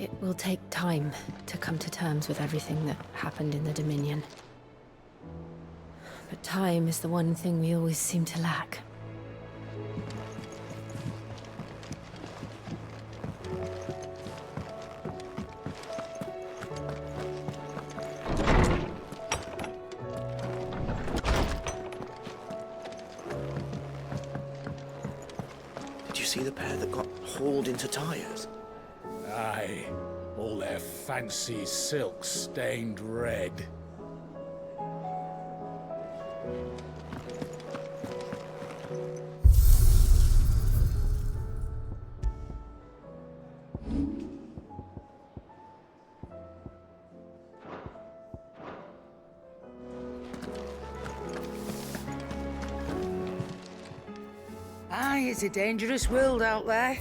It will take time to come to terms with everything that happened in the Dominion. But time is the one thing we always seem to lack. Did you see the pair that got hauled into Tyres? Aye, all their fancy silks stained red. Aye, it's a dangerous world out there.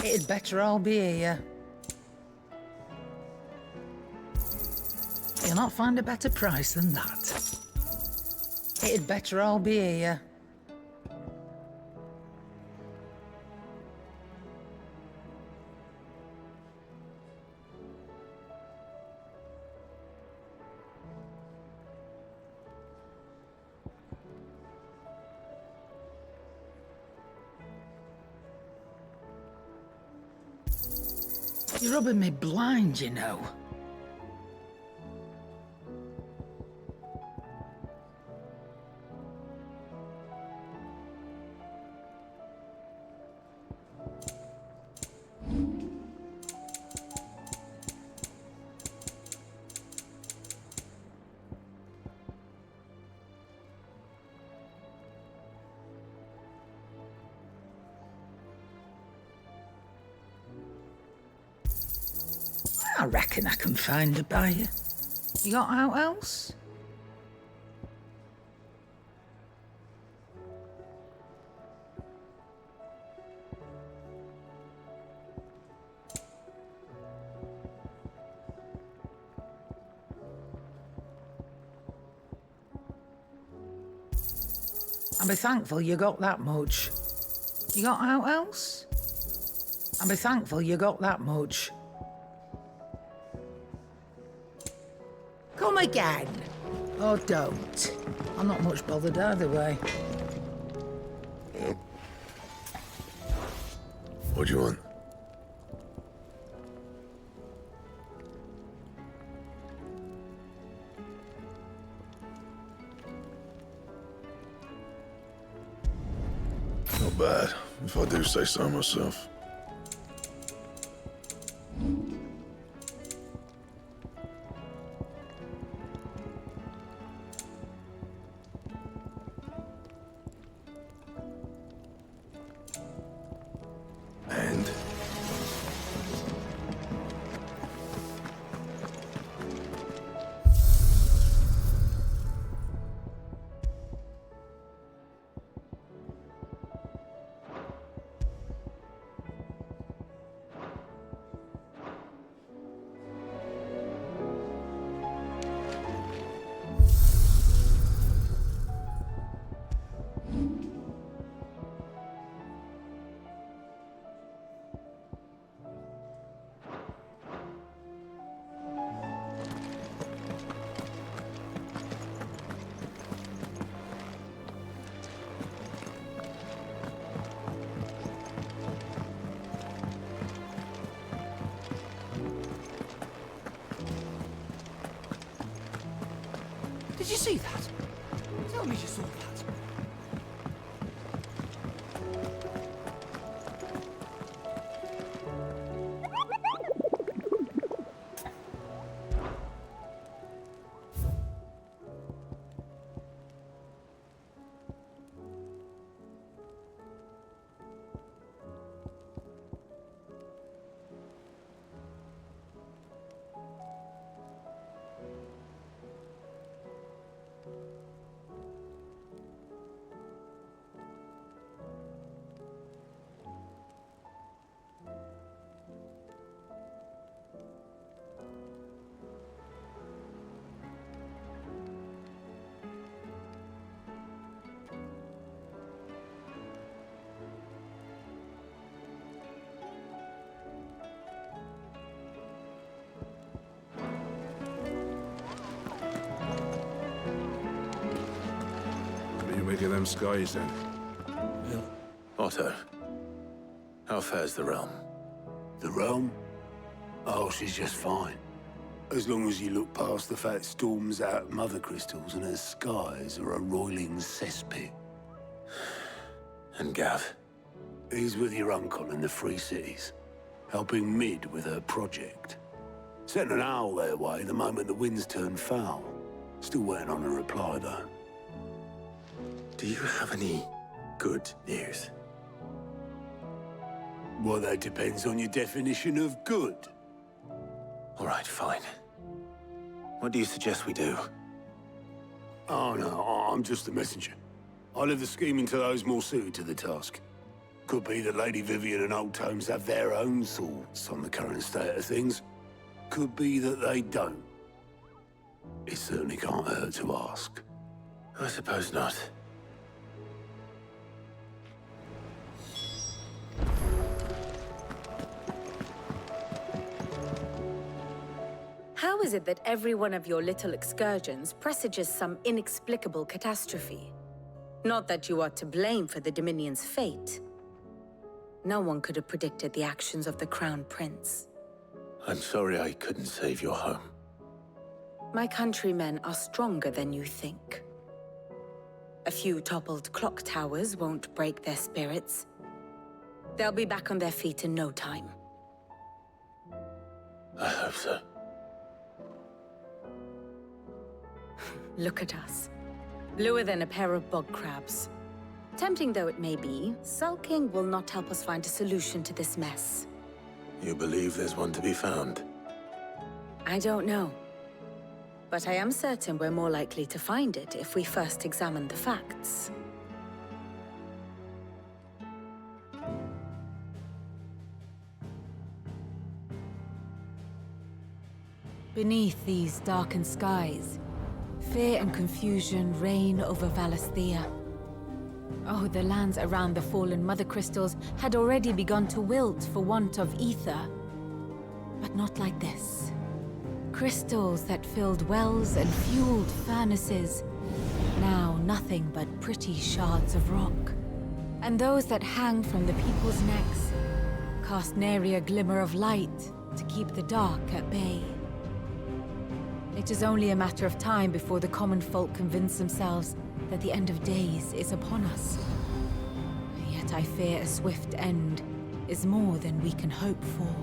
It'd better all be here. You'll not find a better price than that. It'd better all be here. You're rubbing me blind, you know. I reckon I can find a buyer. You got out else? I'll be thankful you got that much. You got out else? I'll be thankful you got that much. Come again. Or don't. I'm not much bothered either way. What do you want? Not bad, if I do say so myself. And? Did you see that? Tell me you saw that. What do you make of them skies, then? Otto, how fares the realm? The realm? Oh, she's just fine. As long as you look past the fat storms out mother crystals and her skies are a roiling cesspit. And Gav? He's with your uncle in the Free Cities, helping Mid with her project. Sent an owl their way the moment the winds turned foul. Still waiting on a reply, though. Do you have any good news? Well, that depends on your definition of good. All right, fine. What do you suggest we do? Oh, no, I'm just a messenger. I leave the scheming to those more suited to the task. Could be that Lady Vivian and Old Tomes have their own thoughts on the current state of things. Could be that they don't. It certainly can't hurt to ask. I suppose not. How is it that every one of your little excursions presages some inexplicable catastrophe? Not that you are to blame for the Dominion's fate. No one could have predicted the actions of the Crown Prince. I'm sorry I couldn't save your home. My countrymen are stronger than you think. A few toppled clock towers won't break their spirits. They'll be back on their feet in no time. I hope so. Look at us. Bluer than a pair of bog crabs. Tempting though it may be, sulking will not help us find a solution to this mess. You believe there's one to be found? I don't know. But I am certain we're more likely to find it if we first examine the facts. Beneath these darkened skies, fear and confusion reign over Valisthea. Oh, the lands around the fallen mother crystals had already begun to wilt for want of ether. But not like this. Crystals that filled wells and fueled furnaces. Now nothing but pretty shards of rock. And those that hang from the people's necks cast nary a glimmer of light to keep the dark at bay. It is only a matter of time before the common folk convince themselves that the end of days is upon us. Yet I fear a swift end is more than we can hope for.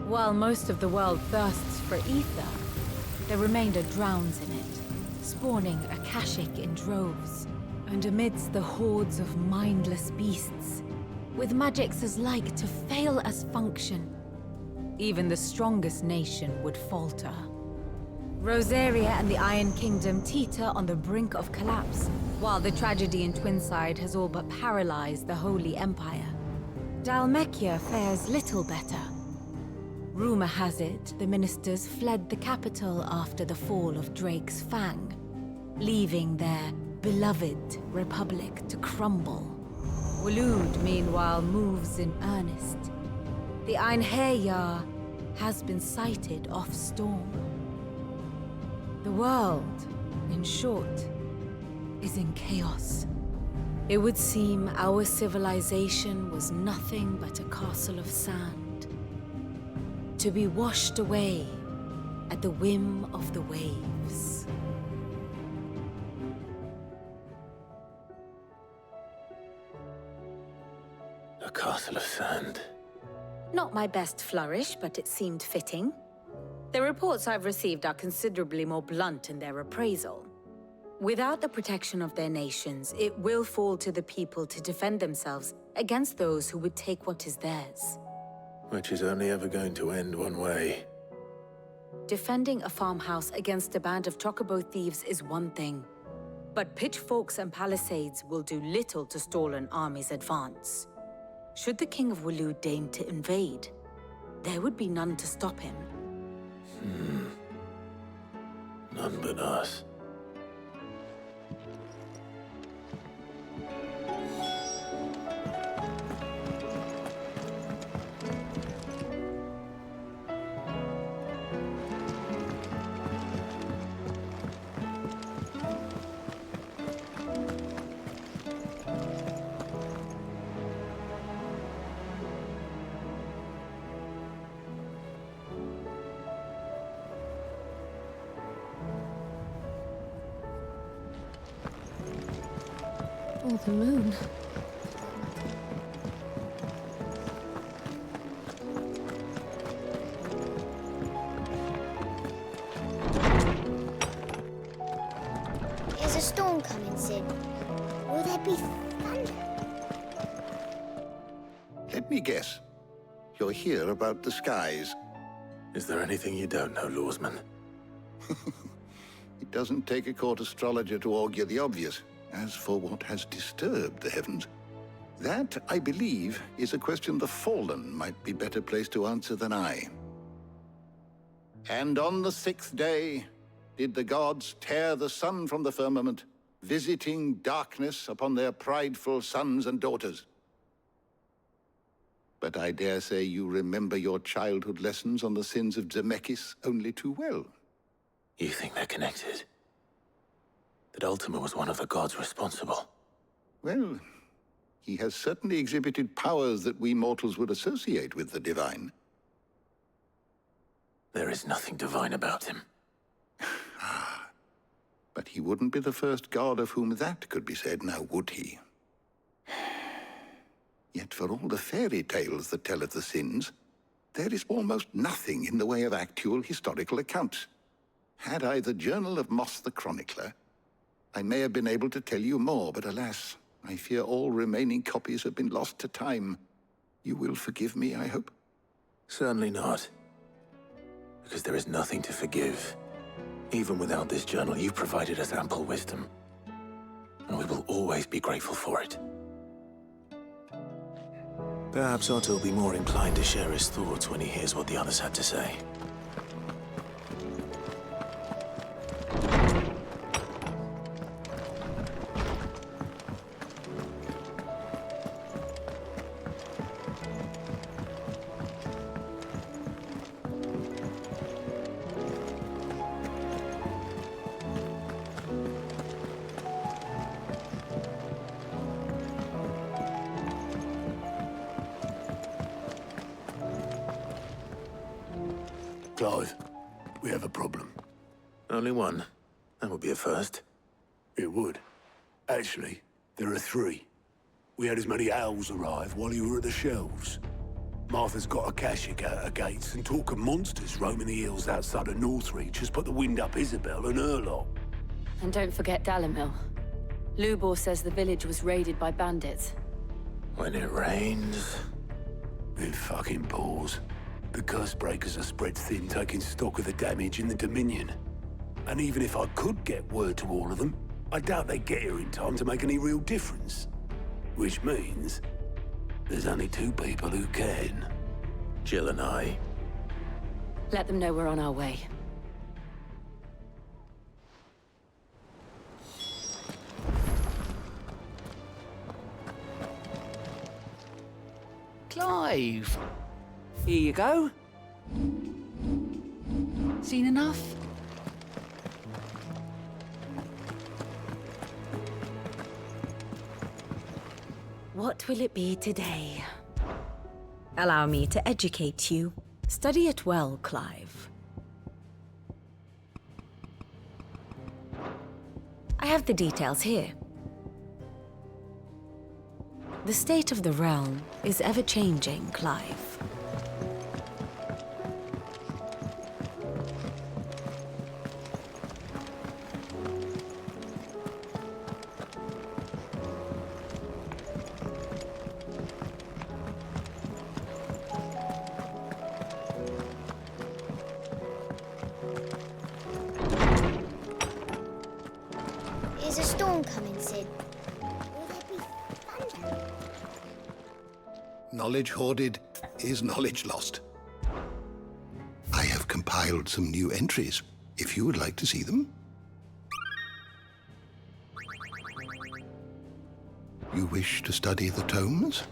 While most of the world thirsts for ether, the remainder drowns in it, spawning Akashic in droves. And amidst the hordes of mindless beasts, with magics as like to fail as function, even the strongest nation would falter. Rosaria and the Iron Kingdom teeter on the brink of collapse, while the tragedy in Twinside has all but paralyzed the Holy Empire. Dalmekia fares little better. Rumor has it the ministers fled the capital after the fall of Drake's Fang, leaving their beloved republic to crumble. Waloed, meanwhile, moves in earnest. The Einherjar has been sighted off storm. The world, in short, is in chaos. It would seem our civilization was nothing but a castle of sand, to be washed away at the whim of the waves. A castle of sand. Not my best flourish, but it seemed fitting. The reports I've received are considerably more blunt in their appraisal. Without the protection of their nations, it will fall to the people to defend themselves against those who would take what is theirs. Which is only ever going to end one way. Defending a farmhouse against a band of chocobo thieves is one thing, but pitchforks and palisades will do little to stall an army's advance. Should the King of Waloed deign to invade, there would be none to stop him. None but us. Or the moon. Is a storm coming soon? Will there be thunder? Let me guess. You're here about the skies. Is there anything you don't know, Lawsman? It doesn't take a court astrologer to augur the obvious. As for what has disturbed the heavens, that, I believe, is a question the Fallen might be better placed to answer than I. And on the 6th day did the gods tear the sun from the firmament, visiting darkness upon their prideful sons and daughters. But I dare say you remember your childhood lessons on the sins of Zemeckis only too well. You think they're connected? That Ultima was one of the gods responsible? Well, he has certainly exhibited powers that we mortals would associate with the divine. There is nothing divine about him. But he wouldn't be the first god of whom that could be said, now would he? Yet for all the fairy tales that tell of the sins, there is almost nothing in the way of actual historical accounts. Had I the Journal of Moss the Chronicler, I may have been able to tell you more, but alas, I fear all remaining copies have been lost to time. You will forgive me, I hope? Certainly not. Because there is nothing to forgive. Even without this journal, you've provided us ample wisdom. And we will always be grateful for it. Perhaps Otto will be more inclined to share his thoughts when he hears what the others had to say. Clive, we have a problem. Only one. That would be a first. It would. Actually, there are 3. We had as many owls arrive while you were at the shelves. Martha's got a Akashic out her gates, and talk of monsters roaming the hills outside of Northreach has put the wind up Isabel and her lot. And don't forget Dalimil. Lubor says the village was raided by bandits. When it rains... It fucking pours. The curse breakers are spread thin, taking stock of the damage in the Dominion. And even if I could get word to all of them, I doubt they'd get here in time to make any real difference. Which means there's only 2 people who can. Jill and I. Let them know we're on our way. Clive! Here you go. Seen enough? What will it be today? Allow me to educate you. Study it well, Clive. I have the details here. The state of the realm is ever-changing, Clive. Is a storm coming soon? Will there be thunder? Knowledge hoarded is knowledge lost. I have compiled some new entries, if you would like to see them. You wish to study the tomes?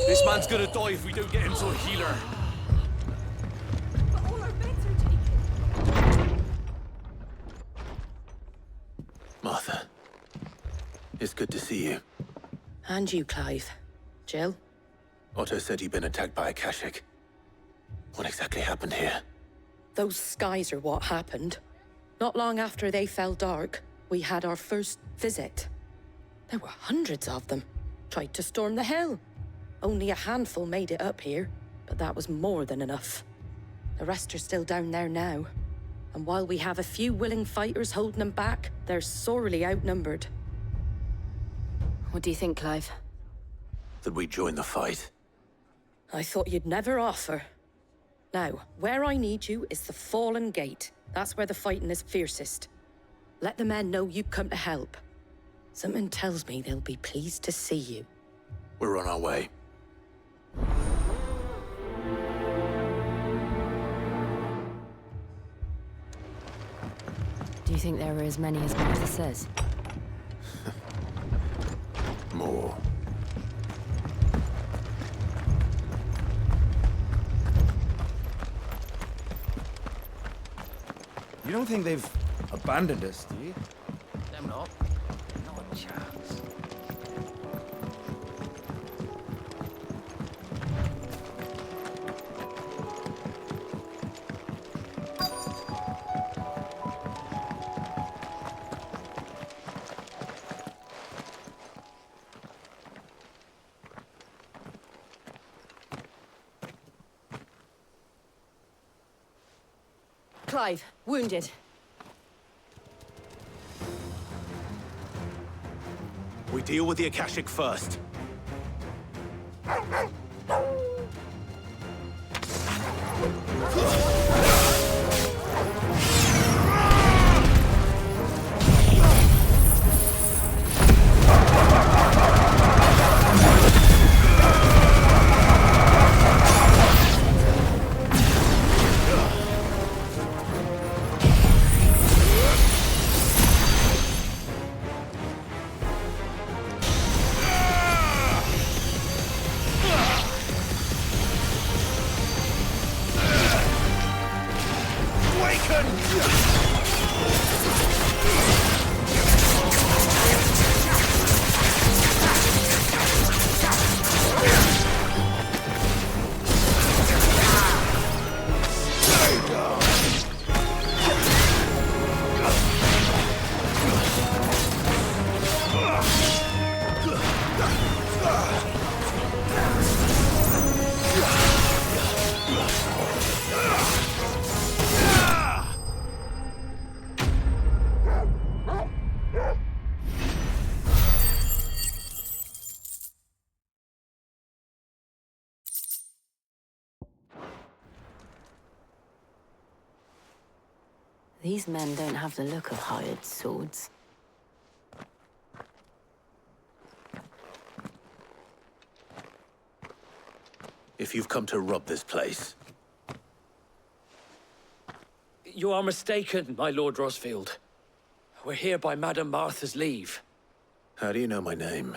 This man's gonna die if we don't get him to a healer. But all our beds are taken. Martha, it's good to see you. And you, Clive. Jill? Otto said you'd been attacked by a Akashic. What exactly happened here? Those skies are what happened. Not long after they fell dark, we had our first visit. There were hundreds of them. Tried to storm the hill. Only a handful made it up here, but that was more than enough. The rest are still down there now. And while we have a few willing fighters holding them back, they're sorely outnumbered. What do you think, Clive? That we join the fight? I thought you'd never offer. Now, where I need you is the Fallen Gate. That's where the fighting is fiercest. Let the men know you've come to help. Something tells me they'll be pleased to see you. We're on our way. Do you think there are as many as Martha says? More. You don't think they've abandoned us, do you? Them not. Not a chance. Clive, wounded. We deal with the Akashic first. These men don't have the look of hired swords. If you've come to rob this place... You are mistaken, my Lord Rosfield. We're here by Madame Martha's leave. How do you know my name?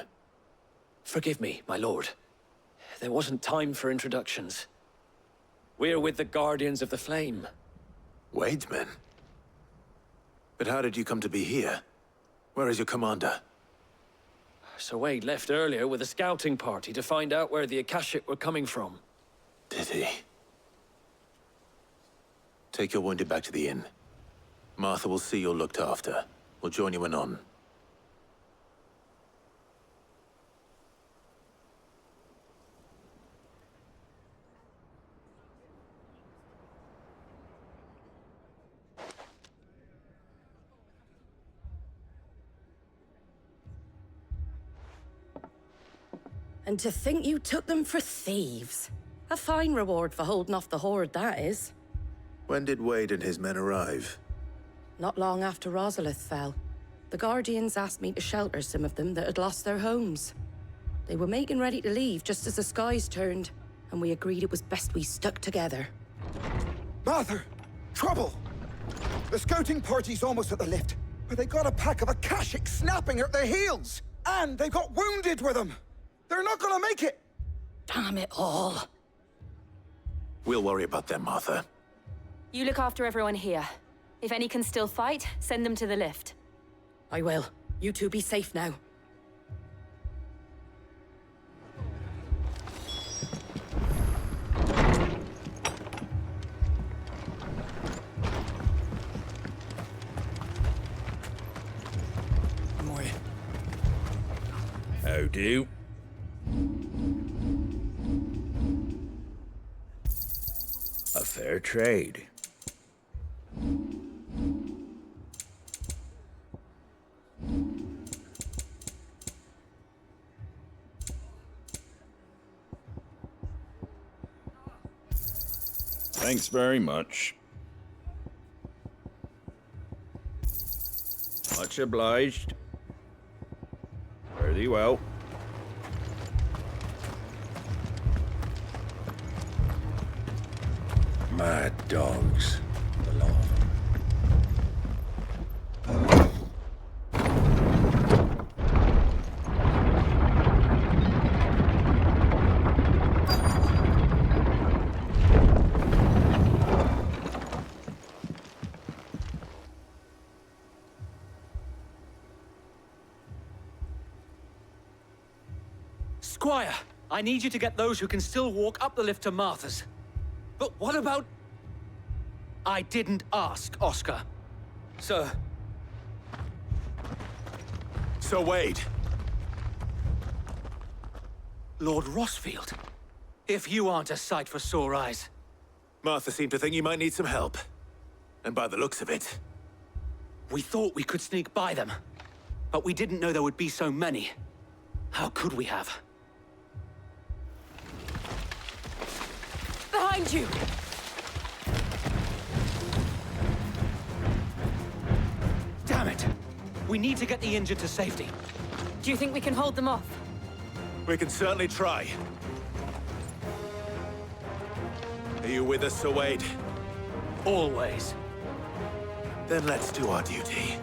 Forgive me, my lord. There wasn't time for introductions. We're with the Guardians of the Flame. Wade's men? But how did you come to be here? Where is your commander? Sir Wade left earlier with a scouting party to find out where the Akashic were coming from. Did he? Take your wounded back to the inn. Martha will see you're looked after. We'll join you anon. And to think you took them for thieves. A fine reward for holding off the horde, that is. When did Wade and his men arrive? Not long after Rosalith fell. The Guardians asked me to shelter some of them that had lost their homes. They were making ready to leave just as the skies turned, and we agreed it was best we stuck together. Martha! Trouble! The scouting party's almost at the lift, but they got a pack of Akashics snapping at their heels! And they've got wounded with them! They're not gonna make it! Damn it all. We'll worry about them, Martha. You look after everyone here. If any can still fight, send them to the lift. I will. You two be safe now. How do? A fair trade. Thanks very much. Much obliged. Fare thee well. Mad dogs. The lot of them. Squire, I need you to get those who can still walk up the lift to Martha's. But what about... I didn't ask, Oscar. Sir. Sir Wade. Lord Rossfield. If you aren't a sight for sore eyes. Martha seemed to think you might need some help. And by the looks of it... We thought we could sneak by them. But we didn't know there would be so many. How could we have? Behind you! Damn it! We need to get the injured to safety. Do you think we can hold them off? We can certainly try. Are you with us, Sir Wade? Always. Then let's do our duty.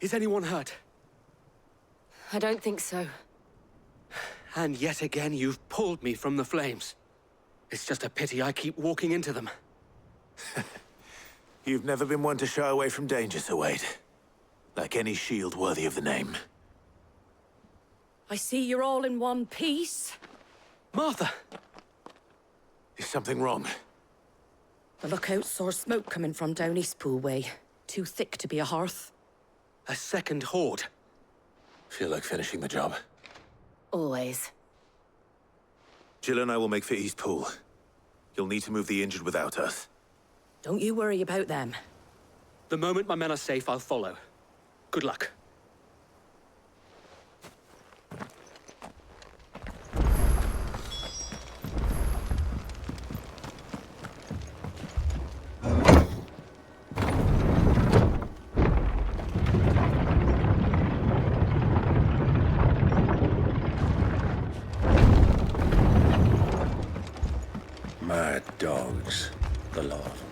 Is anyone hurt? I don't think so. And yet again, you've pulled me from the flames. It's just a pity I keep walking into them. You've never been one to shy away from danger, Sir Wade. Like any shield worthy of the name. I see you're all in one piece. Martha! Is something wrong? The lookout saw smoke coming from down Eastpool way. Too thick to be a hearth. A second horde. Feel like finishing the job. Always. Jill and I will make for Eastpool. You'll need to move the injured without us. Don't you worry about them. The moment my men are safe, I'll follow. Good luck. Mad dogs, the lot of them.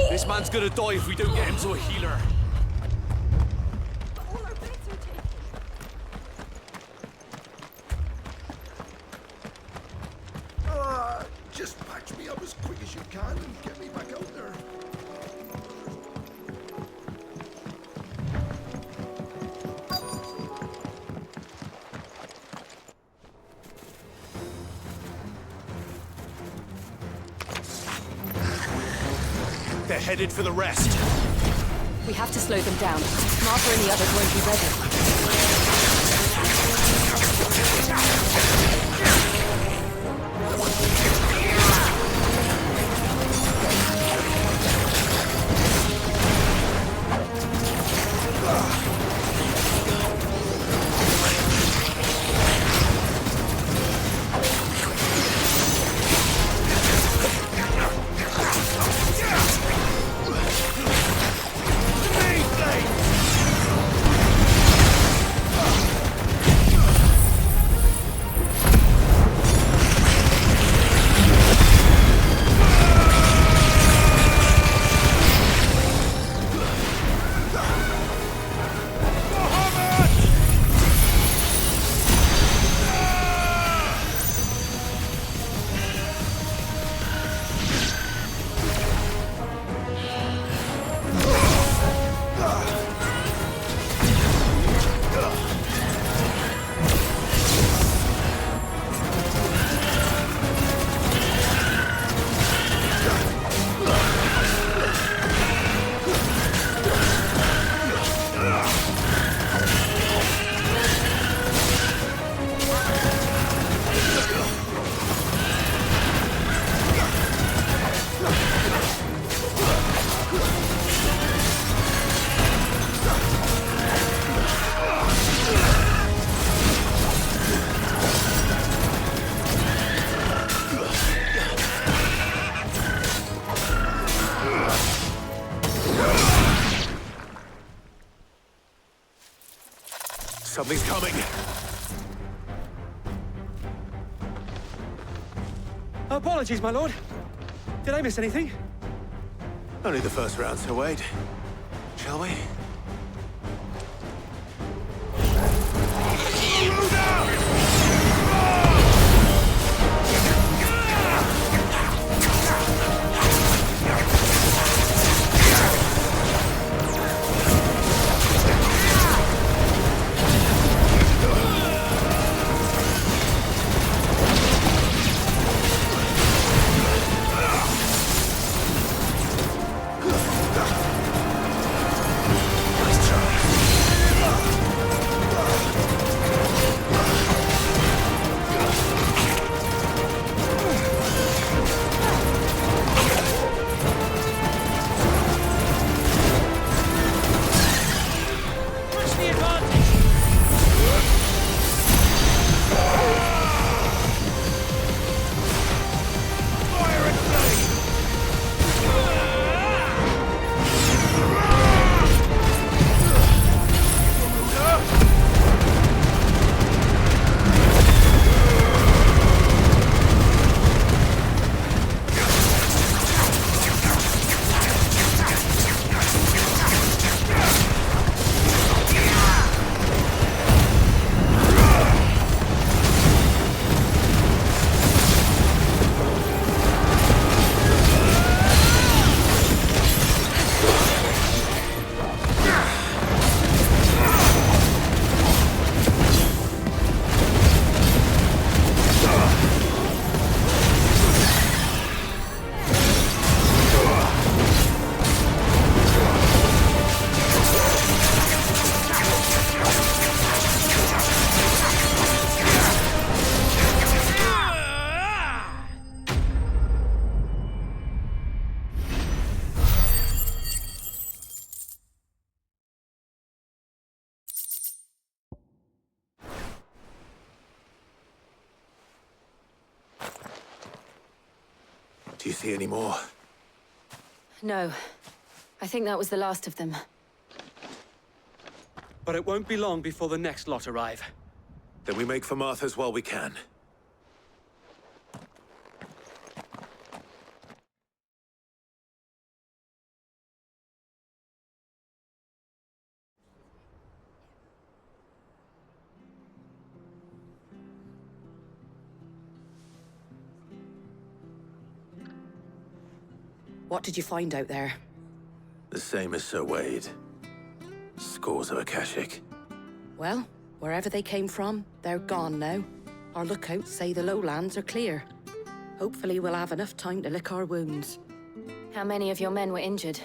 This man's gonna die if we don't get him to a healer. Just patch me up as quick as you can and get me back out there. They're headed for the rest. We have to slow them down. Martha and the others won't be ready. Something's coming. Apologies, my lord. Did I miss anything? Only the first round, Sir Wade. Shall we? Do you see any more? No. I think that was the last of them. But it won't be long before the next lot arrive. Then we make for Martha's while we can. What did you find out there? The same as Sir Wade. Scores of Akashic. Well, wherever they came from, they're gone now. Our lookouts say the lowlands are clear. Hopefully we'll have enough time to lick our wounds. How many of your men were injured?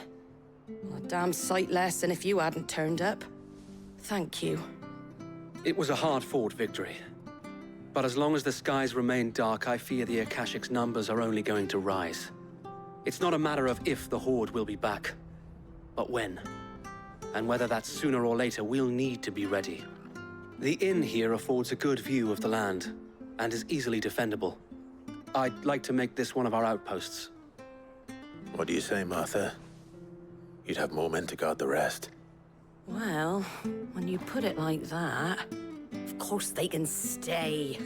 A damn sight less than if you hadn't turned up. Thank you. It was a hard-fought victory. But as long as the skies remain dark, I fear the Akashic's numbers are only going to rise. It's not a matter of if the Horde will be back, but when. And whether that's sooner or later, we'll need to be ready. The inn here affords a good view of the land, and is easily defendable. I'd like to make this one of our outposts. What do you say, Martha? You'd have more men to guard the rest. Well, when you put it like that, of course they can stay.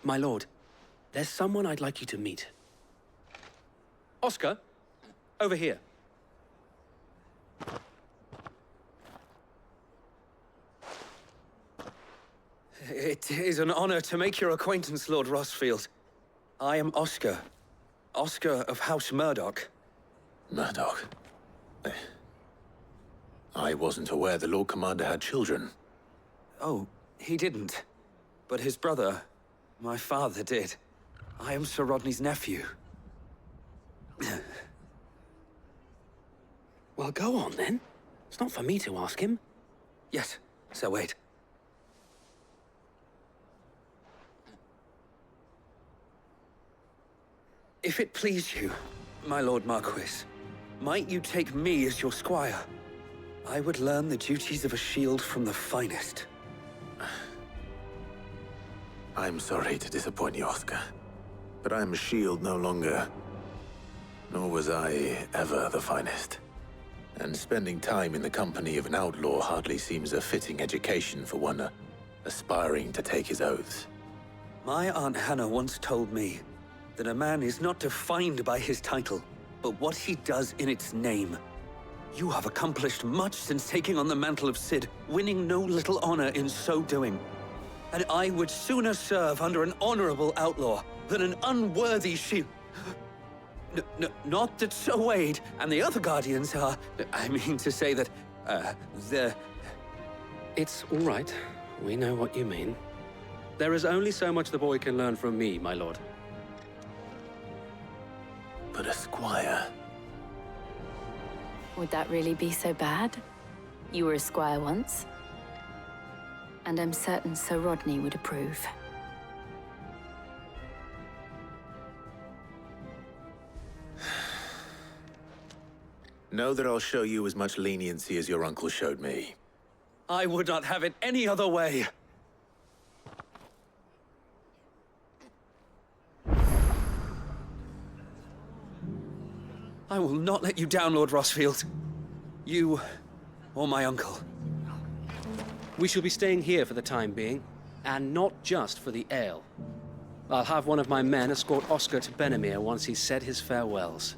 My lord, there's someone I'd like you to meet. Oscar, over here. It is an honor to make your acquaintance, Lord Rossfield. I am Oscar. Oscar of House Murdoch. Murdoch? I wasn't aware the Lord Commander had children. Oh, he didn't. But his brother, my father, did. I am Sir Rodney's nephew. Well, go on, then. It's not for me to ask him. Yes, Sir Wade. If it please you, my Lord Marquis, might you take me as your squire? I would learn the duties of a shield from the finest. I'm sorry to disappoint you, Oscar. But I'm a shield no longer. Nor was I ever the finest. And spending time in the company of an outlaw hardly seems a fitting education for one aspiring to take his oaths. My Aunt Hannah once told me that a man is not defined by his title, but what he does in its name. You have accomplished much since taking on the mantle of Cid, winning no little honor in so doing. And I would sooner serve under an honorable outlaw than an unworthy shield. Not that Sir Wade and the other Guardians are... I mean to say that, It's all right. We know what you mean. There is only so much the boy can learn from me, my lord. But a squire... Would that really be so bad? You were a squire once. And I'm certain Sir Rodney would approve. Know that I'll show you as much leniency as your uncle showed me. I would not have it any other way. I will not let you down, Lord Rossfield. You, or my uncle. We shall be staying here for the time being, and not just for the ale. I'll have one of my men escort Oscar to Benimir once he's said his farewells.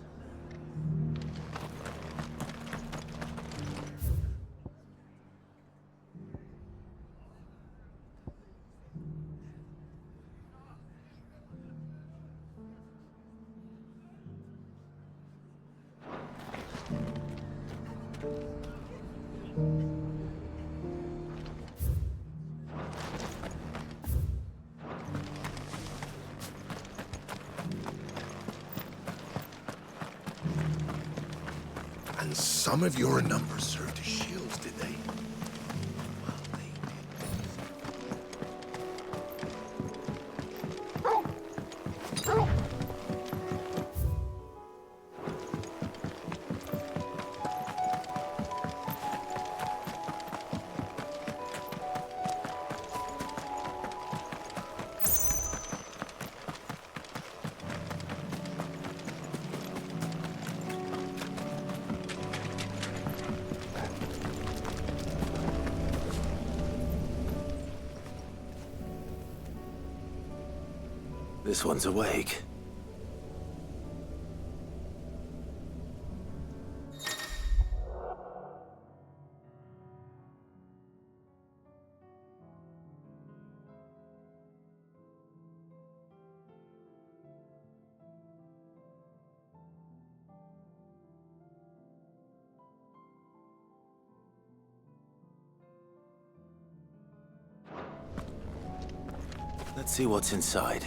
And some of your numbers served as shields, did they? Well, they did This one's awake. Let's see what's inside.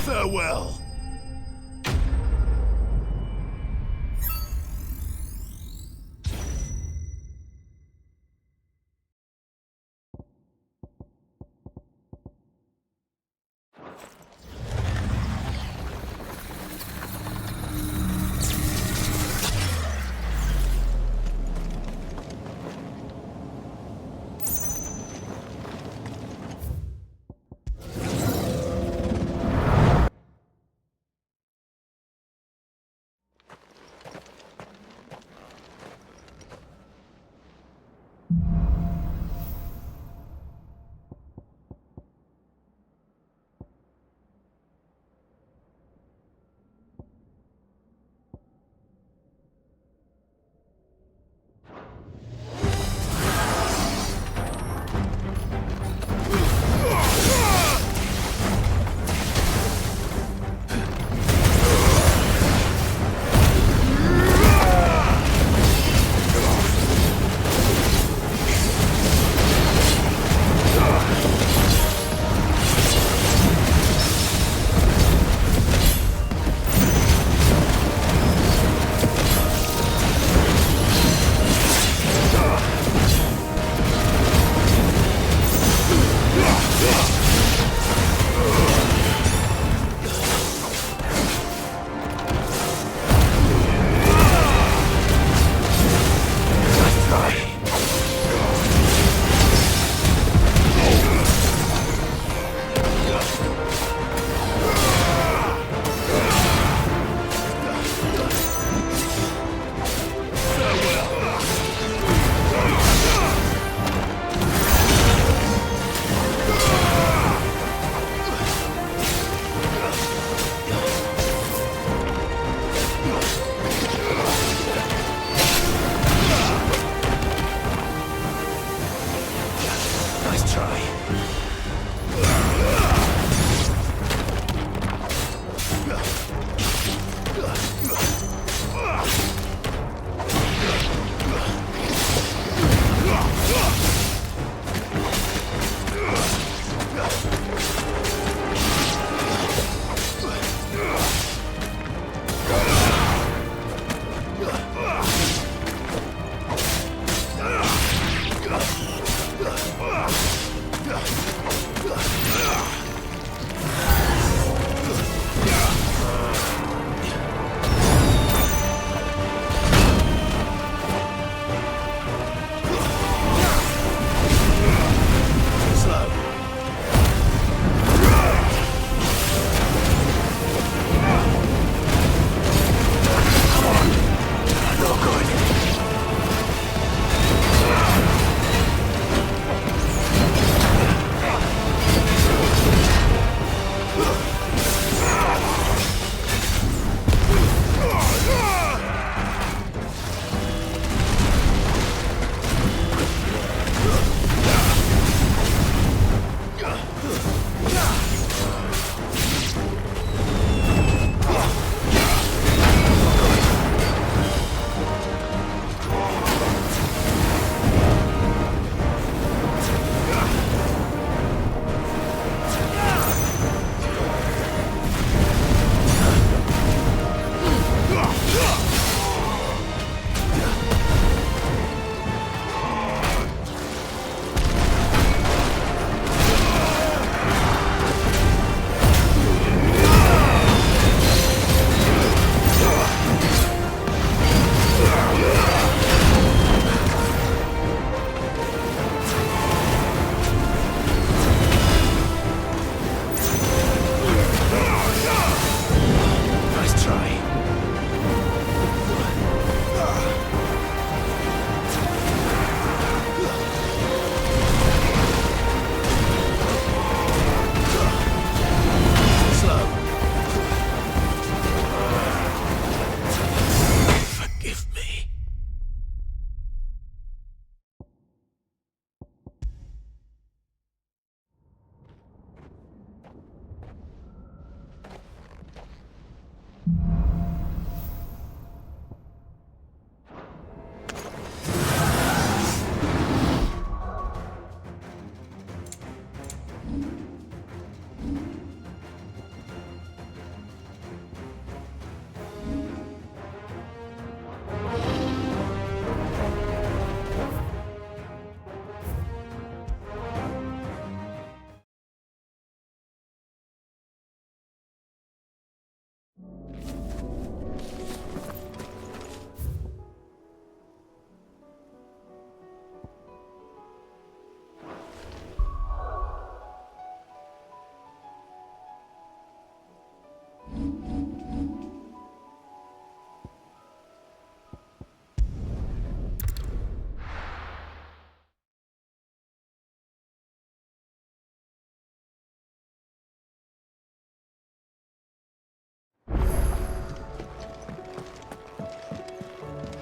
Farewell.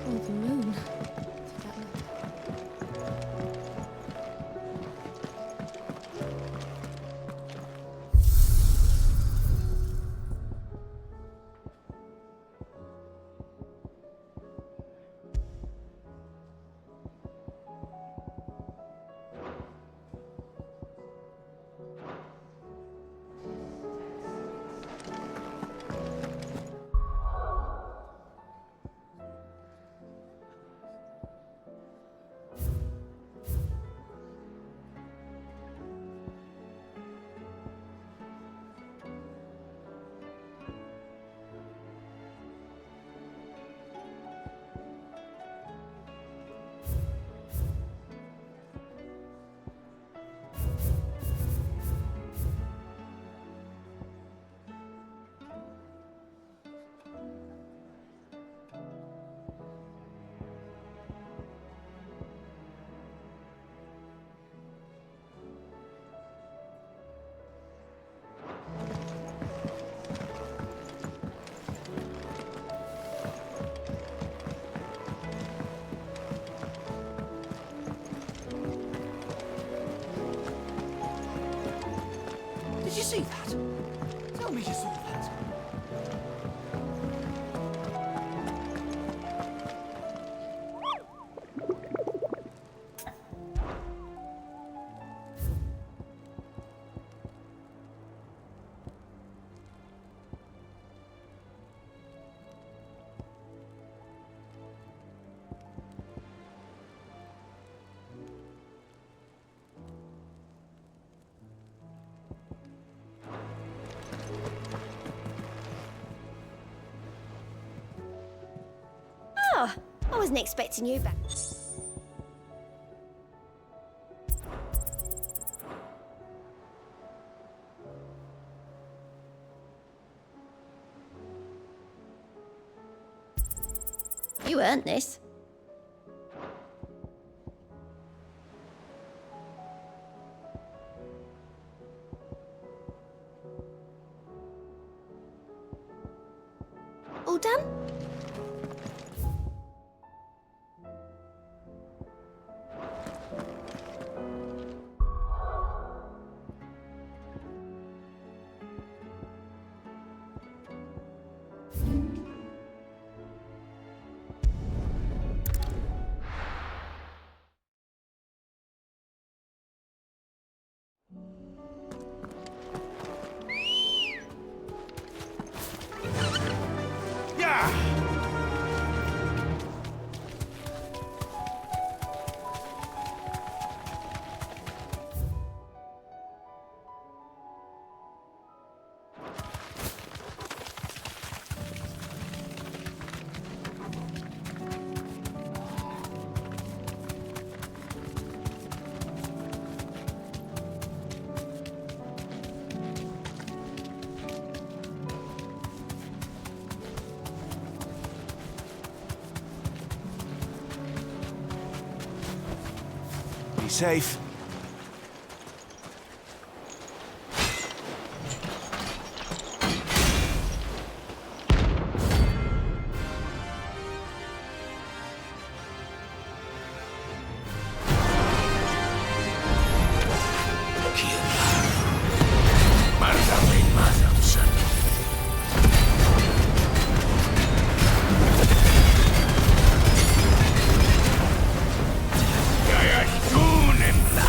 Oh, the moon. Did you see that? Tell me you saw that. Oh, I wasn't expecting you back. You earned this. All done? Be safe. Tun im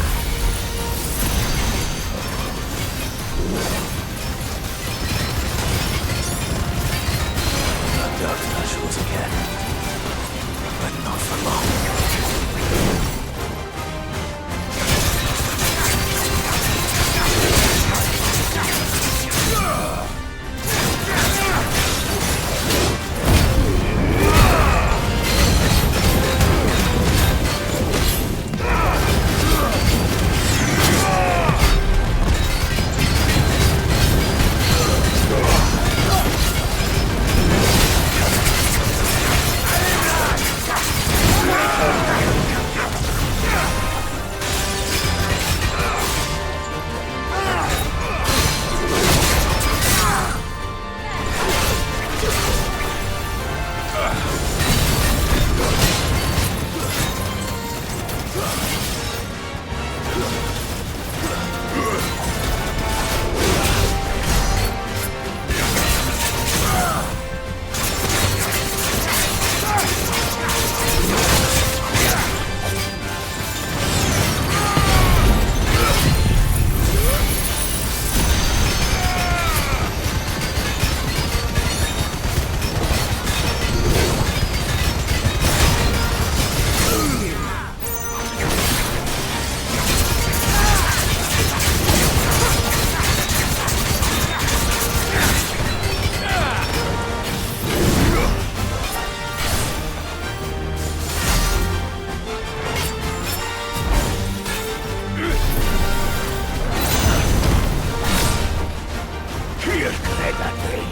said that to me.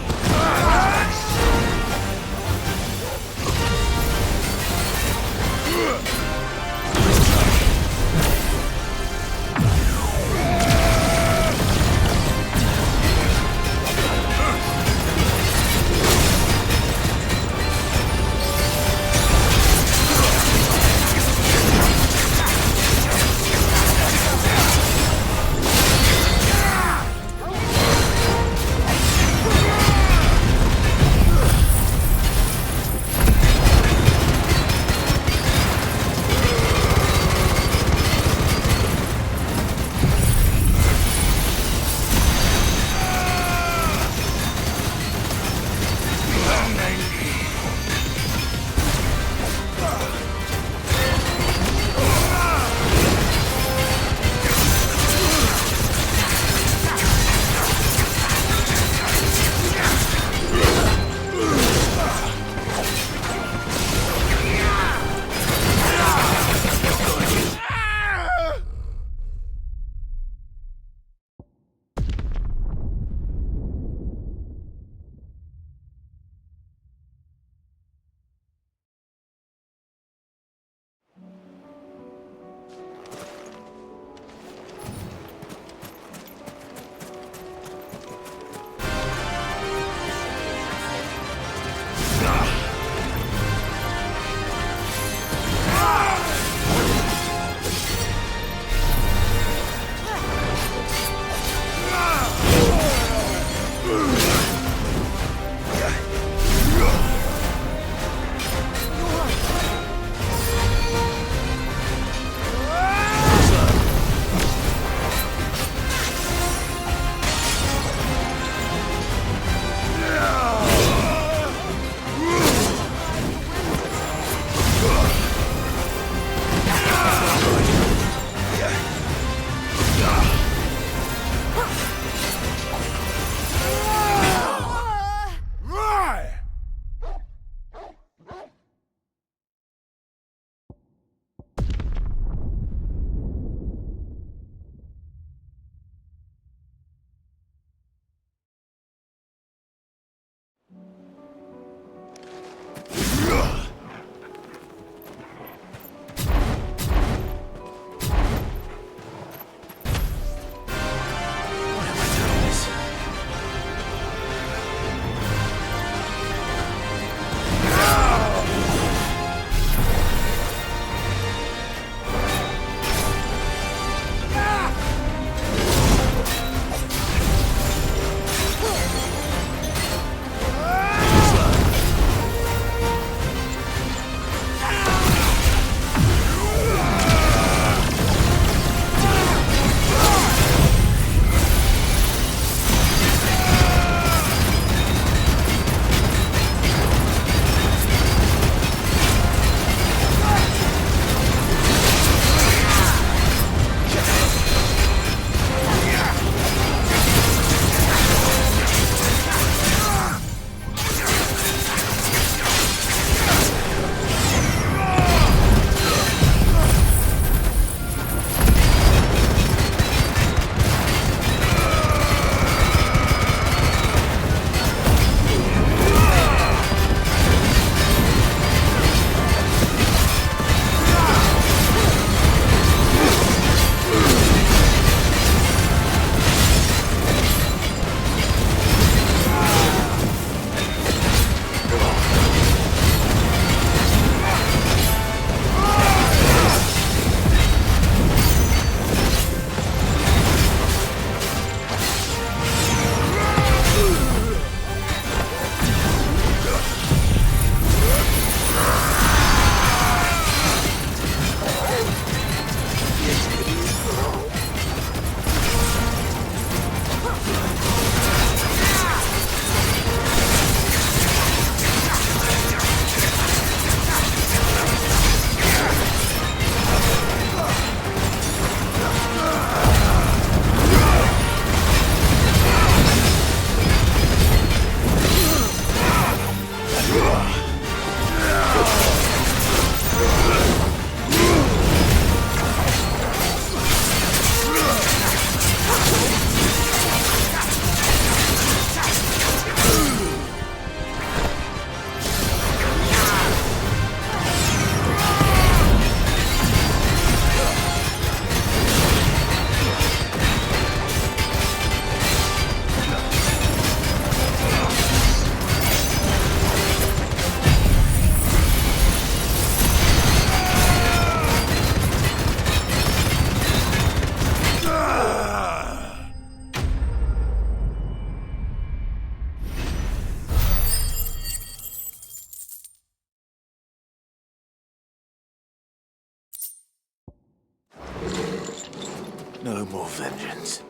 No more vengeance.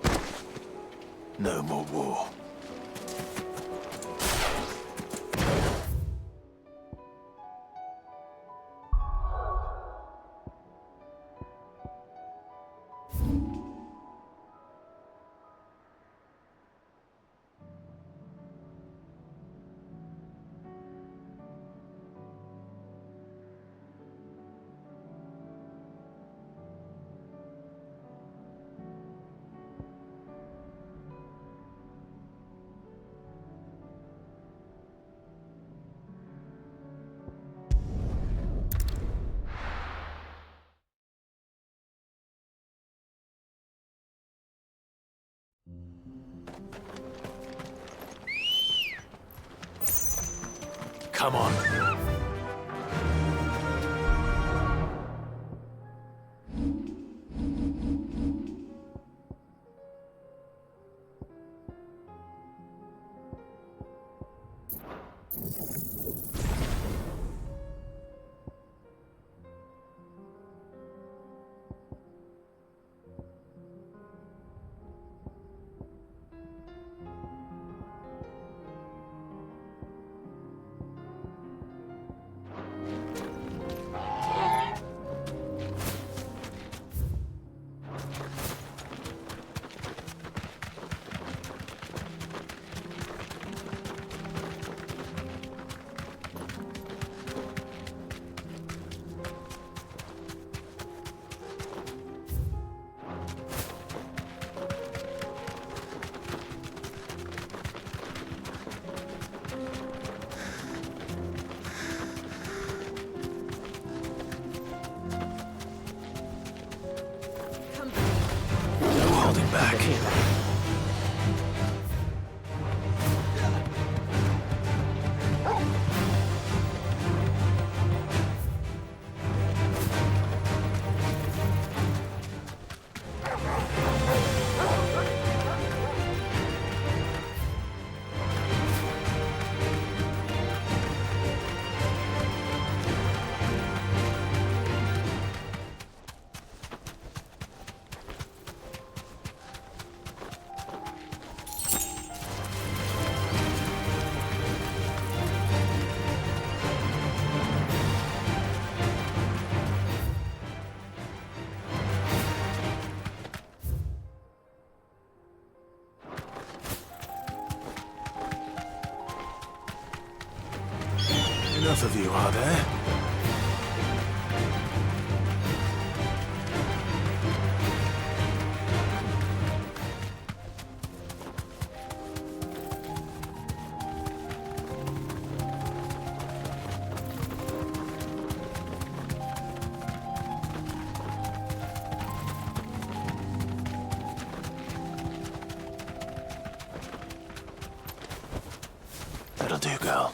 No more war. Come on. Back. Enough of you, are there? That'll do, girl.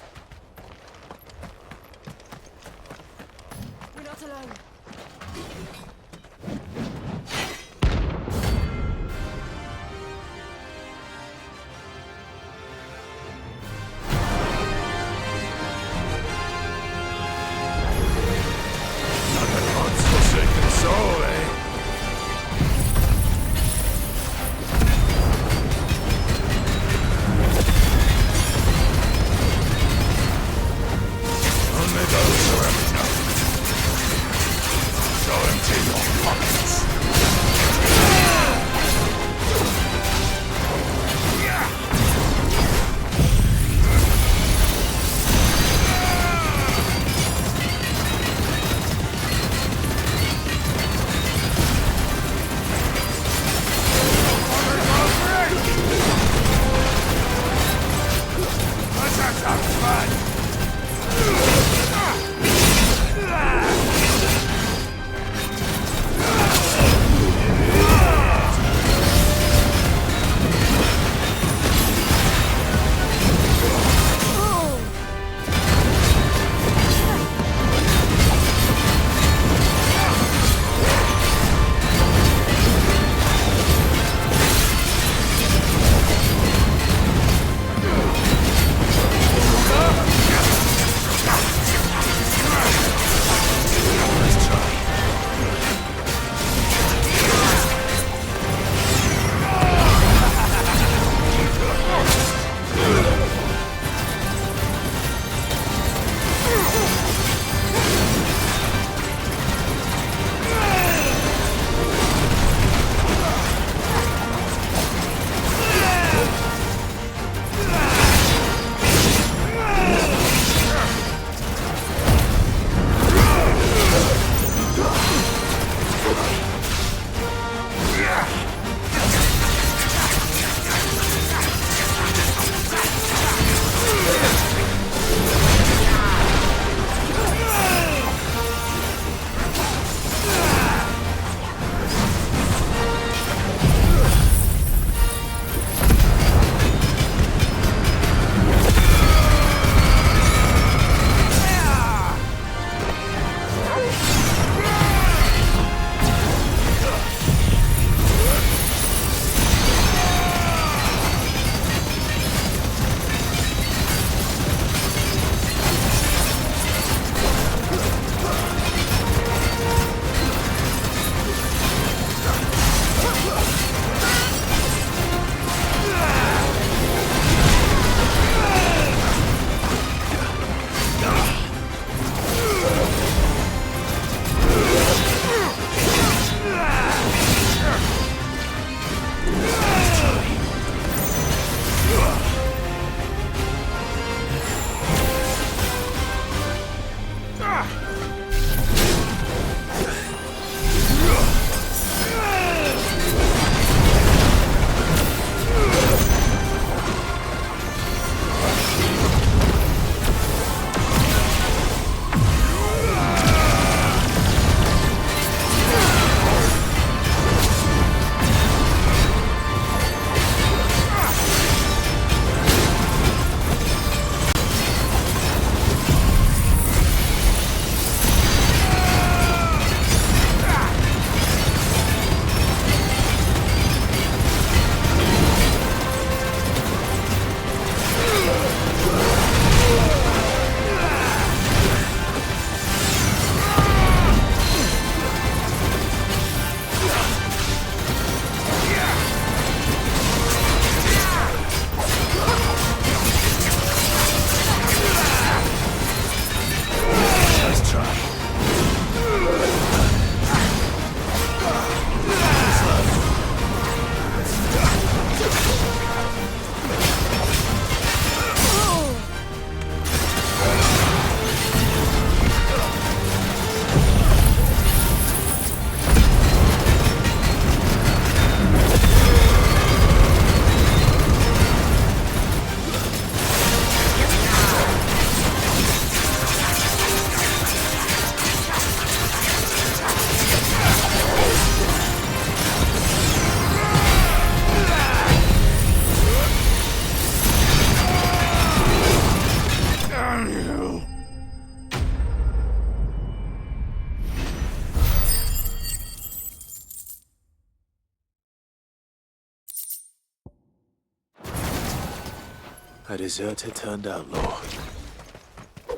A deserter turned outlaw.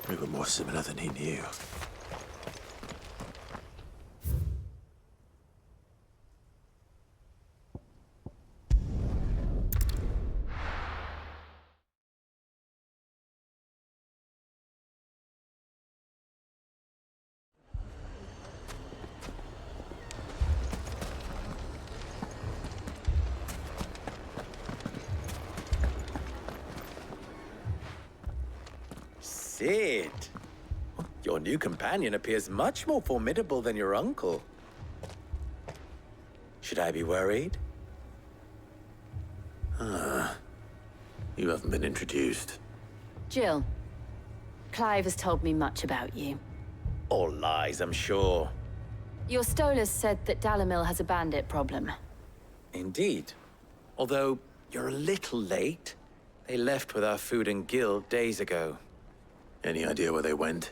We were more similar than he knew. Sid, your new companion appears much more formidable than your uncle. Should I be worried? You haven't been introduced. Jill, Clive has told me much about you. All lies, I'm sure. Your Stolas said that Dalamil has a bandit problem. Indeed. Although, you're a little late. They left with our food and guild days ago. Any idea where they went?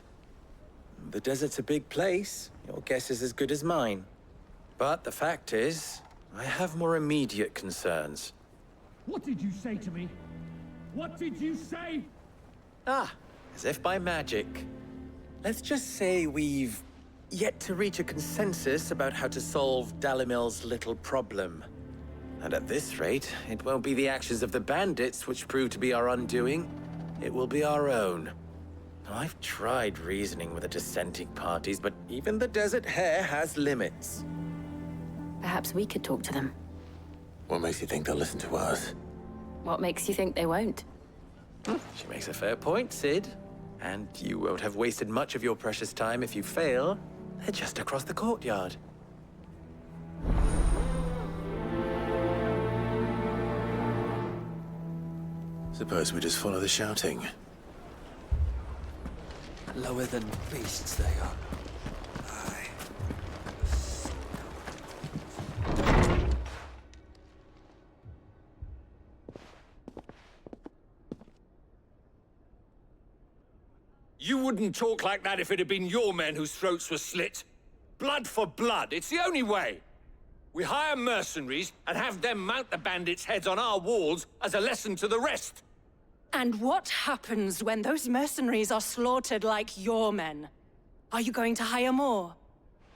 The desert's a big place. Your guess is as good as mine. But the fact is, I have more immediate concerns. What did you say to me? What did you say? Ah, as if by magic. Let's just say we've yet to reach a consensus about how to solve Dalamil's little problem. And at this rate, it won't be the actions of the bandits which prove to be our undoing. It will be our own. I've tried reasoning with the dissenting parties, but even the Desert Hare has limits. Perhaps we could talk to them. What makes you think they'll listen to us? What makes you think they won't? She makes a fair point, Sid. And you won't have wasted much of your precious time if you fail. They're just across the courtyard. Suppose we just follow the shouting. Lower than beasts they are. Aye. You wouldn't talk like that if it had been your men whose throats were slit. Blood for blood, it's the only way. We hire mercenaries and have them mount the bandits' heads on our walls as a lesson to the rest. And what happens when those mercenaries are slaughtered like your men? Are you going to hire more?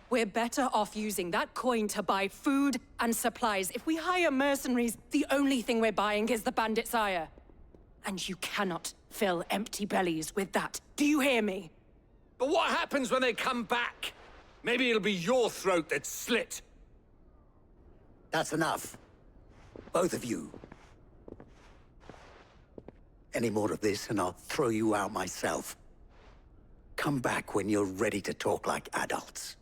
We're better off using that coin to buy food and supplies. If we hire mercenaries, the only thing we're buying is the bandits' ire. And you cannot fill empty bellies with that. Do you hear me? But what happens when they come back? Maybe it'll be your throat that's slit. That's enough. Both of you. Any more of this and I'll throw you out myself. Come back when you're ready to talk like adults.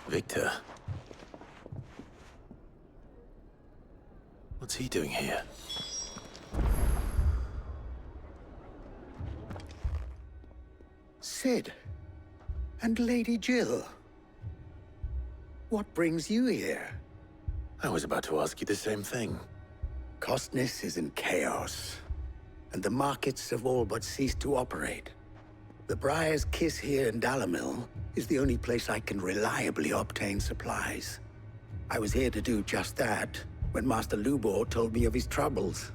Victor. What's he doing here? Sid. And Lady Jill. What brings you here? I was about to ask you the same thing. Costness is in chaos, and the markets have all but ceased to operate. The Briar's Kiss here in Dalamil is the only place I can reliably obtain supplies. I was here to do just that when Master Lubor told me of his troubles.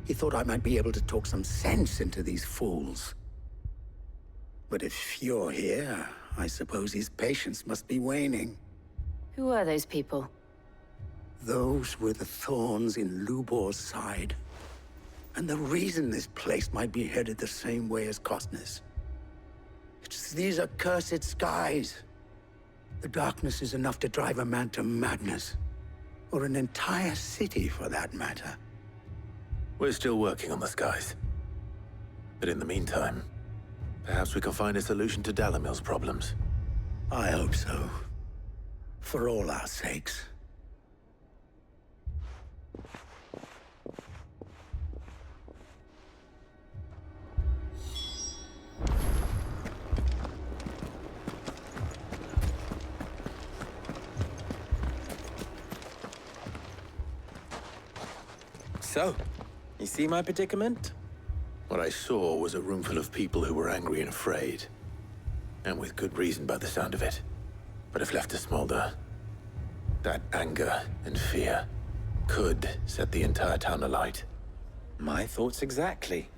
He thought I might be able to talk some sense into these fools. But if you're here, I suppose his patience must be waning. Who are those people? Those were the thorns in Lubor's side. And the reason this place might be headed the same way as Costness. It's these accursed skies. The darkness is enough to drive a man to madness. Or an entire city, for that matter. We're still working on the skies. But in the meantime, perhaps we can find a solution to Dalamil's problems. I hope so. For all our sakes. So, you see my predicament? What I saw was a room full of people who were angry and afraid. And with good reason by the sound of it. But if left to smolder, that anger and fear could set the entire town alight. My thoughts exactly.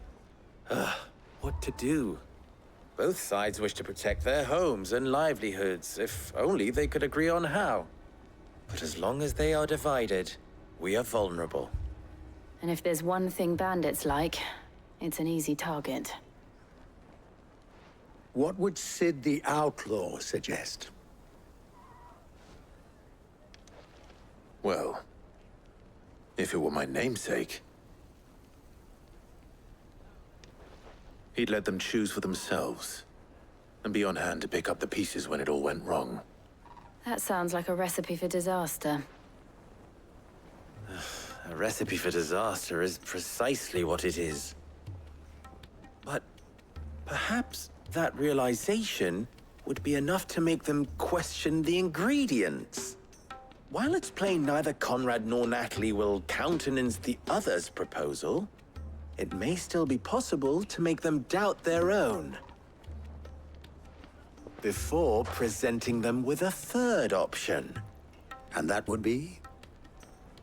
What to do? Both sides wish to protect their homes and livelihoods, if only they could agree on how. But as long as they are divided, we are vulnerable. And if there's one thing bandits like, it's an easy target. What would Sid the Outlaw suggest? Well, if it were my namesake, he'd let them choose for themselves, and be on hand to pick up the pieces when it all went wrong. That sounds like a recipe for disaster. A recipe for disaster is precisely what it is. But perhaps that realization would be enough to make them question the ingredients. While it's plain neither Conrad nor Natalie will countenance the other's proposal, it may still be possible to make them doubt their own. Before presenting them with a third option. And that would be?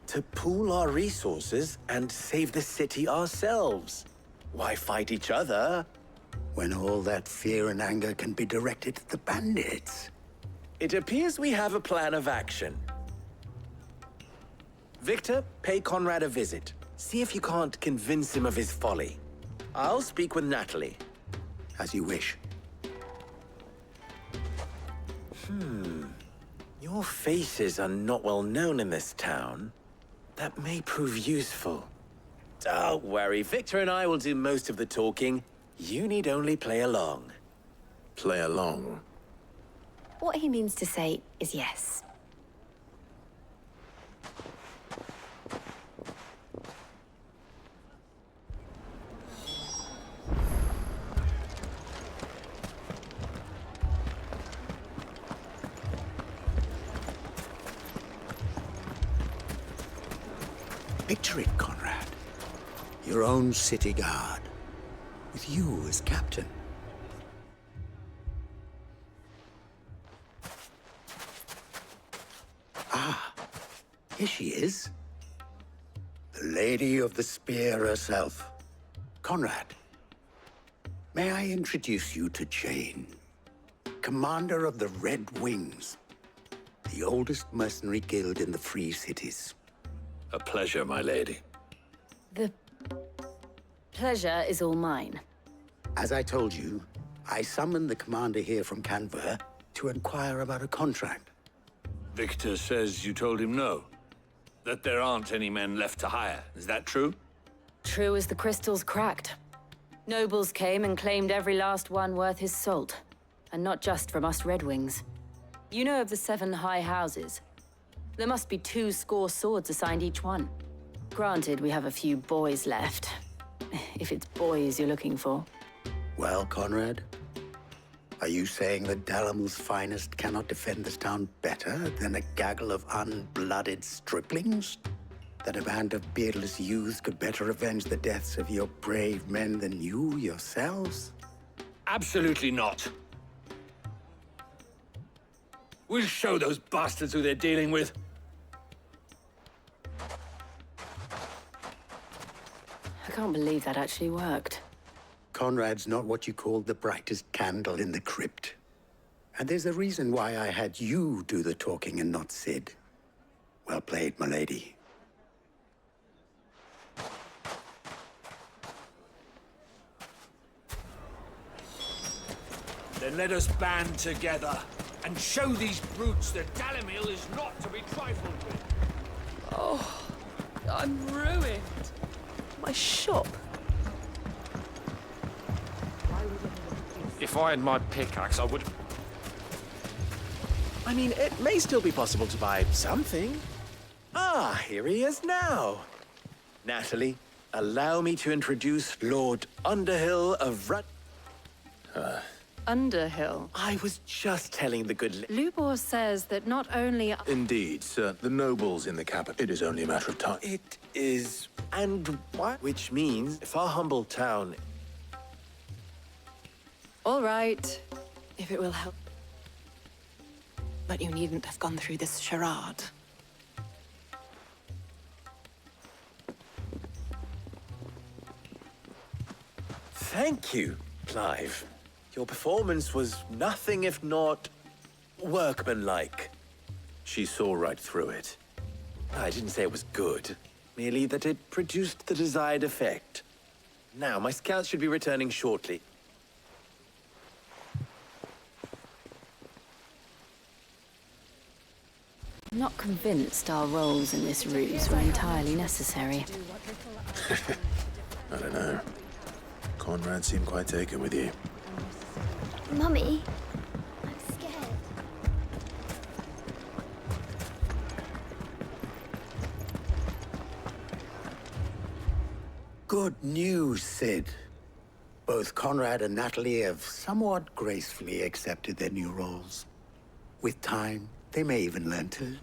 To pool our resources and save the city ourselves. Why fight each other? When all that fear and anger can be directed at the bandits. It appears we have a plan of action. Victor, pay Conrad a visit. See if you can't convince him of his folly. I'll speak with Natalie. As you wish. Your faces are not well known in this town. That may prove useful. Don't worry, Victor and I will do most of the talking. You need only play along. Play along? What he means to say is yes. Picture it, Conrad. Your own city guard, with you as captain. Ah, here she is. The Lady of the Spear herself. Conrad, may I introduce you to Jane, commander of the Red Wings, the oldest mercenary guild in the Free Cities. A pleasure, my lady. The pleasure is all mine. As I told you, I summoned the commander here from Canver to inquire about a contract. Victor says you told him no. That there aren't any men left to hire. Is that true? True as the crystals cracked. Nobles came and claimed every last one worth his salt. And not just from us Red Wings. You know of the 7 high houses. There must be 200 swords assigned each one. Granted, we have a few boys left. If it's boys you're looking for. Well, Conrad, are you saying that Dalamil's finest cannot defend this town better than a gaggle of unblooded striplings? That a band of beardless youths could better avenge the deaths of your brave men than you yourselves? Absolutely not. We'll show those bastards who they're dealing with. I can't believe that actually worked. Conrad's not what you called the brightest candle in the crypt. And there's a reason why I had you do the talking and not Sid. Well played, my lady. Then let us band together and show these brutes that Dalimil is not to be trifled with. Oh, I'm ruined. My shop. If I had my pickaxe, I would... I mean, it may still be possible to buy something. Ah, here he is now. Natalie, allow me to introduce Lord Underhill of Underhill? I was just telling the good Lubor says that not only... Indeed, sir. The nobles in the capital. It is only a matter of time. It is... And what? Which means, if our humble town All right, if it will help. But you needn't have gone through this charade. Thank you, Clive. Your performance was nothing if not workmanlike. She saw right through it. I didn't say it was good, merely that it produced the desired effect. Now, my scouts should be returning shortly. I'm not convinced our roles in this ruse were entirely necessary. I don't know. Conrad seemed quite taken with you. Mummy, I'm scared. Good news, Sid. Both Conrad and Natalie have somewhat gracefully accepted their new roles. With time, they may even learn to.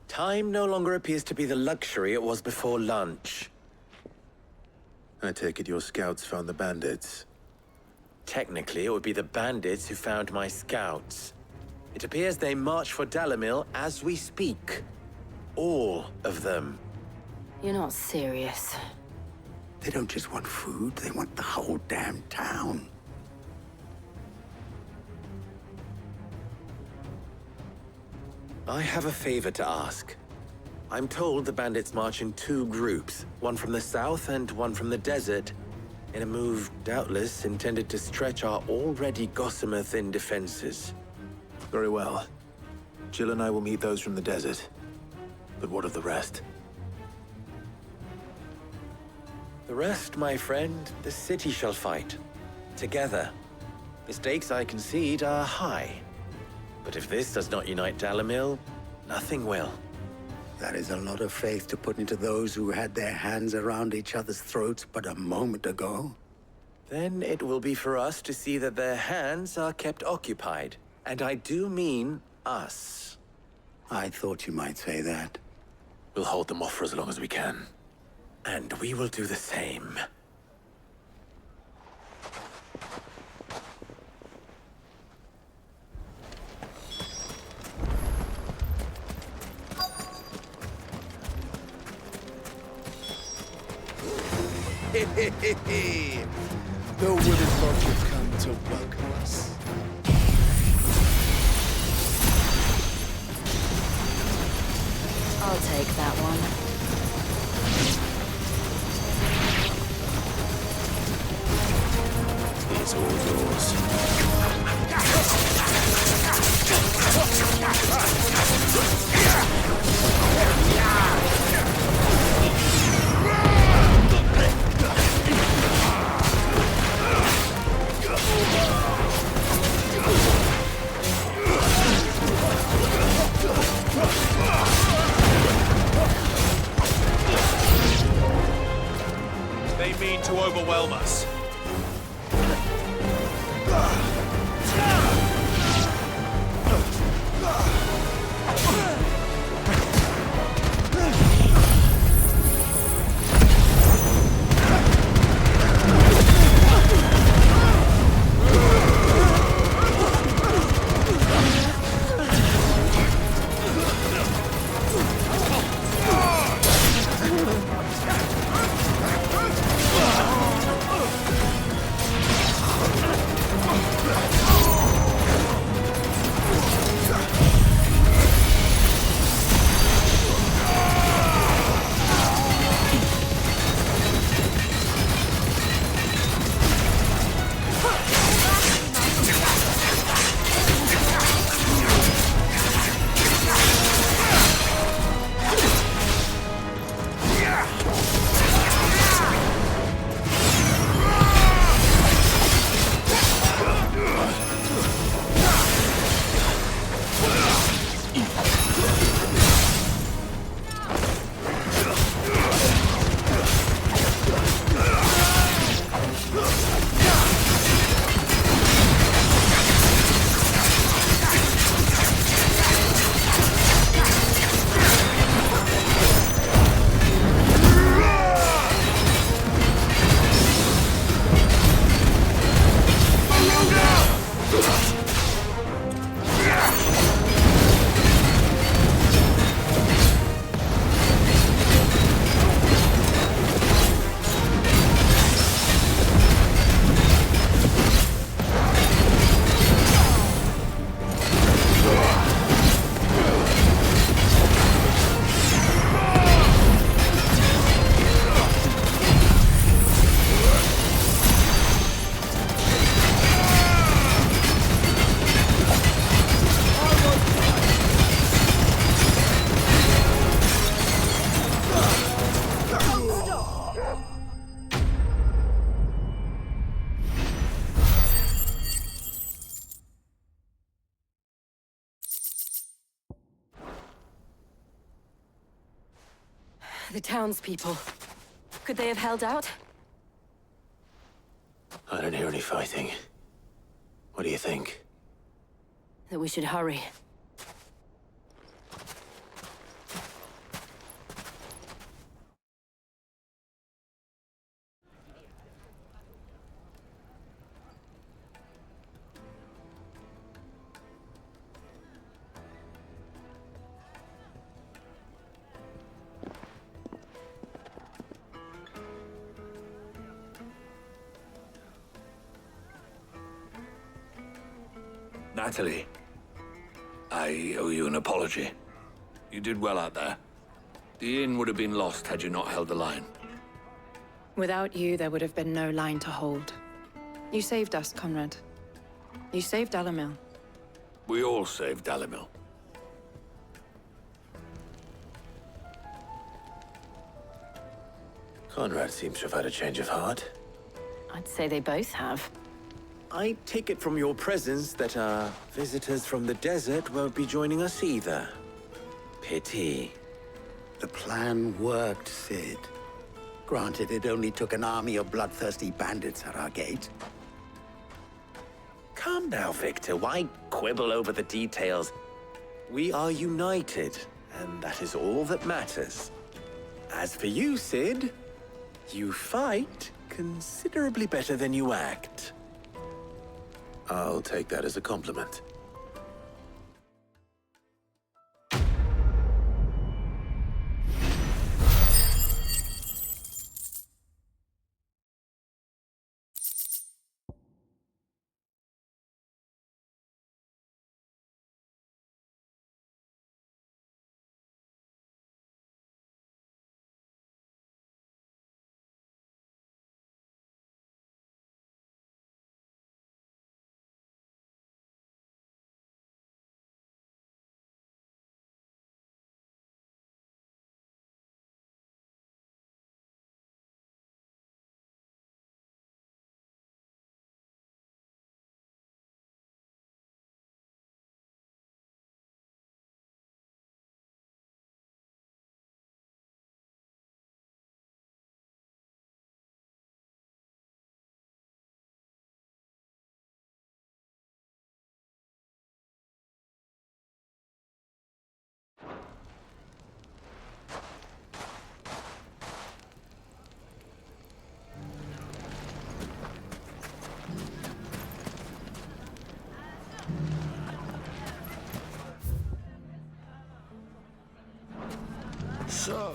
Time no longer appears to be the luxury it was before lunch. I take it your scouts found the bandits. Technically, it would be the bandits who found my scouts. It appears they march for Dalimil as we speak. All of them. You're not serious. They don't just want food, they want the whole damn town. I have a favor to ask. I'm told the bandits march in two groups, one from the south and one from the desert, in a move doubtless intended to stretch our already gossamer-thin defenses. Very well. Jill and I will meet those from the desert. But what of the rest? The rest, my friend, the city shall fight. Together. The stakes, I concede, are high. But if this does not unite Dalimil, nothing will. That is a lot of faith to put into those who had their hands around each other's throats but a moment ago. Then it will be for us to see that their hands are kept occupied. And I do mean us. I thought you might say that. We'll hold them off for as long as we can. And we will do the same. Who would have thought you'd come to welcome us? I'll take that one. It's all yours. They mean to overwhelm us. The townspeople. Could they have held out? I don't hear any fighting. What do you think? That we should hurry. Natalie, I owe you an apology. You did well out there. The inn would have been lost had you not held the line. Without you, there would have been no line to hold. You saved us, Conrad. You saved Dalimil. We all saved Dalimil. Conrad seems to have had a change of heart. I'd say they both have. I take it from your presence that our visitors from the desert won't be joining us either. Pity. The plan worked, Sid. Granted, it only took an army of bloodthirsty bandits at our gate. Calm now, Victor. Why quibble over the details? We are united, and that is all that matters. As for you, Sid, you fight considerably better than you act. I'll take that as a compliment. So,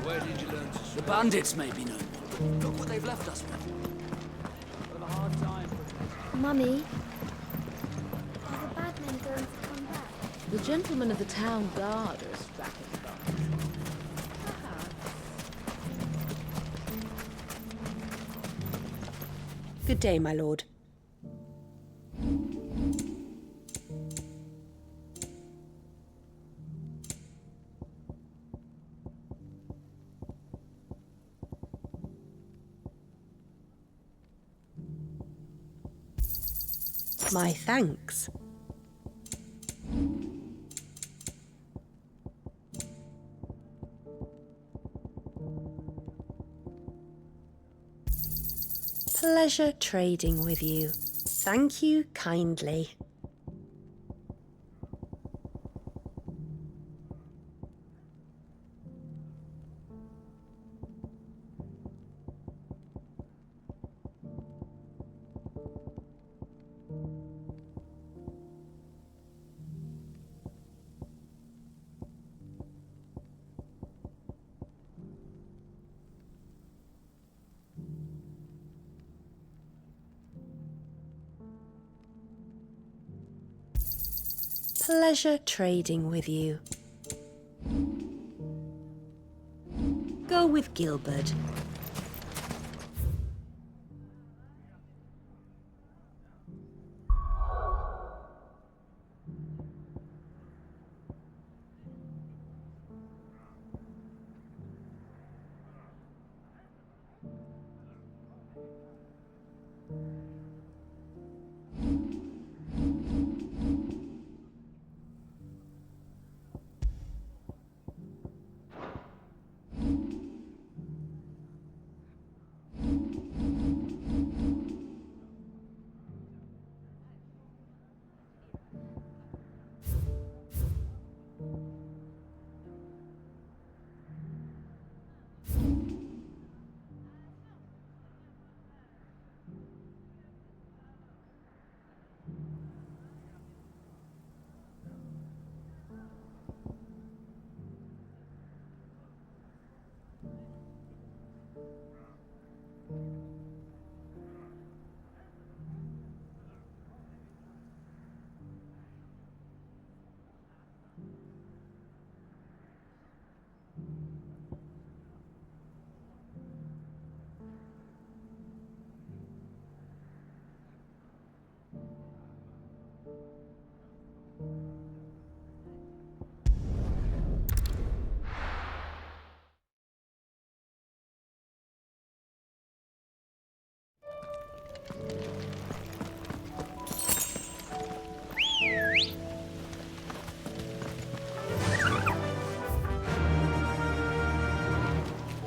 where did you learn to swim? The bandits may be no more. Look what they've left us with. We'll have a hard time. Mummy, are the bad men going to come back? The gentlemen of the town guard are strapping up. Good day, my lord. My thanks. Pleasure trading with you. Thank you kindly. Pleasure trading with you. Go with Gilbert.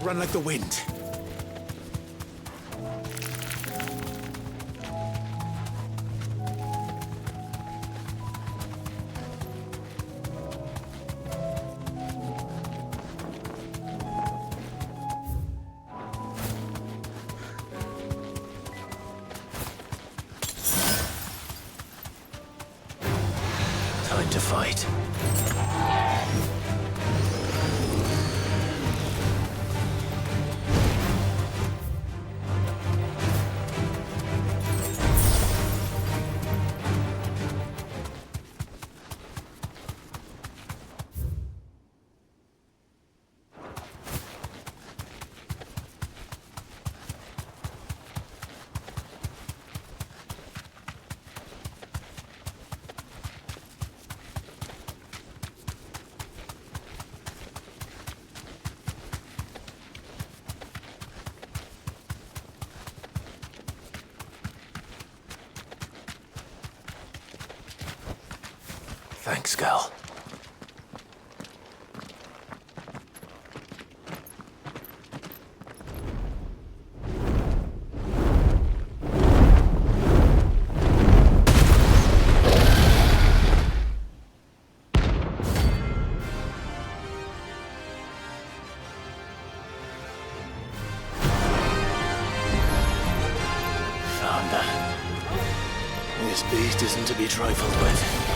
run like the wind. Time to fight. Thanks, Gal. Found that. This beast isn't to be trifled with.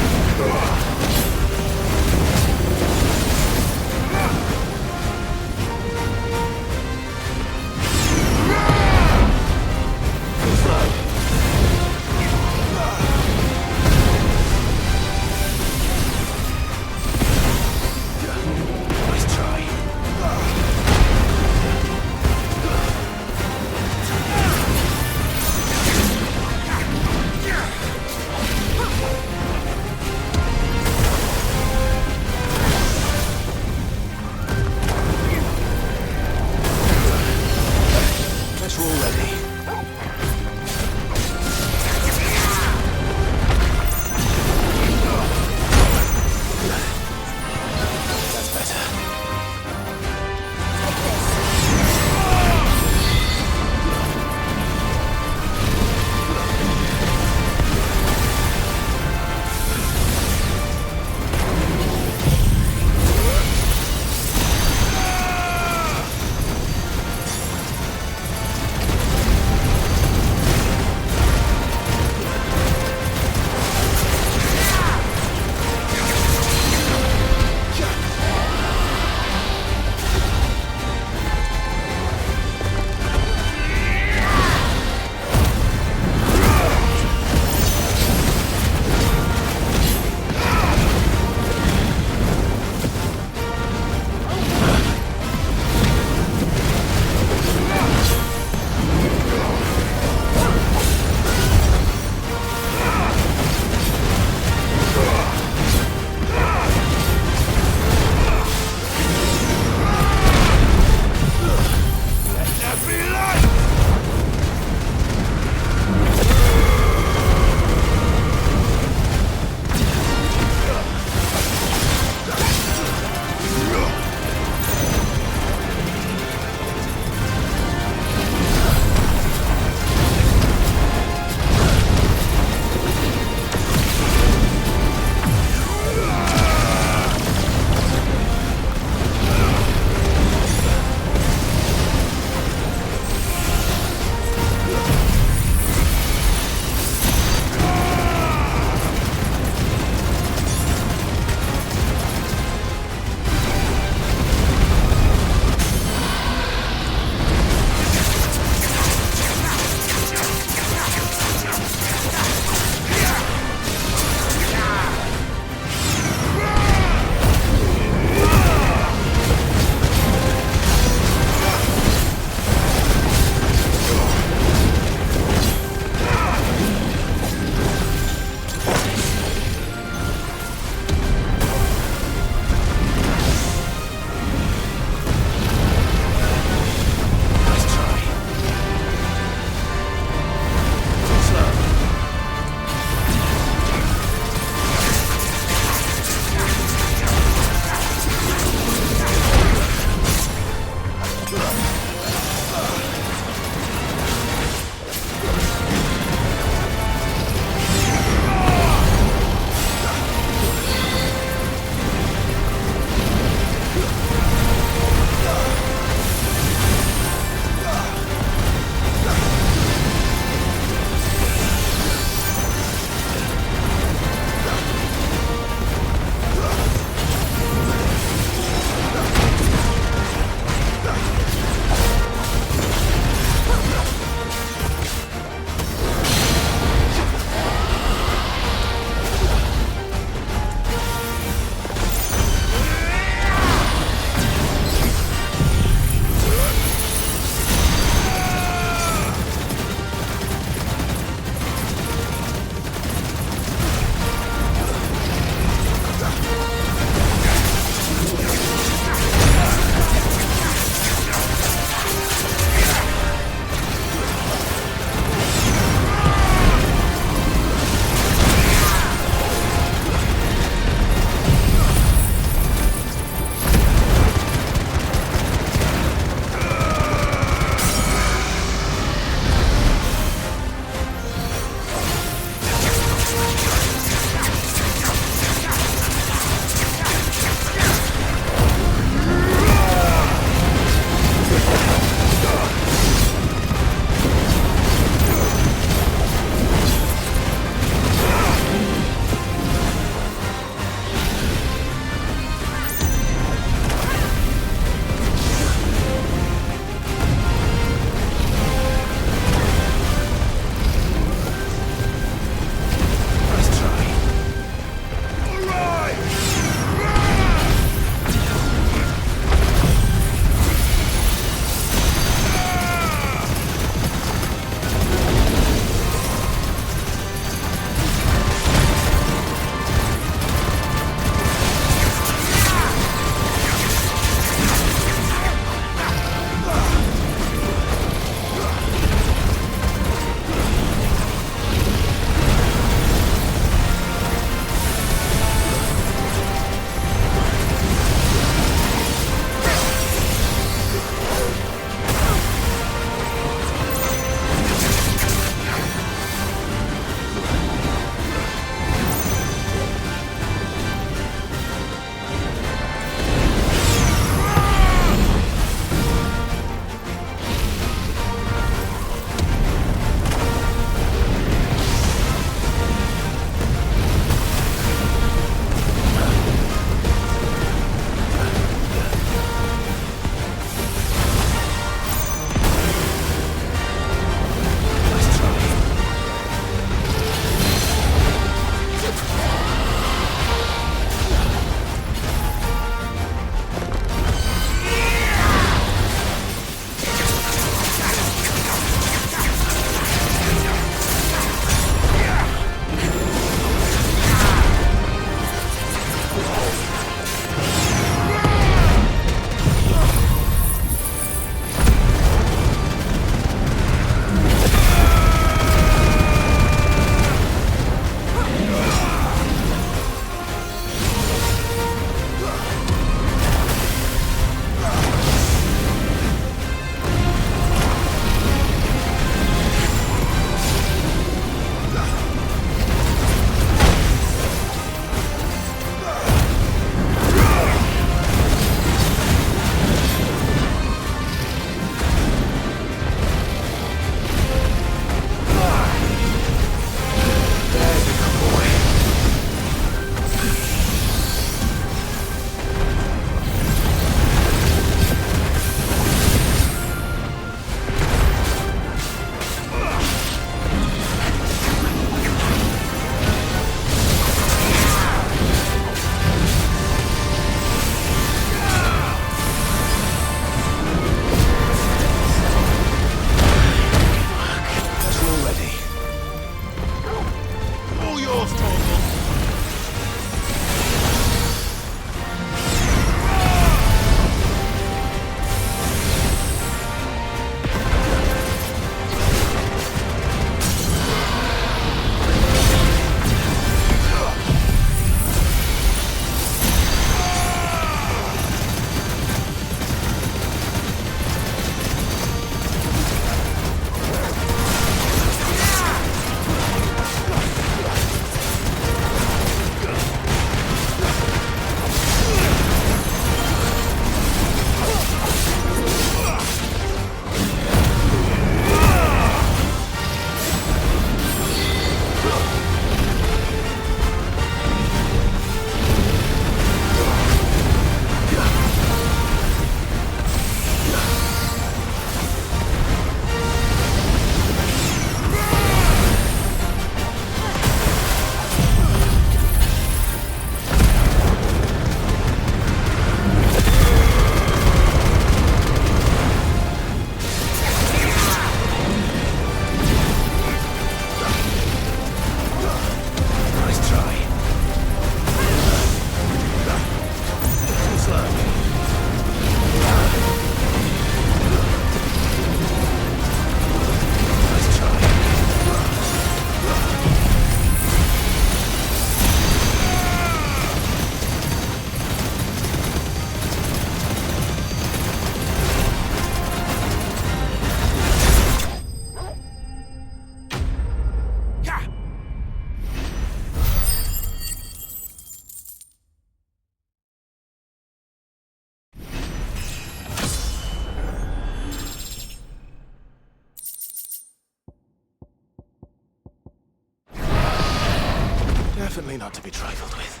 Definitely not to be trifled with.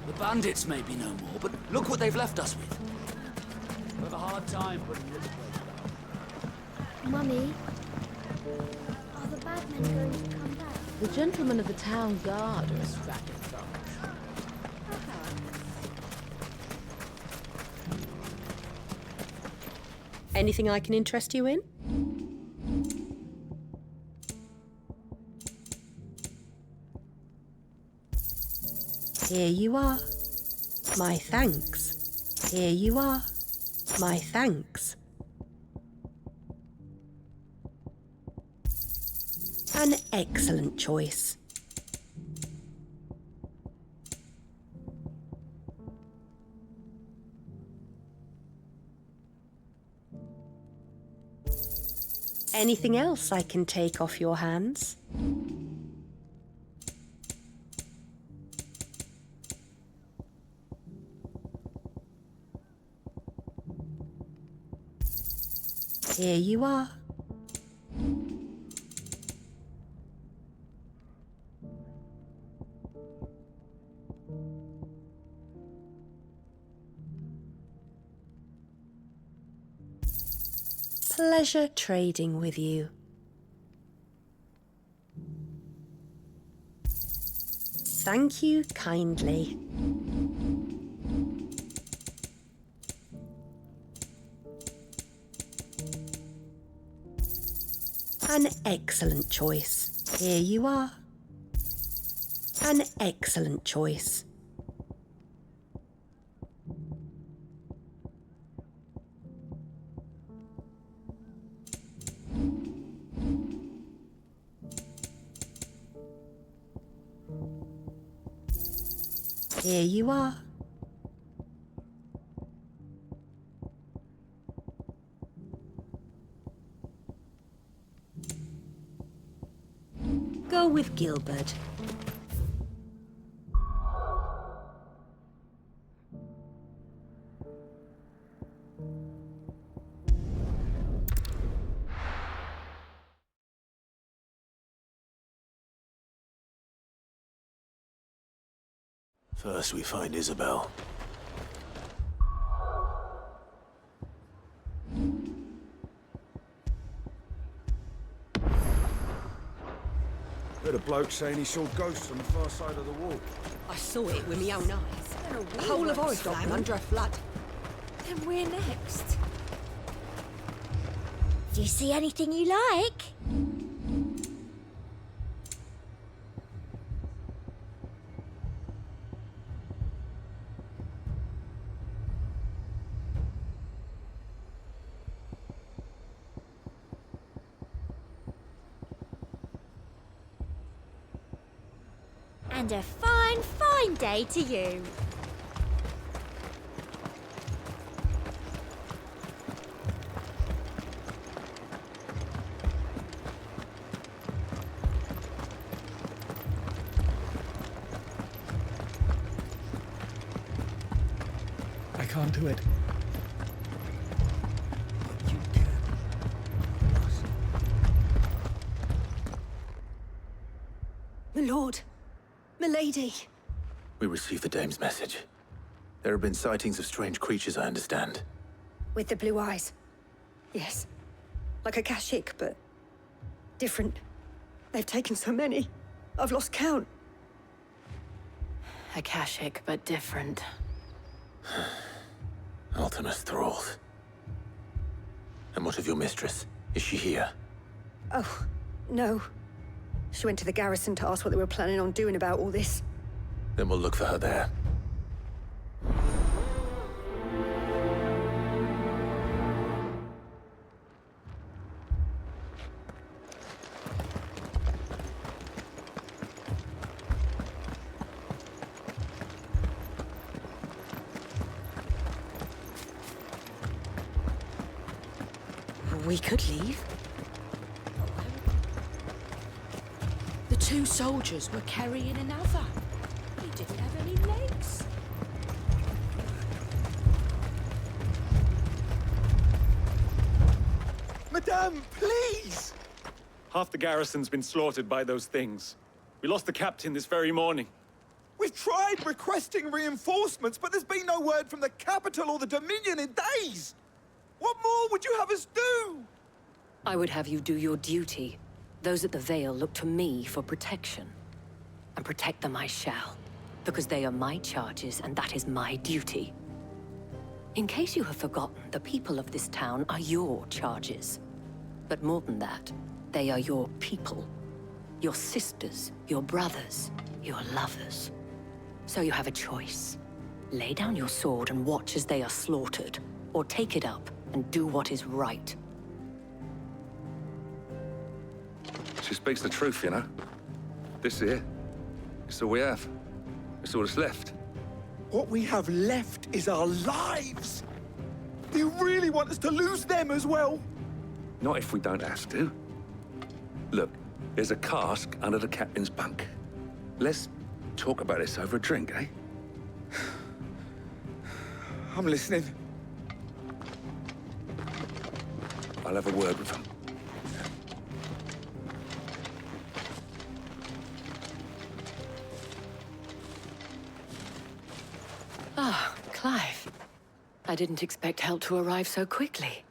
The bandits may be no more, but look what they've left us with. We have a hard time putting this place back. Mummy, are the bad men going to come back? The gentlemen of the town guard are a strapping bunch. Anything I can interest you in? Here you are. My thanks. Here you are. My thanks. An excellent choice. Anything else I can take off your hands? Here you are. Pleasure trading with you. Thank you kindly. An excellent choice. Here you are. An excellent choice. Here you are. Go with Gilbert. First we find Isabel. Heard a bloke saying he saw ghosts on the far side of the wall. I saw it with my own eyes. A whole of Oriflamme under a flood. Then we're next. Do you see anything you like? And a fine, fine day to you. I can't do it. My lord. Milady. We received the dame's message. There have been sightings of strange creatures, I understand. With the blue eyes. Yes. Like a Kashik, but different. They've taken so many. I've lost count. Akashic, but different. Ultimus thralls. And what of your mistress? Is she here? Oh, no. She went to the garrison to ask what they were planning on doing about all this. Then we'll look for her there. We could leave. The two soldiers were carrying another. He didn't have any legs. Madame, please! Half the garrison's been slaughtered by those things. We lost the captain this very morning. We've tried requesting reinforcements, but there's been no word from the capital or the Dominion in days! What more would you have us do? I would have you do your duty. Those at the Vale look to me for protection. And protect them I shall. Because they are my charges, and that is my duty. In case you have forgotten, the people of this town are your charges. But more than that, they are your people. Your sisters, your brothers, your lovers. So you have a choice. Lay down your sword and watch as they are slaughtered, or take it up and do what is right. She speaks the truth, you know. This here, it's all we have. It's all that's left. What we have left is our lives! Do you really want us to lose them as well? Not if we don't have to. Look, there's a cask under the captain's bunk. Let's talk about this over a drink, eh? I'm listening. I'll have a word with him. Ah, Clive. I didn't expect help to arrive so quickly.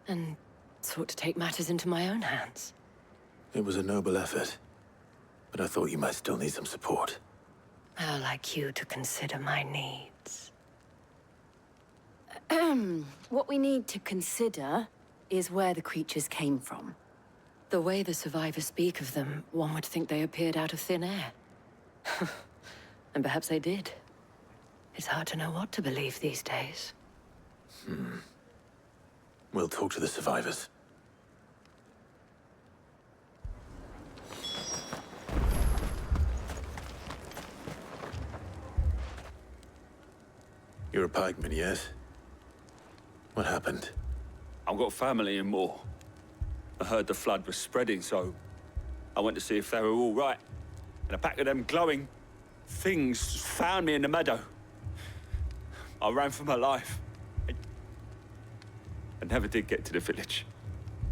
And sought to take matters into my own hands. It was a noble effort, but I thought you might still need some support. How like you to consider my needs. What we need to consider is where the creatures came from. The way the survivors speak of them, one would think they appeared out of thin air. And perhaps they did. It's hard to know what to believe these days. We'll talk to the survivors. You're a pikeman, yes? What happened? I've got family in Moor. I heard the flood was spreading, so I went to see if they were all right. And a pack of them glowing things found me in the meadow. I ran for my life. I never did get to the village.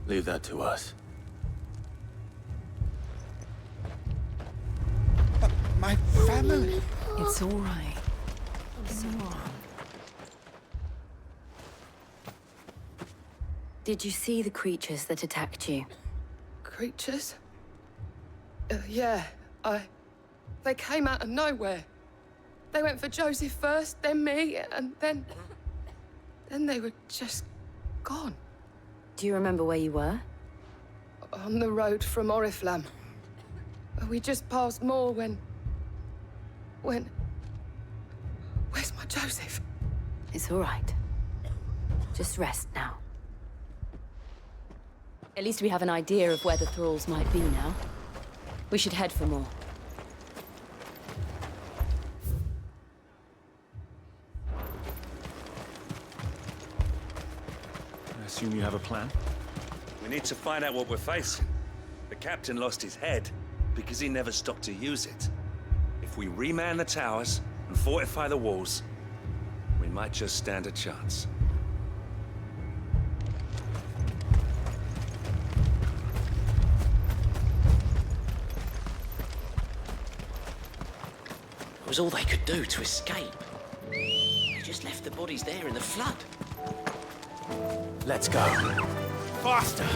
Leave that to us. But my family... It's all right. It's all right. Did you see the creatures that attacked you? Creatures? Yeah, They came out of nowhere. They went for Joseph first, then me, and then they were just gone. Do you remember where you were? On the road from Oriflamme. We just passed Moor when... Where's my Joseph? It's all right. Just rest now. At least we have an idea of where the thralls might be now. We should head for more. I assume you have a plan? We need to find out what we're facing. The captain lost his head because he never stopped to use it. If we reman the towers and fortify the walls, we might just stand a chance. It was all they could do to escape. They just left the bodies there in the flood. Let's go. Faster!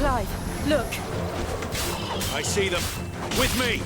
Clive, look! I see them. With me!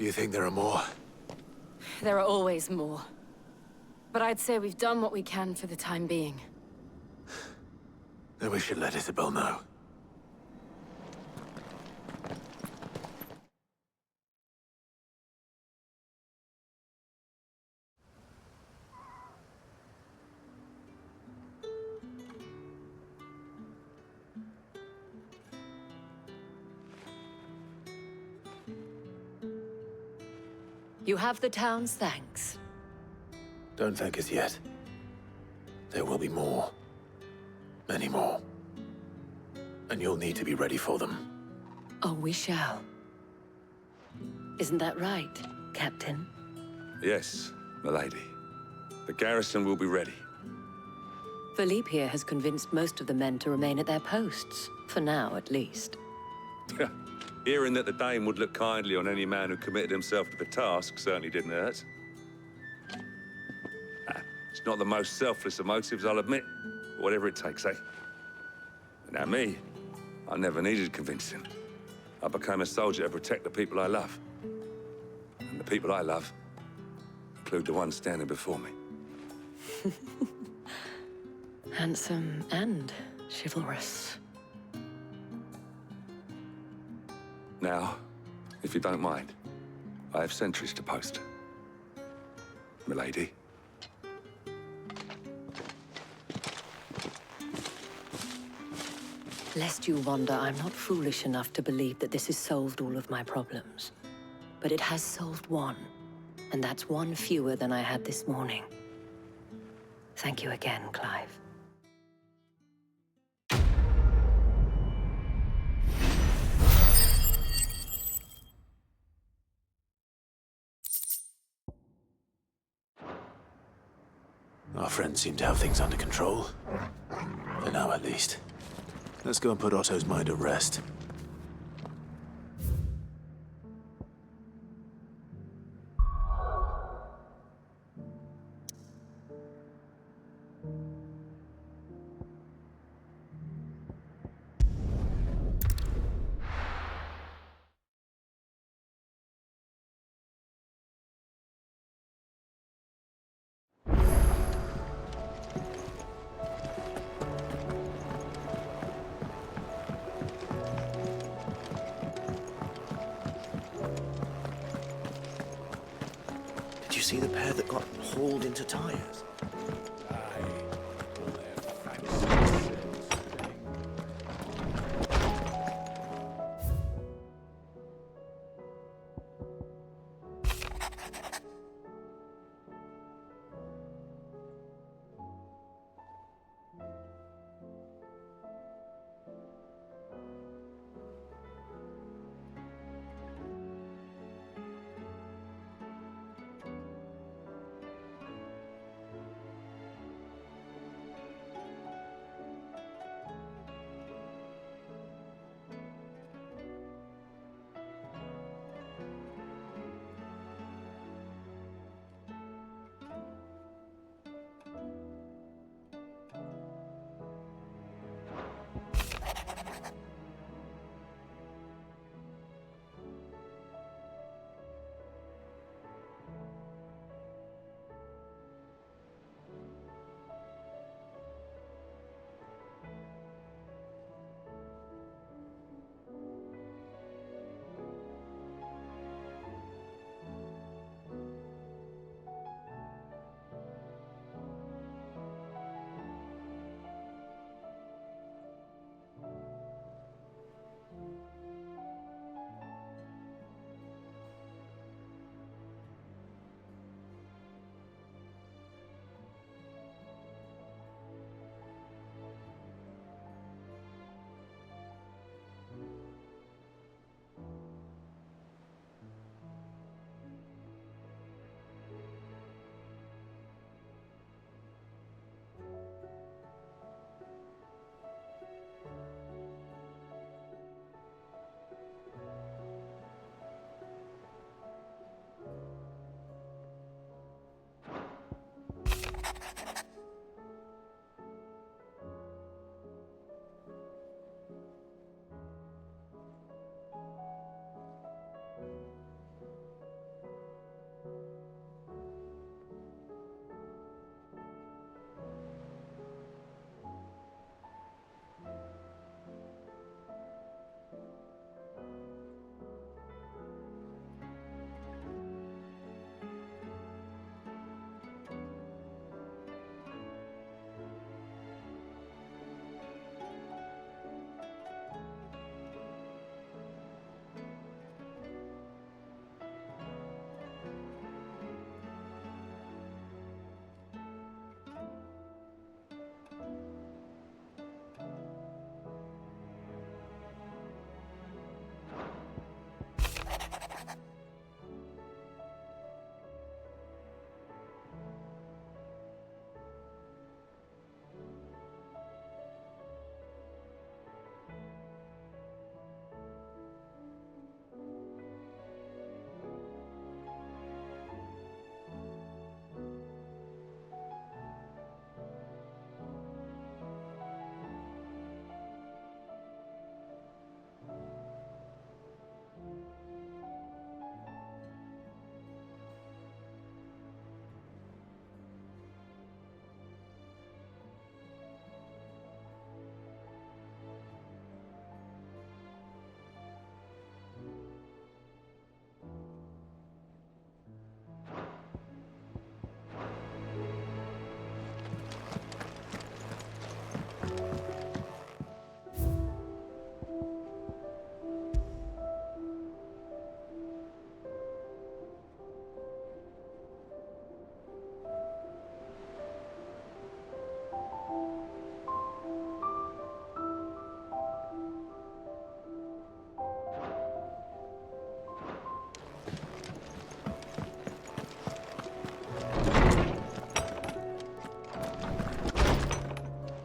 Do you think there are more? There are always more. But I'd say we've done what we can for the time being. Then we should let Isabel know. You have the town's thanks. Don't thank us yet. There will be more. Many more. And you'll need to be ready for them. Oh, we shall. Isn't that right, Captain? Yes, milady. The garrison will be ready. Philippe here has convinced most of the men to remain at their posts. For now, at least. Hearing that the Dane would look kindly on any man who committed himself to the task certainly didn't hurt. It's not the most selfless of motives, I'll admit. But whatever it takes, eh? But now me, I never needed convincing. I became a soldier to protect the people I love. And the people I love include the ones standing before me. Handsome and chivalrous. Now, if you don't mind, I have sentries to post. Milady. Lest you wonder, I'm not foolish enough to believe that this has solved all of my problems. But it has solved one, and that's one fewer than I had this morning. Thank you again, Clive. Our friends seem to have things under control. For now, at least. Let's go and put Otto's mind at rest. Did you see the pair that got hauled into tires?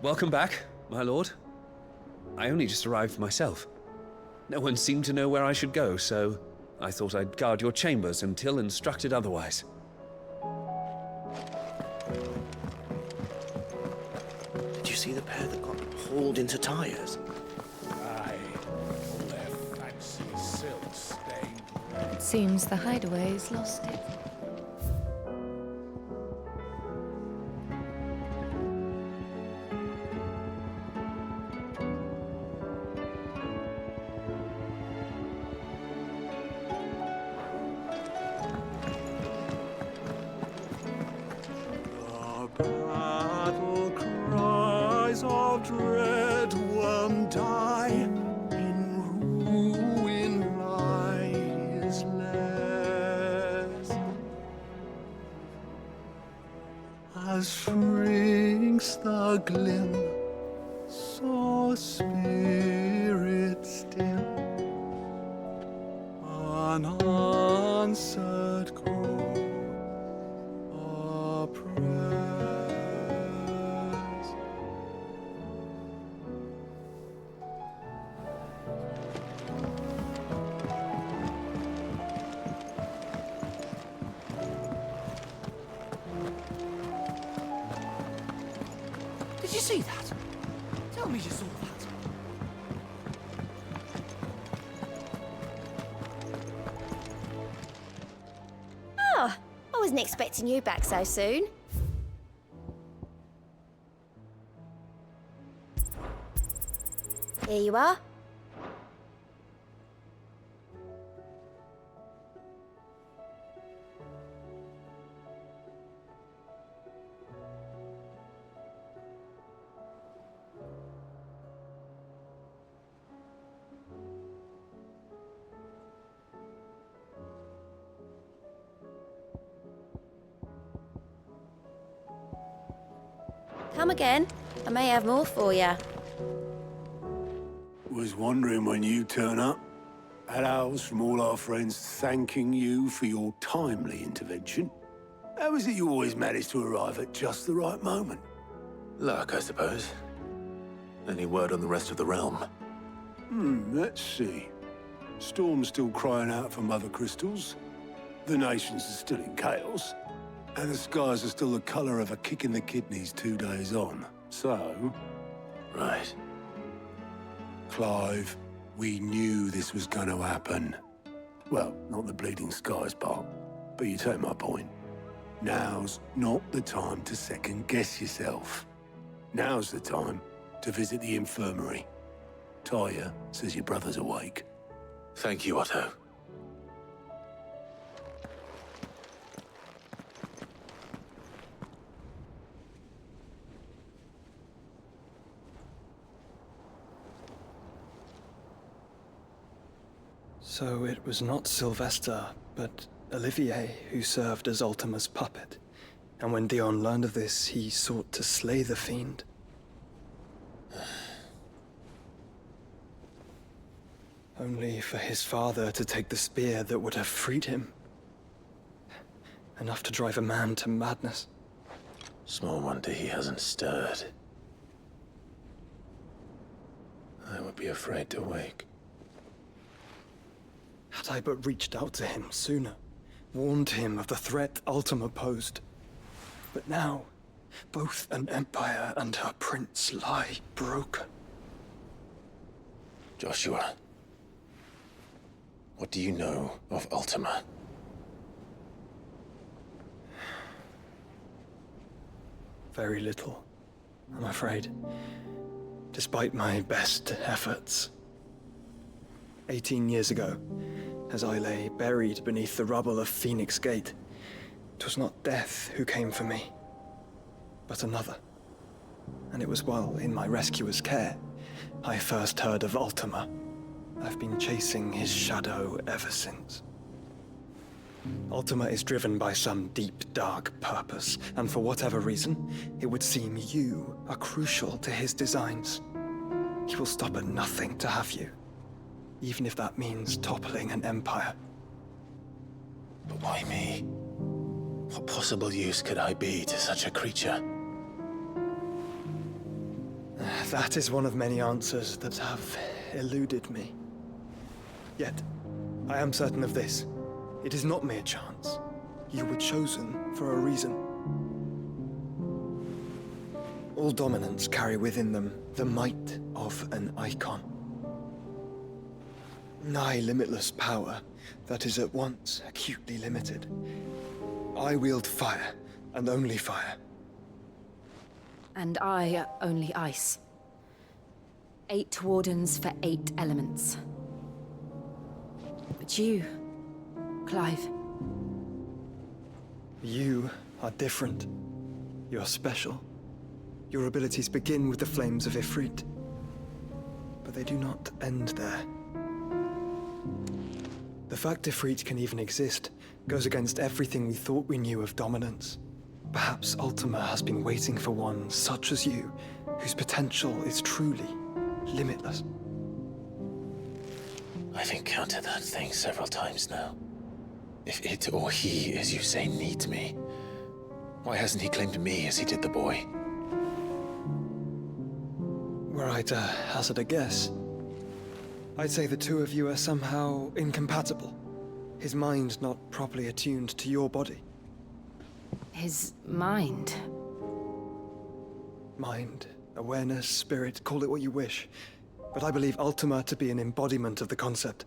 Welcome back, my lord. I only just arrived myself. No one seemed to know where I should go, so I thought I'd guard your chambers until instructed otherwise. Did you see the pair that got hauled into tires? Aye, all their fancy silk stained red. It seems the hideaways lost it. Battle cries of dread one die, in ruin lies less. As shrinks the glim, so spirits dim, unanswered call, a prayer. Did you see that? Tell me you saw that. Oh, I wasn't expecting you back so soon. Here you are. Come again. I may have more for you. Was wondering when you turn up. Hellos from all our friends thanking you for your timely intervention. How is it you always manage to arrive at just the right moment? Luck, I suppose. Any word on the rest of the realm? Let's see. Storm's still crying out for Mother Crystals. The nations are still in chaos. And the skies are still the colour of a kick in the kidneys 2 days on. So... Right. Clive, we knew this was going to happen. Well, not the bleeding skies part, but you take my point. Now's not the time to second-guess yourself. Now's the time to visit the infirmary. Talia says your brother's awake. Thank you, Otto. So it was not Sylvester, but Olivier who served as Ultima's puppet. And when Dion learned of this, he sought to slay the fiend. Only for his father to take the spear that would have freed him. Enough to drive a man to madness. Small wonder he hasn't stirred. I would be afraid to wake. Had I but reached out to him sooner, warned him of the threat Ultima posed. But now, both an empire and her prince lie broken. Joshua, what do you know of Ultima? Very little, I'm afraid. Despite my best efforts. 18 years ago, as I lay buried beneath the rubble of Phoenix Gate, it was not death who came for me, but another. And it was while in my rescuer's care, I first heard of Ultima. I've been chasing his shadow ever since. Ultima is driven by some deep, dark purpose, and for whatever reason, it would seem you are crucial to his designs. He will stop at nothing to have you. Even if that means toppling an empire. But why me? What possible use could I be to such a creature? That is one of many answers that have eluded me. Yet, I am certain of this. It is not mere chance. You were chosen for a reason. All dominants carry within them the might of an icon. Nigh limitless power that is at once acutely limited. I wield fire, and only fire. And I only ice. 8 wardens for 8 elements. But you, Clive. You are different. You're special. Your abilities begin with the flames of Ifrit. But they do not end there. The fact Ifrit can even exist goes against everything we thought we knew of dominance. Perhaps Ultima has been waiting for one such as you, whose potential is truly limitless. I've encountered that thing several times now. If it or he, as you say, needs me, why hasn't he claimed me as he did the boy? Were I to hazard a guess, I'd say the two of you are somehow incompatible. His mind not properly attuned to your body. His mind? Mind, awareness, spirit, call it what you wish. But I believe Ultima to be an embodiment of the concept.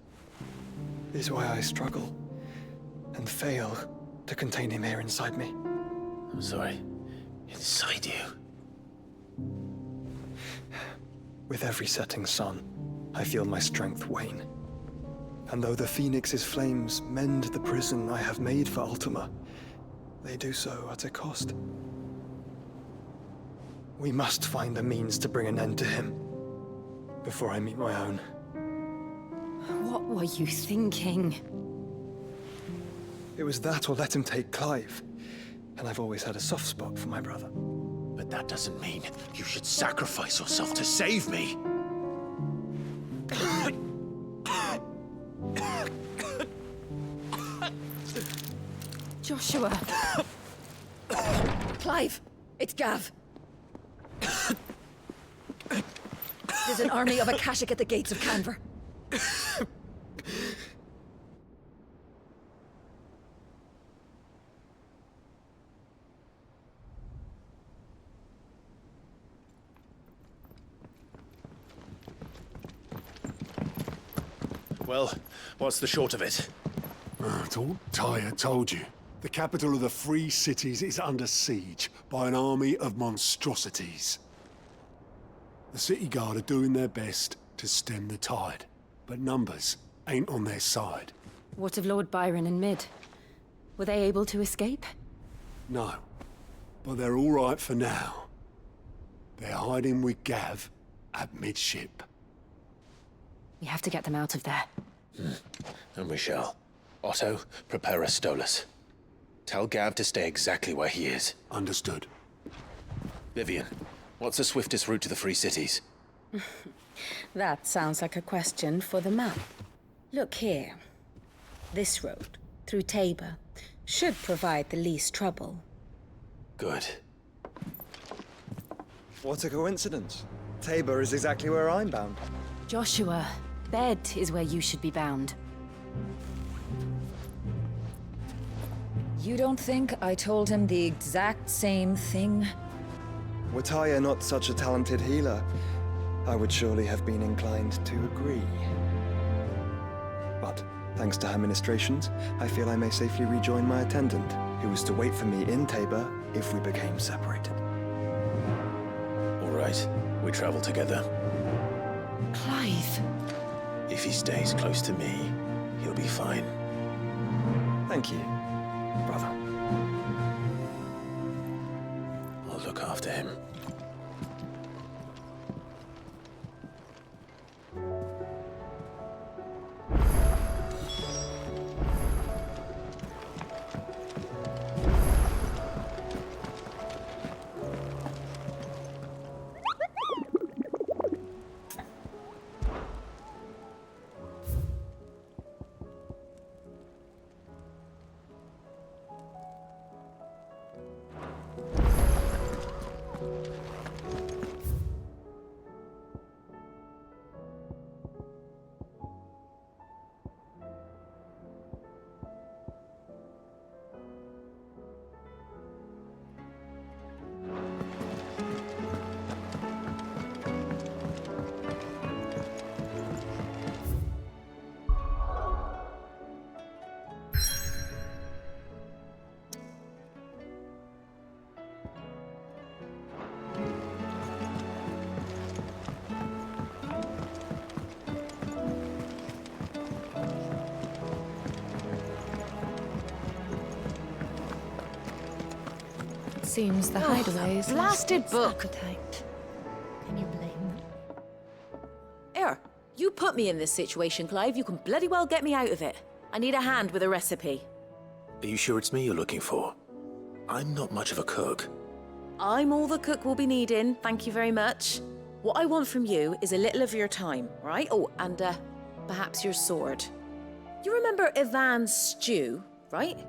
This is why I struggle and fail to contain him here inside me. I'm sorry. Inside you? With every setting sun, I feel my strength wane. And though the Phoenix's flames mend the prison I have made for Ultima, they do so at a cost. We must find a means to bring an end to him before I meet my own. What were you thinking? It was that or let him take Clive. And I've always had a soft spot for my brother. But that doesn't mean you should sacrifice yourself to save me. Joshua. Clive, it's Gav. There's an army of Akashic at the gates of Canver. Well, what's the short of it? It's all Tyre told you. The capital of the Free Cities is under siege by an army of monstrosities. The City Guard are doing their best to stem the tide, but numbers ain't on their side. What of Lord Byron and Mid? Were they able to escape? No, but they're all right for now. They're hiding with Gav at midship. We have to get them out of there. And we shall. Otto, prepare a Stolas. Tell Gav to stay exactly where he is. Understood. Vivian, what's the swiftest route to the Free Cities? That sounds like a question for the map. Look here. This road, through Tabor, should provide the least trouble. Good. What a coincidence. Tabor is exactly where I'm bound. Joshua, Bed is where you should be bound. You don't think I told him the exact same thing? Were Tyre not such a talented healer, I would surely have been inclined to agree. But, thanks to her ministrations, I feel I may safely rejoin my attendant, who was to wait for me in Tabor if we became separated. All right, we travel together. Clive. If he stays close to me, he'll be fine. Thank you, brother. I'll look after him. Seems the hideaway is blasted lost its book. appetite. Can you blame them? Here, you put me in this situation, Clive. You can bloody well get me out of it. I need a hand with a recipe. Are you sure it's me you're looking for? I'm not much of a cook. I'm all the cook will be needing, thank you very much. What I want from you is a little of your time, right? Oh, and perhaps your sword. You remember Ivan's stew, right?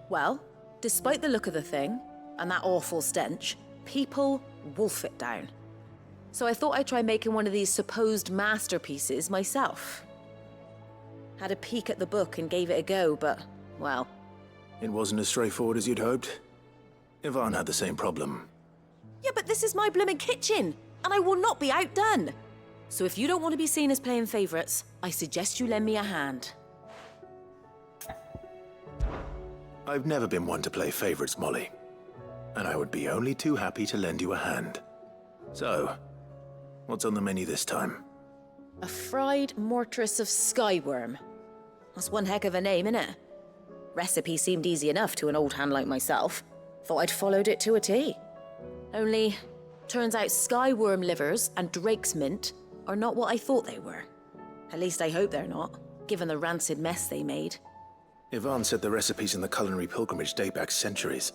Well, despite the look of the thing, and that awful stench, people wolf it down. So I thought I'd try making one of these supposed masterpieces myself. Had a peek at the book and gave it a go, but, well... It wasn't as straightforward as you'd hoped. Ivan had the same problem. Yeah, but this is my blooming kitchen, and I will not be outdone. So if you don't want to be seen as playing favourites, I suggest you lend me a hand. I've never been one to play favourites, Molly. And I would be only too happy to lend you a hand. So, what's on the menu this time? A fried mortress of skyworm. That's one heck of a name, innit? Recipe seemed easy enough to an old hand like myself. Thought I'd followed it to a T. Only, turns out skyworm livers and drake's mint are not what I thought they were. At least I hope they're not, given the rancid mess they made. Ivan said the recipes in the culinary pilgrimage date back centuries.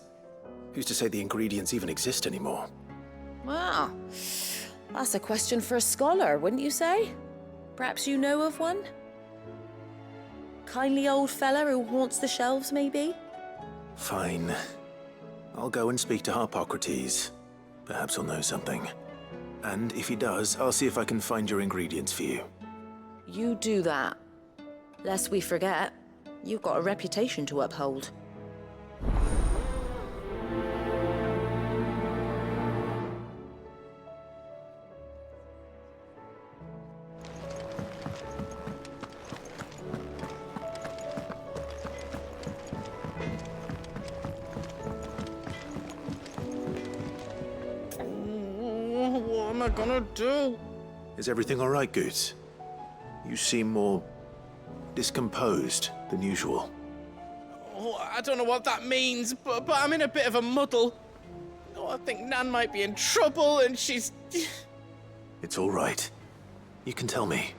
Who's to say the ingredients even exist anymore? Wow. That's a question for a scholar, wouldn't you say? Perhaps you know of one? Kindly old fella who haunts the shelves, maybe? Fine. I'll go and speak to Harpocrates. Perhaps he'll know something. And if he does, I'll see if I can find your ingredients for you. You do that. Lest we forget, you've got a reputation to uphold. What am I gonna do? Is everything all right, Goose? You seem more discomposed than usual. Oh, I don't know what that means, but I'm in a bit of a muddle. Oh, I think Nan might be in trouble, and she's... It's all right. You can tell me.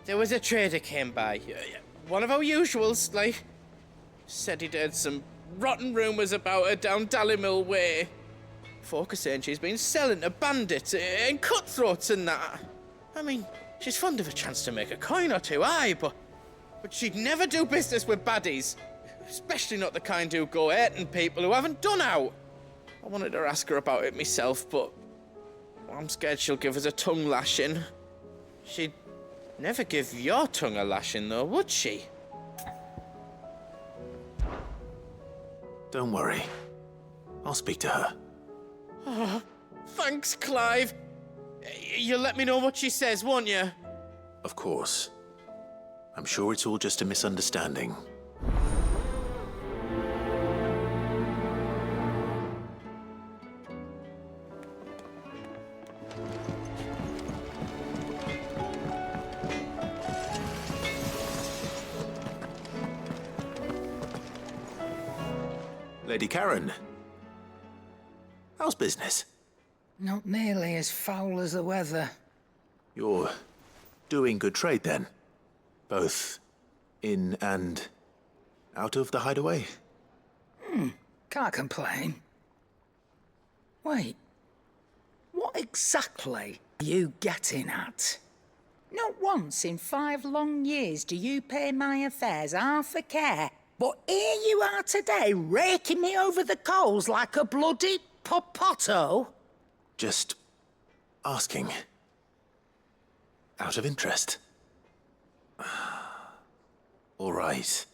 There was a trader came by. One of our usuals, like... Said he'd heard some rotten rumours about her down Dalimil Way. Folk are saying she's been selling to bandits and cutthroats and that. I mean, she's fond of a chance to make a coin or two, aye, but she'd never do business with baddies. Especially not the kind who go hurting people who haven't done out. I wanted to ask her about it myself, but I'm scared she'll give us a tongue lashing. She'd never give your tongue a lashing, though, would she? Don't worry. I'll speak to her. Oh, thanks, Clive. You'll let me know what she says, won't you? Of course. I'm sure it's all just a misunderstanding. Lady Karen. How's business? Not nearly as foul as the weather. You're doing good trade, then? Both in and out of the hideaway? Can't complain. Wait. What exactly are you getting at? Not once in 5 long years do you pay my affairs half a care. But here you are today, raking me over the coals like a bloody popoto. Just asking. Out of interest. All right.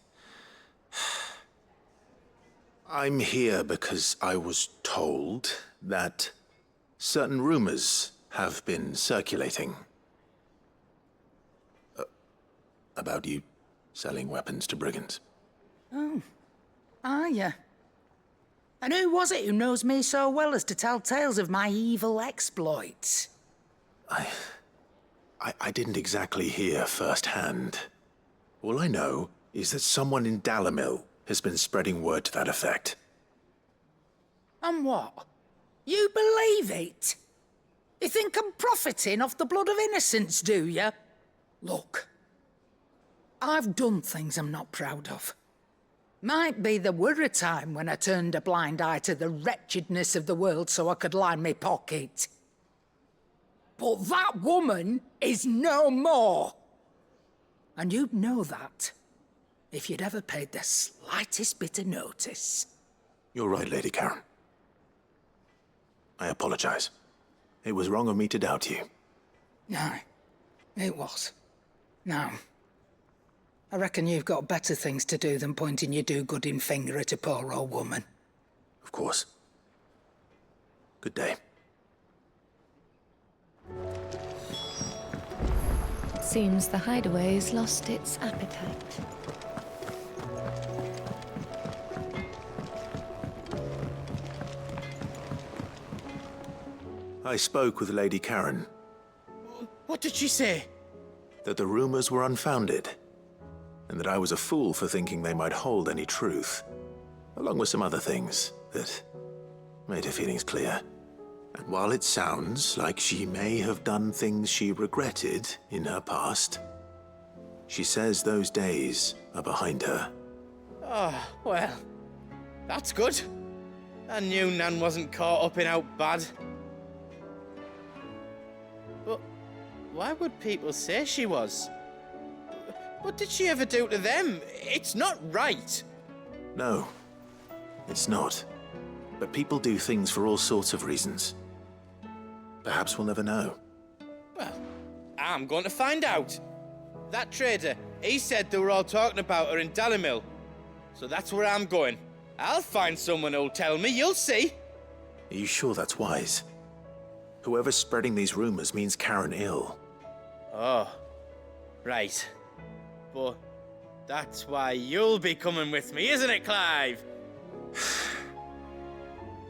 I'm here because I was told that certain rumors have been circulating. About you selling weapons to brigands. Oh, are you? And who was it who knows me so well as to tell tales of my evil exploits? I didn't exactly hear firsthand. All I know is that someone in Dalimil has been spreading word to that effect. And what? You believe it? You think I'm profiting off the blood of innocents, do you? Look, I've done things I'm not proud of. Might be there were a time when I turned a blind eye to the wretchedness of the world so I could line my pocket. But that woman is no more. And you'd know that if you'd ever paid the slightest bit of notice. You're right, Lady Karen. I apologize. It was wrong of me to doubt you. No, it was. Now, I reckon you've got better things to do than pointing your do-gooding finger at a poor old woman. Of course. Good day. It seems the hideaway's lost its appetite. I spoke with Lady Karen. What did she say? That the rumors were unfounded, and that I was a fool for thinking they might hold any truth, along with some other things that made her feelings clear. And while it sounds like she may have done things she regretted in her past, she says those days are behind her. Oh, well, that's good. I knew Nan wasn't caught up in out bad. But why would people say she was? What did she ever do to them? It's not right. No, it's not. But people do things for all sorts of reasons. Perhaps we'll never know. Well, I'm going to find out. That trader, he said they were all talking about her in Dalimil. So that's where I'm going. I'll find someone who'll tell me, you'll see. Are you sure that's wise? Whoever's spreading these rumors means Karen ill. Oh, right. But that's why you'll be coming with me, isn't it, Clive?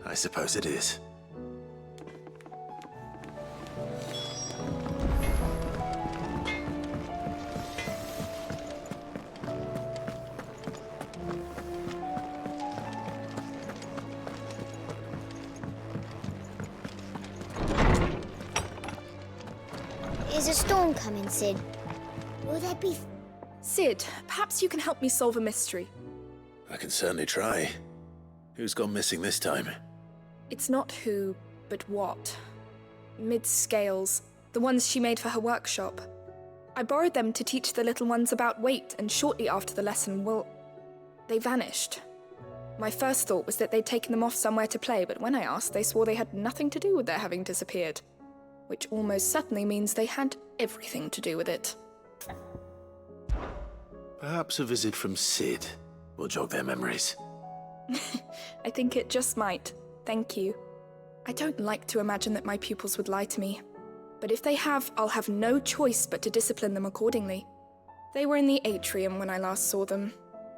I suppose it is. Is a storm coming, Sid? Will there be... Sid, perhaps you can help me solve a mystery. I can certainly try. Who's gone missing this time? It's not who, but what. Mid-scales, the ones she made for her workshop. I borrowed them to teach the little ones about weight, and shortly after the lesson, well, they vanished. My first thought was that they'd taken them off somewhere to play, but when I asked, they swore they had nothing to do with their having disappeared. Which almost certainly means they had everything to do with it. Perhaps a visit from Sid will jog their memories. I think it just might. Thank you. I don't like to imagine that my pupils would lie to me. But if they have, I'll have no choice but to discipline them accordingly. They were in the atrium when I last saw them,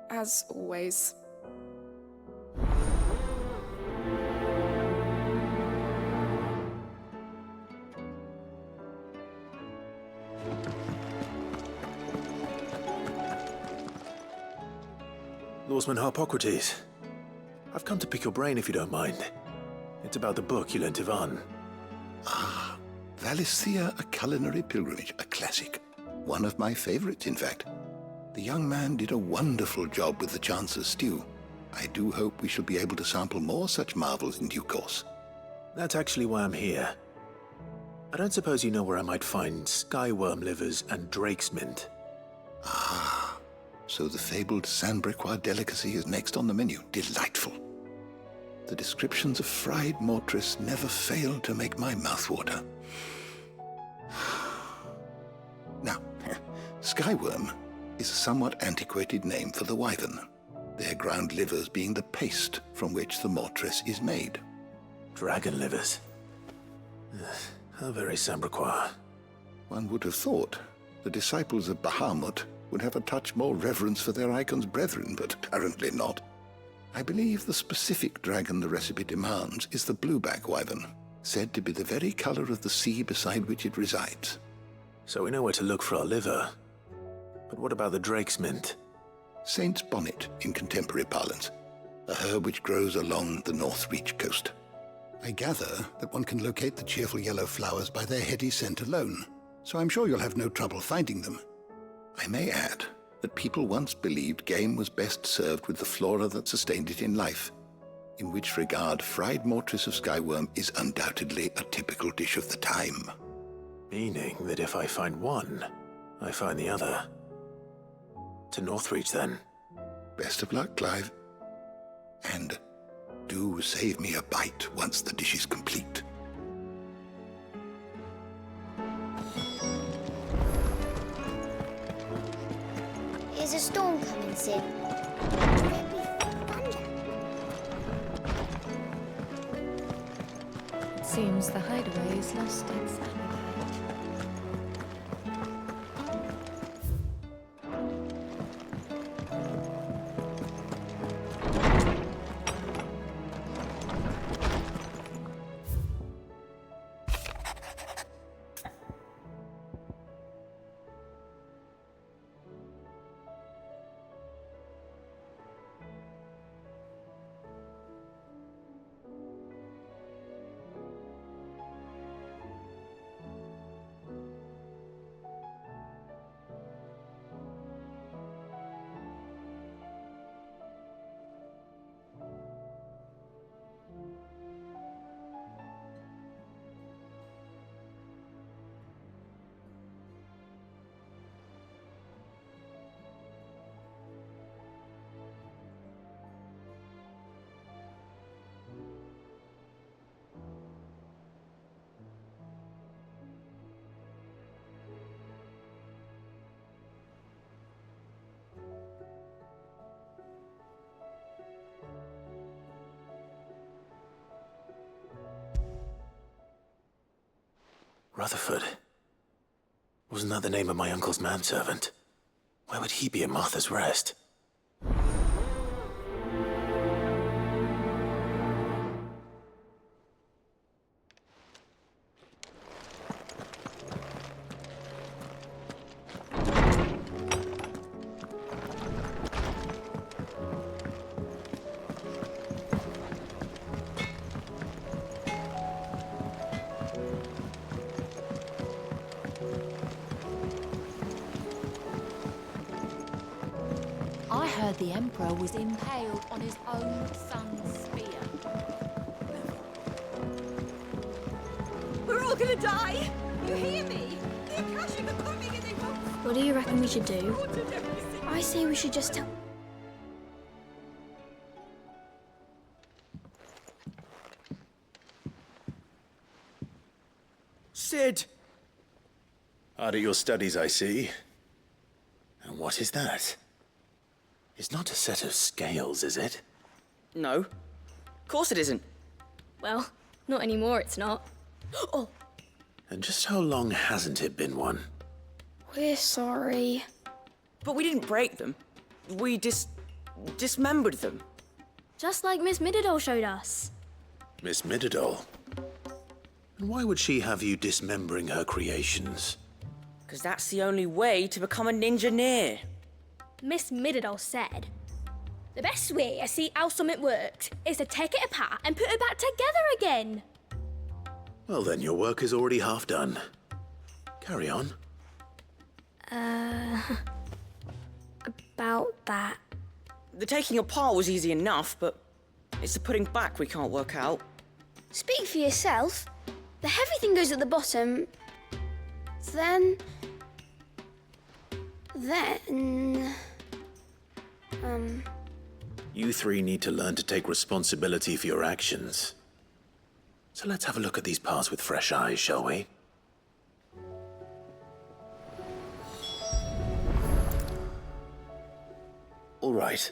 as always. Lawsman Harpocrates, I've come to pick your brain if you don't mind. It's about the book you lent Ivan. Ah, Valisthea, A Culinary Pilgrimage, a classic. One of my favorites, in fact. The young man did a wonderful job with the Chance's stew. I do hope we shall be able to sample more such marvels in due course. That's actually why I'm here. I don't suppose you know where I might find skyworm livers and drake's mint. Ah, so the fabled Sandbrequois delicacy is next on the menu. Delightful. The descriptions of fried mortress never fail to make my mouth water. Now, skyworm is a somewhat antiquated name for the wyvern, their ground livers being the paste from which the mortress is made. Dragon livers. How very Sandbrequois. One would have thought the disciples of Bahamut would have a touch more reverence for their icon's brethren, but apparently not. I believe the specific dragon the recipe demands is the blueback wyvern, said to be the very color of the sea beside which it resides. So we know where to look for our liver. But what about the Drake's Mint? Saint's bonnet in contemporary parlance, a herb which grows along the North Reach coast. I gather that one can locate the cheerful yellow flowers by their heady scent alone, so I'm sure you'll have no trouble finding them. I may add that people once believed game was best served with the flora that sustained it in life, in which regard fried mortress of skyworm is undoubtedly a typical dish of the time. Meaning that if I find one, I find the other. To Northreach, then. Best of luck, Clive. And do save me a bite once the dish is complete. Is a storm coming, Sid? It seems the hideaway has lost its appetite. Rutherford. Wasn't that the name of my uncle's manservant? Why would he be at Martha's Rest? I heard the Emperor was impaled on his own son's spear. We're all gonna die! You hear me? The Akashic are coming and they won't... What do you reckon we should do? I say we should just tell... Sid! Hard at your studies, I see. And what is that? It's not a set of scales, is it? No. Of course it isn't. Well, not anymore, it's not. Oh, And just how long hasn't it been one? we're sorry. But we didn't break them. We dismembered them. Just like Miss Mididol showed us. Miss Mididol? And why would she have you dismembering her creations? Because that's the only way to become a ninja-neer. Miss Mididol said, the best way to see how something works is to take it apart and put it back together again. Well then, your work is already half done. Carry on. About that. The taking apart was easy enough, but it's the putting back we can't work out. Speak for yourself. The heavy thing goes at the bottom. Then... You three need to learn to take responsibility for your actions. So let's have a look at these parts with fresh eyes, shall we? All right.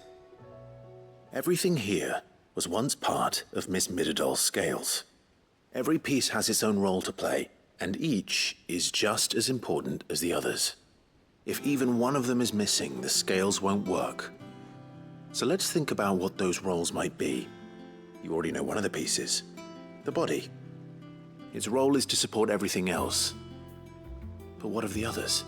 Everything here was once part of Miss Mididol's scales. Every piece has its own role to play, and each is just as important as the others. If even one of them is missing, the scales won't work. So let's think about what those roles might be. You already know one of the pieces. The body. Its role is to support everything else. But what of the others?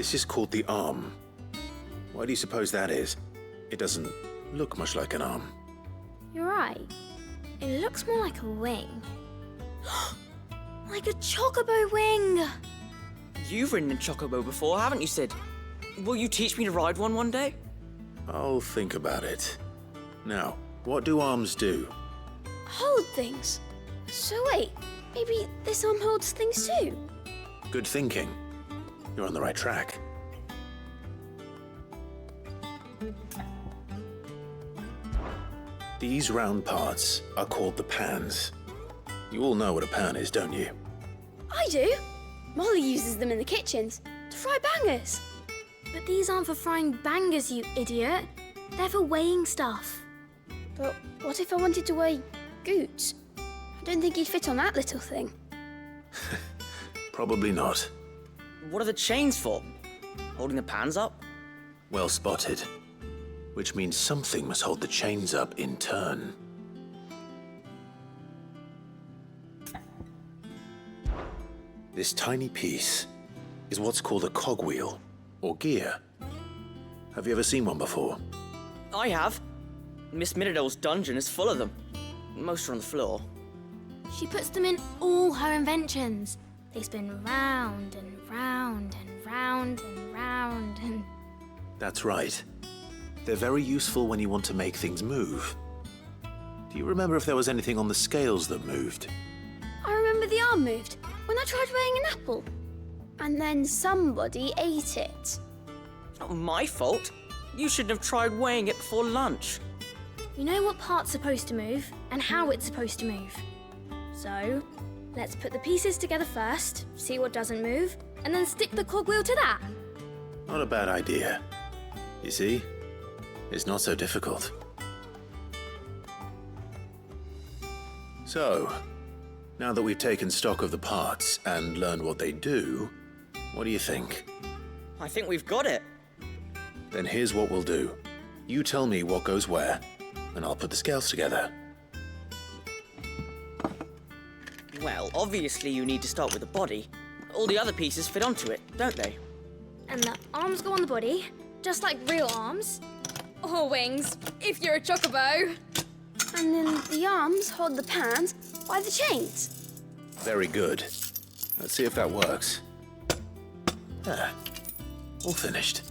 This is called the arm. Why do you suppose that is? It doesn't look much like an arm. You're right. It looks more like a wing. Like a chocobo wing! You've ridden a chocobo before, haven't you, Sid? Will you teach me to ride one day? I'll think about it. Now, what do arms do? Hold things. So wait, maybe this arm holds things too? Good thinking. You're on the right track. These round parts are called the pans. You all know what a pan is, don't you? I do. Molly uses them in the kitchens to fry bangers. But these aren't for frying bangers, you idiot. They're for weighing stuff. But what if I wanted to weigh goots? I don't think he'd fit on that little thing. Probably not. What are the chains for? Holding the pans up? Well spotted. Which means something must hold the chains up in turn. This tiny piece is what's called a cogwheel, or gear. Have you ever seen one before? I have. Miss Middledale's dungeon is full of them. Most are on the floor. She puts them in all her inventions. They spin round and round and round and round and... That's right. They're very useful when you want to make things move. Do you remember if there was anything on the scales that moved? I remember the arm moved when I tried weighing an apple. And then somebody ate it. Not my fault. You shouldn't have tried weighing it before lunch. You know what part's supposed to move and how it's supposed to move. So, let's put the pieces together first, see what doesn't move, and then stick the cogwheel to that. Not a bad idea. You see? It's not so difficult. So, now that we've taken stock of the parts and learned what they do, what do you think? I think we've got it. Then here's what we'll do. You tell me what goes where, and I'll put the scales together. Well, obviously you need to start with the body. All the other pieces fit onto it, don't they? And the arms go on the body, just like real arms. Or wings, if you're a chocobo. And then the arms hold the pans by the chains. Very good. Let's see if that works. Ah, all finished.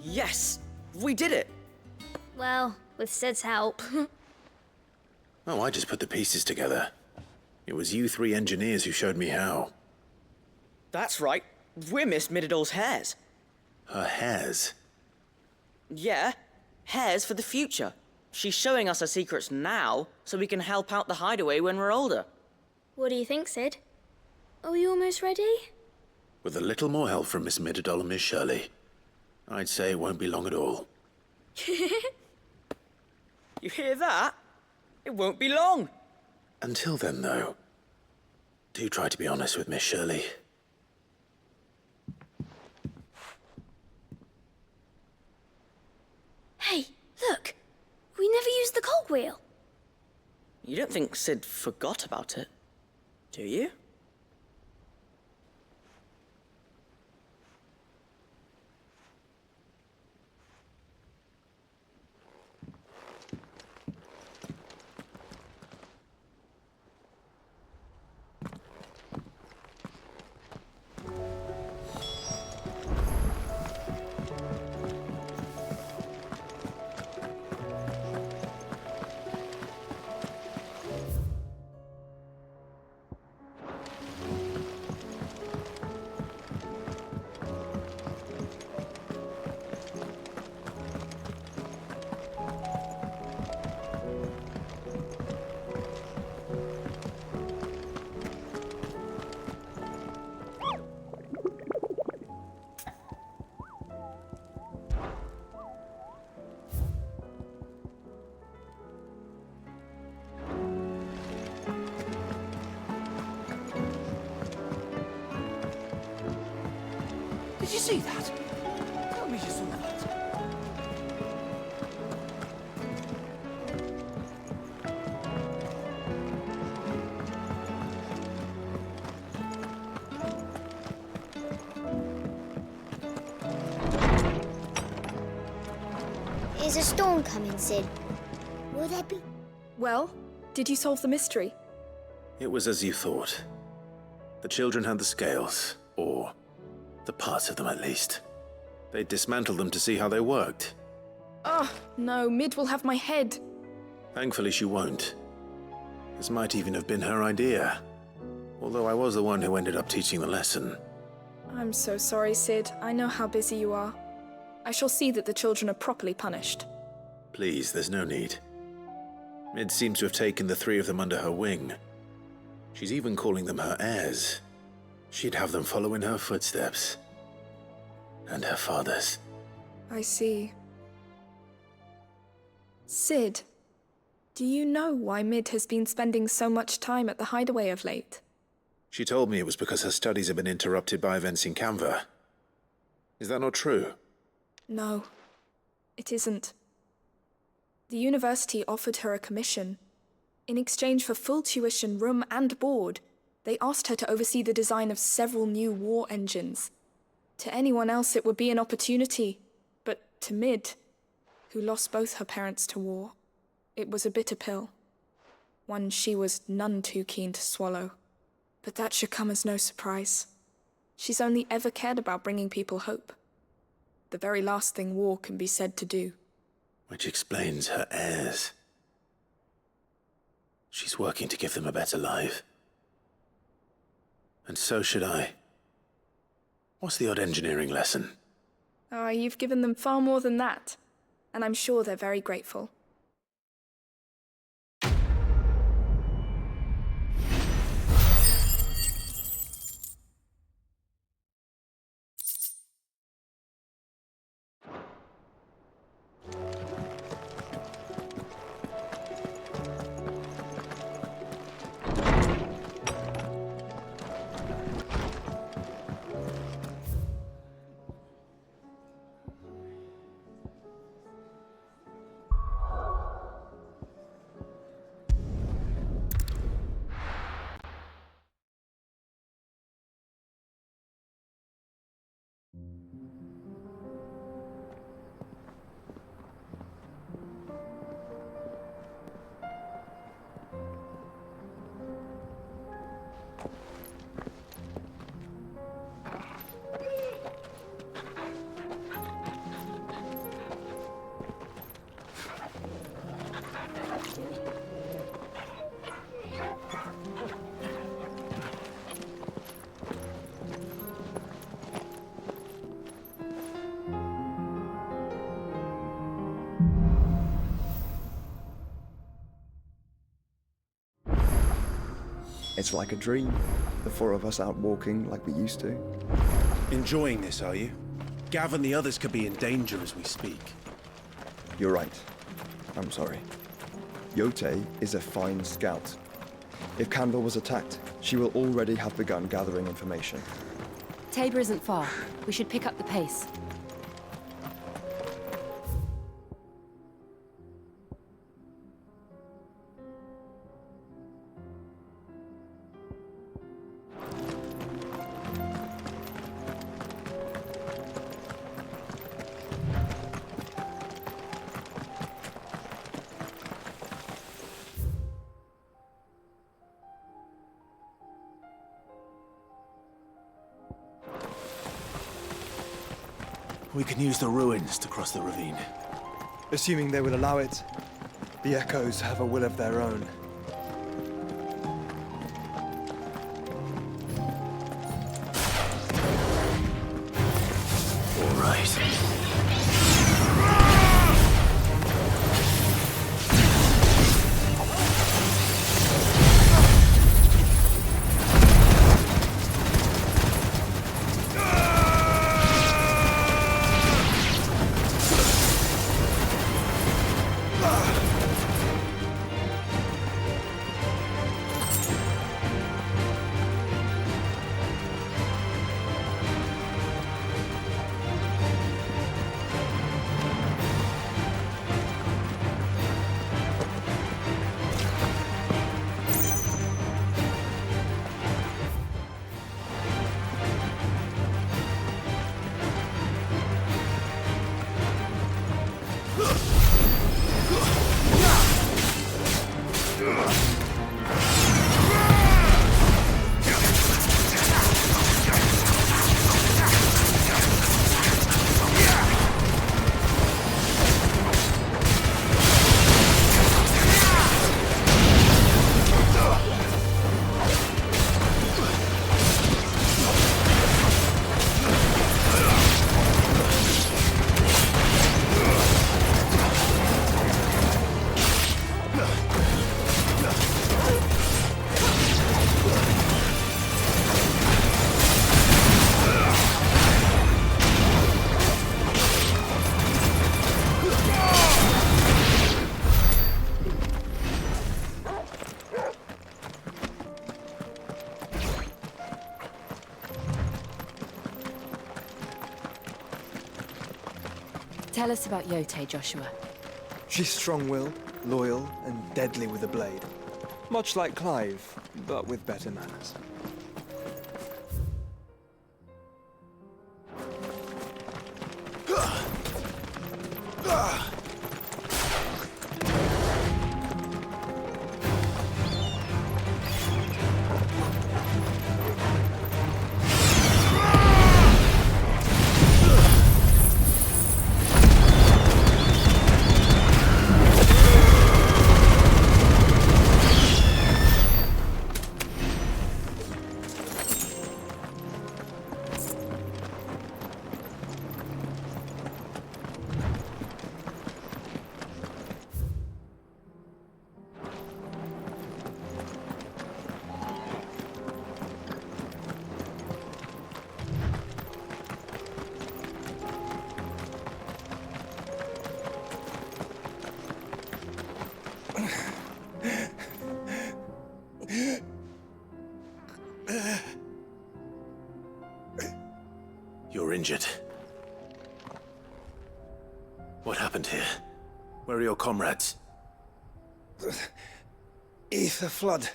Yes! We did it! Well, with Sid's help. Oh, I just put the pieces together. It was you three engineers who showed me how. That's right. We're Miss Middledale's hares. Her hairs? Yeah, hares for the future. She's showing us her secrets now, so we can help out the hideaway when we're older. What do you think, Sid? Are we almost ready? With a little more help from Miss Middledale and Miss Shirley, I'd say it won't be long at all. You hear that? It won't be long. Until then, though, do try to be honest with Miss Shirley. Hey, look! We never used the cogwheel. You don't think Sid forgot about it, do you? Did you see that? Tell me you saw that. Is a storm coming, Sid? Will there be... Well, did you solve the mystery? It was as you thought. The children had the scales, or the parts of them at least. They dismantled them to see how they worked. Oh, no, Mid will have my head. Thankfully she won't. This might even have been her idea. Although I was the one who ended up teaching the lesson. I'm so sorry, Sid. I know how busy you are. I shall see that the children are properly punished. Please, there's no need. Mid seems to have taken the three of them under her wing. She's even calling them her heirs. She'd have them follow in her footsteps. And her father's. I see. Sid, do you know why Mid has been spending so much time at the hideaway of late? She told me it was because her studies have been interrupted by events in Canva. Is that not true? No, it isn't. The university offered her a commission. In exchange for full tuition, room and board, they asked her to oversee the design of several new war engines. To anyone else it would be an opportunity, but to Mid, who lost both her parents to war, it was a bitter pill. One she was none too keen to swallow. But that should come as no surprise. She's only ever cared about bringing people hope. The very last thing war can be said to do. Which explains her heirs. She's working to give them a better life. And so should I. What's the odd engineering lesson? Ah, you've given them far more than that. And I'm sure they're very grateful. It's like a dream. The four of us out walking like we used to. Enjoying this, are you? Gav and the others could be in danger as we speak. You're right. I'm sorry. Yote is a fine scout. If Canva was attacked, she will already have begun gathering information. Tabor isn't far. We should pick up the pace. We can use the ruins to cross the ravine. Assuming they will allow it. The Echoes have a will of their own. All right. Tell us about Yote, Joshua. She's strong-willed, loyal, and deadly with a blade. Much like Clive, but with better manners. You're injured. What happened here? Where are your comrades? The ether flood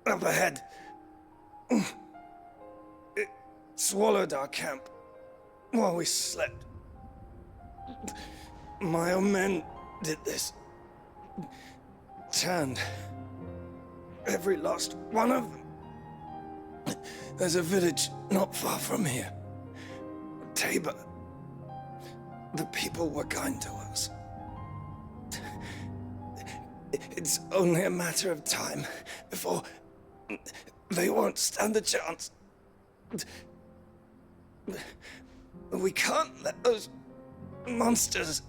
up ahead. It swallowed our camp while we slept. My own men did this. Turned every last one of them. There's a village not far from here. Tabor. The people were kind to us. It's only a matter of time before they won't stand a chance. We can't let those monsters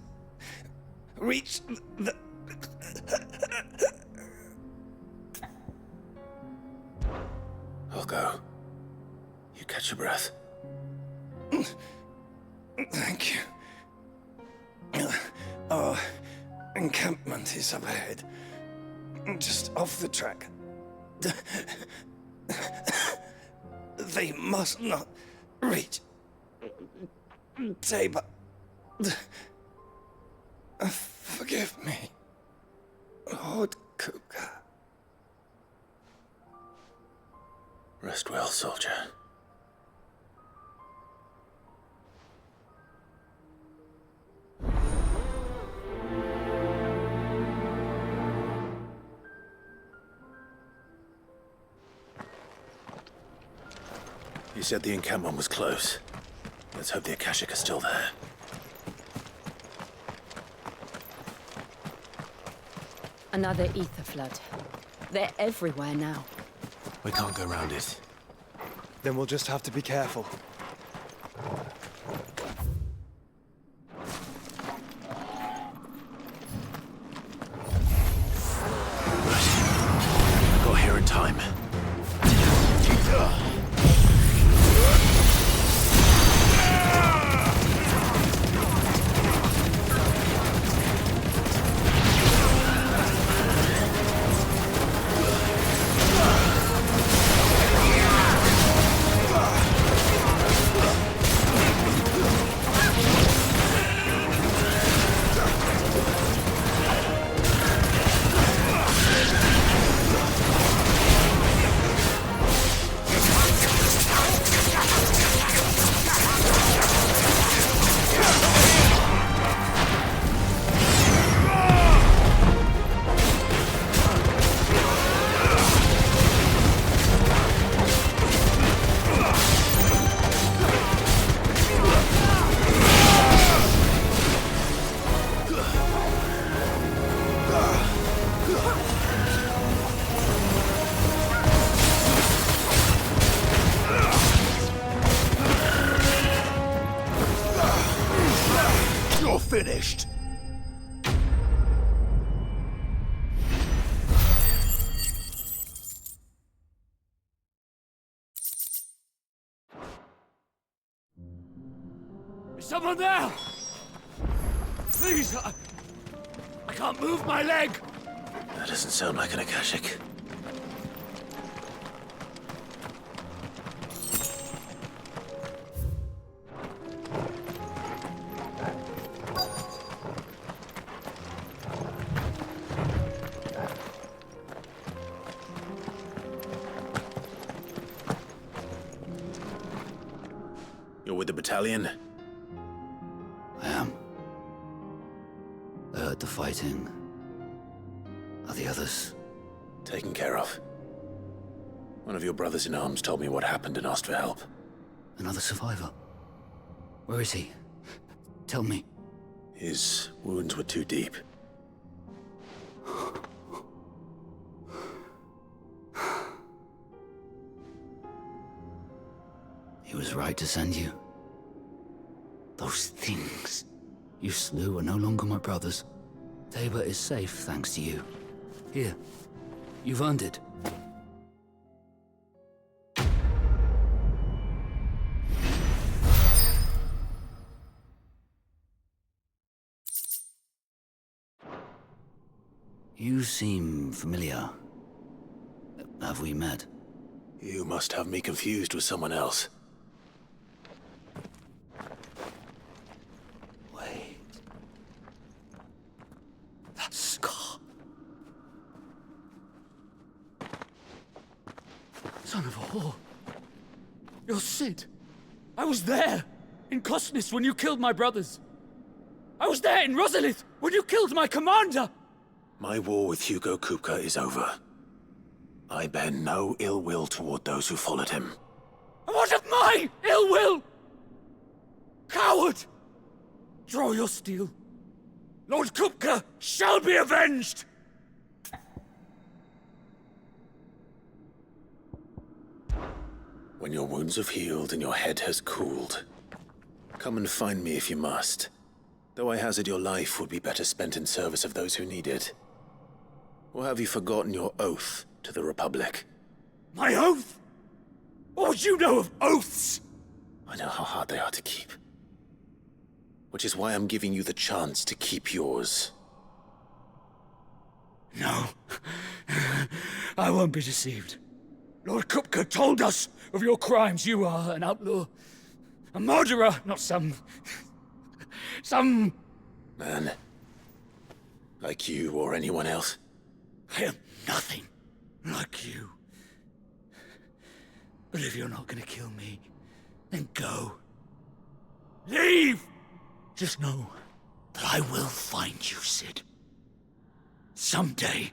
reach the... I'll go. You catch your breath. Thank you. Our encampment is up ahead. Just off the track. They must not reach Tabor. Forgive me, Lord Kuka. Rest well, soldier. You said the encampment was close. Let's hope the Akashic are still there. Another ether flood. They're everywhere now. We can't go around it. Then we'll just have to be careful. Got here in time. Finished. Is someone there? Please, I can't move my leg. That doesn't sound like an Akashic. You're with the battalion? I am. I heard the fighting. Are the others? Taken care of. One of your brothers in arms told me what happened and asked for help. Another survivor? Where is he? Tell me. His wounds were too deep. He was right to send you. Those things you slew are no longer my brothers. Tabor is safe thanks to you. Here, you've earned it. You seem familiar. Have we met? You must have me confused with someone else. Wait. That scar. Son of a whore. You're Sid. I was there in Cosnis when you killed my brothers. I was there in Rosalith when you killed my commander. My war with Hugo Kupka is over. I bear no ill will toward those who followed him. And what of my ill will? Coward! Draw your steel. Lord Kupka shall be avenged! When your wounds have healed and your head has cooled, come and find me if you must. Though I hazard your life would be better spent in service of those who need it. Or have you forgotten your oath to the Republic? My oath? What would you know of oaths? I know how hard they are to keep. Which is why I'm giving you the chance to keep yours. No. I won't be deceived. Lord Kupka told us of your crimes. You are an outlaw. A murderer, not some man. Like you or anyone else. I am nothing like you. But if you're not gonna kill me, then go. Leave! Just know that I will find you, Sid. Someday.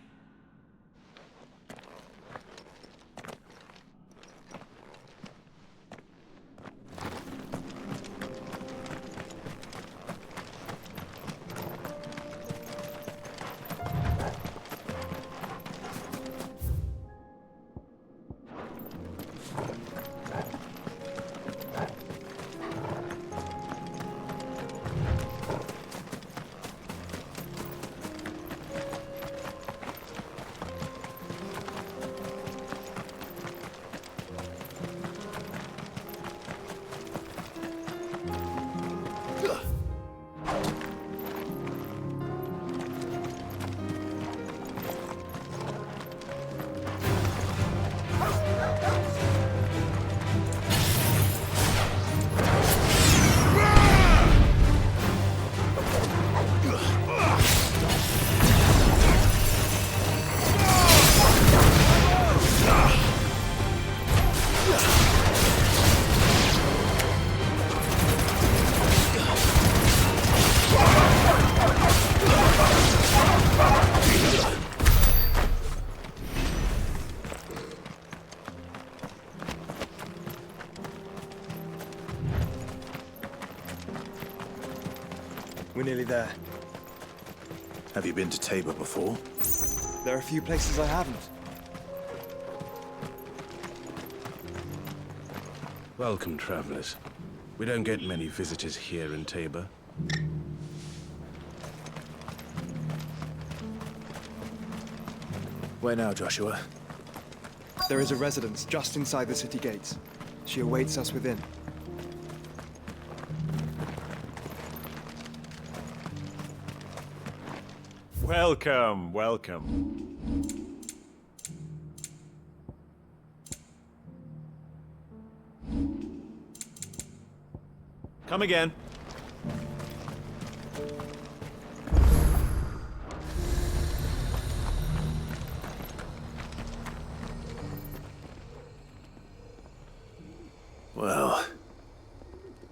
We're nearly there. Have you been to Tabor before? There are a few places I haven't. Welcome, travelers. We don't get many visitors here in Tabor. Where now, Joshua? There is a residence just inside the city gates. She awaits us within. Welcome, welcome. Come again. Well,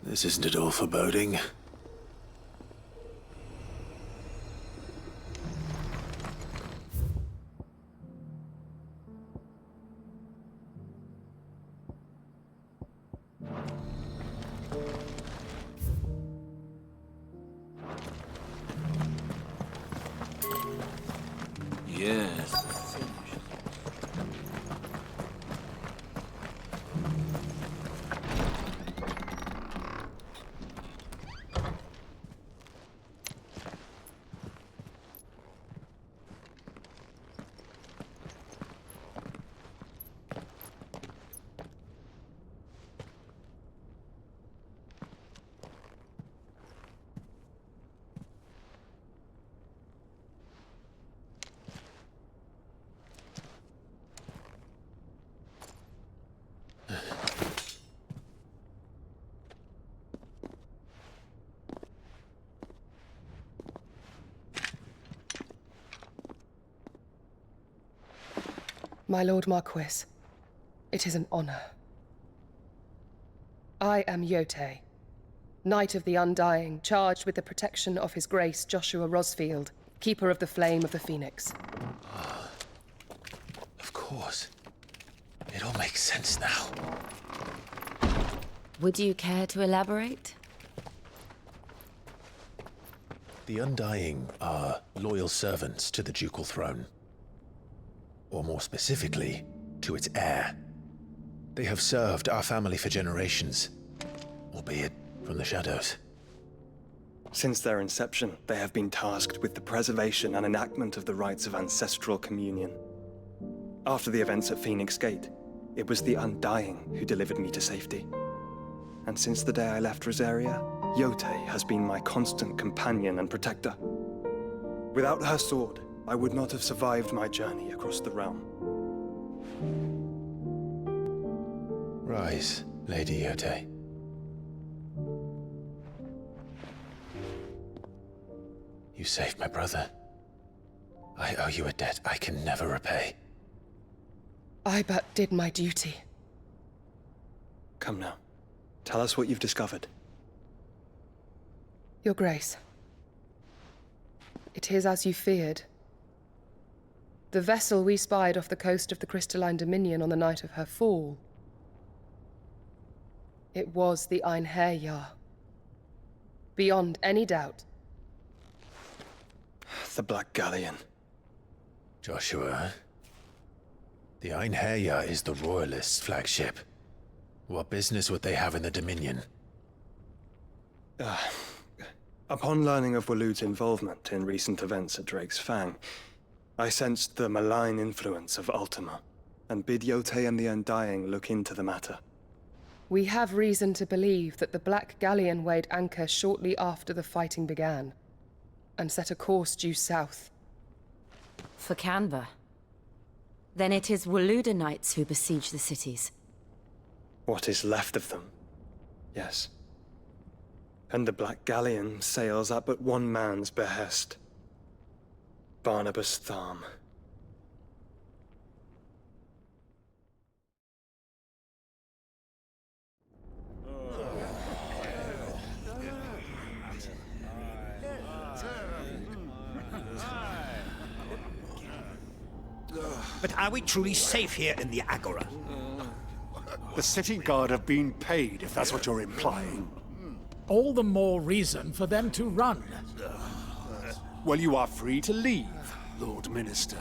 This isn't at all foreboding. Yes. My Lord Marquis, it is an honor. I am Yotei, Knight of the Undying, charged with the protection of His Grace Joshua Rosfield, Keeper of the Flame of the Phoenix. Of course. It all makes sense now. Would you care to elaborate? The Undying are loyal servants to the ducal throne. Or more specifically, to its heir. They have served our family for generations, albeit from the shadows. Since their inception, they have been tasked with the preservation and enactment of the rites of ancestral communion. After the events at Phoenix Gate, it was the Undying who delivered me to safety. And since the day I left Rosaria, Yotei has been my constant companion and protector. Without her sword, I would not have survived my journey across the realm. Rise, Lady Yotei. You saved my brother. I owe you a debt I can never repay. I but did my duty. Come now. Tell us what you've discovered. Your Grace. It is as you feared. The vessel we spied off the coast of the Crystalline Dominion on the night of her fall. It was the Einherjar. Beyond any doubt. The Black Galleon. Joshua, the Einherjar is the Royalists' flagship. What business would they have in the Dominion? Upon learning of Waloed's involvement in recent events at Drake's Fang, I sensed the malign influence of Ultima, and bid Yotei and the Undying look into the matter. We have reason to believe that the Black Galleon weighed anchor shortly after the fighting began, and set a course due south. For Canva. Then it is Waloed Knights who besiege the cities. What is left of them, yes. And the Black Galleon sails at but one man's behest. Barnabas Tharm. But are we truly safe here in the Agora? The city guard have been paid, if that's what you're implying. All the more reason for them to run. Well, you are free to leave, Lord Minister.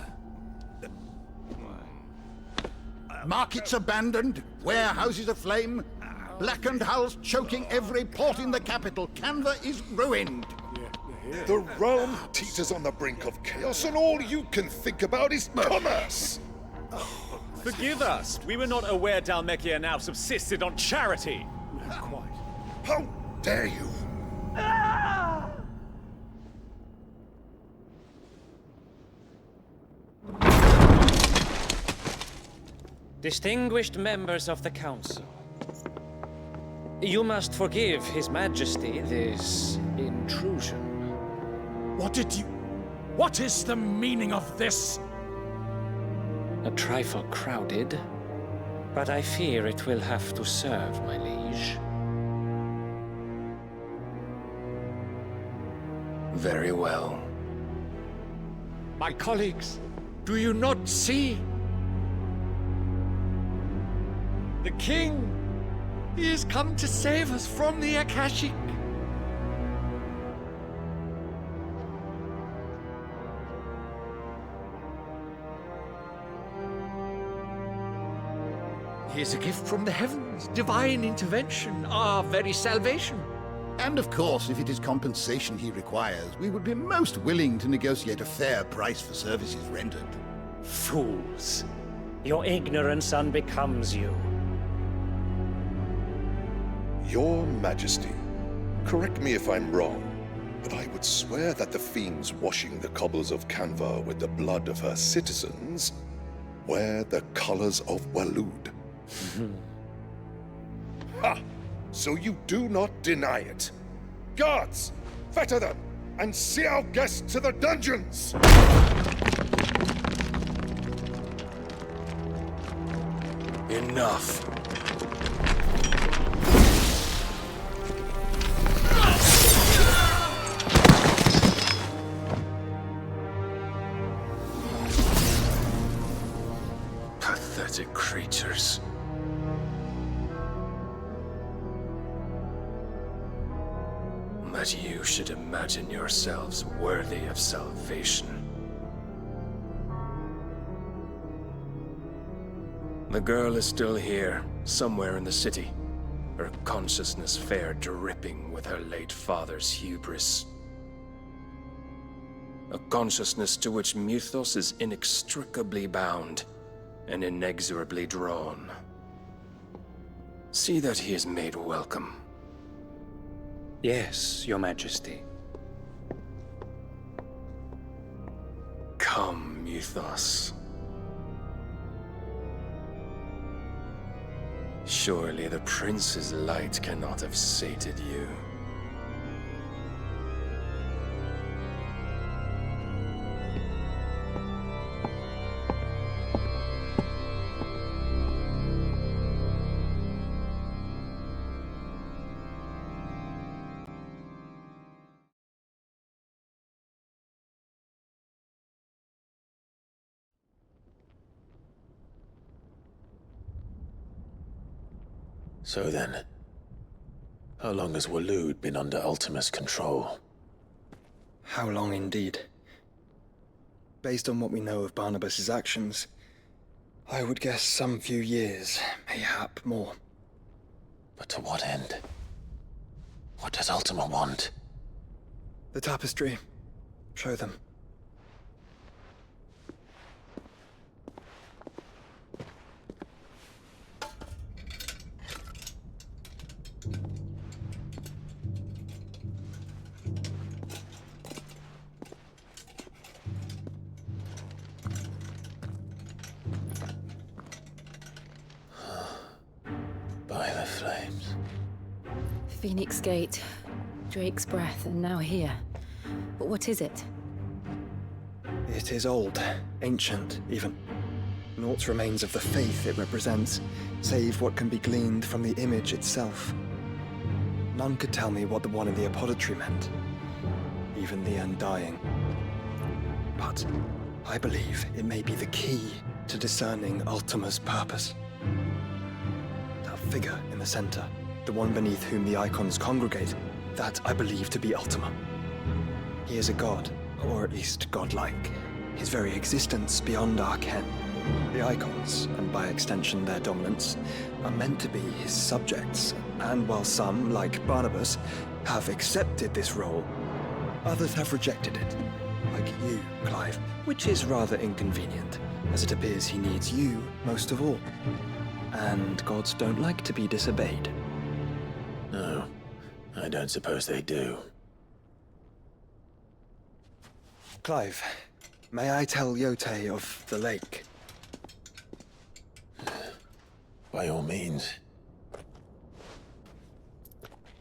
Markets abandoned, warehouses aflame, blackened hulls choking every port in the capital. Canva is ruined. The realm teeters on the brink of chaos, and all you can think about is commerce. Forgive us. We were not aware Dhalmekia now subsisted on charity. Quite. How dare you? Distinguished members of the Council, you must forgive His Majesty this intrusion. What is the meaning of this? A trifle crowded, but I fear it will have to serve, my liege. Very well. My colleagues, do you not see? The king! He has come to save us from the Akashic. He is a gift from the heavens, divine intervention, our very salvation. And of course, if it is compensation he requires, we would be most willing to negotiate a fair price for services rendered. Fools. Your ignorance unbecomes you. Your Majesty, correct me if I'm wrong, but I would swear that the fiends washing the cobbles of Canva with the blood of her citizens wear the colors of Waloed. Ha! So you do not deny it. Guards, fetter them, and see our guests to the dungeons! Enough. Pathetic creatures. That you should imagine yourselves worthy of salvation. The girl is still here, somewhere in the city, her consciousness fair dripping with her late father's hubris. A consciousness to which Mythos is inextricably bound and inexorably drawn. See that he is made welcome. Yes, Your Majesty. Come, Mythos. Surely the prince's light cannot have sated you. So then, how long has Waloed been under Ultima's control? How long indeed? Based on what we know of Barnabas's actions, I would guess some few years, mayhap more. But to what end? What does Ultima want? The tapestry. Show them. By the flames. Phoenix Gate, Drake's Breath, and now here. But what is it? It is old, ancient, even. Naught remains of the faith it represents, save what can be gleaned from the image itself. None could tell me what the one in the apothecary meant, even the Undying. But I believe it may be the key to discerning Ultima's purpose. That figure in the center, the one beneath whom the icons congregate, that I believe to be Ultima. He is a god, or at least godlike, his very existence beyond our ken. The icons, and by extension their dominance, are meant to be his subjects, and while some, like Barnabas, have accepted this role, others have rejected it, like you, Clive, which is rather inconvenient, as it appears he needs you most of all. And gods don't like to be disobeyed. No, I don't suppose they do. Clive, may I tell Yote of the lake? By all means.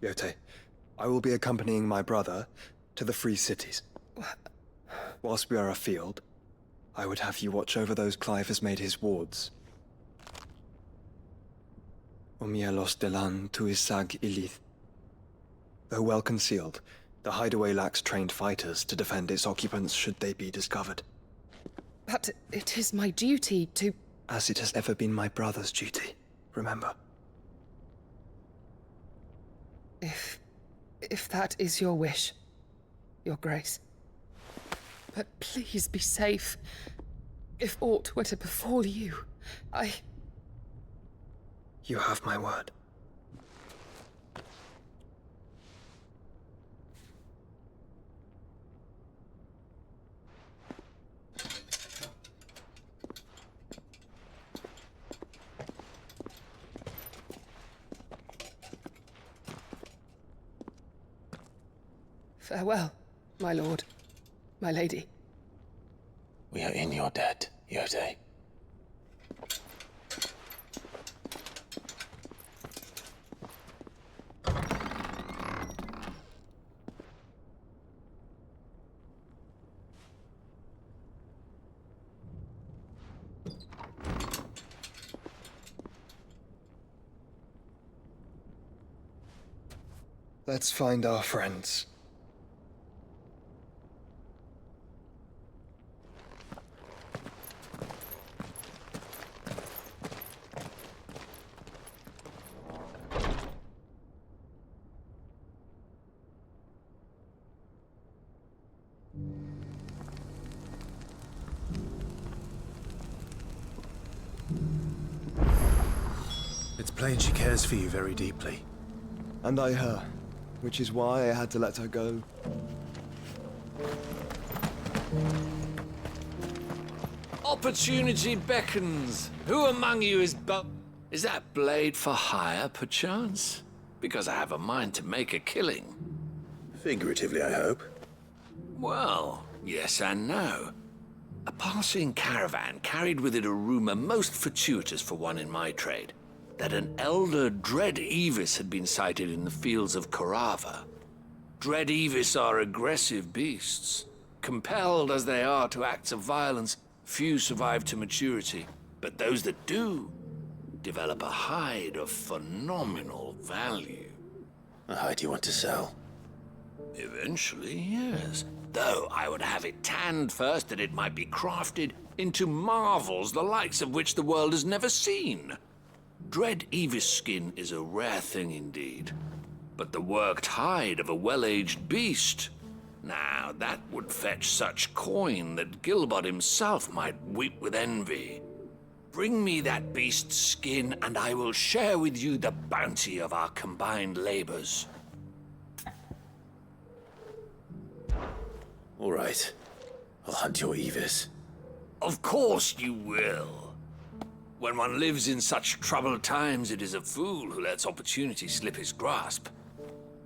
Yote, I will be accompanying my brother to the Free Cities. Whilst we are afield, I would have you watch over those Clive has made his wards. Omielos delan tuisag ilith. Though well concealed, The hideaway lacks trained fighters to defend its occupants should they be discovered. But it is my duty to... As it has ever been my brother's duty, remember. If that is your wish, Your Grace. But please be safe. If aught were to befall you, You have my word. Farewell, my lord, my lady. We are in your debt, Yode. Let's find our friends. It's plain she cares for you very deeply. And I her, which is why I had to let her go. Opportunity beckons. Who among you is Is that blade for hire, perchance? Because I have a mind to make a killing. Figuratively, I hope. Well, yes and no. A passing caravan carried with it a rumor most fortuitous for one in my trade, that an elder Dread Evis had been sighted in the fields of Korava. Dread Evis are aggressive beasts. Compelled as they are to acts of violence, few survive to maturity, but those that do develop a hide of phenomenal value. A hide you want to sell? Eventually, yes. Though I would have it tanned first that it might be crafted into marvels the likes of which the world has never seen. Dread Evis skin is a rare thing indeed. But the worked hide of a well-aged beast, now that would fetch such coin that Gilbert himself might weep with envy. Bring me that beast's skin, and I will share with you the bounty of our combined labors. All right. I'll hunt your Evis. Of course you will. When one lives in such troubled times, it is a fool who lets opportunity slip his grasp.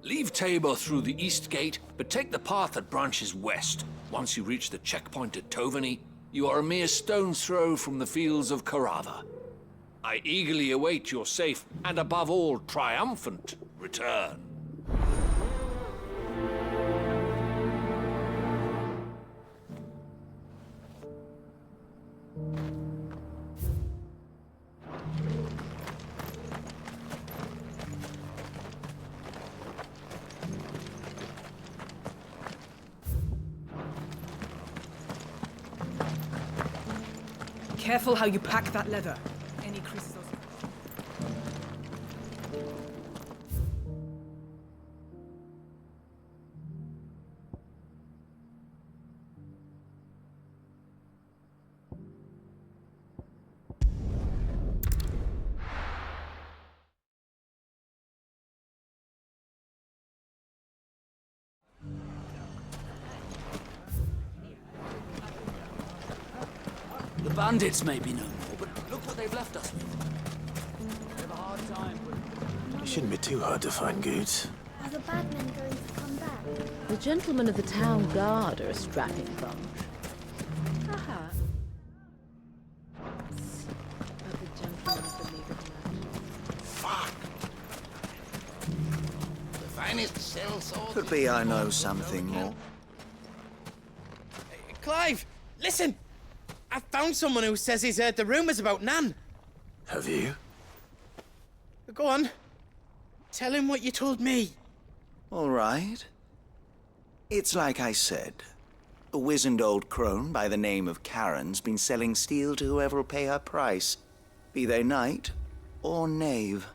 Leave Tabor through the east gate, but take the path that branches west. Once you reach the checkpoint at Tovany, you are a mere stone's throw from the fields of Korava. I eagerly await your safe, and above all, triumphant return. Careful how you pack that leather. Any crystals... The bandits may be no more, but look what they've left us with. We have a hard time with... It shouldn't be too hard to find goods. Are the bad men going to come back? The gentlemen of the town guard are a strapping bunch. Aha. But the gentlemen believe it not. Fuck! The finest cell swords... Could be I know something more. Clive, listen! I found someone who says he's heard the rumors about Nan. Have you? Go on. Tell him what you told me. All right. It's like I said. A wizened old crone by the name of Karen's been selling steel to whoever'll pay her price, be they knight or knave.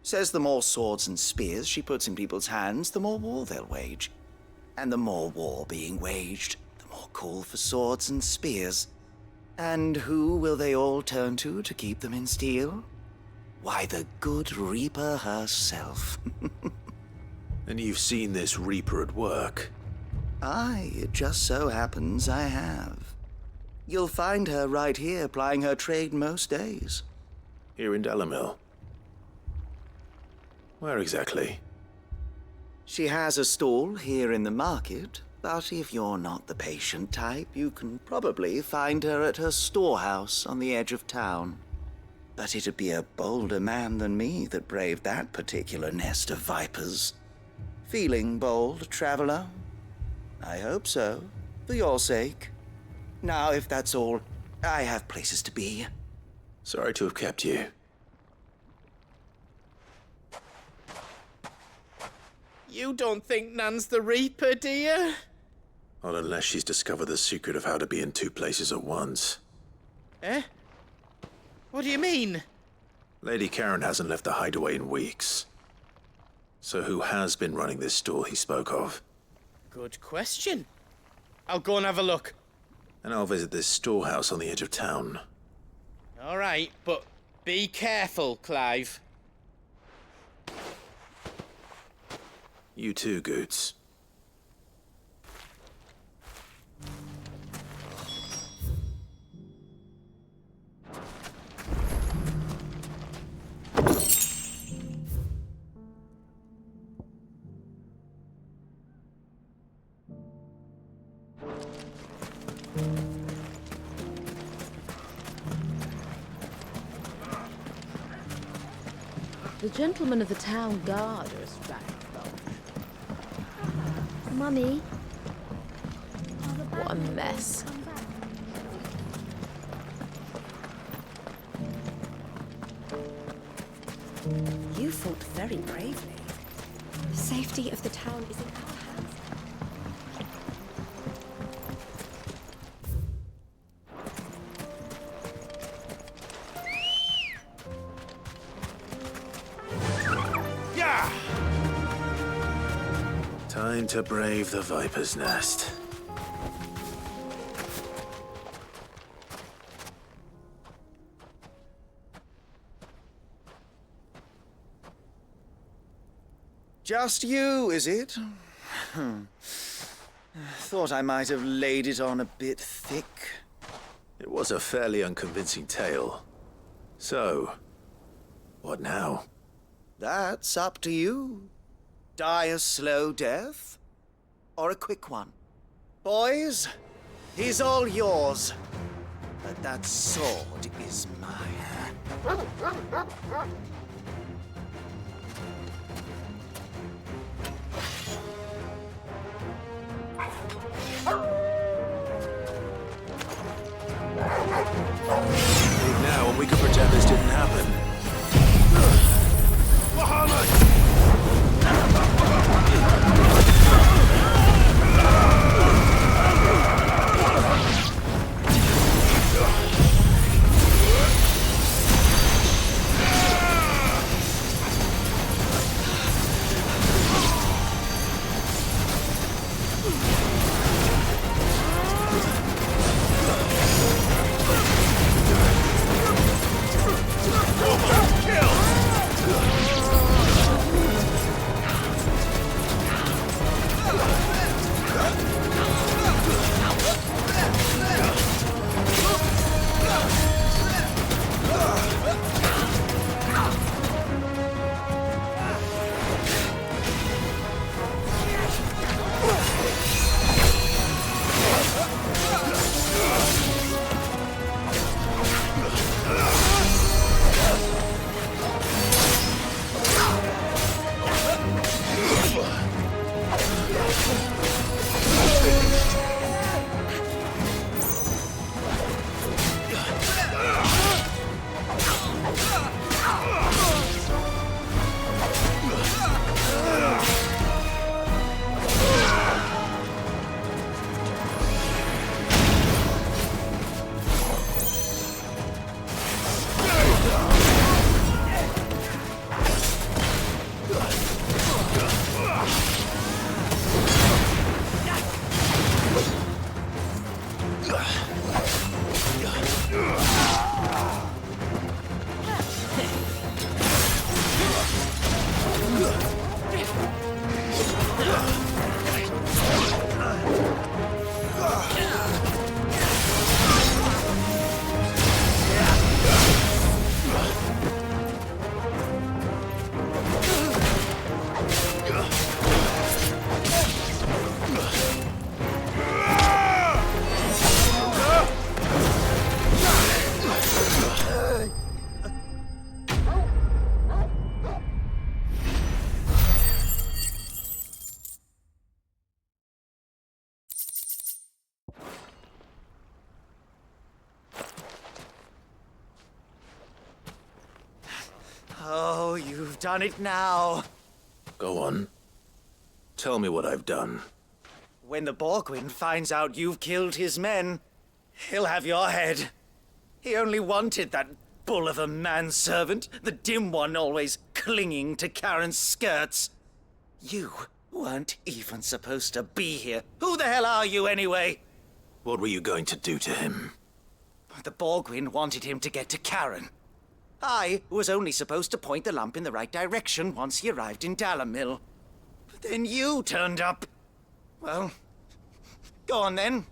Says the more swords and spears she puts in people's hands, the more war they'll wage. And the more war being waged, the more call for swords and spears. And who will they all turn to keep them in steel? Why, the good Reaper herself. And you've seen this Reaper at work? Aye, it just so happens I have. You'll find her right here plying her trade most days. Here in Delamil? Where exactly? She has a stall here in the market, but if you're not the patient type, you can probably find her at her storehouse on the edge of town. But it'd be a bolder man than me that braved that particular nest of vipers. Feeling bold, traveler? I hope so, for your sake. Now, if that's all, I have places to be. Sorry to have kept you. You don't think Nan's the Reaper, do you? Not unless she's discovered the secret of how to be in two places at once. Eh? What do you mean? Lady Karen hasn't left the hideaway in weeks. So who has been running this stall he spoke of? Good question. I'll go and have a look. And I'll visit this storehouse on the edge of town. All right, but be careful, Clive. You too, Goots. The gentlemen of the town guard are a strapping bunch. Mummy. What a mess. You fought very bravely. The safety of the town is in our hands. Time to brave the Viper's Nest. Just you, is it? Thought I might have laid it on a bit thick. It was a fairly unconvincing tale. So, what now? That's up to you. Die a slow death, or a quick one. Boys, he's all yours. But that sword is mine. Leave now, and we can pretend this didn't happen. Oh, you've done it now. Go on. Tell me what I've done. When the Borgwyn finds out you've killed his men, he'll have your head. He only wanted that bull of a manservant, the dim one always clinging to Karen's skirts. You weren't even supposed to be here. Who the hell are you anyway? What were you going to do to him? The Borgwyn wanted him to get to Karen. I was only supposed to point the lamp in the right direction once he arrived in Dalamil. But then you turned up. Well, go on then.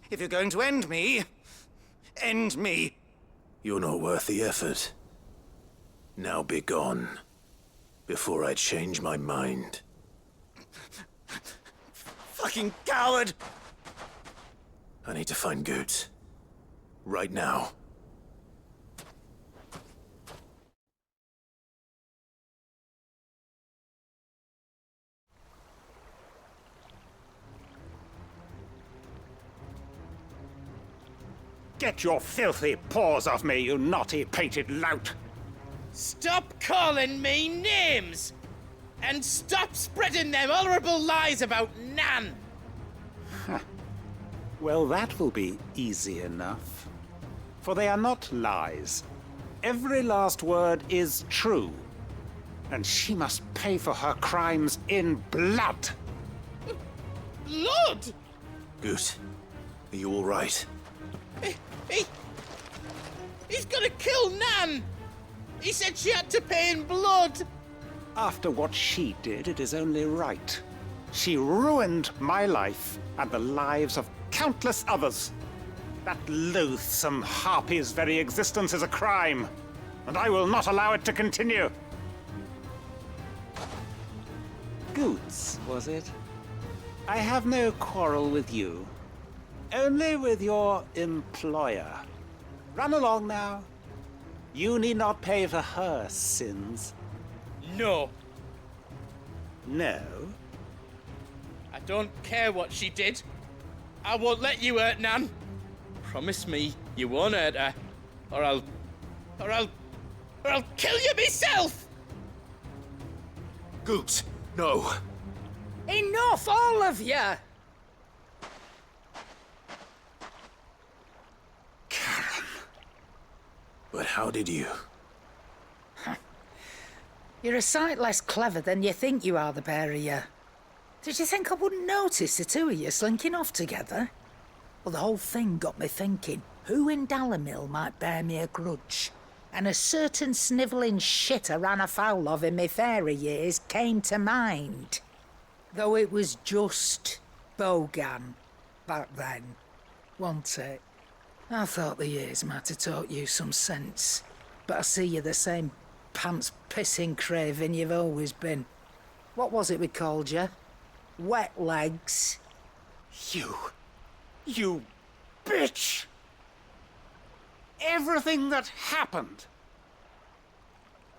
If you're going to end me, end me. You're not worth the effort. Now be gone, before I change my mind. Fucking coward! I need to find Goots. Right now. Get your filthy paws off me, you naughty-pated lout! Stop calling me names! And stop spreading them horrible lies about Nan! Well, that will be easy enough. For they are not lies. Every last word is true. And she must pay for her crimes in blood. Blood? Goot, are you all right? He's gonna kill Nan! He said she had to pay in blood! After what she did, it is only right. She ruined my life and the lives of countless others. That loathsome harpy's very existence is a crime, and I will not allow it to continue. Goots, was it? I have no quarrel with you. Only with your employer. Run along now. You need not pay for her sins. No. No? I don't care what she did. I won't let you hurt Nan. Promise me you won't hurt her, or I'll kill you myself! Goots, no. Enough, all of you! Karen. But how did you? You're a sight less clever than you think you are, the pair of you. Did you think I wouldn't notice the two of you slinking off together? Well, the whole thing got me thinking, who in Dalamil might bear me a grudge? And a certain snivelling shit I ran afoul of in my fairy years came to mind. Though it was just Bogan back then, wasn't it? I thought the years might have taught you some sense, but I see you're the same pants-pissing craven you've always been. What was it we called you? Wet legs? You bitch! Everything that happened,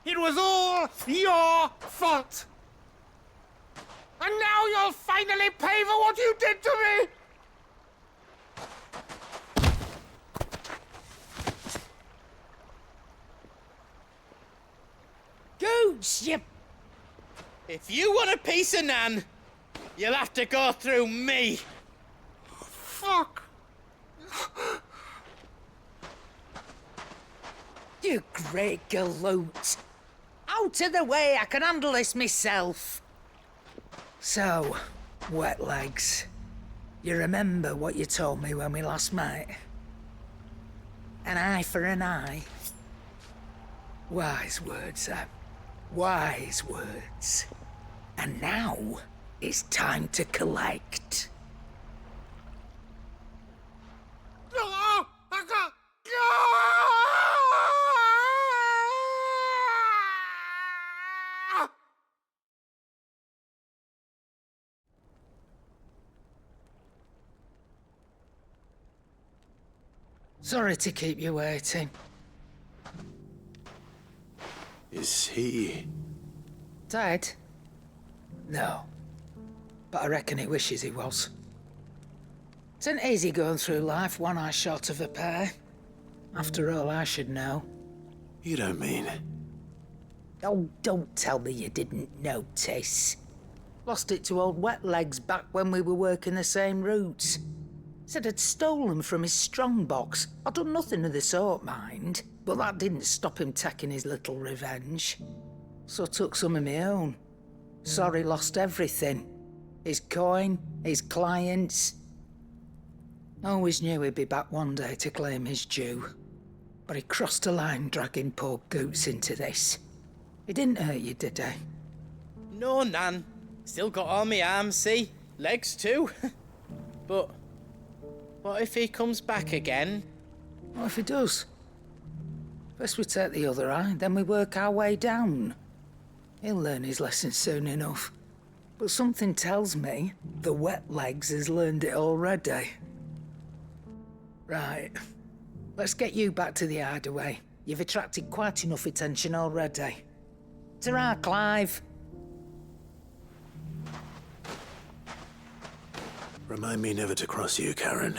it was all your fault! And now you'll finally pay for what you did to me! Goots, you... If you want a piece of Nan, you'll have to go through me. Fuck! You great galoot. Out of the way, I can handle this myself. So, wet legs, you remember what you told me when we last met? An eye for an eye. Wise words, wise words. And now, it's time to collect. Sorry to keep you waiting. Is he... Dead? No. But I reckon he wishes he was. It isn't easy going through life one eye short of a pair. After all, I should know. You don't mean... Oh, don't tell me you didn't notice. Lost it to old Wet Legs back when we were working the same routes. Said I'd stolen from his strongbox. I'd done nothing of the sort, mind, but that didn't stop him taking his little revenge. So I took some of my own. Sorry, lost everything. His coin, his clients. Always knew he'd be back one day to claim his due. But he crossed a line dragging poor Goots into this. He didn't hurt you, did he? No, Nan. Still got all my arms, see? Legs too. But what if he comes back again? What if he does? First we take the other eye, then we work our way down. He'll learn his lesson soon enough. But something tells me the Wet Legs has learned it already. Right. Let's get you back to the hideaway. You've attracted quite enough attention already. Ta-ra, Clive. Remind me never to cross you, Karen.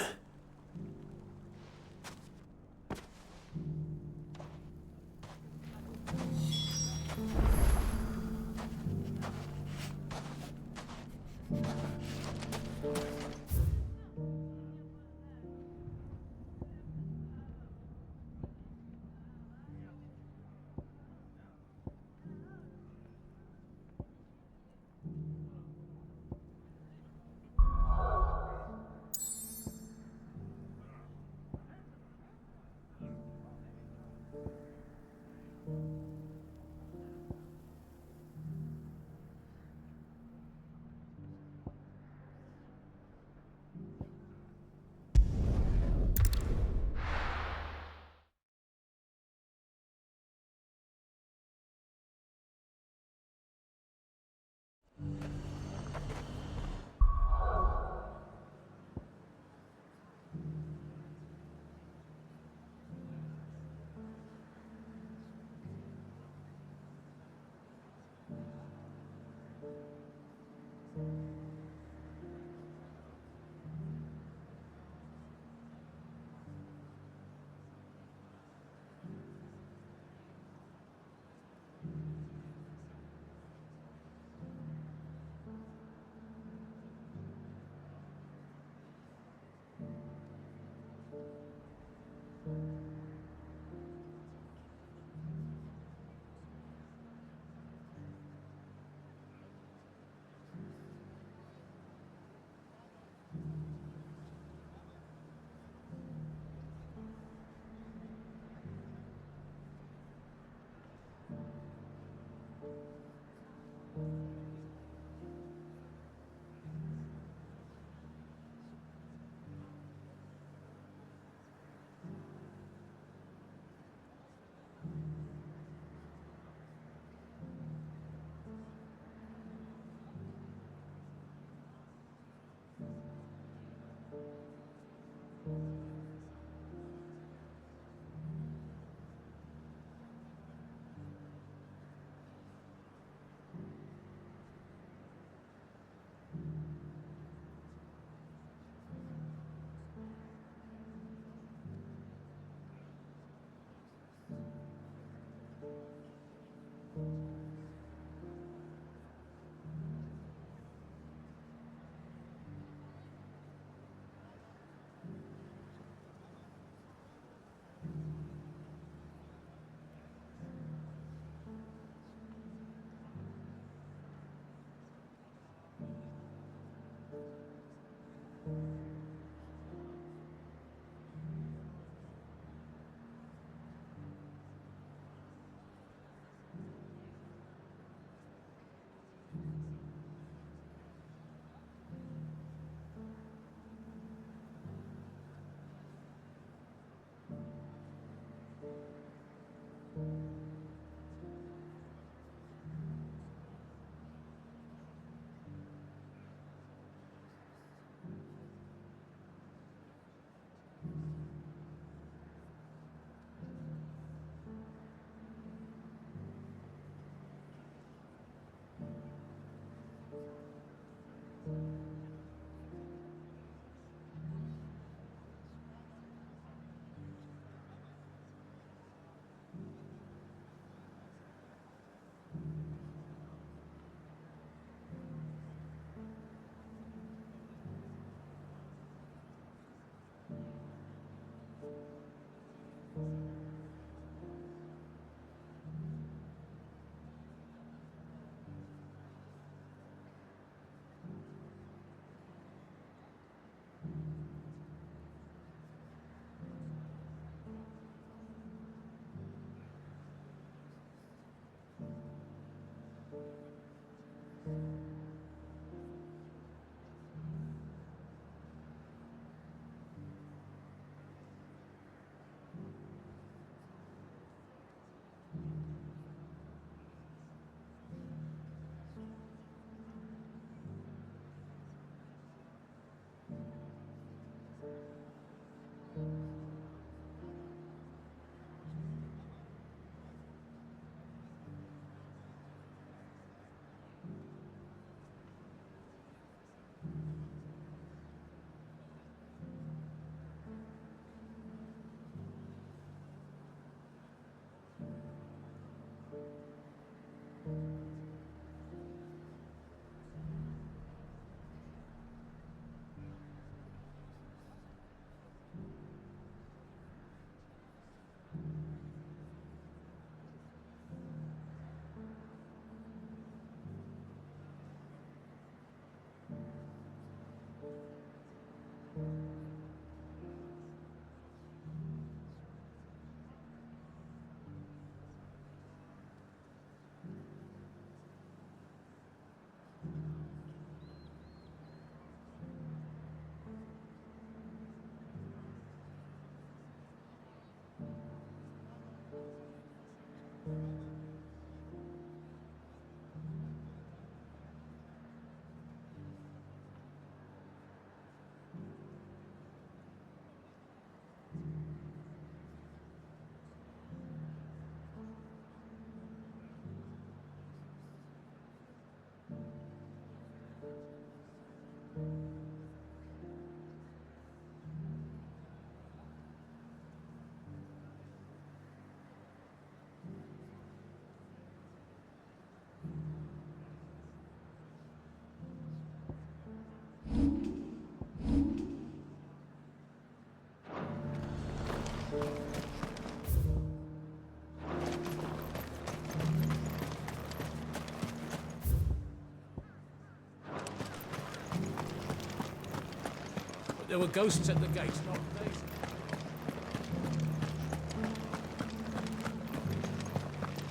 There were ghosts at the gate, not they.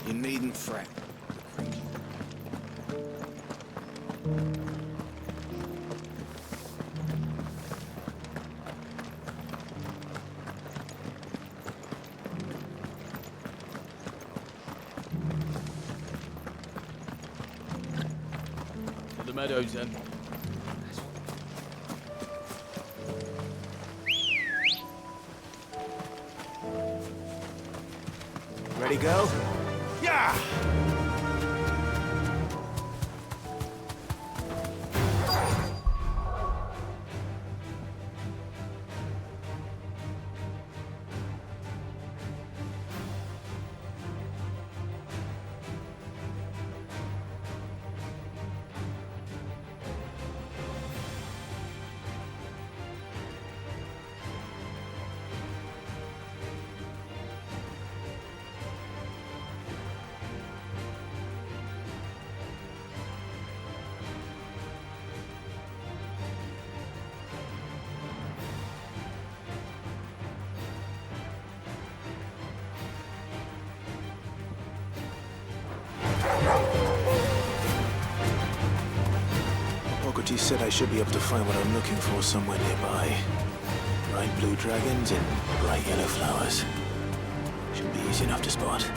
You needn't fret. To the meadows, then. Ready, go? Yeah! He said I should be able to find what I'm looking for somewhere nearby. Bright blue dragons and bright yellow flowers. Should be easy enough to spot.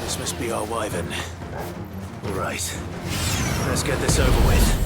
This must be our wyvern. All right. Let's get this over with.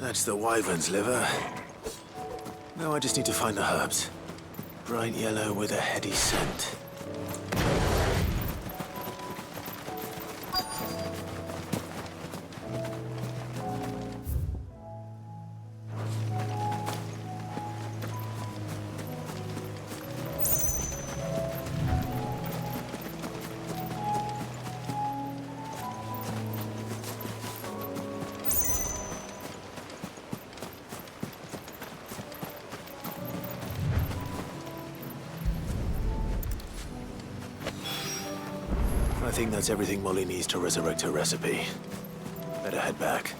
That's the wyvern's liver. Now I just need to find the herbs. Bright yellow with a heady scent. I think that's everything Molly needs to resurrect her recipe. Better head back.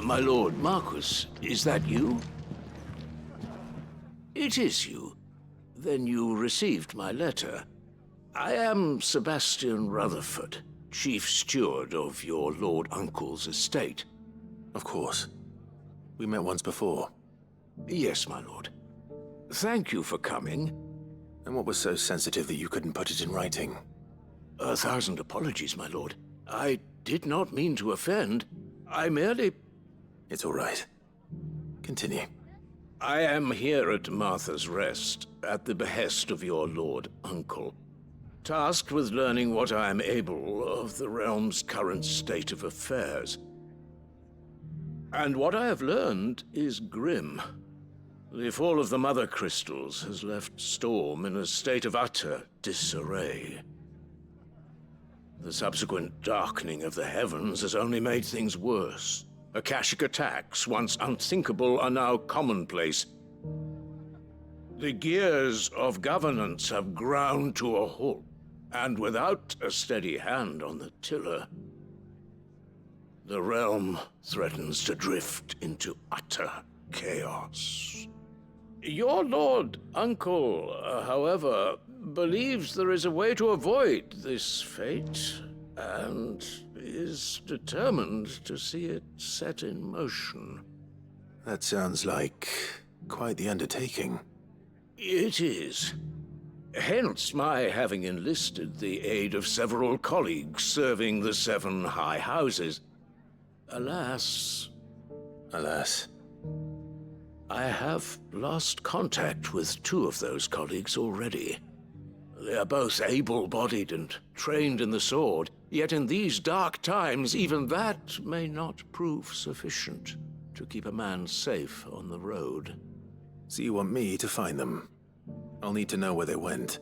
My lord Marquis, is that you? It is you. Then you received my letter. I am Sebastian Rutherford, Chief Steward of your Lord Uncle's estate. Of course. We met once before. Yes, my lord. Thank you for coming. And what was so sensitive that you couldn't put it in writing? 1,000 apologies, my lord. I did not mean to offend. I merely... It's all right. Continue. I am here at Martha's Rest, at the behest of your Lord Uncle, tasked with learning what I am able of the realm's current state of affairs. And what I have learned is grim. The fall of the Mother Crystals has left Storm in a state of utter disarray. The subsequent darkening of the heavens has only made things worse. Akashic attacks, once unthinkable, are now commonplace. The gears of governance have ground to a halt, and without a steady hand on the tiller, the realm threatens to drift into utter chaos. Your Lord Uncle, however, believes there is a way to avoid this fate, and is determined to see it set in motion. That sounds like quite the undertaking. It is. Hence my having enlisted the aid of several colleagues serving the 7 high houses. Alas, I have lost contact with 2 of those colleagues already. They are both able-bodied and trained in the sword, yet in these dark times, even that may not prove sufficient to keep a man safe on the road. So you want me to find them? I'll need to know where they went.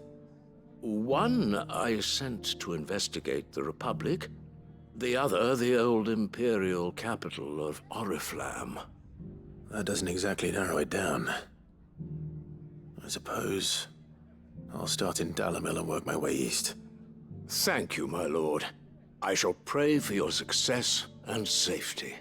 One I sent to investigate the Republic, the other the old Imperial capital of Oriflamme. That doesn't exactly narrow it down. I suppose I'll start in Dalamil and work my way east. Thank you, my lord. I shall pray for your success and safety.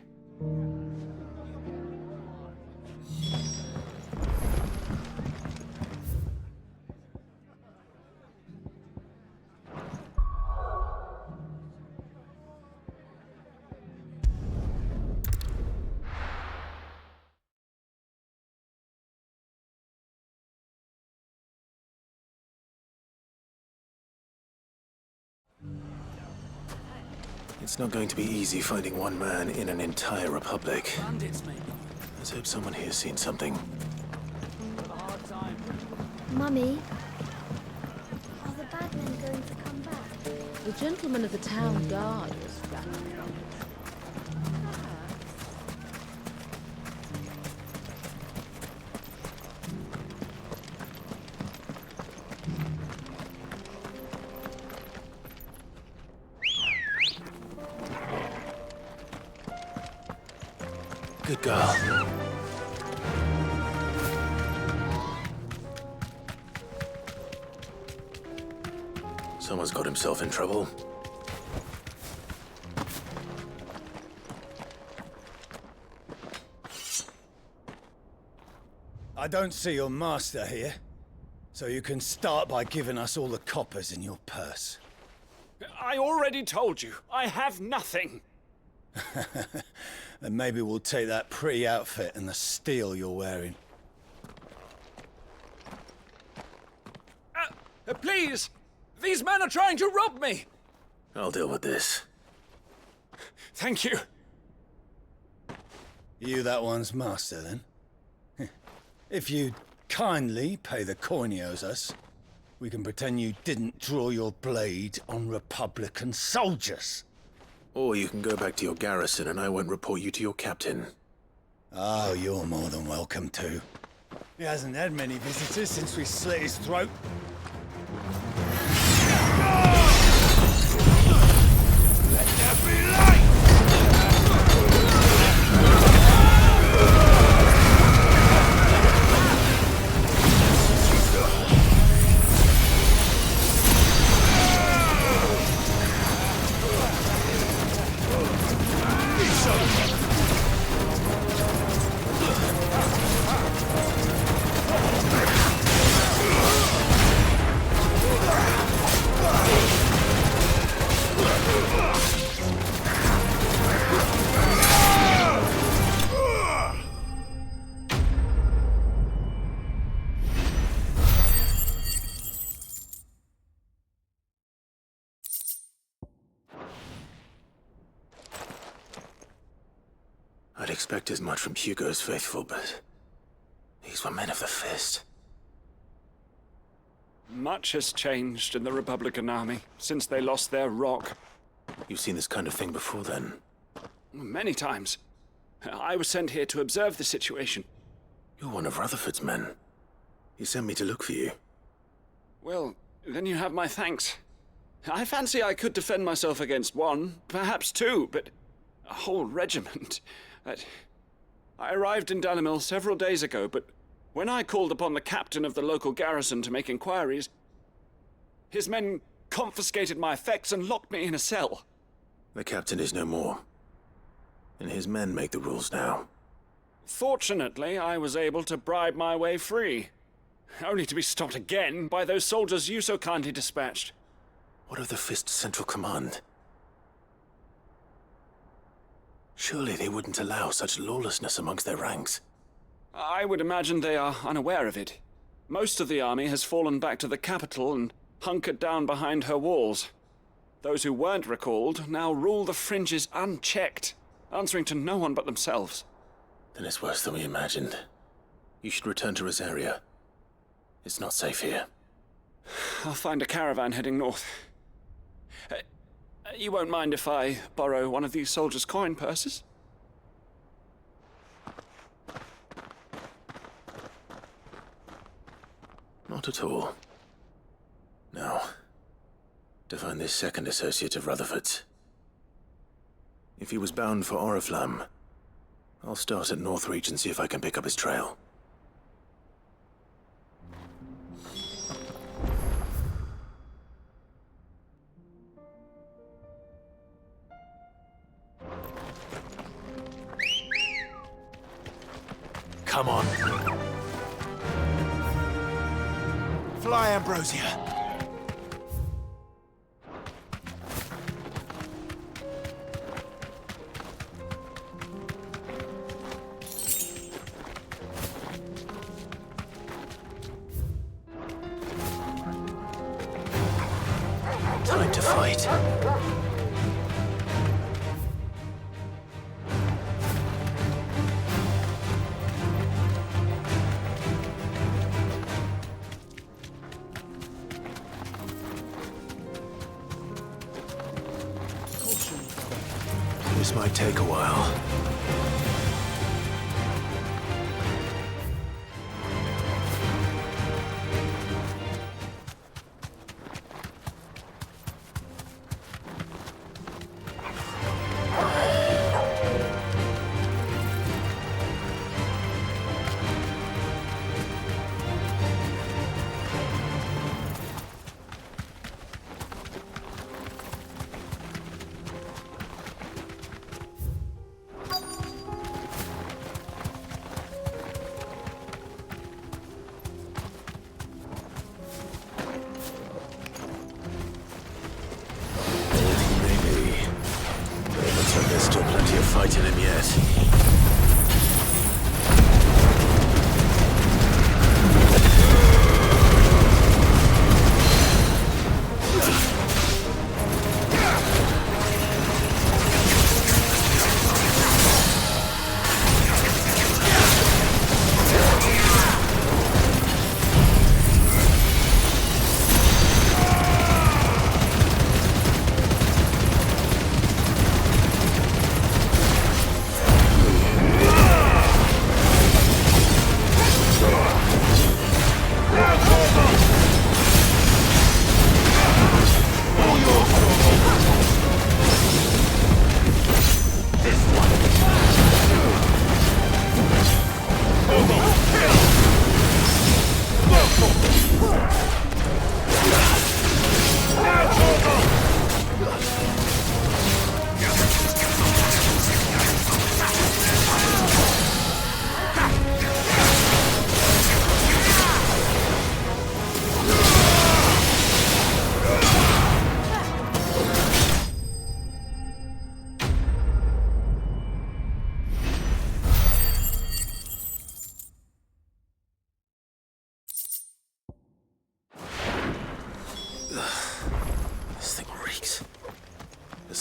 It's not going to be easy finding one man in an entire republic. Let's hope someone here's seen something. Mummy, are the bad men going to come back? The gentlemen of the town guard are strapping. Good girl. Someone's got himself in trouble. I don't see your master here, so you can start by giving us all the coppers in your purse. I already told you, I have nothing. Then maybe we'll take that pretty outfit and the steel you're wearing. Please! These men are trying to rob me! I'll deal with this. Thank you. You that one's master, then? If you kindly pay the coin he owes us, we can pretend you didn't draw your blade on Republican soldiers. Or you can go back to your garrison and I won't report you to your captain. Oh, you're more than welcome to. He hasn't had many visitors since we slit his throat. Let there be light! I'd expect as much from Hugo's faithful, but these were men of the fist. Much has changed in the Republican army since they lost their rock. You've seen this kind of thing before, then? Many times. I was sent here to observe the situation. You're one of Rutherford's men. He sent me to look for you. Well, then you have my thanks. I fancy I could defend myself against one, perhaps two, but a whole regiment. I arrived in Dalimil several days ago, but when I called upon the captain of the local garrison to make inquiries, his men confiscated my effects and locked me in a cell. The captain is no more, and his men make the rules now. Fortunately, I was able to bribe my way free, only to be stopped again by those soldiers you so kindly dispatched. What of the Fist's central command? Surely they wouldn't allow such lawlessness amongst their ranks. I would imagine they are unaware of it. Most of the army has fallen back to the capital and hunkered down behind her walls. Those who weren't recalled now rule the fringes unchecked, answering to no one but themselves. Then it's worse than we imagined. You should return to Rosaria. It's not safe here. I'll find a caravan heading north. You won't mind if I borrow one of these soldiers' coin purses? Not at all. Now, to find this second associate of Rutherford's. If he was bound for Oriflamme, I'll start at Northreach and see if I can pick up his trail. Come on. Fly, Ambrosia. Time to fight. This might take a while.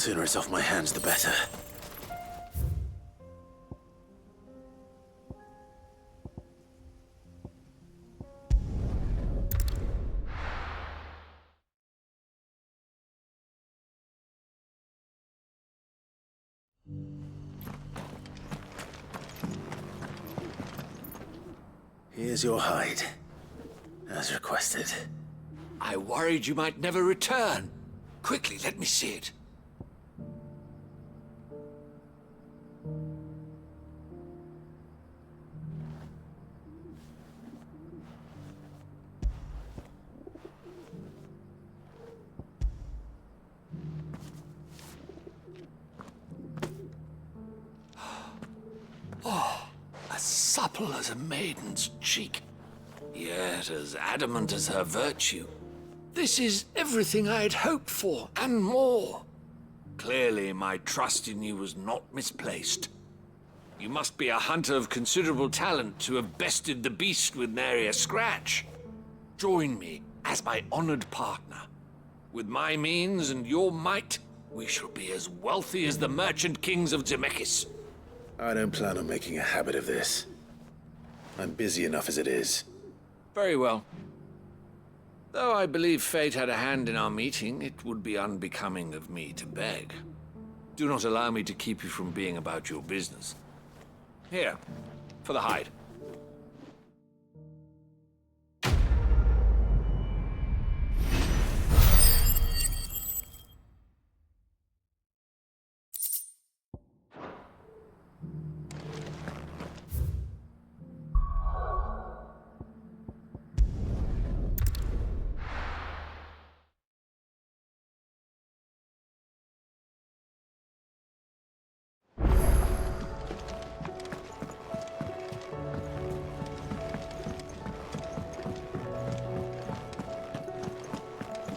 sooner it's off my hands, the better. Here's your hide, as requested. I worried you might never return. Quickly, let me see it. Oh, as supple as a maiden's cheek, yet as adamant as her virtue. This is everything I had hoped for, and more. Clearly, my trust in you was not misplaced. You must be a hunter of considerable talent to have bested the beast with nary a scratch. Join me as my honored partner. With my means and your might, we shall be as wealthy as the merchant kings of Zemeckis. I don't plan on making a habit of this. I'm busy enough as it is. Very well. Though I believe fate had a hand in our meeting, it would be unbecoming of me to beg. Do not allow me to keep you from being about your business. Here, for the hide.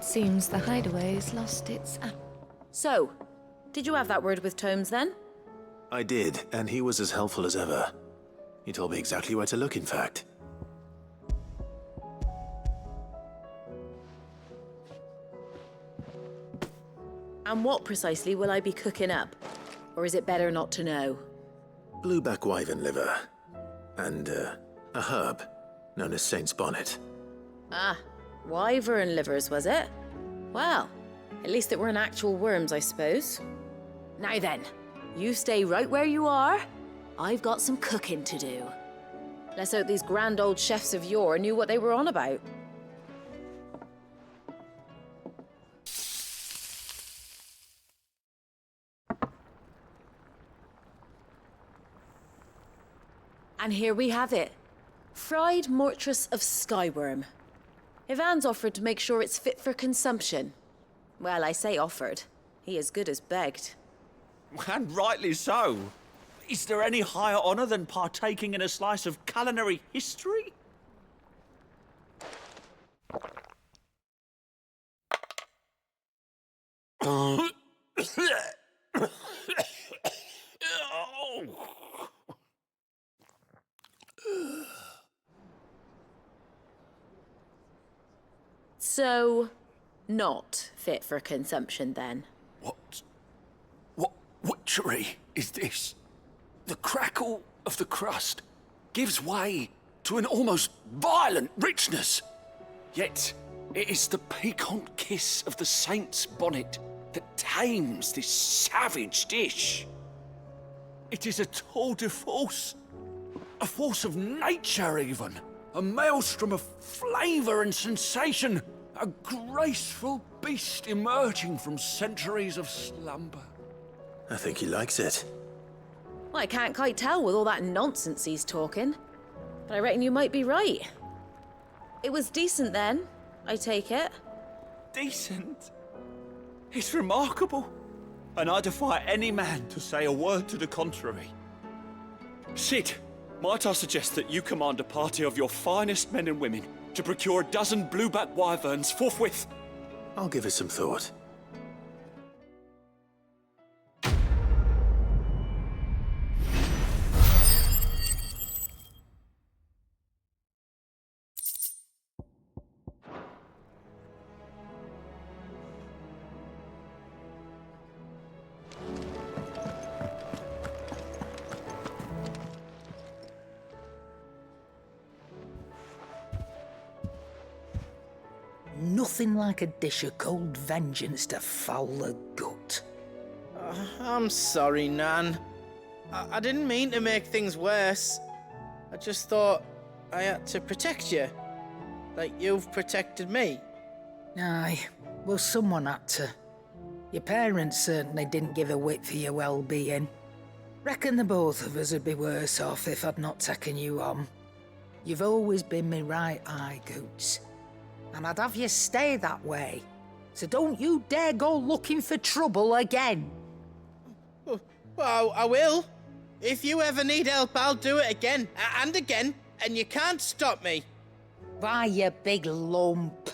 Seems the hideaway's lost its... So, did you have that word with Tomes then? I did, and he was as helpful as ever. He told me exactly where to look, in fact. And what precisely will I be cooking up? Or is it better not to know? Blueback wyvern liver. And, a herb known as Saint's Bonnet. Ah, wyvern livers, was it? Well, at least it weren't actual worms, I suppose. Now then, you stay right where you are. I've got some cooking to do. Let's hope these grand old chefs of yore knew what they were on about. And here we have it. Fried mortress of skyworm. Ivan's offered to make sure it's fit for consumption. Well, I say offered. He as good as begged. And rightly so. Is there any higher honor than partaking in a slice of culinary history? So, not fit for consumption then? What witchery is this? The crackle of the crust gives way to an almost violent richness. Yet, it is the piquant kiss of the saint's bonnet that tames this savage dish. It is a tour de force. A force of nature, even. A maelstrom of flavor and sensation. A graceful beast emerging from centuries of slumber. I think he likes it. Well, I can't quite tell with all that nonsense he's talking. But I reckon you might be right. It was decent then, I take it. Decent? It's remarkable. And I defy any man to say a word to the contrary. Sid, might I suggest that you command a party of your finest men and women to procure a dozen blueback wyverns forthwith? I'll give it some thought. nothing like a dish of cold vengeance to foul the gut. I'm sorry, Nan. I didn't mean to make things worse. I just thought I had to protect you. Like you've protected me. Aye, well, someone had to. Your parents certainly didn't give a whit for your well-being. Reckon the both of us would be worse off if I'd not taken you on. You've always been me right eye, Goots. And I'd have you stay that way. So don't you dare go looking for trouble again. Well, I will. If you ever need help, I'll do it again and again, and you can't stop me. Why, you big lump.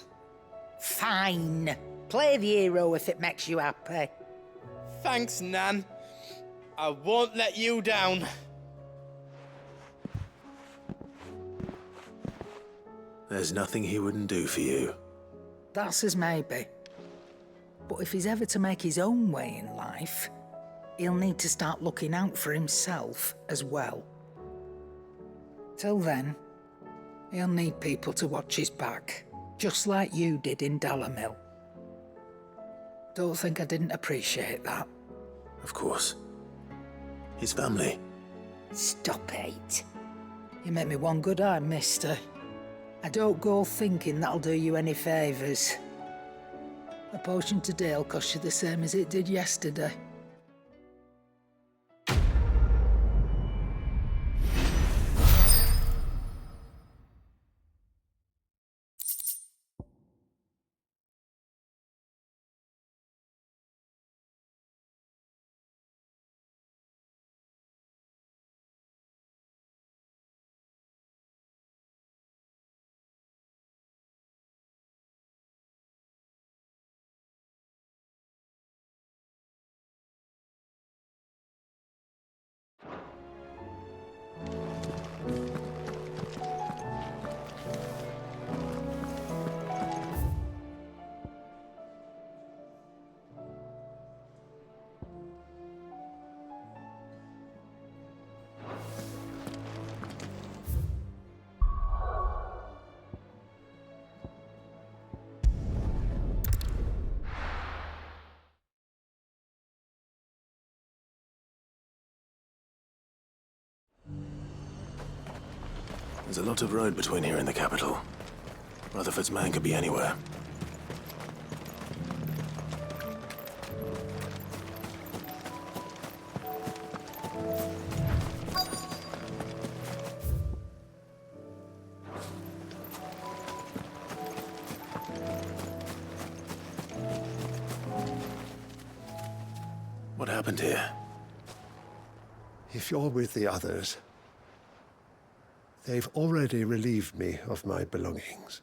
Fine. Play the hero if it makes you happy. Thanks, Nan. I won't let you down. There's nothing he wouldn't do for you. That's as maybe. But if he's ever to make his own way in life, he'll need to start looking out for himself as well. Till then, he'll need people to watch his back, just like you did in Dalamil. Don't think I didn't appreciate that. Of course. His family. Stop it. You make me one good eye, mister. I don't go thinking that'll do you any favours. A potion today'll cost you the same as it did yesterday. There's a lot of road between here and the capital. Rutherford's man could be anywhere. What happened here? If you're with the others, they've already relieved me of my belongings.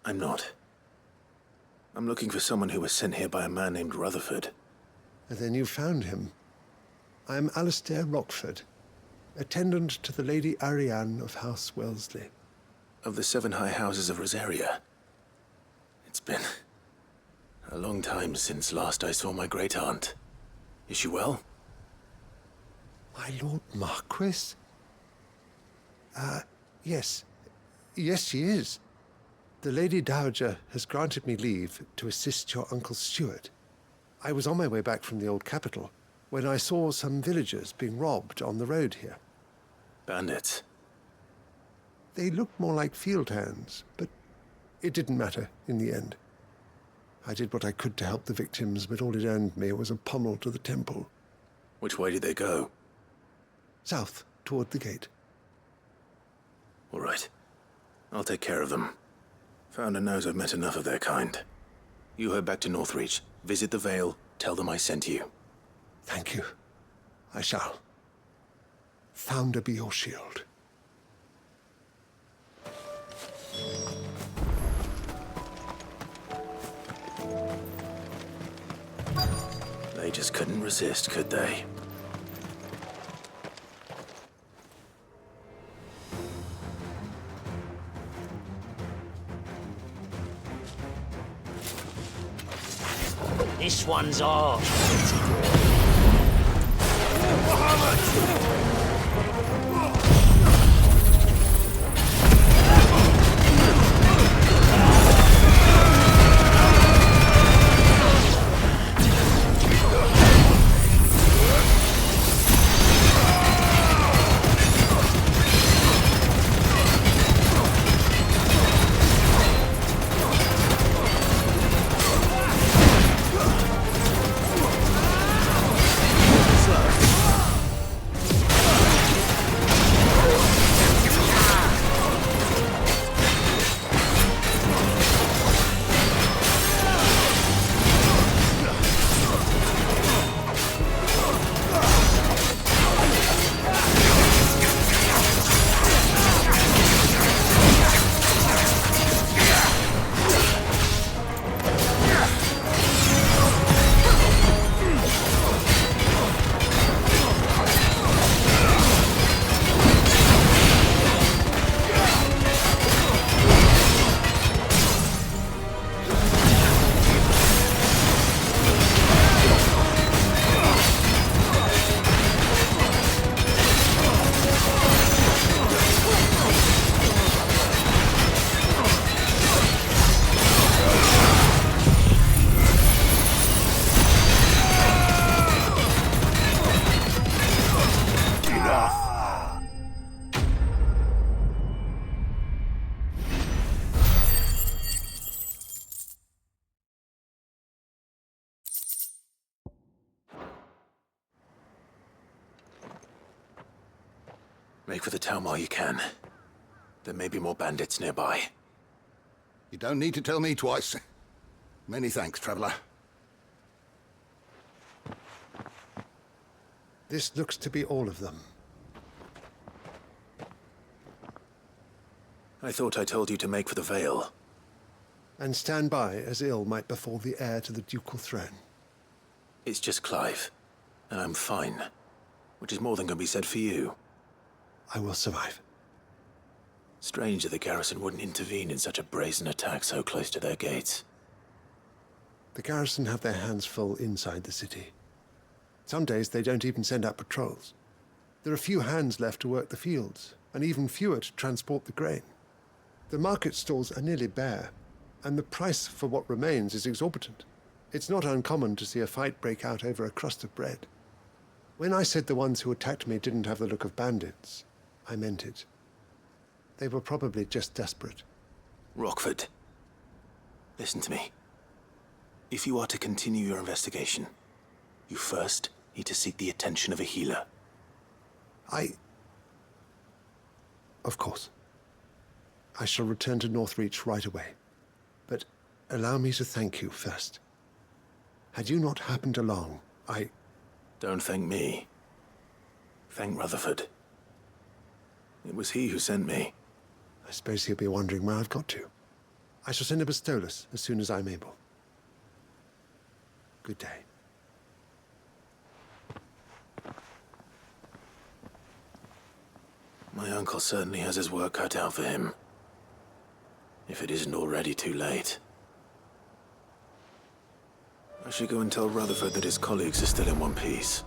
I'm not. I'm looking for someone who was sent here by a man named Rutherford. And then you found him. I am Alistair Rockford, attendant to the Lady Ariane of House Wellesley. Of the 7 high houses of Rosaria. It's been a long time since last I saw my great-aunt. Is she well? My Lord Marquis? Yes. Yes, she is. The Lady Dowager has granted me leave to assist your Uncle Stuart. I was on my way back from the old capital when I saw some villagers being robbed on the road here. Bandits? They looked more like field hands, but it didn't matter in the end. I did what I could to help the victims, but all it earned me was a pommel to the temple. Which way did they go? South, toward the gate. All right. I'll take care of them. Founder knows I've met enough of their kind. You head back to Northreach, visit the Vale, tell them I sent you. Thank you. I shall. Founder be your shield. They just couldn't resist, could they? This one's ours. Make for the town while you can. There may be more bandits nearby. You don't need to tell me twice. Many thanks, traveler. This looks to be all of them. I thought I told you to make for the Vale. And stand by as ill might befall the heir to the ducal throne. It's just Clive, and I'm fine. Which is more than can be said for you. I will survive. Strange that the garrison wouldn't intervene in such a brazen attack so close to their gates. The garrison have their hands full inside the city. Some days they don't even send out patrols. There are few hands left to work the fields, and even fewer to transport the grain. The market stalls are nearly bare, and the price for what remains is exorbitant. It's not uncommon to see a fight break out over a crust of bread. When I said the ones who attacked me didn't have the look of bandits, I meant it. They were probably just desperate. Rockford, listen to me. If you are to continue your investigation, you first need to seek the attention of a healer. Of course. I shall return to Northreach right away. But allow me to thank you first. Had you not happened along, Don't thank me. Thank Rutherford. It was he who sent me. I suppose he'll be wondering where I've got to. I shall send a Bastolus as soon as I'm able. Good day. My uncle certainly has his work cut out for him. If it isn't already too late. I should go and tell Rutherford that his colleagues are still in one piece.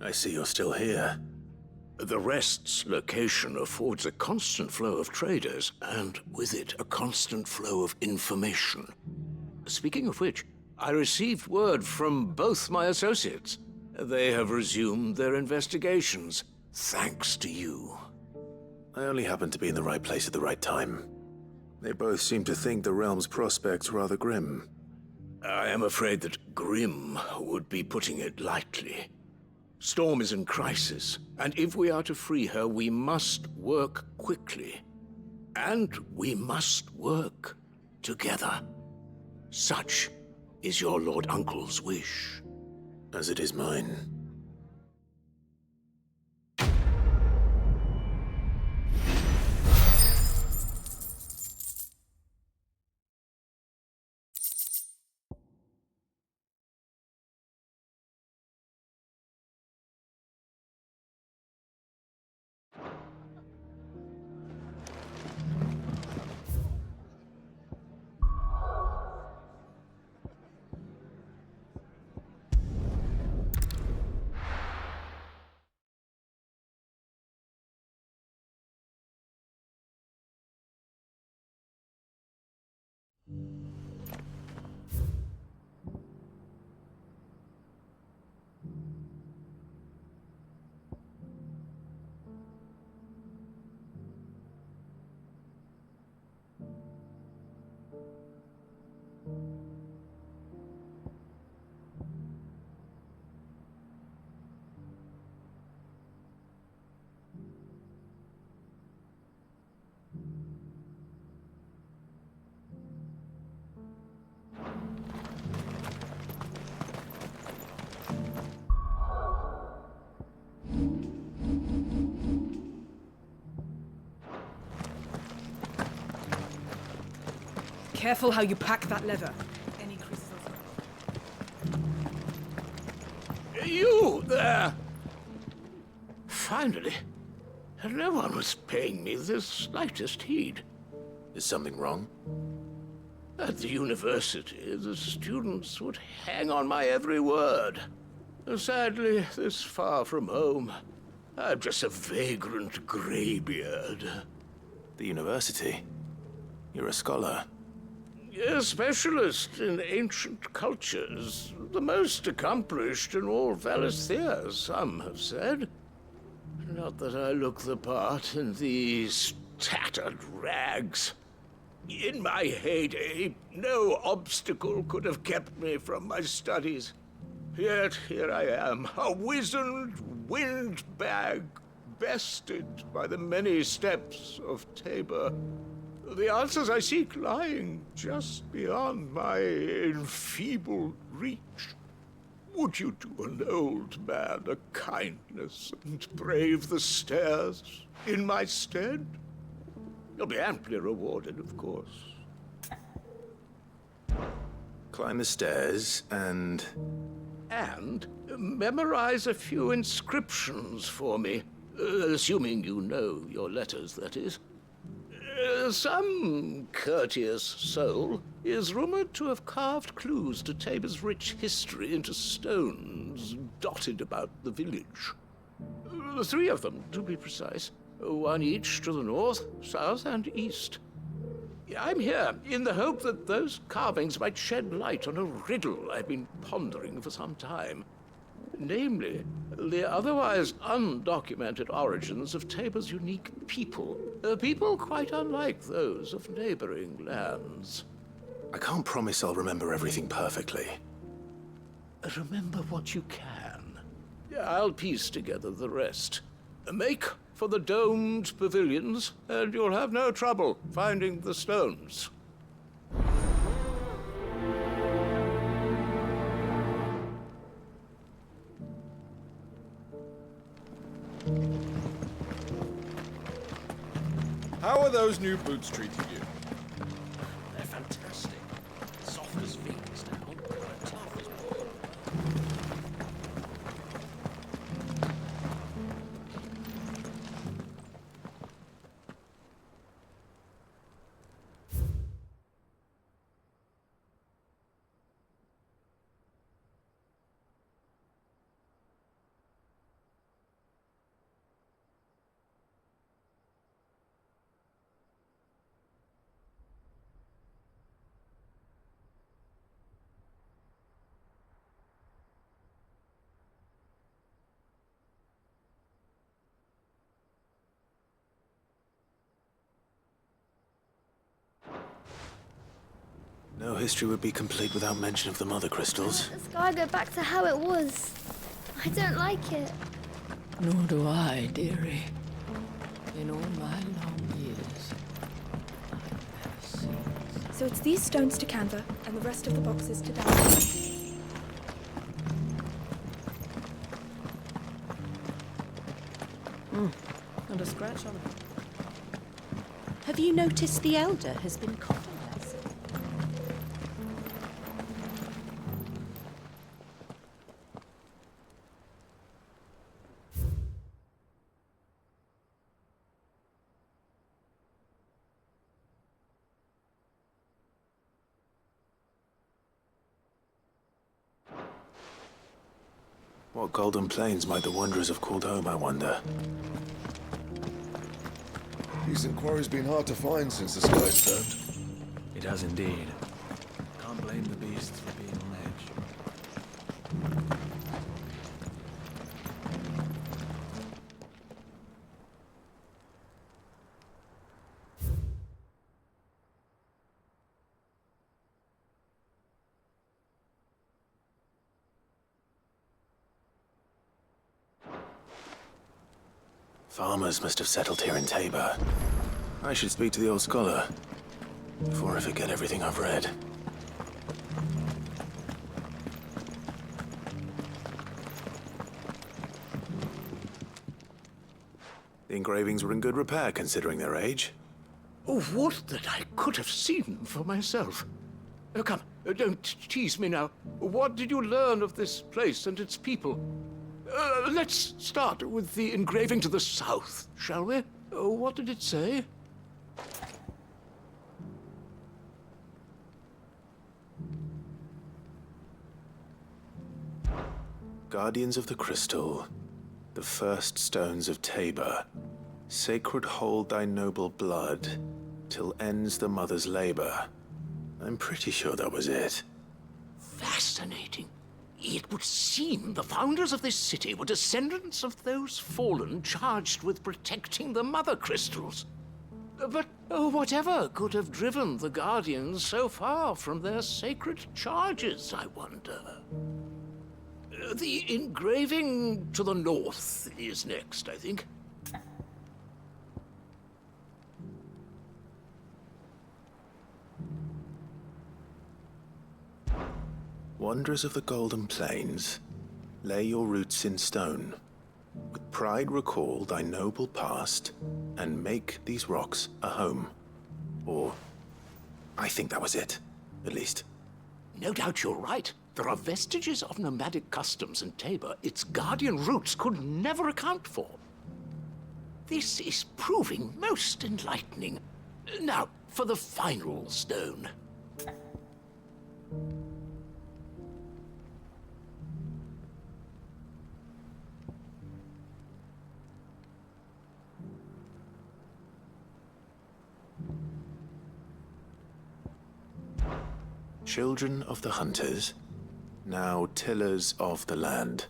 I see you're still here. The Rest's location affords a constant flow of traders, and with it, a constant flow of information. Speaking of which, I received word from both my associates. They have resumed their investigations, thanks to you. I only happened to be in the right place at the right time. They both seem to think the realm's prospects rather grim. I am afraid that grim would be putting it lightly. Storm is in crisis, and if we are to free her, we must work quickly. And we must work together. Such is your Lord Uncle's wish. As it is mine. Careful how you pack that leather. Any crystals? You there! Finally. No one was paying me the slightest heed. Is something wrong? At the university, the students would hang on my every word. Sadly, this far from home, I'm just a vagrant greybeard. The university? You're a scholar. A specialist in ancient cultures. The most accomplished in all Valisthea, some have said. Not that I look the part in these tattered rags. In my heyday, no obstacle could have kept me from my studies. Yet here I am, a wizened windbag, bested by the many steps of Tabor. The answers I seek lying just beyond my enfeebled reach. Would you do an old man a kindness and brave the stairs in my stead? You'll be amply rewarded, of course. Climb the stairs and memorize a few inscriptions for me, assuming you know your letters, that is. Some courteous soul is rumored to have carved clues to Tabor's rich history into stones dotted about the village. 3 of them, to be precise. 1 each to the north, south, and east. I'm here in the hope that those carvings might shed light on a riddle I've been pondering for some time. Namely, the otherwise undocumented origins of Tabor's unique people. People quite unlike those of neighboring lands. I can't promise I'll remember everything perfectly. Remember what you can. I'll piece together the rest. Make for the domed pavilions, and you'll have no trouble finding the stones. How are those new boots treating you? They're fantastic. Soft as figs now, but tough as wood. No history would be complete without mention of the mother crystals. The sky go back to how it was. I don't like it. Nor do I, dearie. In all my long years, I've never seen. So it's these stones to canver, and the rest of the boxes to down. Not a scratch on it. Have you noticed the elder has been coughing less? What golden plains might the wanderers have called home, I wonder? Decent quarry's been hard to find since the sky's turned. It has indeed. Can't blame the beasts for being on edge. Farmers must have settled here in Tabor. I should speak to the old scholar before I forget everything I've read. The engravings were in good repair considering their age. Oh, would that I could have seen them for myself. Come, don't tease me now. What did you learn of this place and its people? Let's start with the engraving to the south, shall we? What did it say? Guardians of the Crystal, the first stones of Tabor, sacred hold thy noble blood, till ends the mother's labor. I'm pretty sure that was it. Fascinating. It would seem the founders of this city were descendants of those fallen charged with protecting the mother crystals. But whatever could have driven the Guardians so far from their sacred charges, I wonder? The engraving to the north is next, I think. Wanderers of the Golden Plains, lay your roots in stone. With pride recall thy noble past, and make these rocks a home. Or, I think that was it, at least. No doubt you're right. There are vestiges of nomadic customs in Tabor its guardian roots could never account for. This is proving most enlightening. Now, for the final stone. Children of the hunters, now tillers of the land,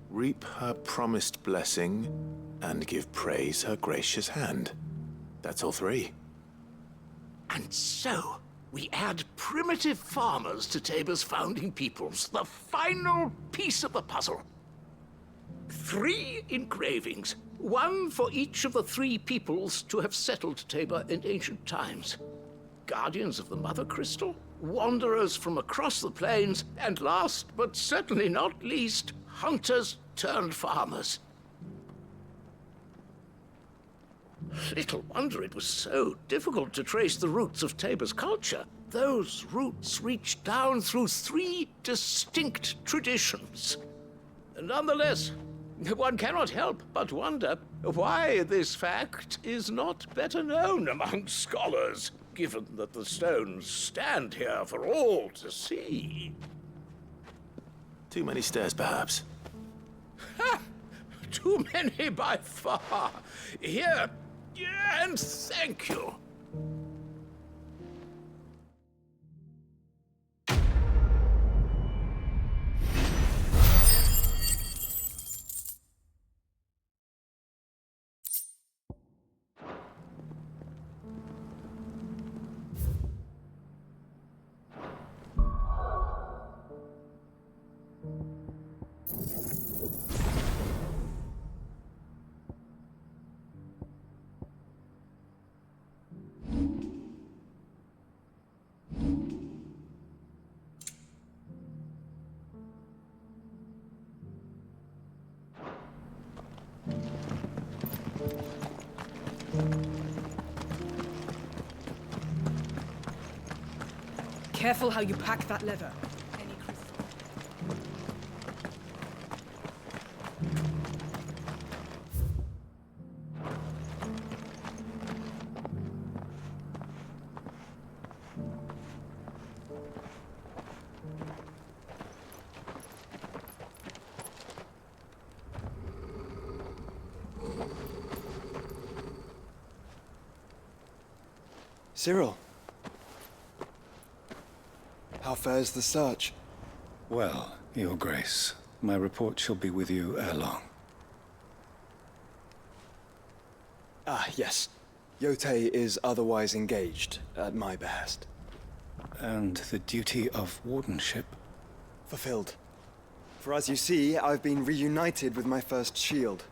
reap her promised blessing and give praise her gracious hand. That's all three. And so, we add primitive farmers to Tabor's founding peoples, the final piece of the puzzle. 3 engravings, one for each of the 3 peoples to have settled Tabor in ancient times. Guardians of the Mother Crystal, wanderers from across the plains, and last but certainly not least, hunters turned farmers. Little wonder it was so difficult to trace the roots of Tabor's culture. Those roots reached down through 3 distinct traditions. Nonetheless, one cannot help but wonder why this fact is not better known among scholars, given that the stones stand here for all to see. Too many stairs, perhaps. Ha! Too many by far. Here, and thank you. Careful how you pack that leather. Cyril. How fares the search? Well, Your Grace, my report shall be with you ere long. Ah, yes. Yotei is otherwise engaged, at my behest. And the duty of wardenship? Fulfilled. For as you see, I've been reunited with my first shield.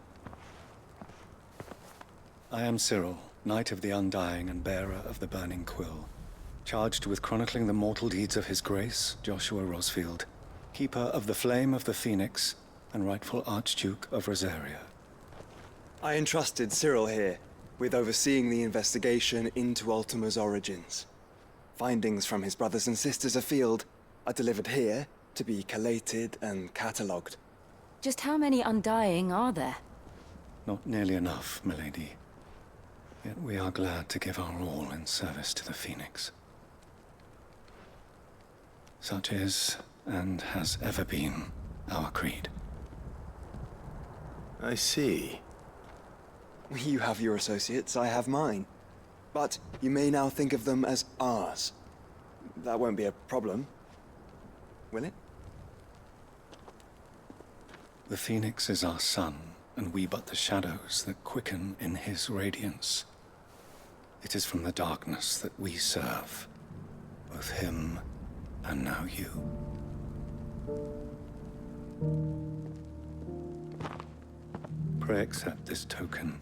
I am Cyril, Knight of the Undying and bearer of the Burning Quill, charged with chronicling the mortal deeds of His Grace, Joshua Rosfield, Keeper of the Flame of the Phoenix, and rightful Archduke of Rosaria. I entrusted Cyril here with overseeing the investigation into Ultima's origins. Findings from his brothers and sisters afield are delivered here to be collated and catalogued. Just how many Undying are there? Not nearly enough, milady. Yet we are glad to give our all in service to the Phoenix. Such is, and has ever been, our creed. I see. You have your associates, I have mine. But you may now think of them as ours. That won't be a problem, will it? The Phoenix is our sun, and we but the shadows that quicken in his radiance. It is from the darkness that we serve, both him and now you. Pray accept this token.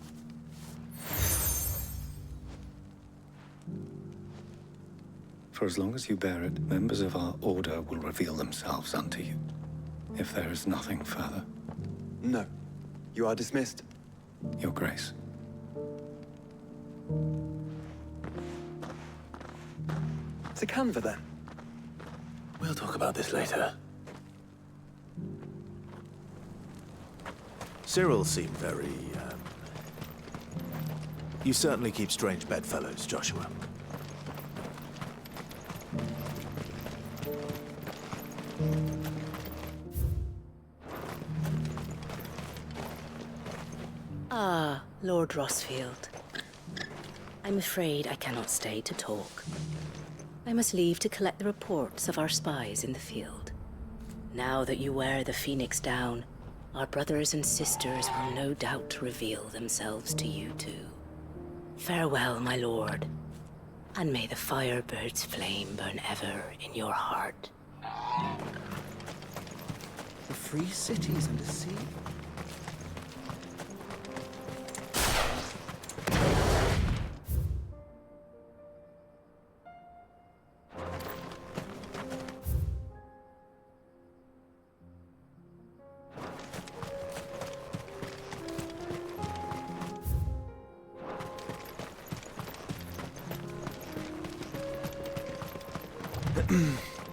For as long as you bear it, members of our order will reveal themselves unto you. If there is nothing further. No. You are dismissed. Your Grace. To Canva, then. We'll talk about this later. Cyril seemed very, You certainly keep strange bedfellows, Joshua. Ah, Lord Rossfield. I'm afraid I cannot stay to talk. I must leave to collect the reports of our spies in the field. Now that you wear the Phoenix down, our brothers and sisters will no doubt reveal themselves to you too. Farewell, my lord, and may the Firebird's flame burn ever in your heart. The free cities and the sea.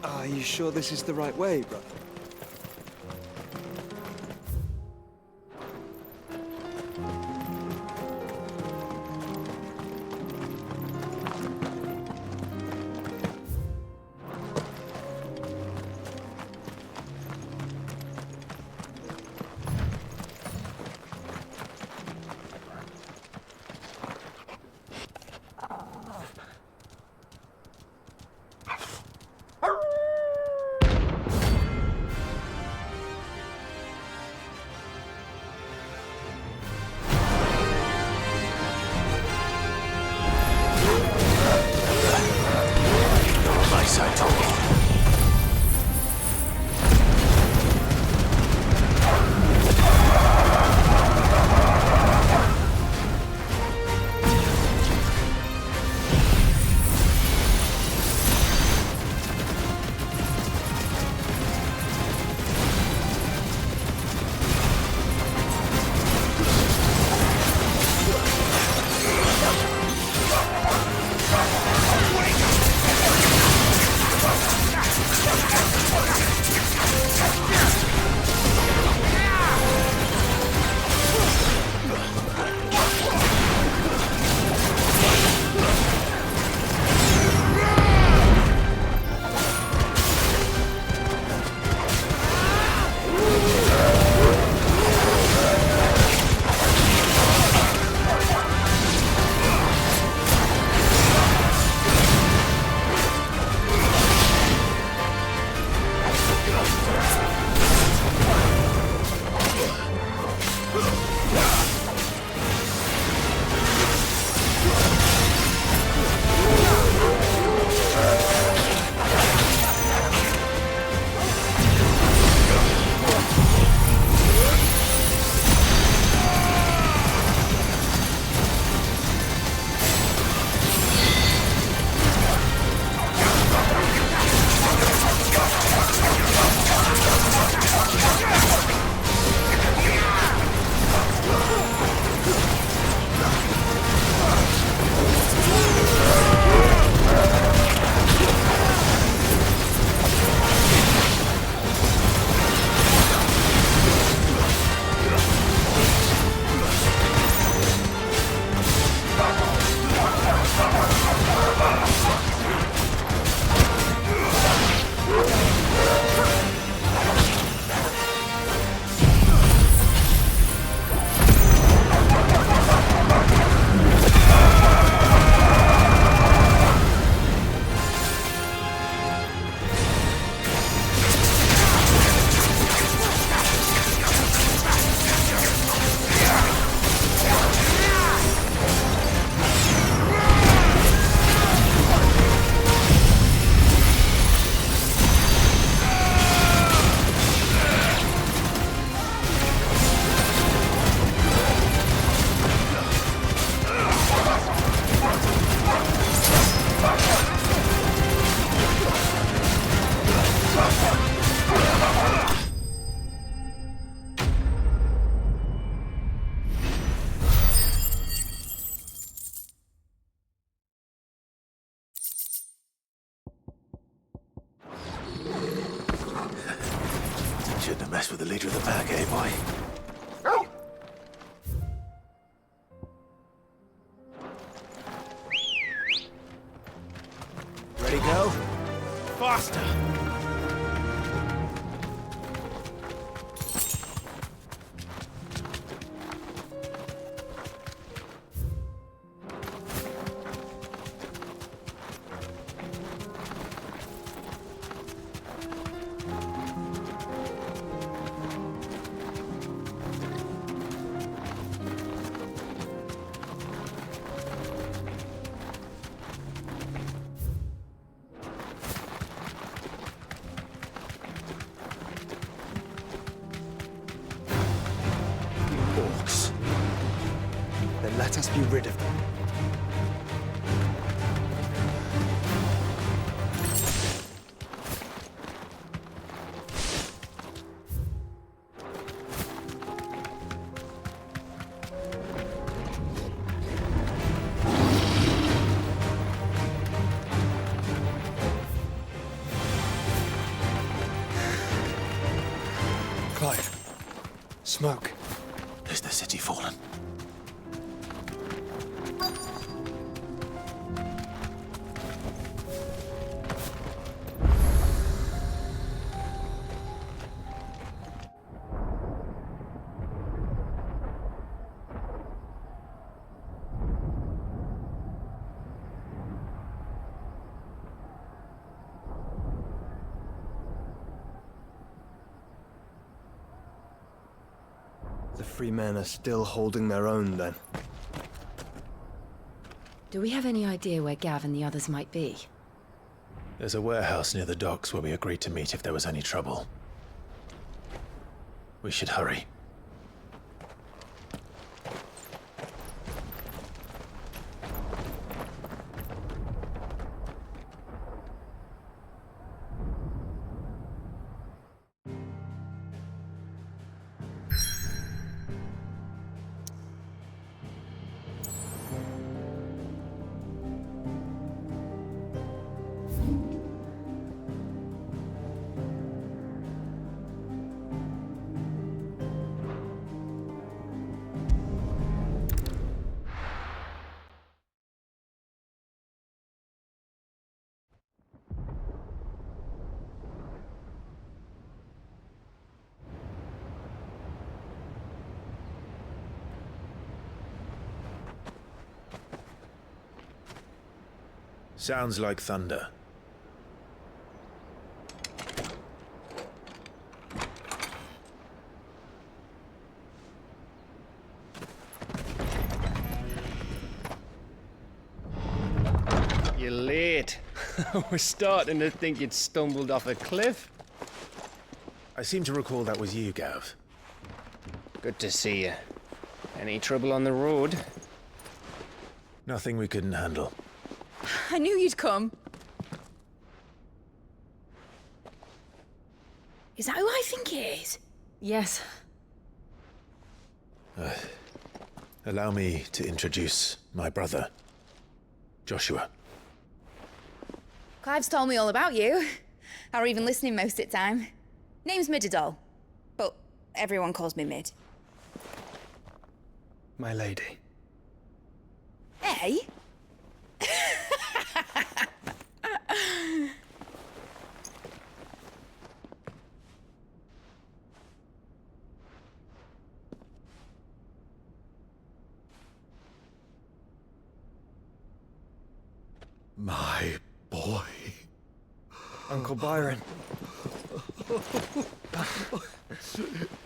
Are you sure this is the right way, brother? mess with the leader of the pack, eh, boy? Ready, go? Faster! Orcs. Then let us be rid of them. Clive. Smoke. Is the city fallen? The free men are still holding their own, then. Do we have any idea where Gav and the others might be? There's a warehouse near the docks where we agreed to meet if there was any trouble. We should hurry. Sounds like thunder. You're late. We're starting to think you'd stumbled off a cliff. I seem to recall that was you, Gav. Good to see you. Any trouble on the road? Nothing we couldn't handle. I knew you'd come. Is that who I think it is? Yes. Allow me to introduce my brother, Joshua. Clive's told me all about you. Or even listening most of the time. Name's Midadol, but everyone calls me Mid. My lady. Eh? My boy. Uncle Byron.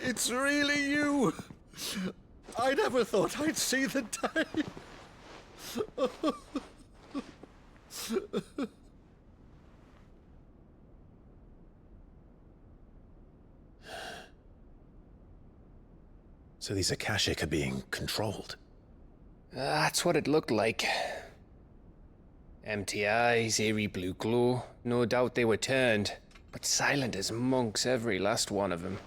It's really you. I never thought I'd see the day. So these Akashic are being controlled? That's what it looked like. Empty eyes, eerie blue glow. No doubt they were turned, but silent as monks, every last one of them.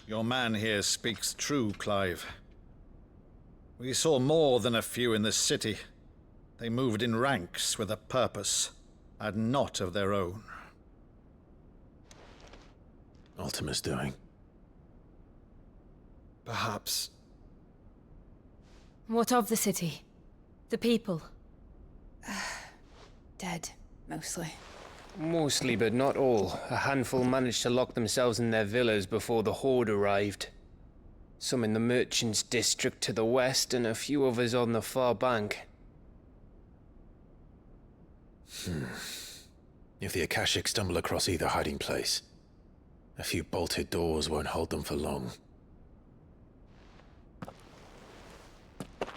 Your man here speaks true, Clive. We saw more than a few in this city. They moved in ranks with a purpose, and not of their own. Ultima's doing. Perhaps. What of the city? The people? Dead, mostly. Mostly, but not all. A handful managed to lock themselves in their villas before the Horde arrived. Some in the merchants' district to the west, and a few others on the far bank. If the Akashic stumble across either hiding place, a few bolted doors won't hold them for long.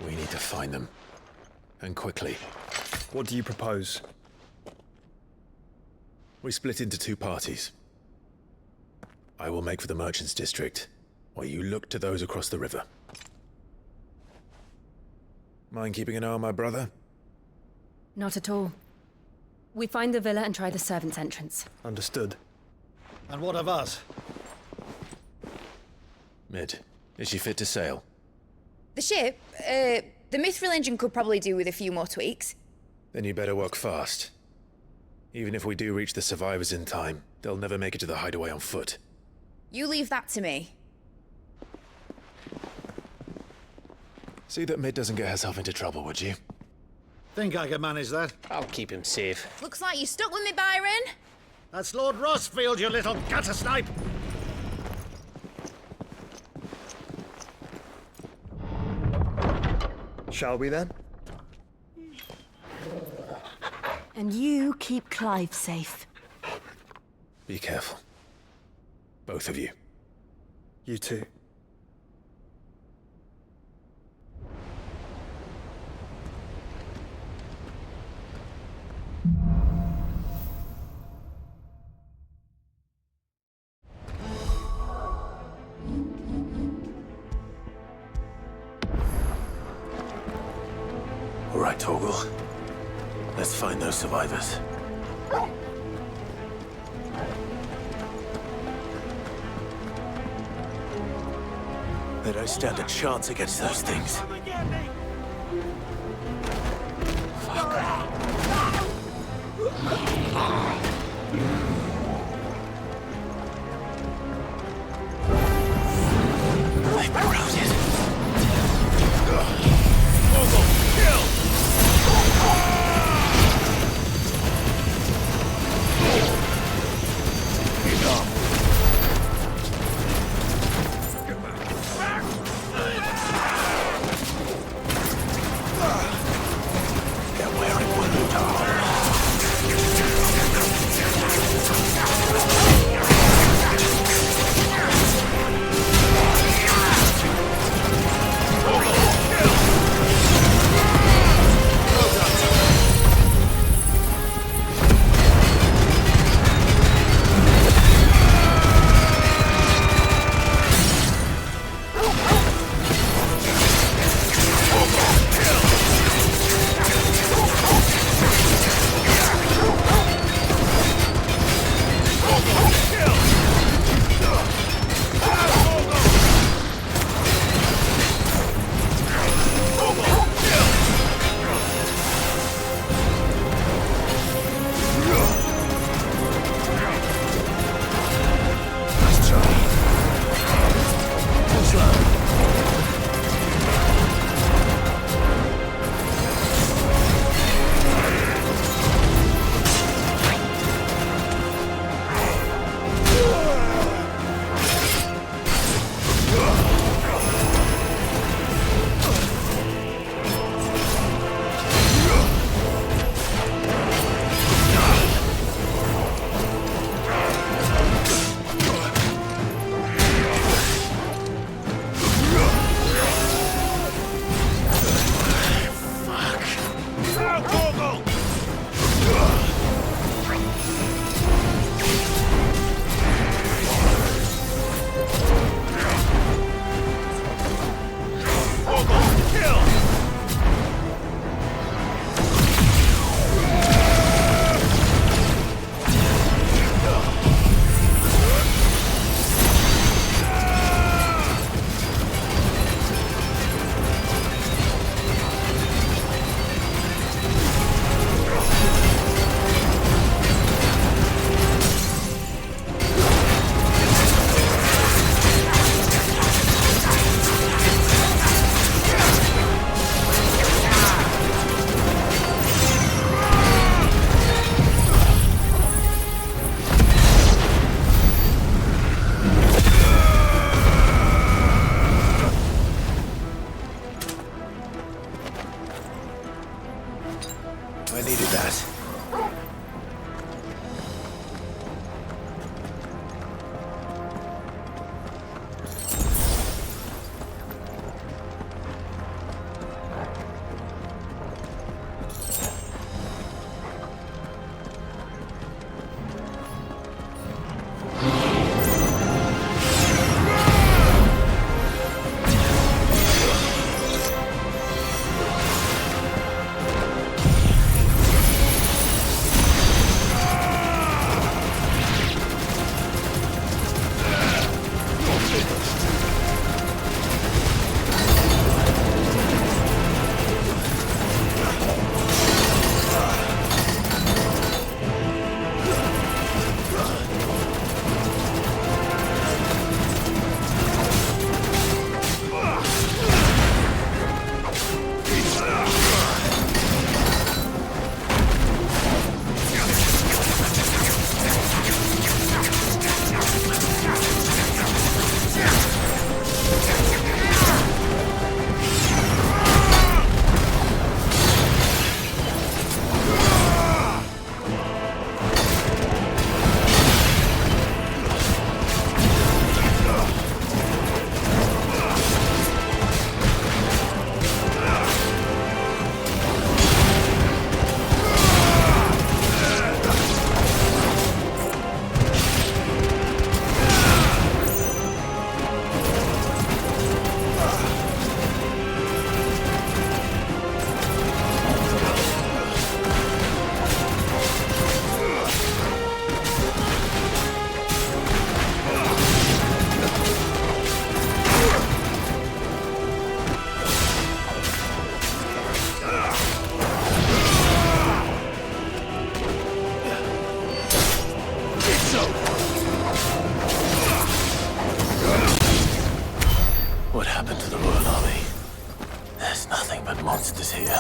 We need to find them. And quickly. What do you propose? We split into two parties. I will make for the merchants' district, while you look to those across the river. Mind keeping an eye on my brother? Not at all. We find the villa and try the servants' entrance. Understood. And what of us? Mid, is she fit to sail? The ship, the Mithril engine could probably do with a few more tweaks. Then you better work fast. Even if we do reach the survivors in time, they'll never make it to the hideaway on foot. You leave that to me. See that Mid doesn't get herself into trouble, would you? Think I can manage that? I'll keep him safe. Looks like you stuck with me, Byron. That's Lord Rossfield, you little gutter snipe! Shall we then? And you keep Clive safe. Be careful. Both of you. You too. All right, Torgal. Let's find those survivors. They don't stand a chance against those things. They broke it. Torgal, kill! I needed that. What happened to the Royal Army? There's nothing but monsters here.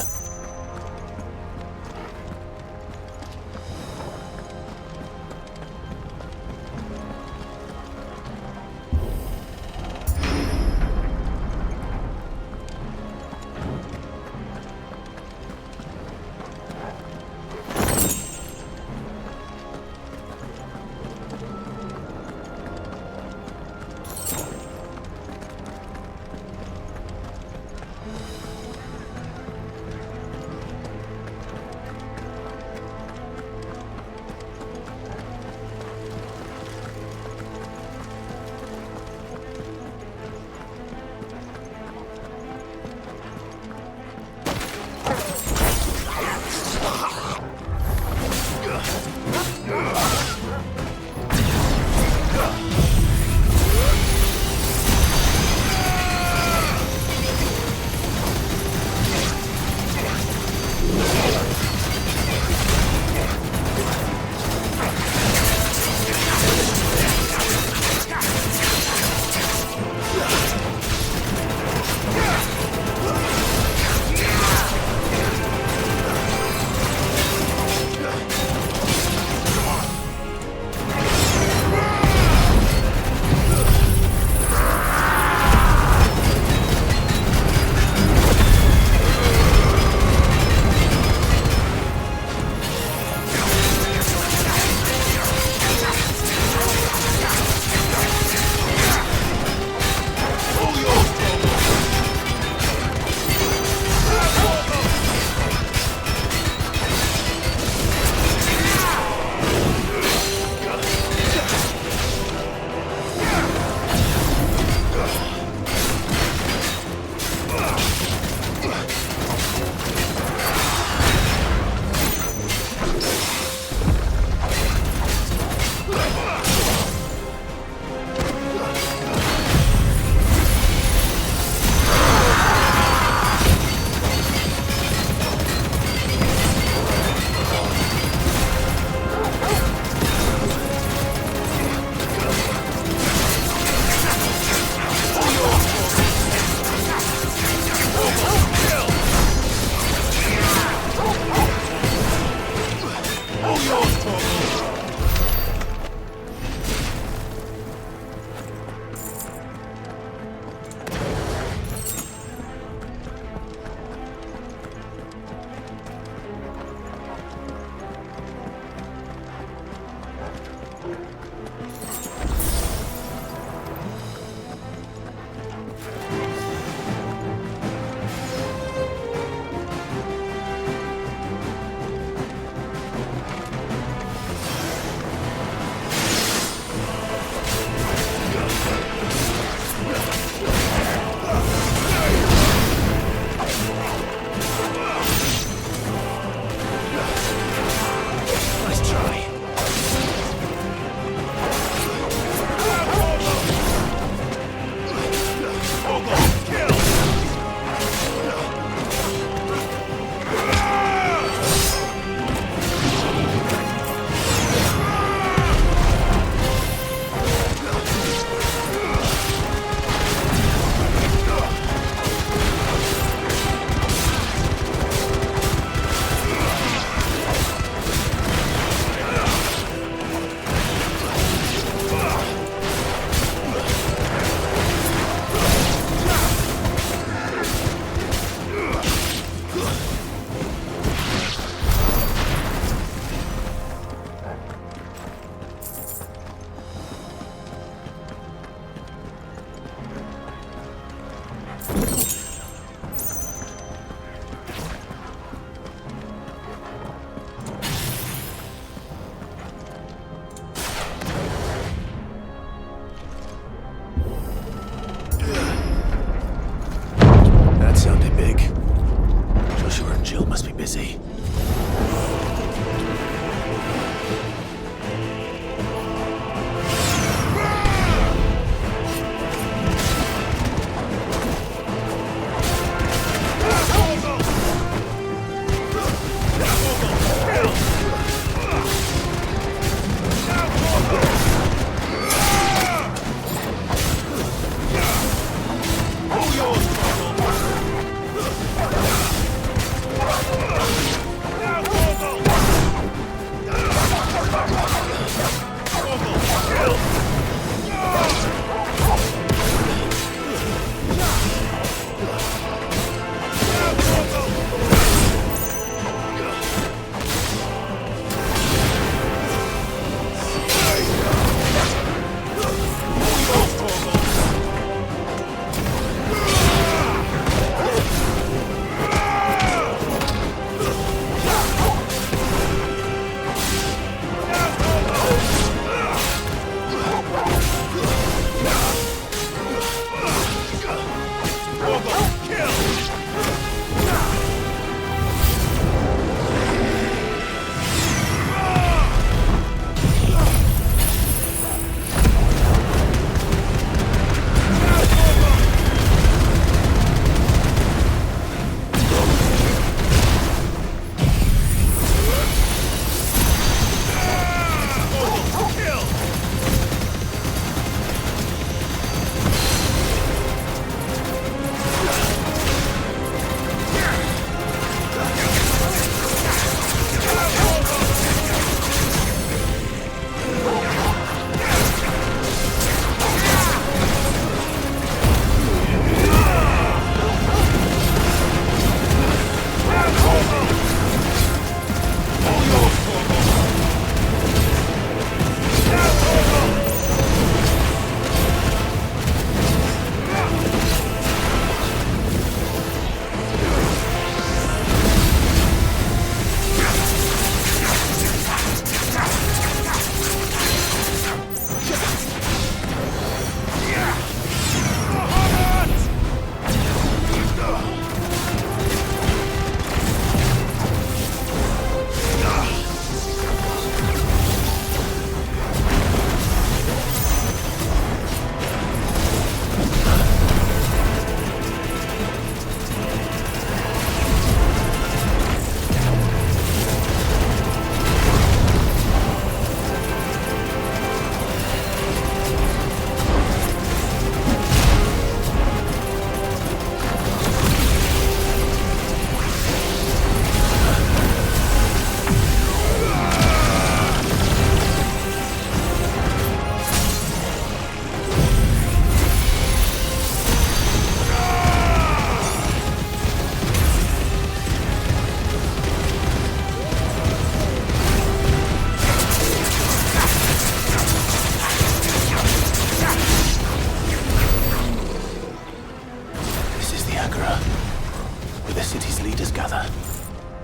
Jill must be busy.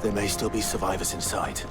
There may still be survivors inside.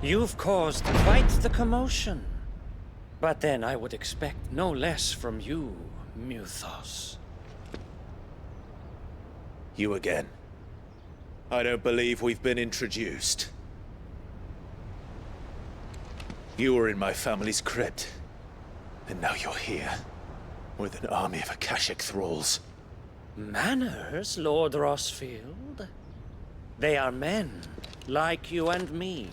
You've caused quite the commotion. But then I would expect no less from you, Muthos. You again. I don't believe we've been introduced. You were in my family's crypt, and now you're here, with an army of Akashic thralls. Manners, Lord Rossfield? They are men, like you and me.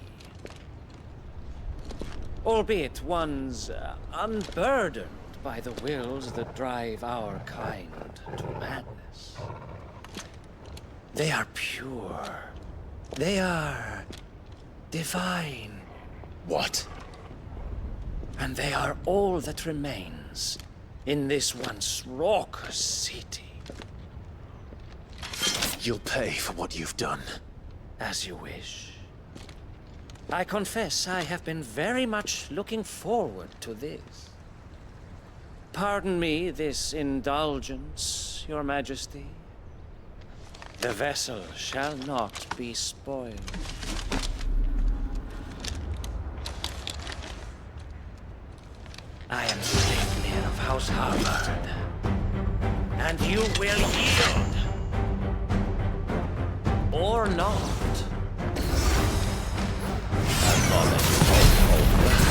Albeit one's unburdened by the wills that drive our kind to madness. They are pure. They are divine. What? And they are all that remains in this once raucous city. You'll pay for what you've done. As you wish. I confess I have been very much looking forward to this. Pardon me this indulgence, Your Majesty. The vessel shall not be spoiled. I am Sleipnir of House Harvard, and you will yield. Or not. As long as you don't hold back.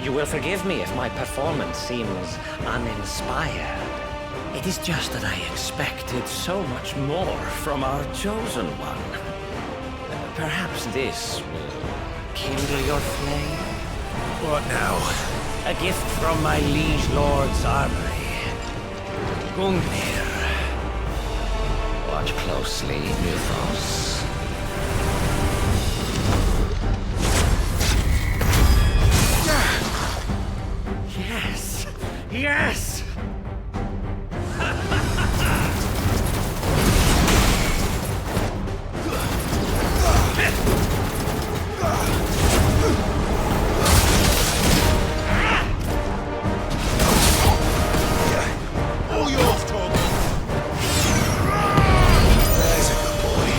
You will forgive me if my performance seems uninspired. It is just that I expected so much more from our chosen one. Perhaps this will kindle your flame? What now? A gift from my liege lord's armory. Gungnir. Watch closely, Muthos. Yes! Yes! All yours, Torgal. There's a good boy.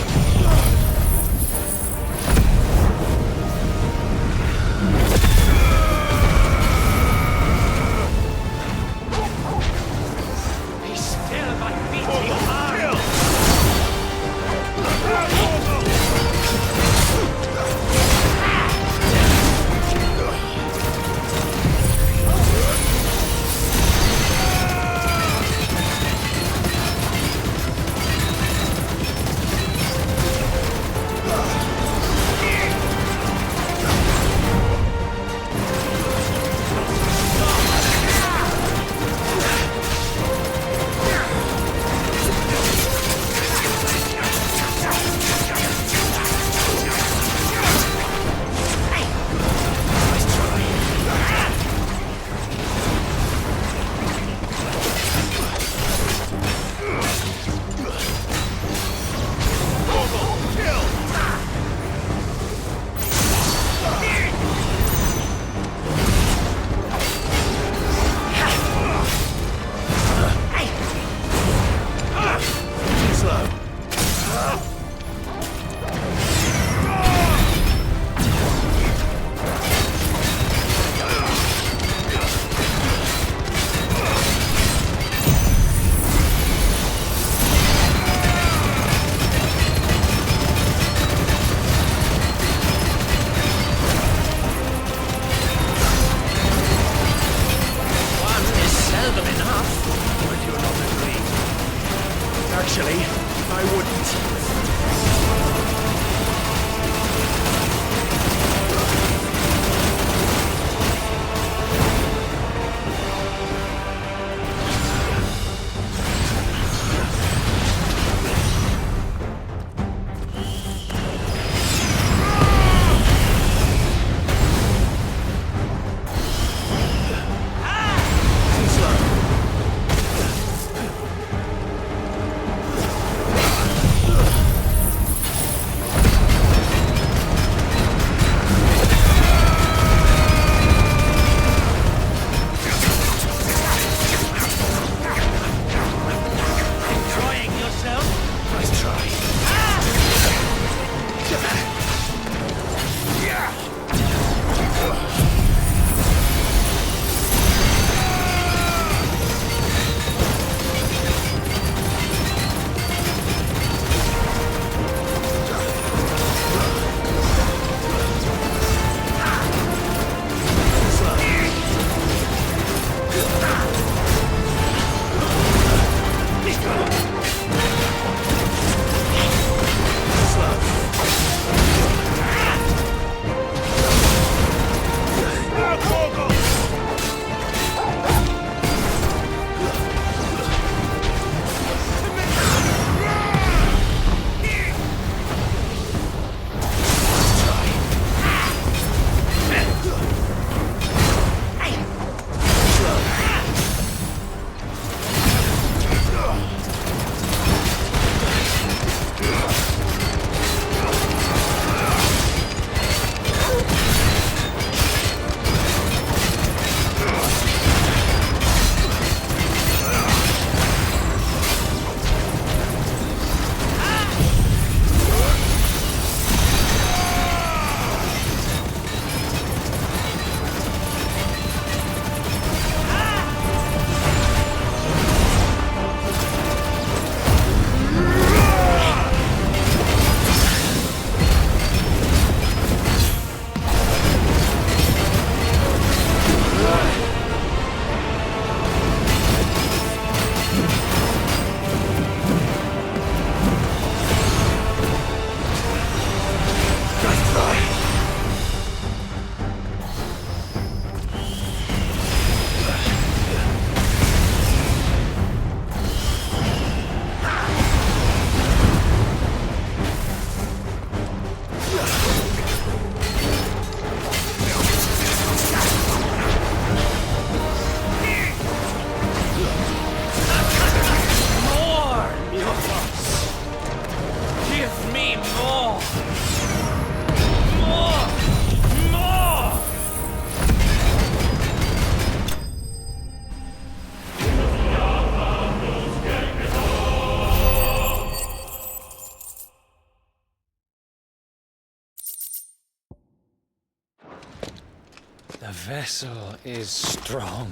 The vessel is strong.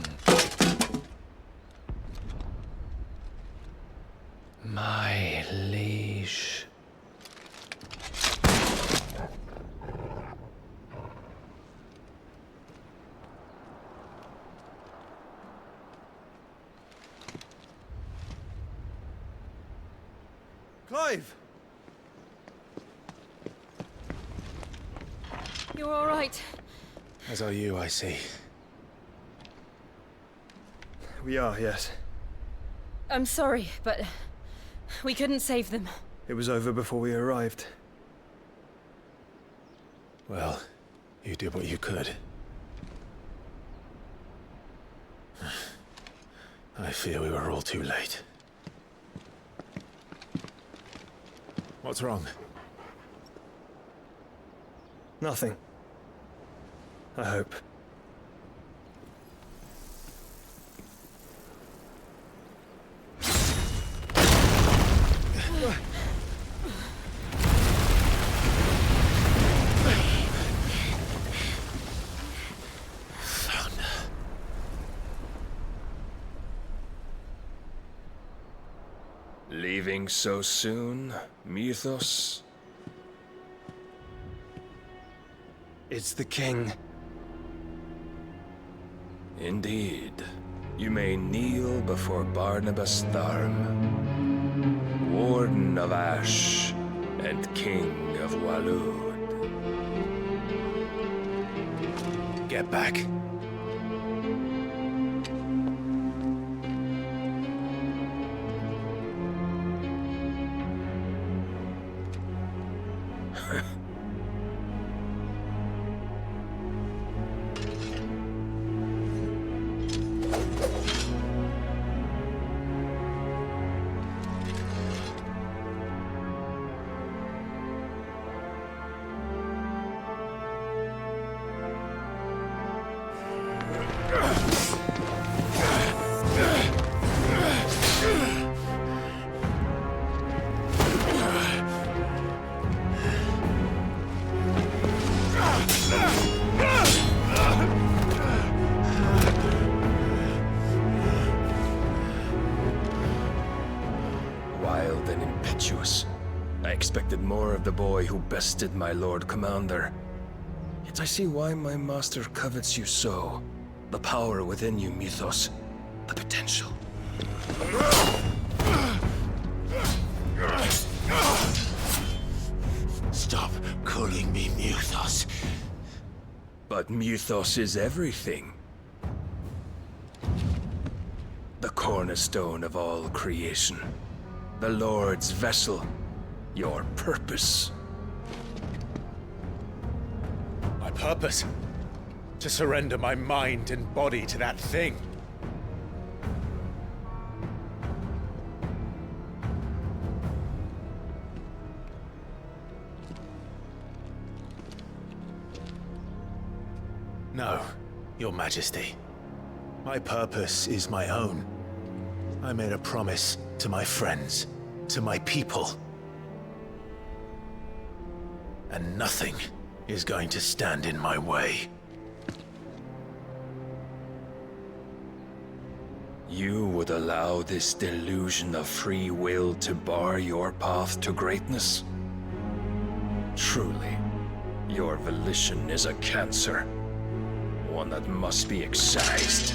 My liege. Clive! You're all right. As are you, I see. We are, yes. I'm sorry, but we couldn't save them. It was over before we arrived. Well, you did what you could. I fear we were all too late. What's wrong? Nothing. I hope. Leaving so soon, Mythos? It's the king. Indeed. You may kneel before Barnabas Tharm, Warden of Ash and King of Walud. Get back. Wild and impetuous. I expected more of the boy who bested my Lord Commander. Yet I see why my master covets you so. The power within you, Mythos. The potential. Stop calling me Mythos. But Mythos is everything. The cornerstone of all creation. The Lord's vessel. Your purpose. My purpose? To surrender my mind and body to that thing. No, Your Majesty. My purpose is my own. I made a promise to my friends, to my people. And nothing is going to stand in my way. You would allow this delusion of free will to bar your path to greatness? Truly, your volition is a cancer. One that must be excised.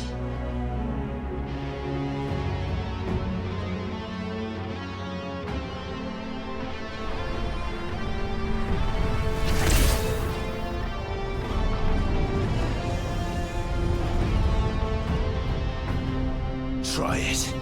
Try it.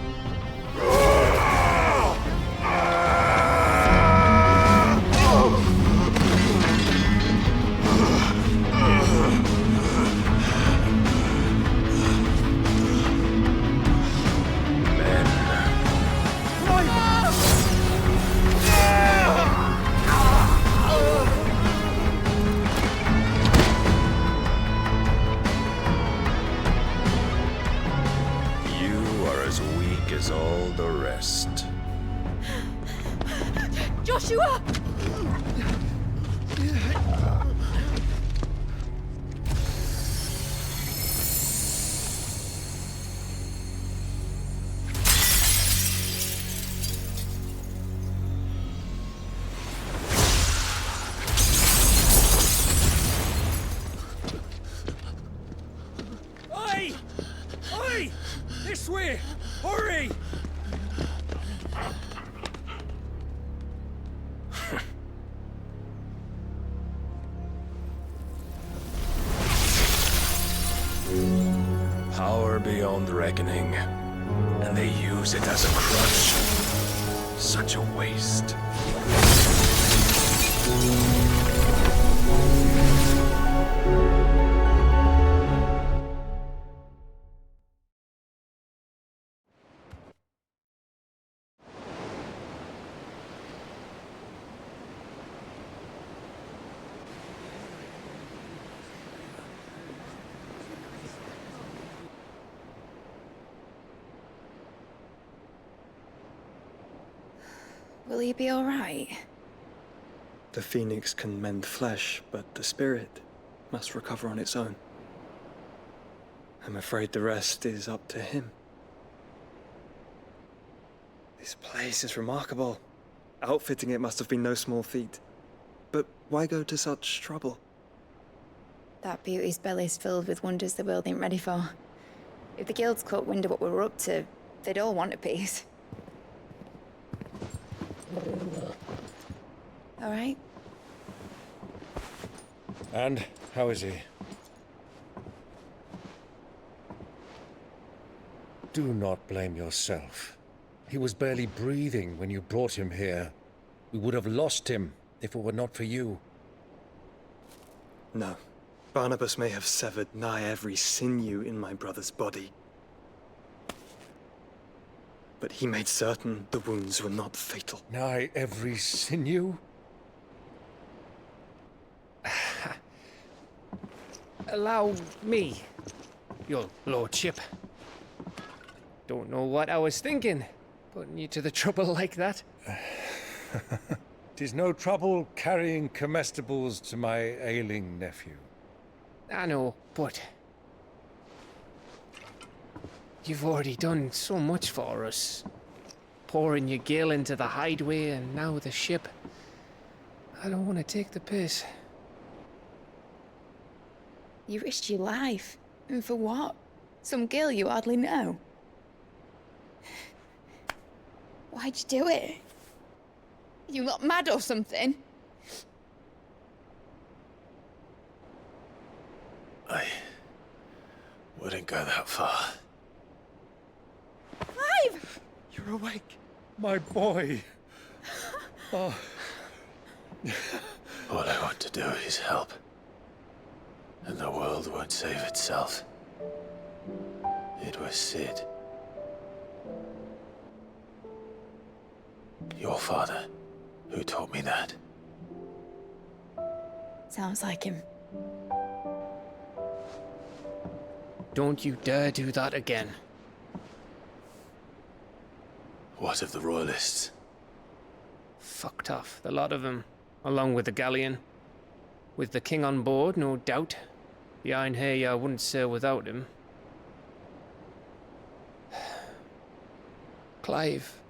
As all the rest. Joshua! This way! Hurry! Power beyond reckoning, and they use it as a crutch. Such a waste. Will he be all right? The phoenix can mend flesh, but the spirit must recover on its own. I'm afraid the rest is up to him. This place is remarkable. Outfitting it must have been no small feat. But why go to such trouble? That beauty's belly's filled with wonders the world ain't ready for. If the guilds caught wind of what we were up to, they'd all want a piece. All right? And how is he? Do not blame yourself. He was barely breathing when you brought him here. We would have lost him if it were not for you. No. Barnabas may have severed nigh every sinew in my brother's body. But he made certain the wounds were not fatal. Nigh every sinew? Allow me, your lordship. Don't know what I was thinking, putting you to the trouble like that. 'Tis no trouble carrying comestibles to my ailing nephew. I know, but you've already done so much for us. Pouring your gil into the hideaway and now the ship. I don't want to take the piss. You risked your life. And for what? Some girl you hardly know. Why'd you do it? You not mad or something? I wouldn't go that far. Clive! You're awake. My boy. Oh. All I want to do is help. And the world won't save itself. It was Sid. Your father, who taught me that. Sounds like him. Don't you dare do that again. What of the Royalists? Fucked off, the lot of them, along with the galleon. With the king on board, no doubt. Behind here, I wouldn't sail without him. Clive.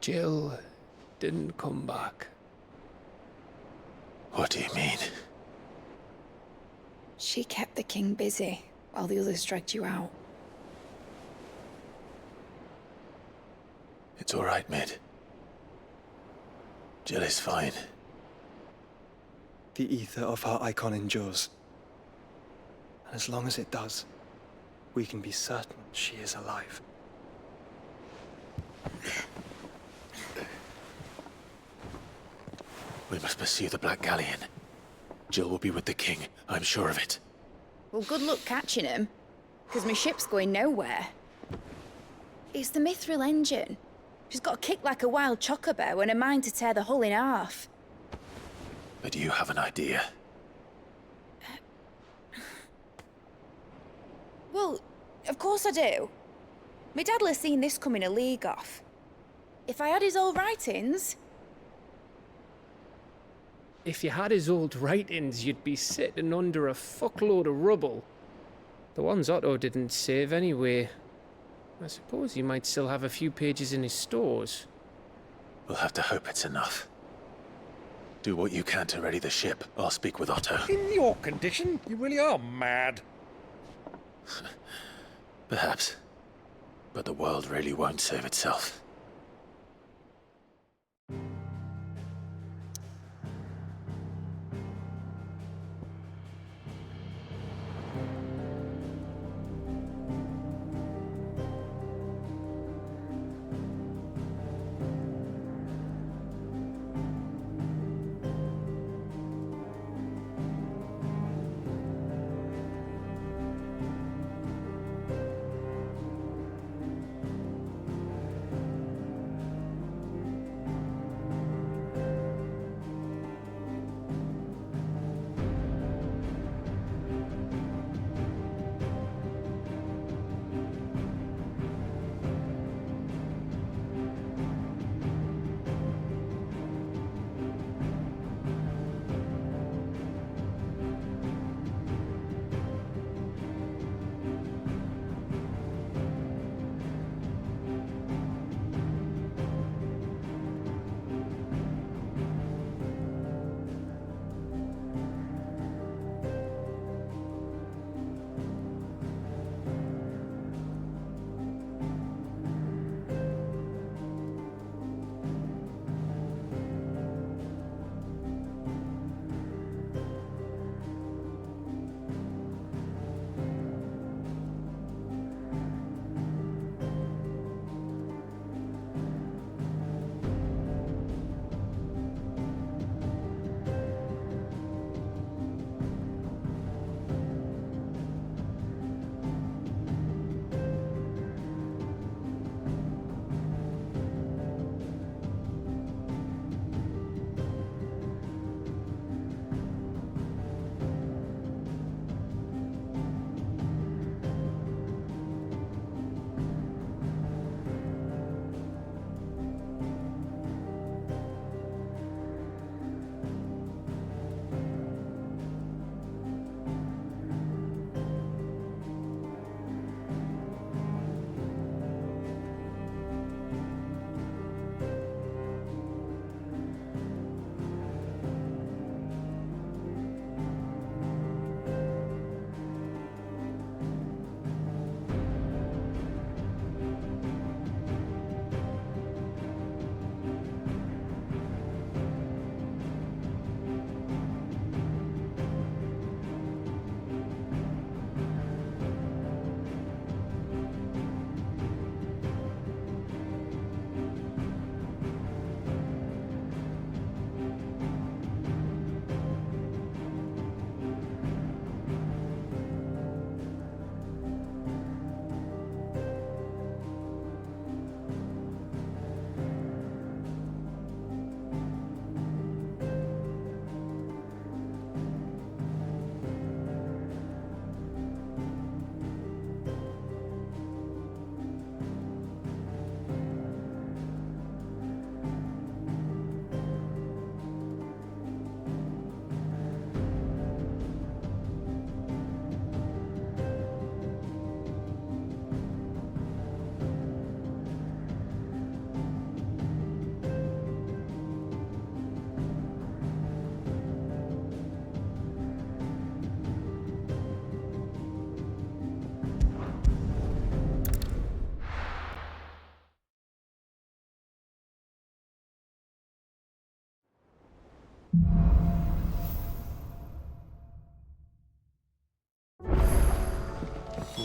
Jill didn't come back. What do you mean? She kept the king busy while the others dragged you out. It's all right, Mid. Jill is fine. The ether of her icon endures. And as long as it does, we can be certain she is alive. We must pursue the Black Galleon. Jill will be with the king, I'm sure of it. Well, good luck catching him, because my ship's going nowhere. It's the Mithril engine. She's got a kick like a wild chocobo and a mind to tear the hull in half. But you have an idea. Well, of course I do. My dad'll have seen this coming a league off. If I had his old writings... If you had his old writings, you'd be sitting under a fuckload of rubble. The ones Otto didn't save anyway. I suppose he might still have a few pages in his stores. We'll have to hope it's enough. Do what you can to ready the ship. I'll speak with Otto. In your condition, you really are mad. Perhaps. But the world really won't save itself.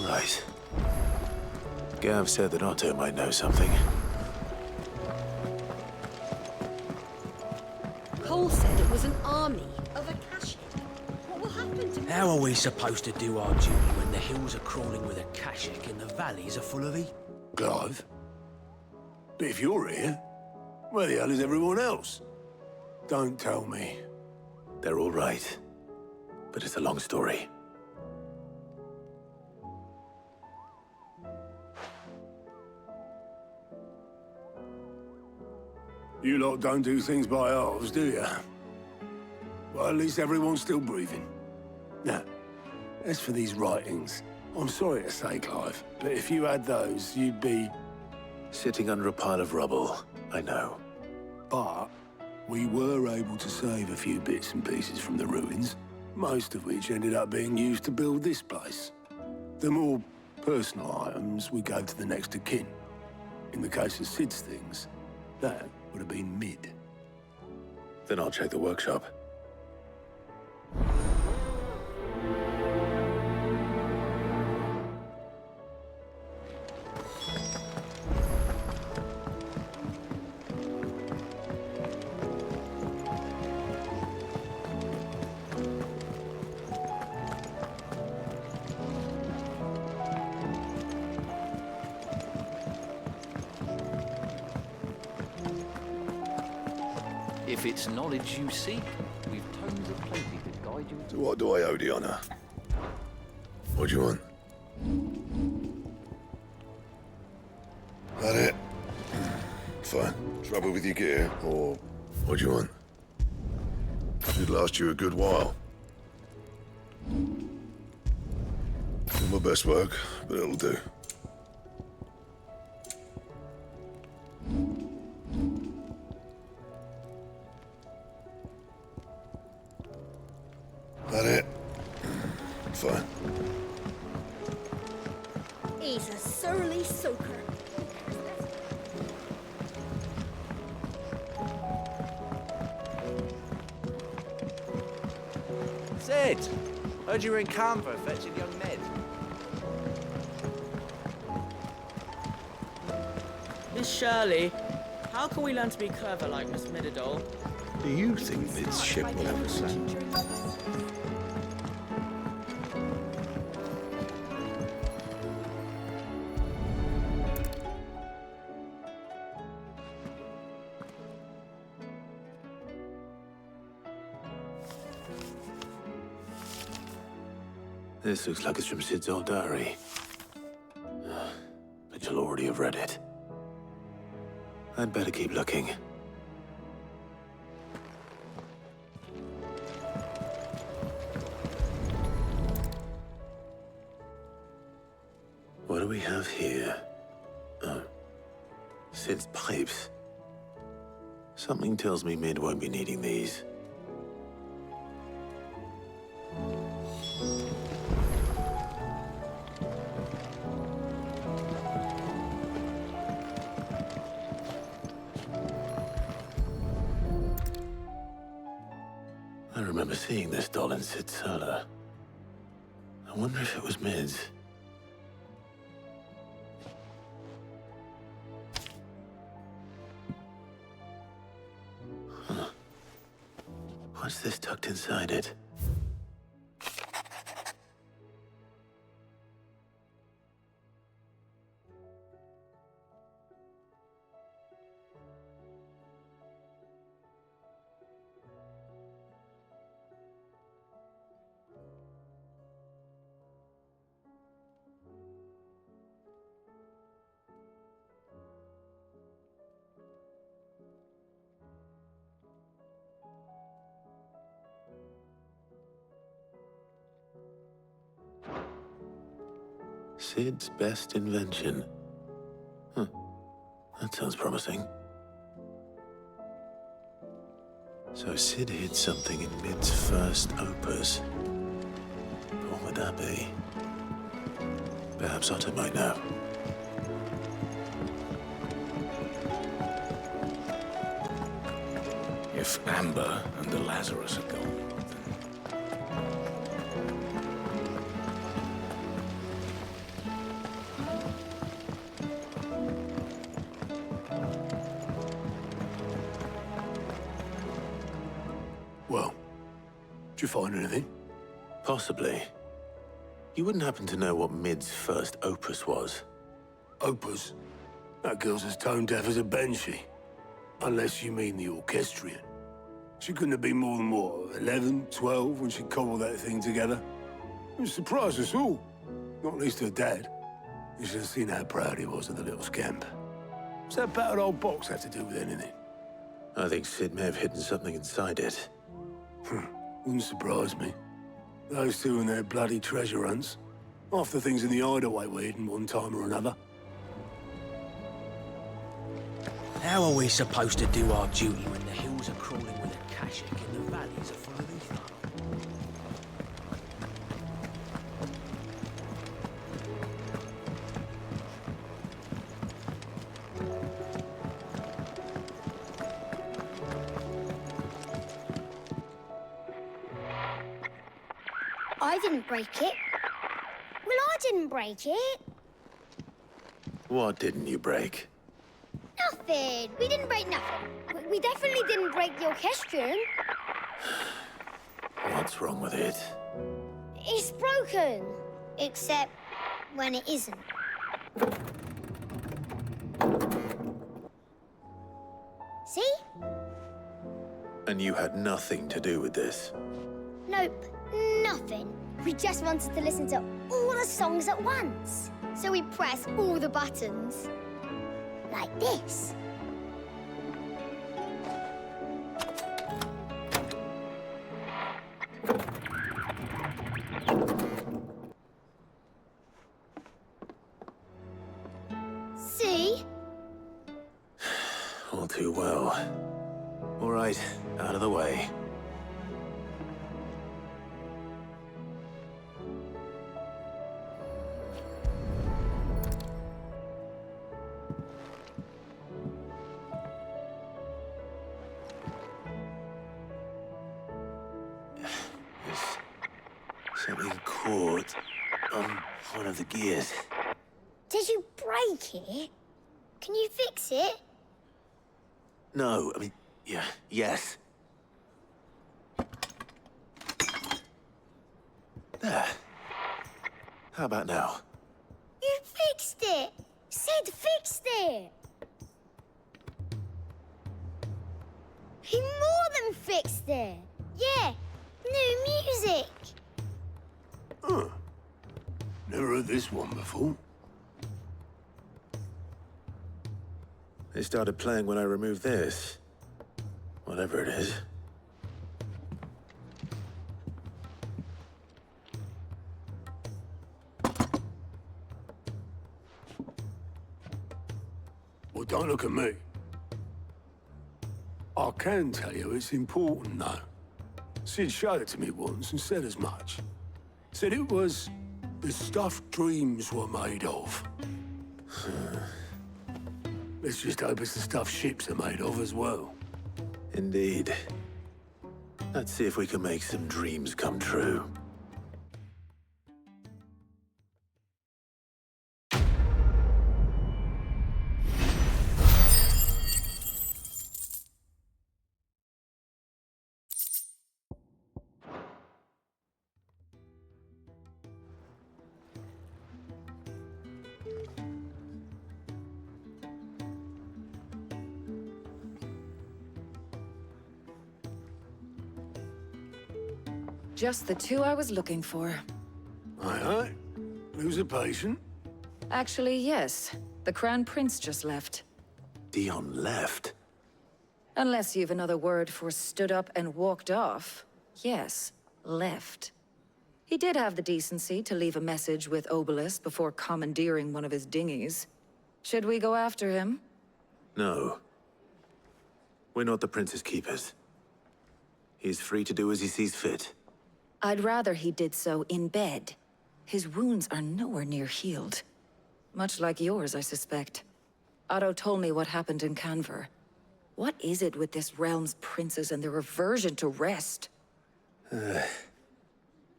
Right. Gav said that Otto might know something. Cole said it was an army of Akashic. What will happen to... How are we supposed to do our duty when the hills are crawling with Akashic and the valleys are full of it? Clive? But if you're here, where the hell is everyone else? Don't tell me. They're all right. But it's a long story. You lot don't do things by halves, do you? Well, at least everyone's still breathing. Now, as for these writings, I'm sorry to say, Clive, but if you had those, you'd be... Sitting under a pile of rubble, I know. But we were able to save a few bits and pieces from the ruins, most of which ended up being used to build this place. The more personal items we gave to the next of kin. In the case of Sid's things, that would have been mid. Then I'll check the workshop. If it's knowledge you seek, we've tomes of plenty to guide you. So what do I owe the honor? What do you want? That it? Fine. Trouble with your gear, or what do you want? It'd last you a good while. Not my best work, but it'll do. That it? Fine. He's a surly soaker. Sid! Heard you were in Canberra fetching young Ned. Miss Shirley, how can we learn to be clever like Miss Mididol? Do you think Mid's ship will ever sink? This looks like it's from Sid's old diary. But you'll already have read it. I'd better keep looking. What do we have here? Oh. Sid's pipes. Something tells me Mid won't be needing these. I remember seeing this doll in Sid's cellar. I wonder if it was Mid's. Huh. What's this tucked inside it? Sid's best invention. Huh. That sounds promising. So Sid hid something in Mid's first opus. What would that be? Perhaps Otto might know. If Amber and the Lazarus are gone, Well, did you find anything? Possibly. You wouldn't happen to know what Mid's first opus was? Opus? That girl's as tone deaf as a banshee. Unless you mean the orchestrion. She couldn't have been more than, what, 11, 12 when she cobbled that thing together? It surprised us all. Not least her dad. You should have seen how proud he was of the little scamp. What's that battered old box have to do with anything? I think Sid may have hidden something inside it. Wouldn't surprise me. Those two and their bloody treasure hunts. Half the things in the hideaway were hidden one time or another. How are we supposed to do our duty when the hills are crawling with a kashik and the valleys are full of ether? I didn't break it. Well, I didn't break it. What didn't you break? Nothing. We didn't break nothing. We definitely didn't break the orchestrion. What's wrong with it? It's broken. Except when it isn't. See? And you had nothing to do with this? Nope, nothing. We just wanted to listen to all the songs at once. So we pressed all the buttons. Like this. See? All too well. All right, out of the way. Something caught on one of the gears. Did you break it? Can you fix it? No, I mean, yes. There. How about now? You fixed it! Sid fixed it! He more than fixed it! Yeah, new music! Huh. Never heard this one before. They started playing when I removed this. Whatever it is. Well, don't look at me. I can tell you it's important, though. Sid showed it to me once and said as much. Said it was the stuff dreams were made of. Let's just hope it's the stuff ships are made of as well. Indeed. Let's see if we can make some dreams come true. Just the two I was looking for. Aye. Who's a patient? Actually, yes. The Crown Prince just left. Dion left? Unless you've another word for stood up and walked off. Yes, left. He did have the decency to leave a message with Obelisk before commandeering one of his dinghies. Should we go after him? No. We're not the Prince's keepers. He's free to do as he sees fit. I'd rather he did so in bed. His wounds are nowhere near healed. Much like yours, I suspect. Otto told me what happened in Canver. What is it with this realm's princes and their aversion to rest?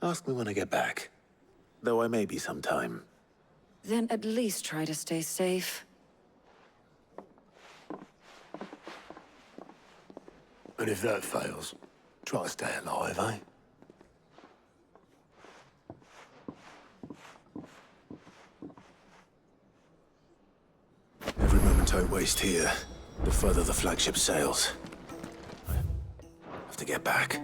Ask me when I get back. Though I may be sometime. Then at least try to stay safe. And if that fails, try to stay alive, eh? Every moment I waste here, the further the flagship sails. I have to get back.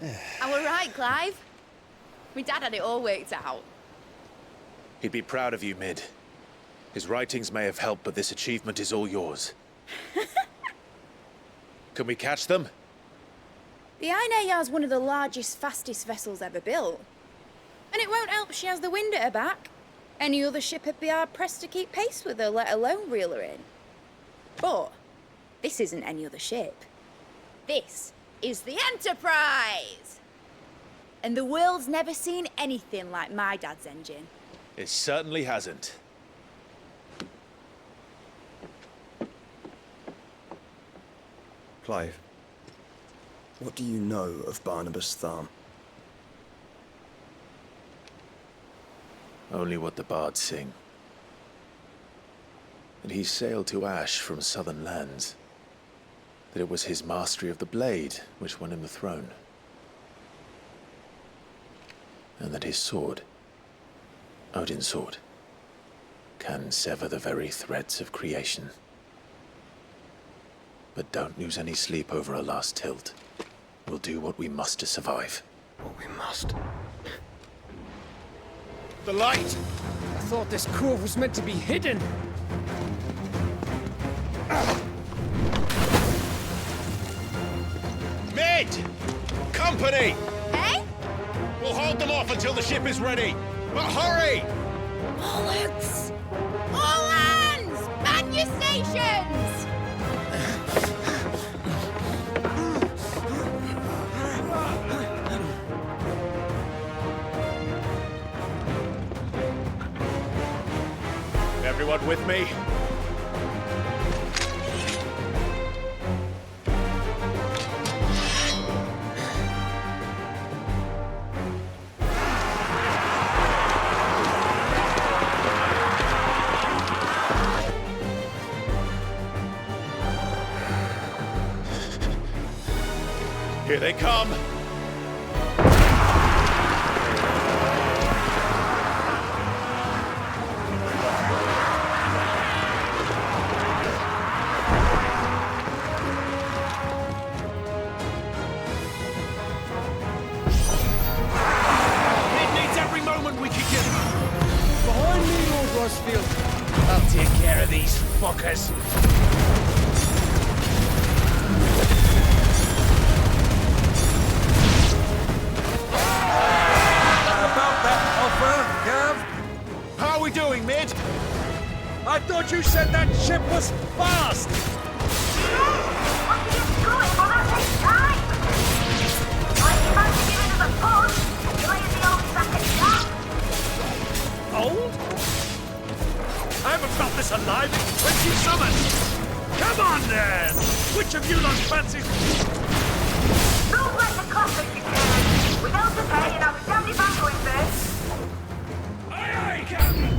I were right, Clive. My dad had it all worked out. He'd be proud of you, Mid. His writings may have helped, but this achievement is all yours. Can we catch them? The Ainayar's one of the largest, fastest vessels ever built. And it won't help she has the wind at her back. Any other ship would be hard-pressed to keep pace with her, let alone reel her in. But this isn't any other ship. This is the Enterprise! And the world's never seen anything like my dad's engine. It certainly hasn't. Clive, what do you know of Barnabas Tharm? Only what the bards sing. That he sailed to Ash from southern lands. That it was his mastery of the blade which won him the throne. And that his sword, Odin's sword, can sever the very threads of creation. But don't lose any sleep over our last tilt. We'll do what we must to survive. What we must. The light! I thought this cove was meant to be hidden. Mid! Company! Eh? We'll hold them off until the ship is ready. But hurry! Bollocks! All hands! Man your stations! Everyone with me? Here they come! Behind me, Lord Rosfield. I'll take care of these fuckers. About that offer, Gav? How are we doing, Mid? I thought you said that ship was fast! Old? I haven't felt this alive in 20 summers! Come on, then! Which of you lot fancies... Don't let the coffee be carried. Without the pay, and I'll stand back going first. Aye, aye, Captain!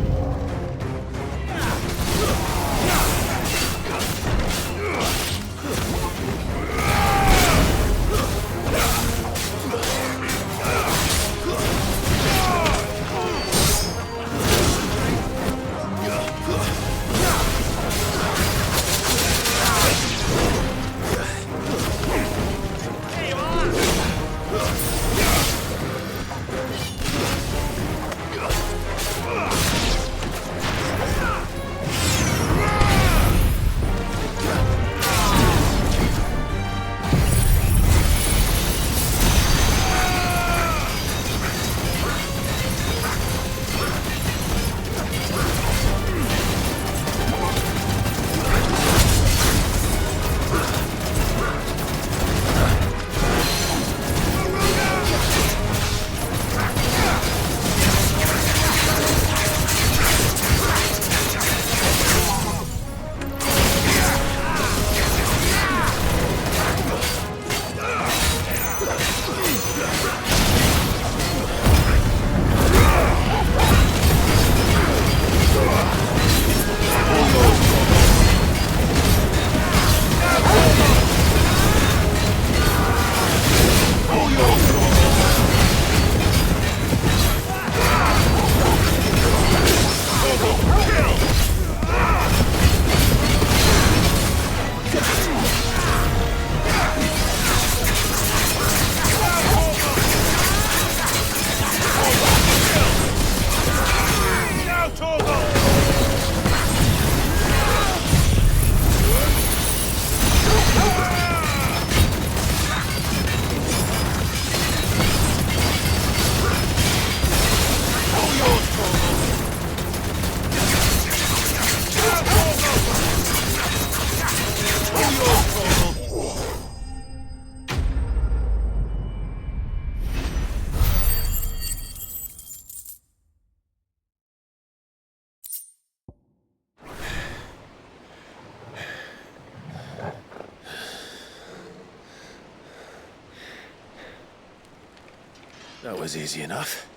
That was easy enough.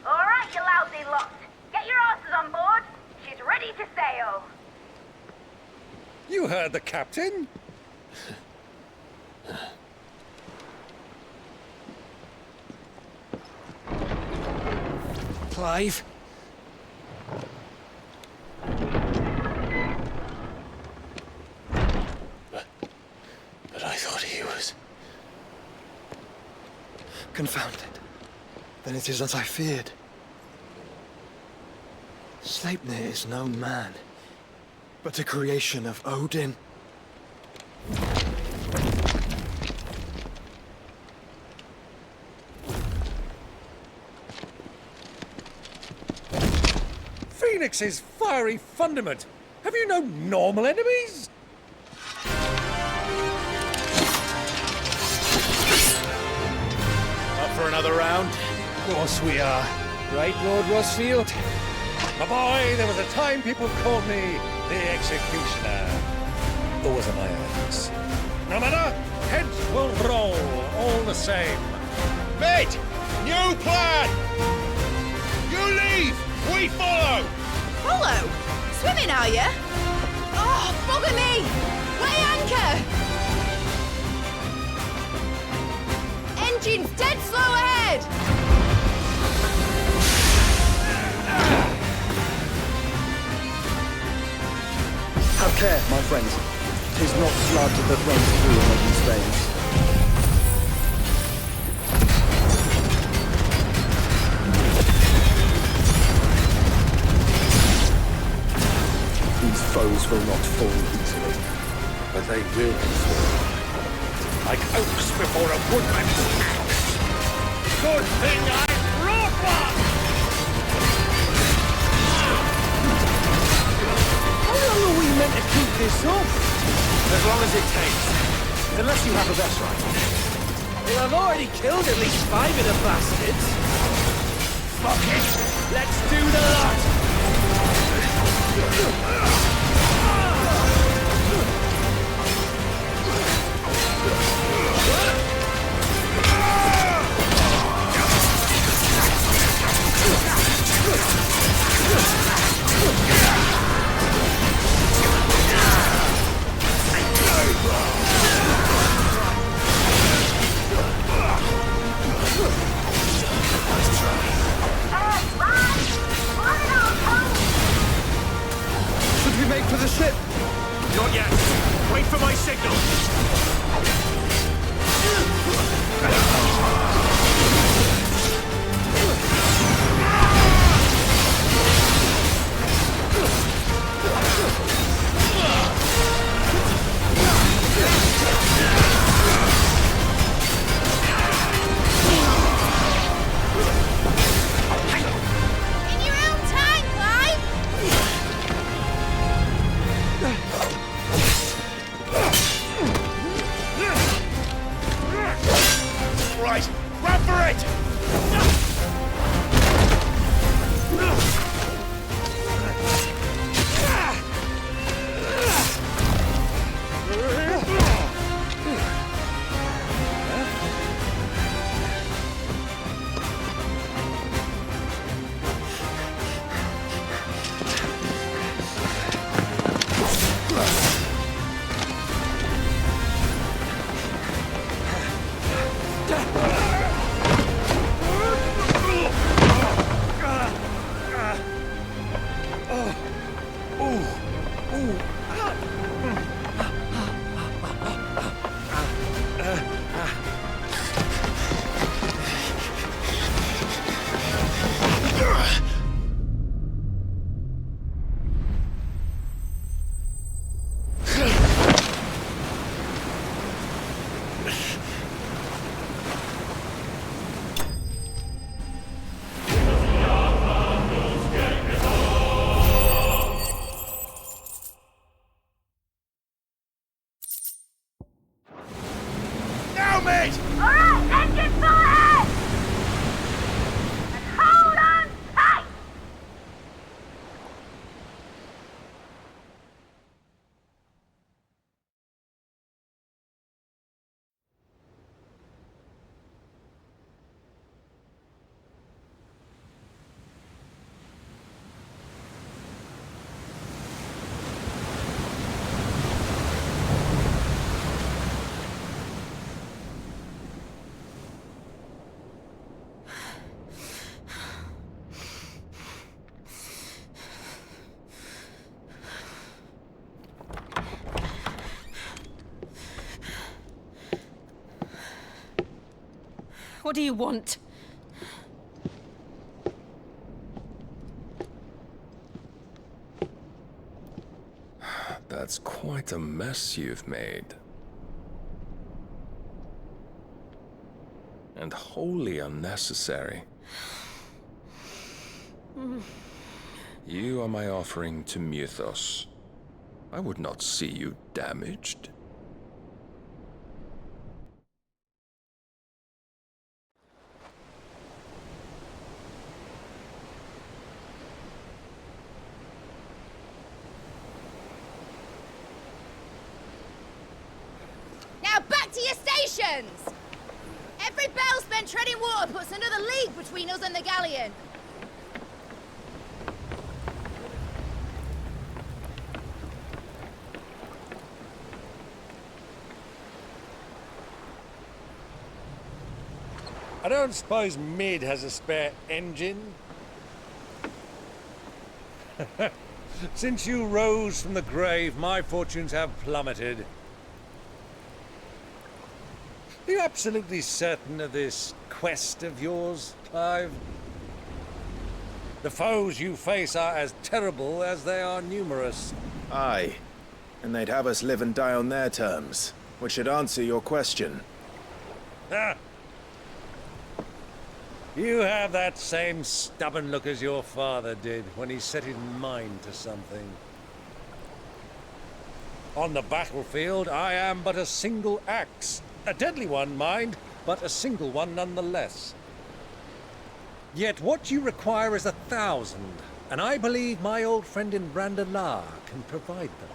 All right, you lousy lot. Get your asses on board. She's ready to sail. You heard the captain? Clive? But I thought he was... Confounded. Then it is as I feared. Sleipnir is no man, but a creation of Odin. Phoenix's fiery fundament! Have you no normal enemies? Up for another round? Of course we are. Right, Lord Rosfield? My boy, there was a time people called me the Executioner. Those are my eyes. No matter, heads will roll, all the same. Mate! New plan! You leave! We follow! Follow? Swimming, are you? Oh, bugger me! Weigh anchor! Engine's dead slow ahead! Have care, my friends. 'Tis not blood that runs through a man's veins. These foes will not fall easily. But they will fall. Like oaks before a woodman's axe. Good thing I brought one! How long are we meant to keep this up? As long as it takes. Unless you have a best right. Well, I've already killed at least 5 of the bastards. Fuck it! Let's do the lot! Should we make for the ship? Not yet. Wait for my signal. In your own time, Clive! Right, run for it! Now, mate! All right, engine full ahead! And hold on tight! What do you want? That's quite a mess you've made. And wholly unnecessary. You are my offering to Mythos. I would not see you damaged. Now back to your stations! Every bell spent treading water puts another league between us and the galleon. I don't suppose Mid has a spare engine? Since you rose from the grave, my fortunes have plummeted. Are you absolutely certain of this quest of yours, Clive? The foes you face are as terrible as they are numerous. Aye. And they'd have us live and die on their terms, which should answer your question. Ah! You have that same stubborn look as your father did when he set his mind to something. On the battlefield, I am but a single axe. A deadly one, mind, but a single one nonetheless. Yet what you require is 1,000, and I believe my old friend in Randalar can provide them.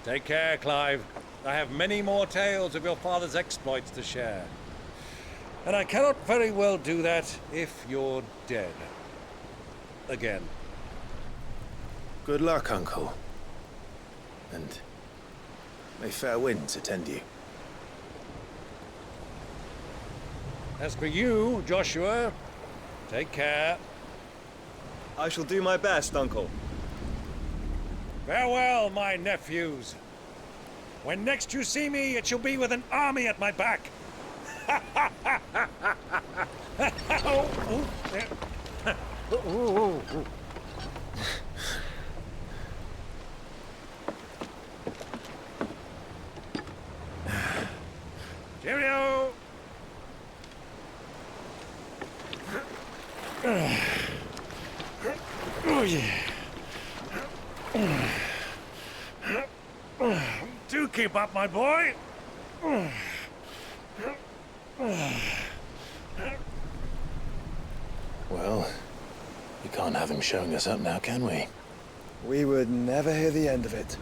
Take care, Clive. I have many more tales of your father's exploits to share. And I cannot very well do that if you're dead. Again. Good luck, Uncle. And may fair winds attend you. As for you, Joshua, take care. I shall do my best, Uncle. Farewell, my nephews. When next you see me, it shall be with an army at my back. Cheerio! Oh, yeah. Do keep up, my boy. Well, we can't have him showing us up now, can we? We would never hear the end of it.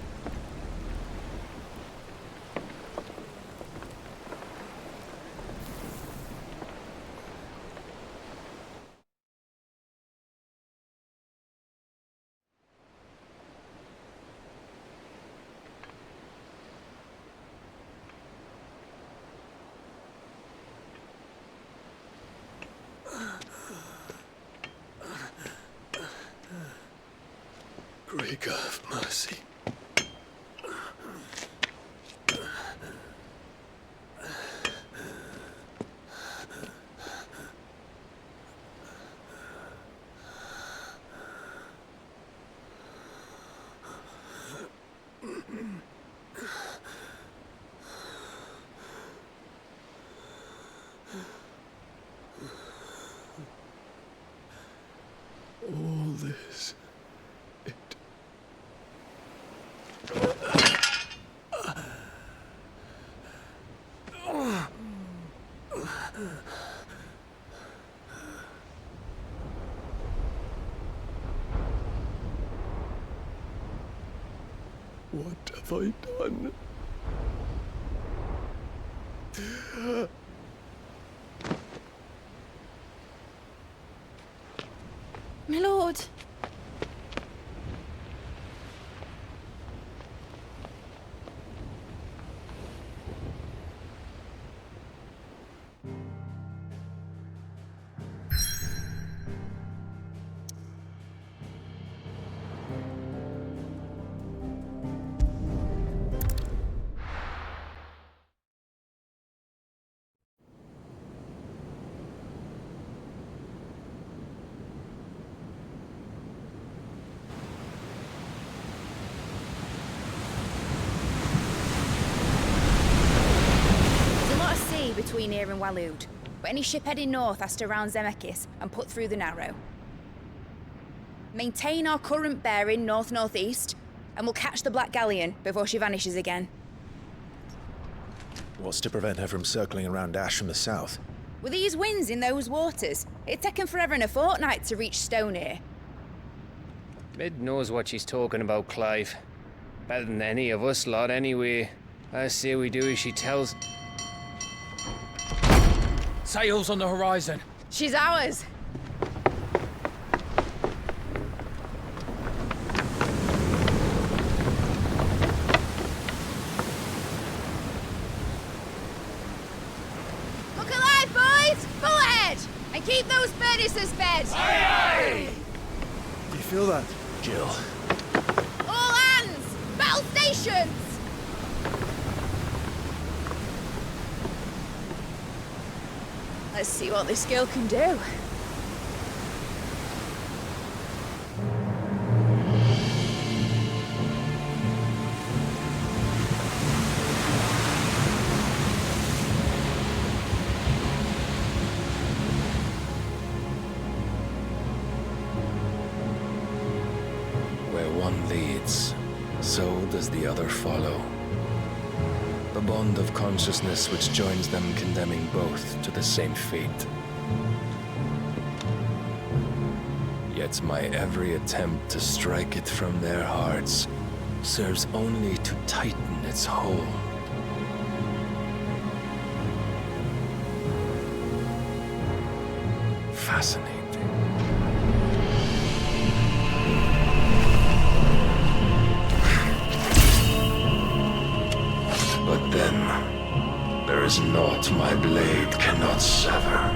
Great God of mercy. All this. What have I done? My lord. between here and Waloed, but any ship heading north has to round Zemeckis and put through the Narrow. Maintain our current bearing north-northeast, and we'll catch the Black Galleon before she vanishes again. What's to prevent her from circling around Ash from the south? With these winds in those waters, it'd take 'em forever and a fortnight to reach Stone here. Mid knows what she's talking about, Clive. Better than any of us lot, anyway. I say we do as she tells. Sails on the horizon. She's ours. Look alive, boys! Full ahead! And keep those furnaces fed! Aye, aye! Do you feel that? Jill. All hands! Battle stations! Let's see what this girl can do. Where one leads, so does the other follow. The bond of consciousness which joins them condemning both to the same fate. Yet my every attempt to strike it from their hearts serves only to tighten its hold. Fascinating. But then, there is naught my blade cannot sever.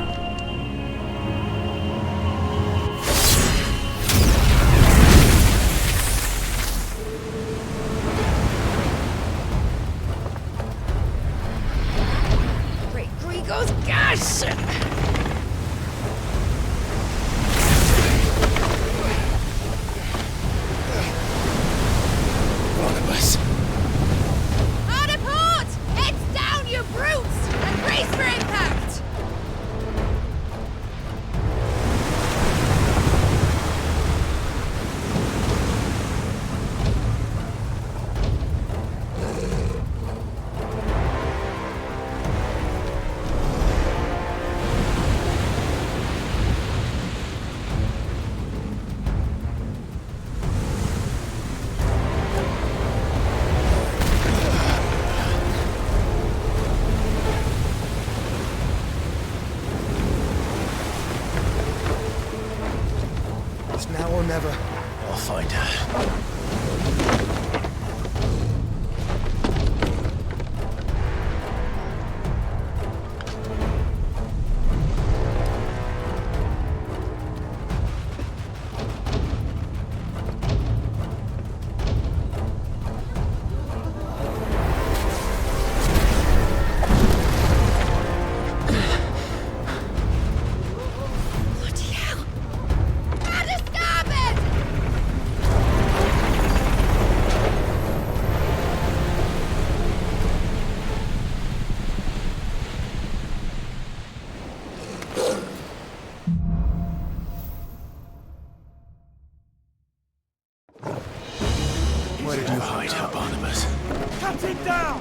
Great Grigo's gas! Barnabas. Hard a port! Heads down, you brutes! And brace for impact! It's now or never. I'll find her. Bloody hell! At a starboard! Where did you hide her, Barnabas? Cut it down!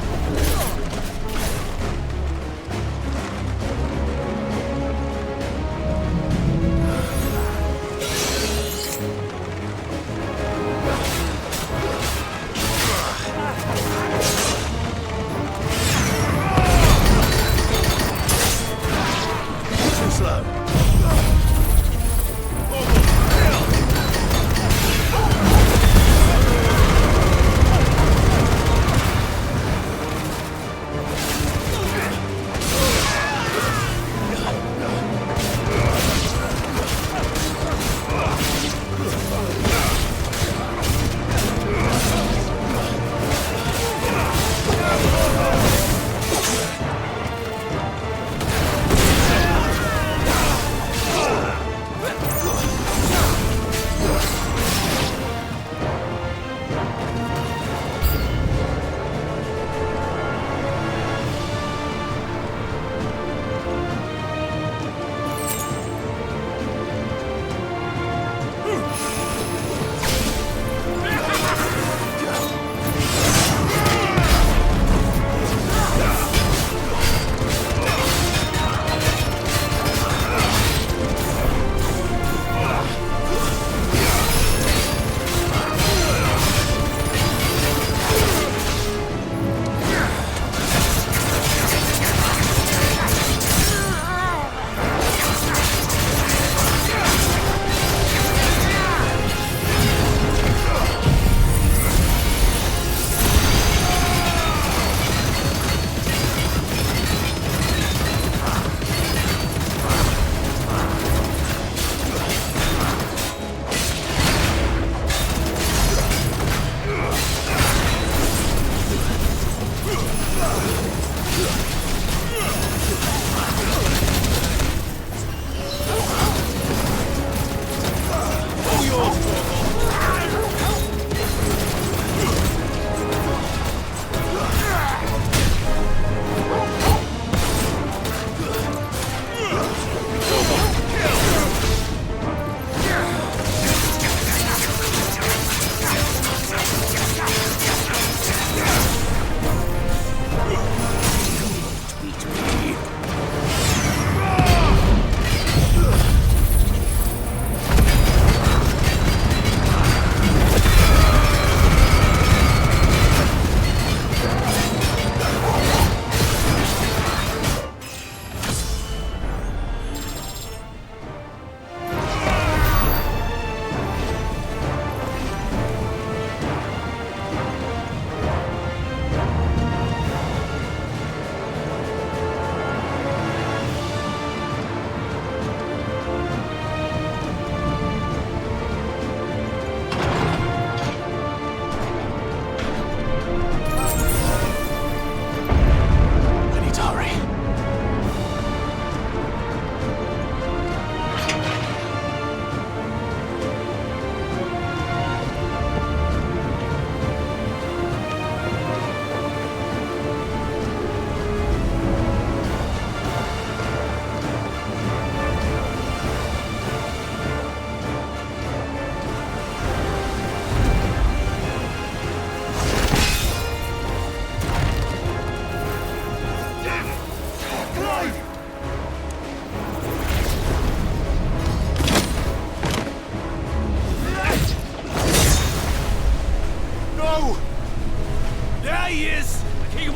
Too slow.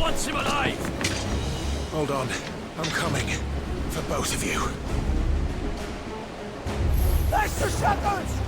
wants him alive! Hold on. I'm coming. For both of you. Extra shotguns!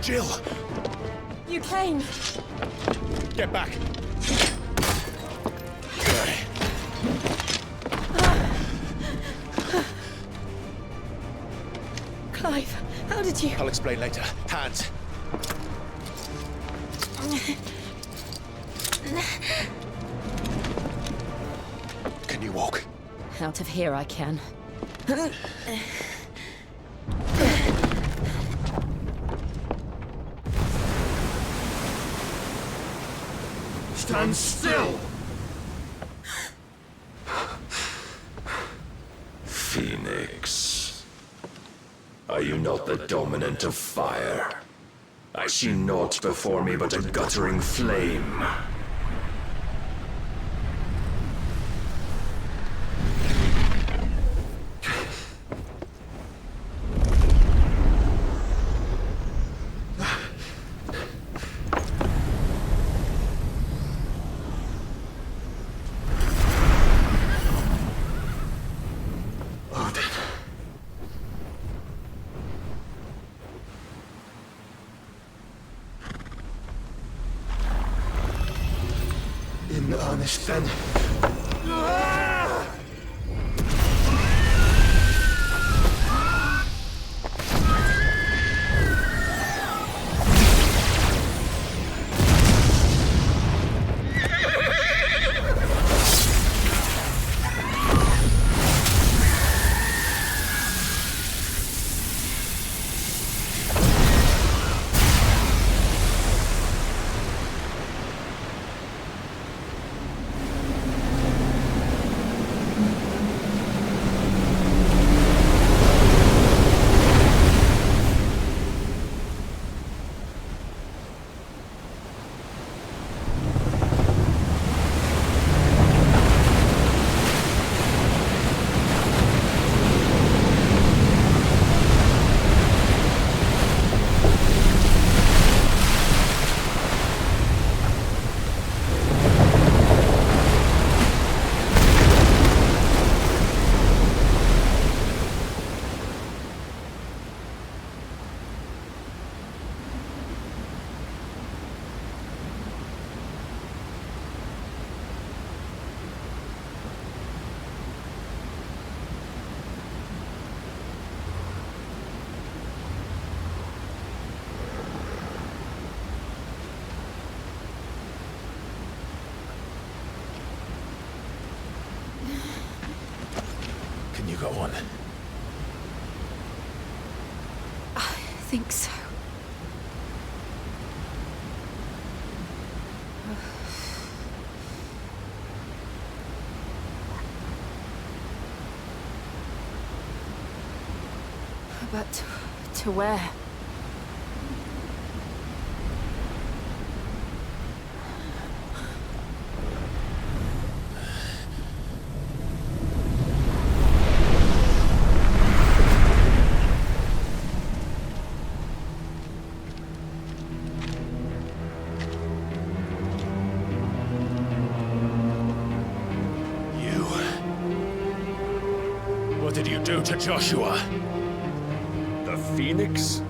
Jill! You came. Get back! Clive, how did you... I'll explain later. Hands! Can you walk? Out of here I can. stand still! Phoenix, are you not the dominant of fire? I see naught before me but a guttering flame. In earnest, then. Can you go on? I think so. But to where? What did you do to Joshua? The Phoenix?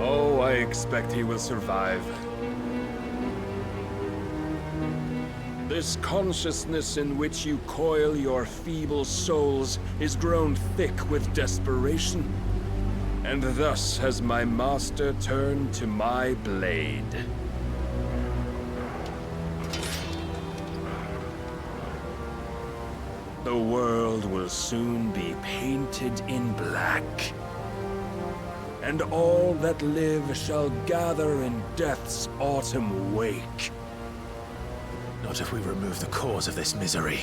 Oh, I expect he will survive. This consciousness in which you coil your feeble souls is grown thick with desperation. And thus has my master turned to my blade. The world will soon be painted in black. And all that live shall gather in death's autumn wake. Not if we remove the cause of this misery.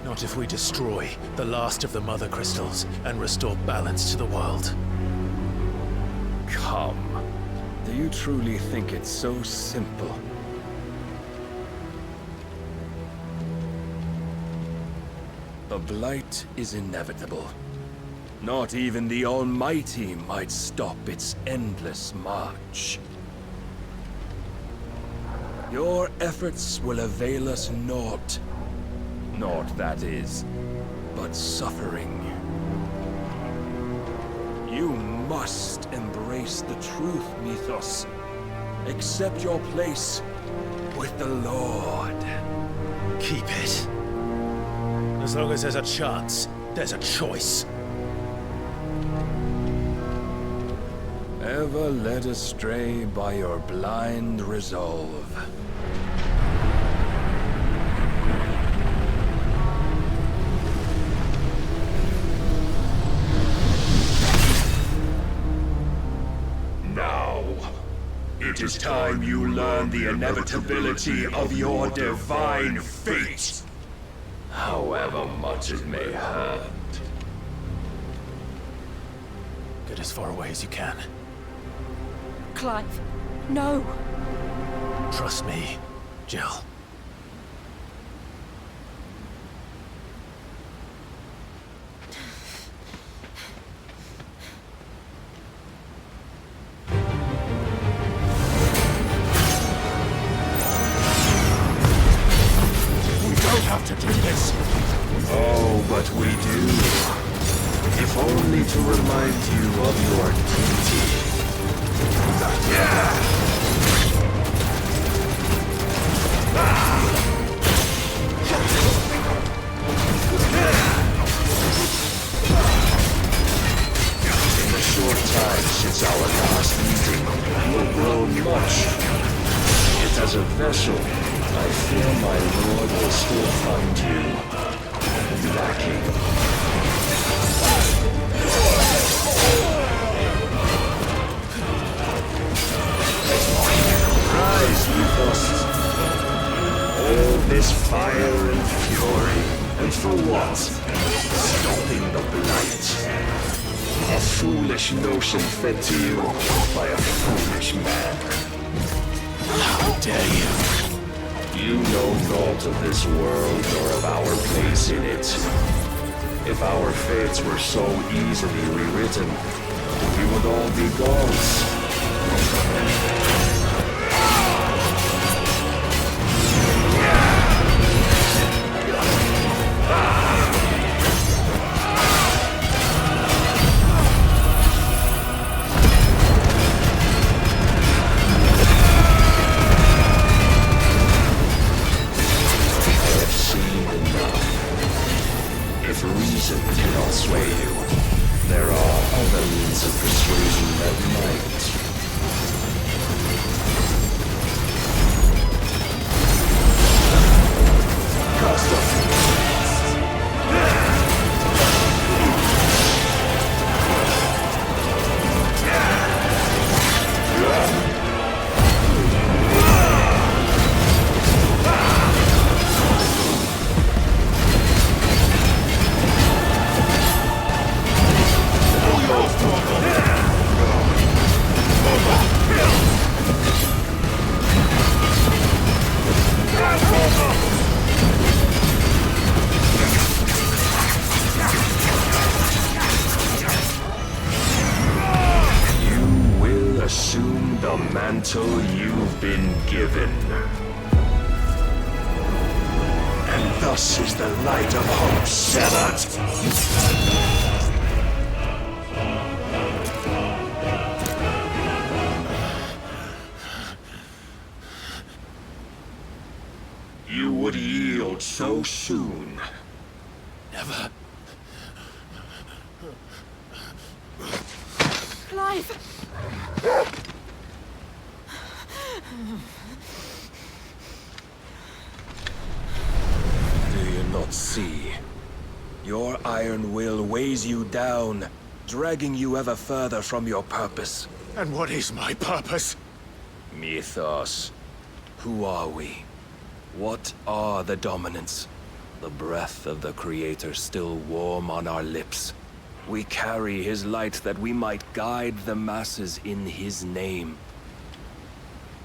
Not if we destroy the last of the Mother Crystals and restore balance to the world. Come. Do you truly think it's so simple? The Blight is inevitable. Not even the Almighty might stop its endless march. Your efforts will avail us naught. Naught, that is, but suffering. You must embrace the truth, Mythos. Accept your place with the Lord. Keep it. As long as there's a chance, there's a choice. Ever led astray by your blind resolve. Now, it It is time you learn the inevitability of your divine fate, however much it may hurt. Get as far away as you can. Clive, no. Trust me, Jill. Have to do this. Oh, but we do. If only to remind you of your duty. In the short time since our last meeting, you have grown much. Yet as a vessel, I fear my lord will still find you lacking. Rise, Mythos! All this fire and fury, and for what? Stopping the blight. A foolish notion fed to you by a foolish man. How dare you? You know naught of this world or of our place in it. If our fates were so easily rewritten, we would all be gods. If reason cannot sway you, there are other means of persuasion that might. Cast off. Assume the mantle you've been given. And thus is the light of hope severed. You would yield so soon. Never. Clive! Do you not see? Your iron will weighs you down, dragging you ever further from your purpose. And what is my purpose? Mythos. Who are we? What are the dominants? The breath of the Creator still warm on our lips. We carry his light that we might guide the masses in his name.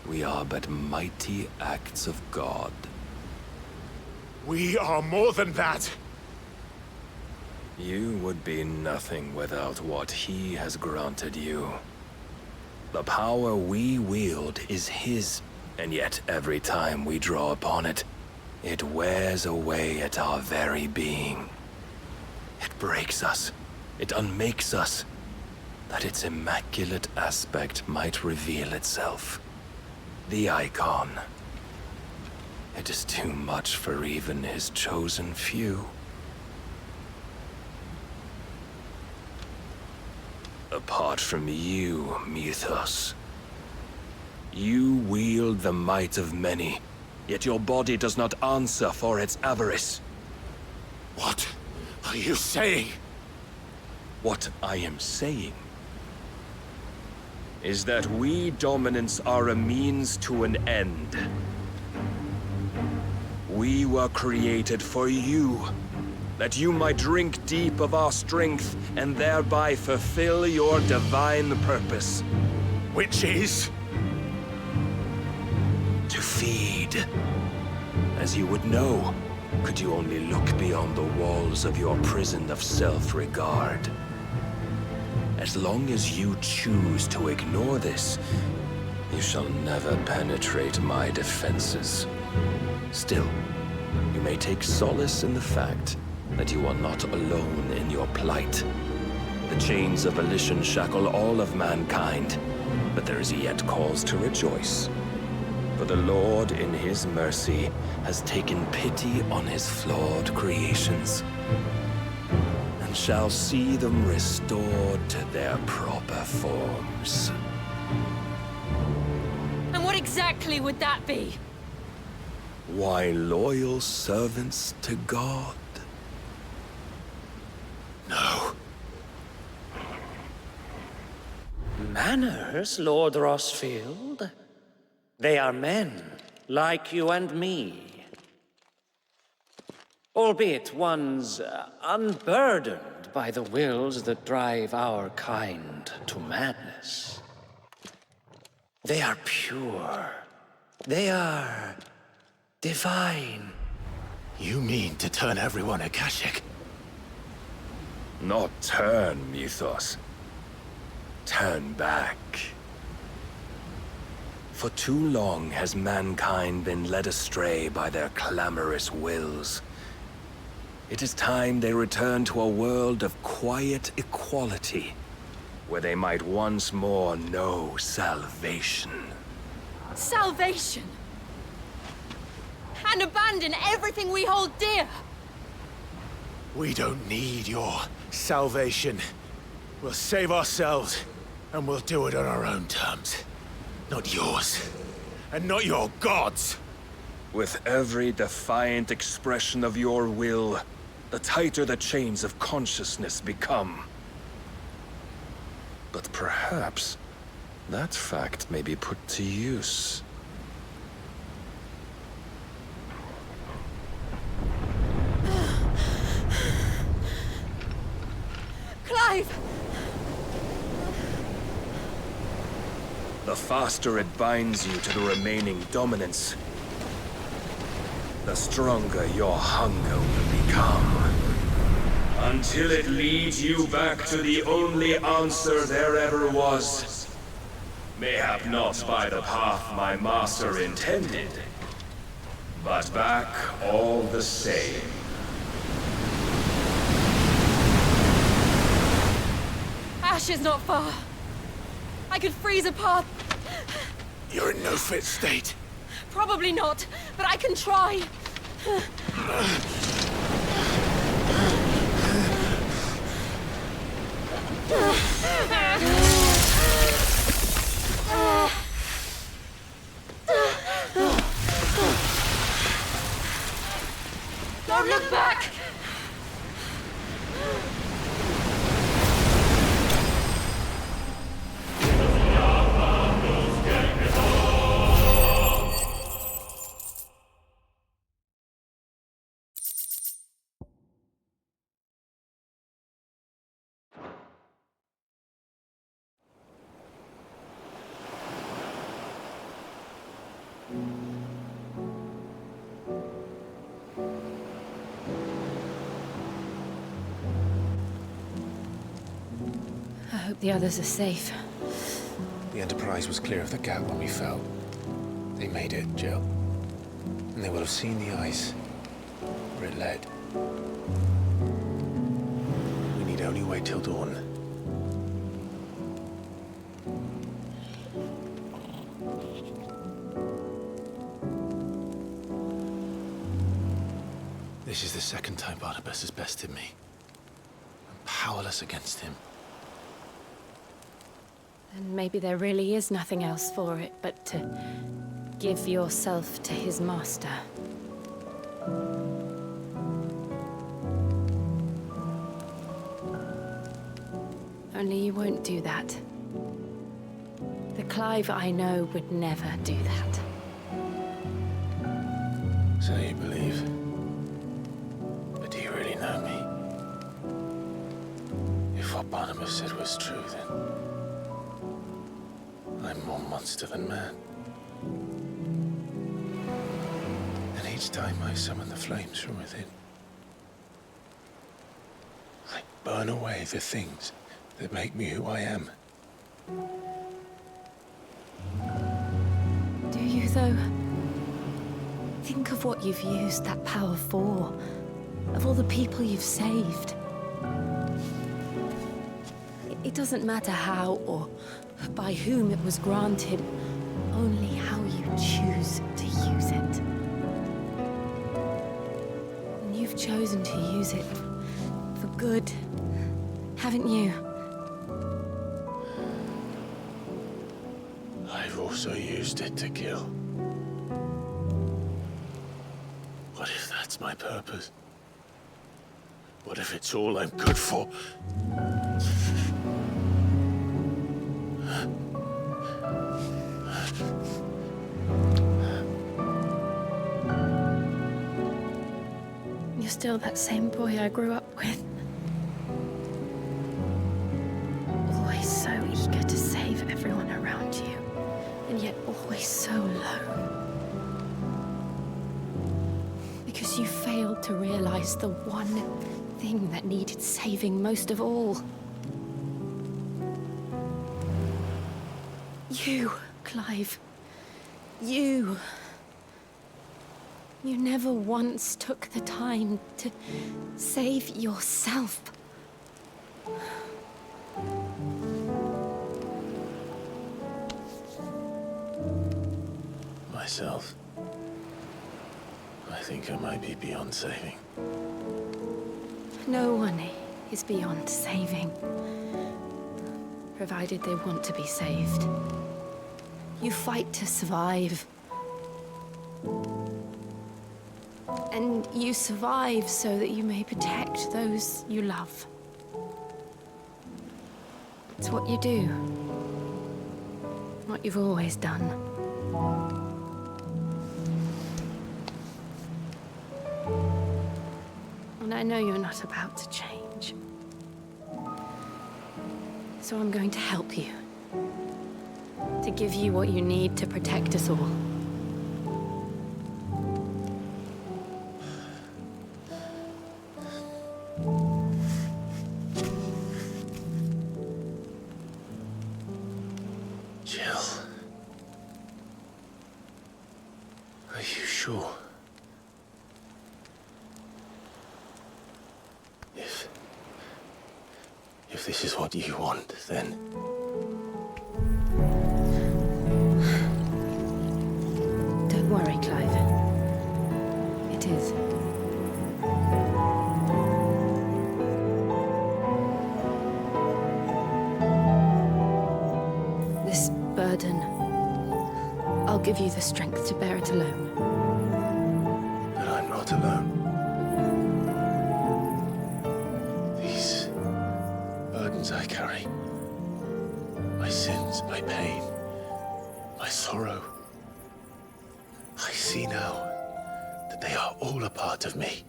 We are but mighty acts of God. We are more than that. You would be nothing without what he has granted you. The power we wield is his, and yet every time we draw upon it, it wears away at our very being. It breaks us. It unmakes us, that its immaculate aspect might reveal itself. The icon. It is too much for even his chosen few. Apart from you, Mythos, you wield the might of many, yet your body does not answer for its avarice. What are you saying? What I am saying is that we dominants are a means to an end. We were created for you, that you might drink deep of our strength and thereby fulfill your divine purpose. Which is? To feed. As you would know, could you only look beyond the walls of your prison of self-regard. As long as you choose to ignore this, you shall never penetrate my defenses. Still, you may take solace in the fact that you are not alone in your plight. The chains of volition shackle all of mankind, but there is yet cause to rejoice. For the Lord, in his mercy, has taken pity on his flawed creations, and shall see them restored to their proper forms. And what exactly would that be? Why, loyal servants to God. No. Manners, Lord Rossfield? They are men, like you and me. Albeit ones unburdened by the wills that drive our kind to madness. They are pure. They are divine. You mean to turn everyone Akashic? Not turn, Mythos. Turn back. For too long has mankind been led astray by their clamorous wills. It is time they return to a world of quiet equality, where they might once more know salvation. Salvation! And abandon everything we hold dear! We don't need your salvation. We'll save ourselves, and we'll do it on our own terms. Not yours. And not your gods! With every defiant expression of your will, the tighter the chains of consciousness become. But perhaps that fact may be put to use. Clive! The faster it binds you to the remaining dominance, the stronger your hunger will become. Until it leads you back to the only answer there ever was. Mayhap not by the path my master intended, but back all the same. Ash is not far. I could freeze a path. You're in no fit state. Probably not, but I can try. Don't look back! I hope the others are safe. The Enterprise was clear of the gap when we fell. They made it, Jill. And they will have seen the ice where it led. We need only wait till dawn. This is the second time Barnabas has bested me. I'm powerless against him. And maybe there really is nothing else for it but to give yourself to his master. Only you won't do that. The Clive I know would never do that. So you believe? But do you really know me? If what Barnabas said was true, then I'm more monster than man. And each time I summon the flames from within, I burn away the things that make me who I am. Do you, though? Think of what you've used that power for. Of all the people you've saved. It doesn't matter how or by whom it was granted, only how you choose to use it. And you've chosen to use it for good, haven't you? I've also used it to kill. What if that's my purpose? What if it's all I'm good for? You're still that same boy I grew up with. Always so eager to save everyone around you, and yet always so low. Because you failed to realize the one thing that needed saving most of all. You, Clive. You. You never once took the time to save yourself. Myself. I think I might be beyond saving. No one is beyond saving, provided they want to be saved. You fight to survive. And you survive so that you may protect those you love. It's what you do. What you've always done. And I know you're not about to change. So I'm going to help you. To give you what you need to protect us all. Jill. Are you sure? If this is what you want, then... Don't worry, Clive. It is. This burden, I'll give you the strength to bear it alone. But I'm not alone. These burdens I carry, my sins, my pain, my sorrow, I see now that they are all a part of me.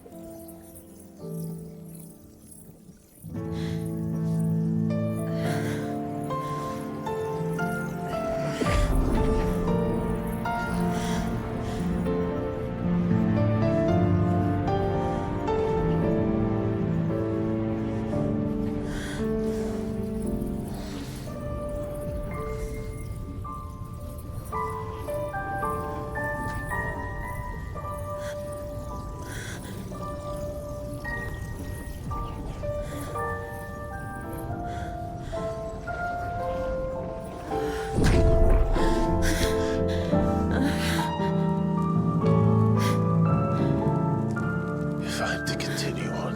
If I'm to continue on,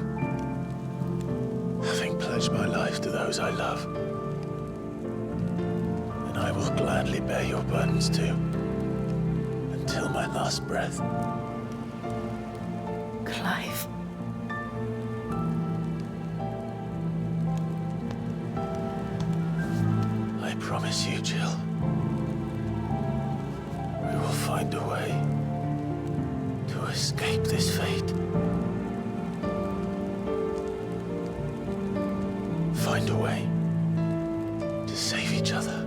having pledged my life to those I love, then I will gladly bear your burdens too, until my last breath. Clive. I I promise you, Jill. We will find a way to escape this fate. Find a way to save each other.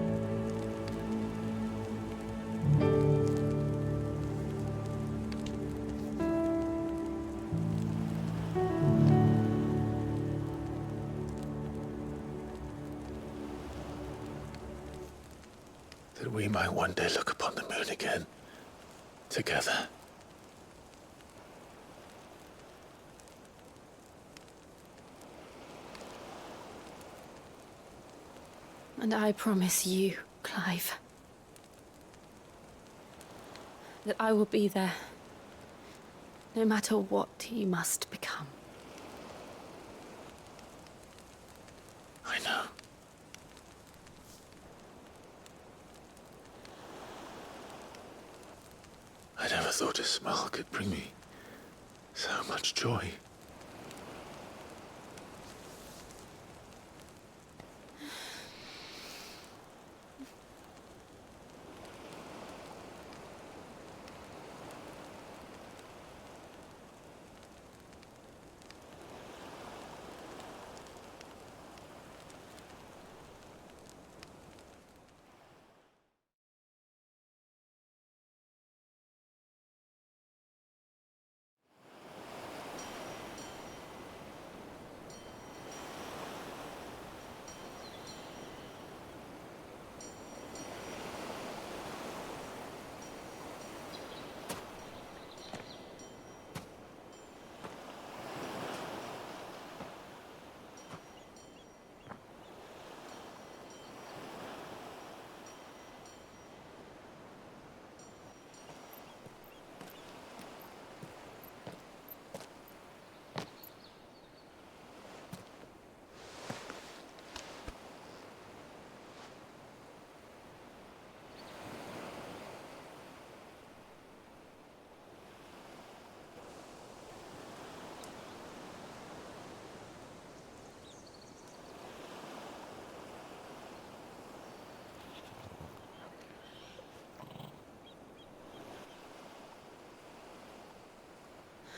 That we might one day look upon the moon again, together. And I promise you, Clive, that I will be there, no matter what you must become. I know. I never thought a smile could bring me so much joy.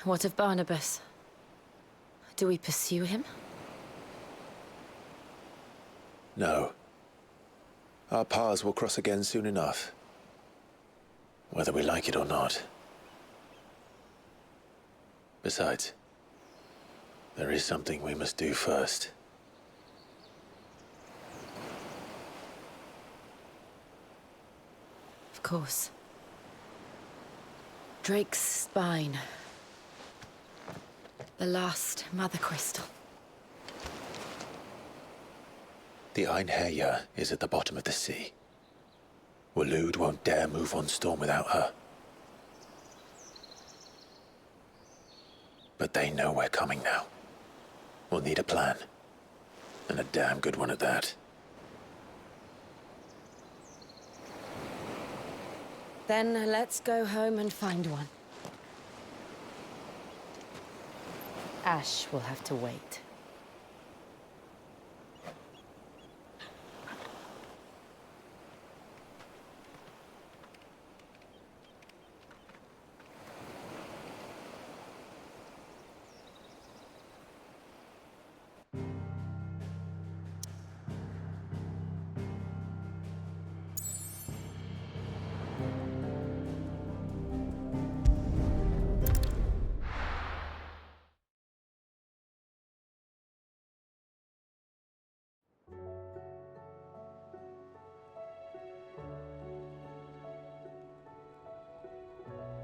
What of Barnabas? Do we pursue him? No. Our paths will cross again soon enough. Whether we like it or not. Besides, there is something we must do first. Of course. Drake's spine. The last Mother Crystal. The Einherjar is at the bottom of the sea. Waloed won't dare move on Storm without her. But they know we're coming now. We'll need a plan. And a damn good one at that. Then let's go home and find one. Ash will have to wait.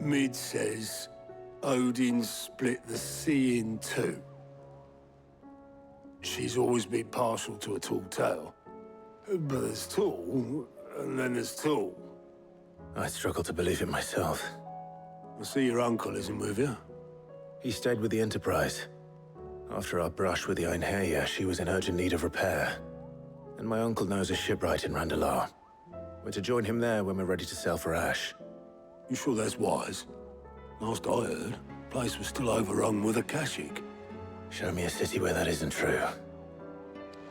Mid says Odin split the sea in two. She's always been partial to a tall tale. But there's tall, and then there's tall. I struggle to believe it myself. I see your uncle isn't with you. He stayed with the Enterprise. After our brush with the Einherjar, she was in urgent need of repair. And my uncle knows a shipwright in Randalar. We're to join him there when we're ready to sail for Ash. You sure that's wise? Last I heard, the place was still overrun with Akashic. Show me a city where that isn't true.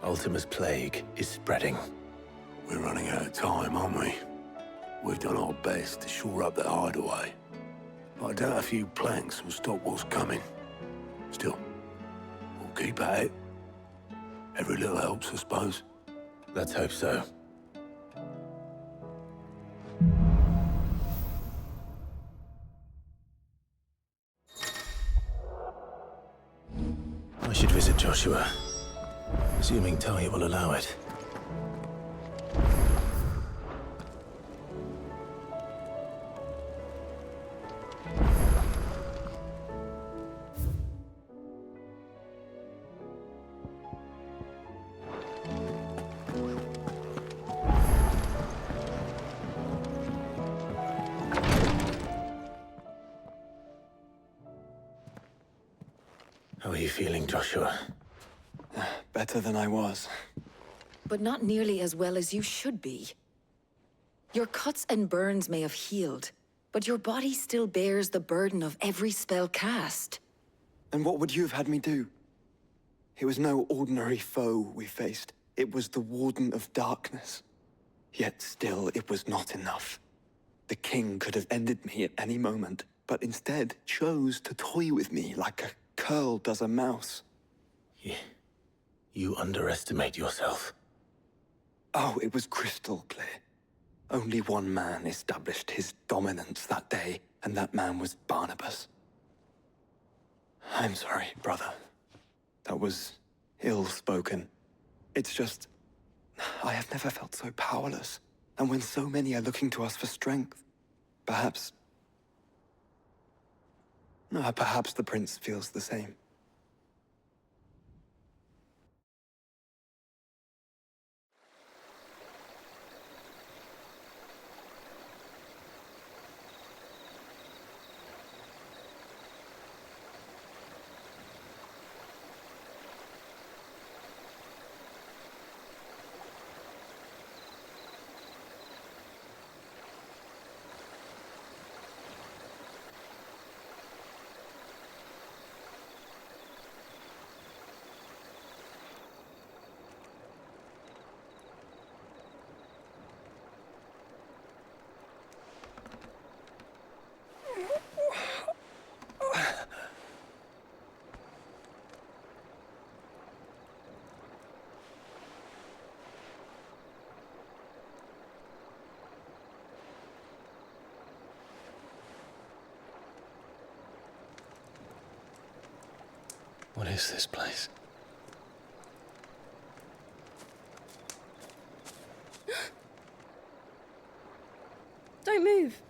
Ultima's plague is spreading. We're running out of time, aren't we? We've done our best to shore up the hideaway. But I doubt a few planks will stop what's coming. Still, we'll keep at it. Every little helps, I suppose. Let's hope so. I should visit Joshua, assuming Talia will allow it. How are you feeling, Joshua? Better than I was. But not nearly as well as you should be. Your cuts and burns may have healed, but your body still bears the burden of every spell cast. And what would you have had me do? It was no ordinary foe we faced. It was the Warden of Darkness. Yet still, it was not enough. The king could have ended me at any moment, but instead chose to toy with me like a curl does a mouse. You underestimate yourself. Oh, it was crystal clear. Only one man established his dominance that day, and that man was Barnabas. I'm sorry, brother. That was ill-spoken. It's just, I have never felt so powerless. And when so many are looking to us for strength, perhaps the prince feels the same. What is this place? Don't move.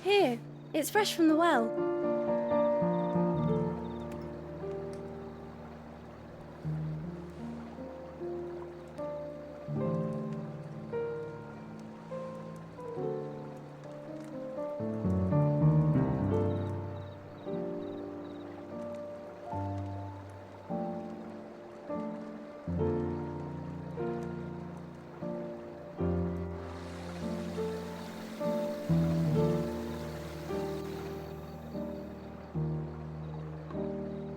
Here, it's fresh from the well.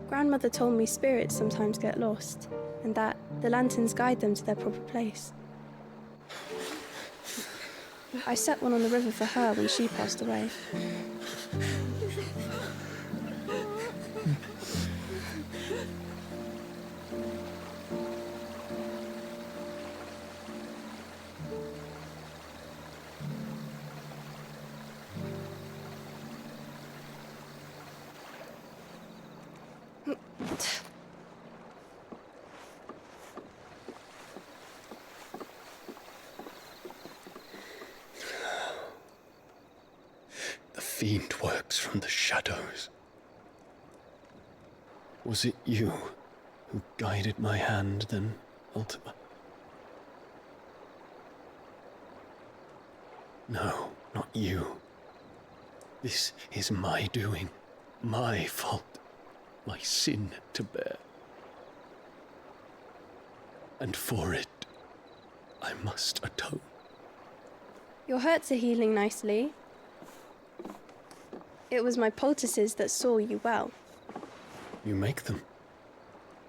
Grandmother told me spirits sometimes get lost, and that the lanterns guide them to their proper place. I set one on the river for her when she passed away. The fiend works from the shadows. Was it you who guided my hand then, Ultima? No, not you. This is my doing, my fault, my sin to bear. And for it, I must atone. Your hurts are healing nicely. It was my poultices that saw you well. You make them?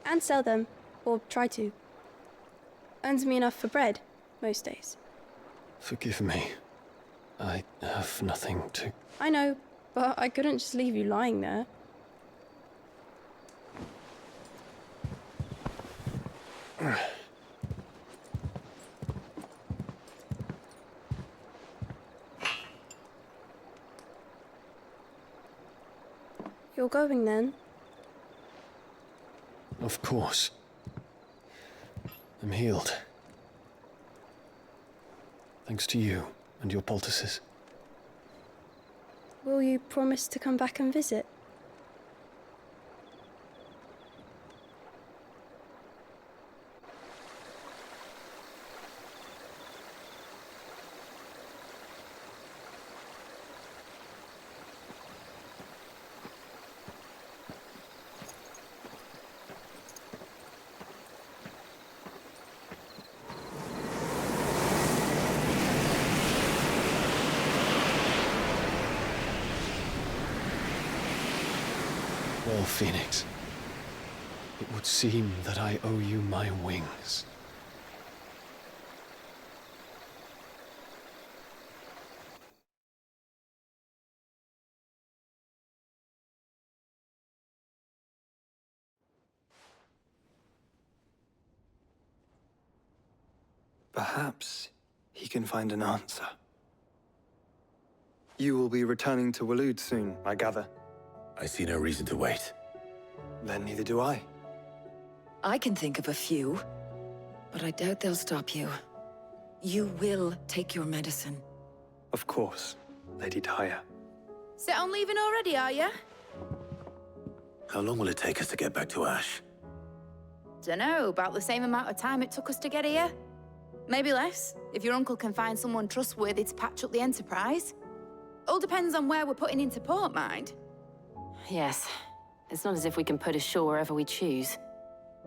And sell them, or try to. Earns me enough for bread, most days. Forgive me. I have nothing to... I know, but I couldn't just leave you lying there. You're going then? Of course. I'm healed. Thanks to you and your poultices. Will you promise to come back and visit? Well, Phoenix, it would seem that I owe you my wings. Perhaps he can find an answer. You will be returning to Waloed soon, I gather. I see no reason to wait. Then neither do I. I can think of a few, but I doubt they'll stop you. You will take your medicine. Of course, Lady Daya. Set on leaving already, are you? How long will it take us to get back to Ash? Dunno, about the same amount of time it took us to get here. Maybe less, if your uncle can find someone trustworthy to patch up the Enterprise. All depends on where we're putting into port, mind. Yes. It's not as if we can put ashore wherever we choose.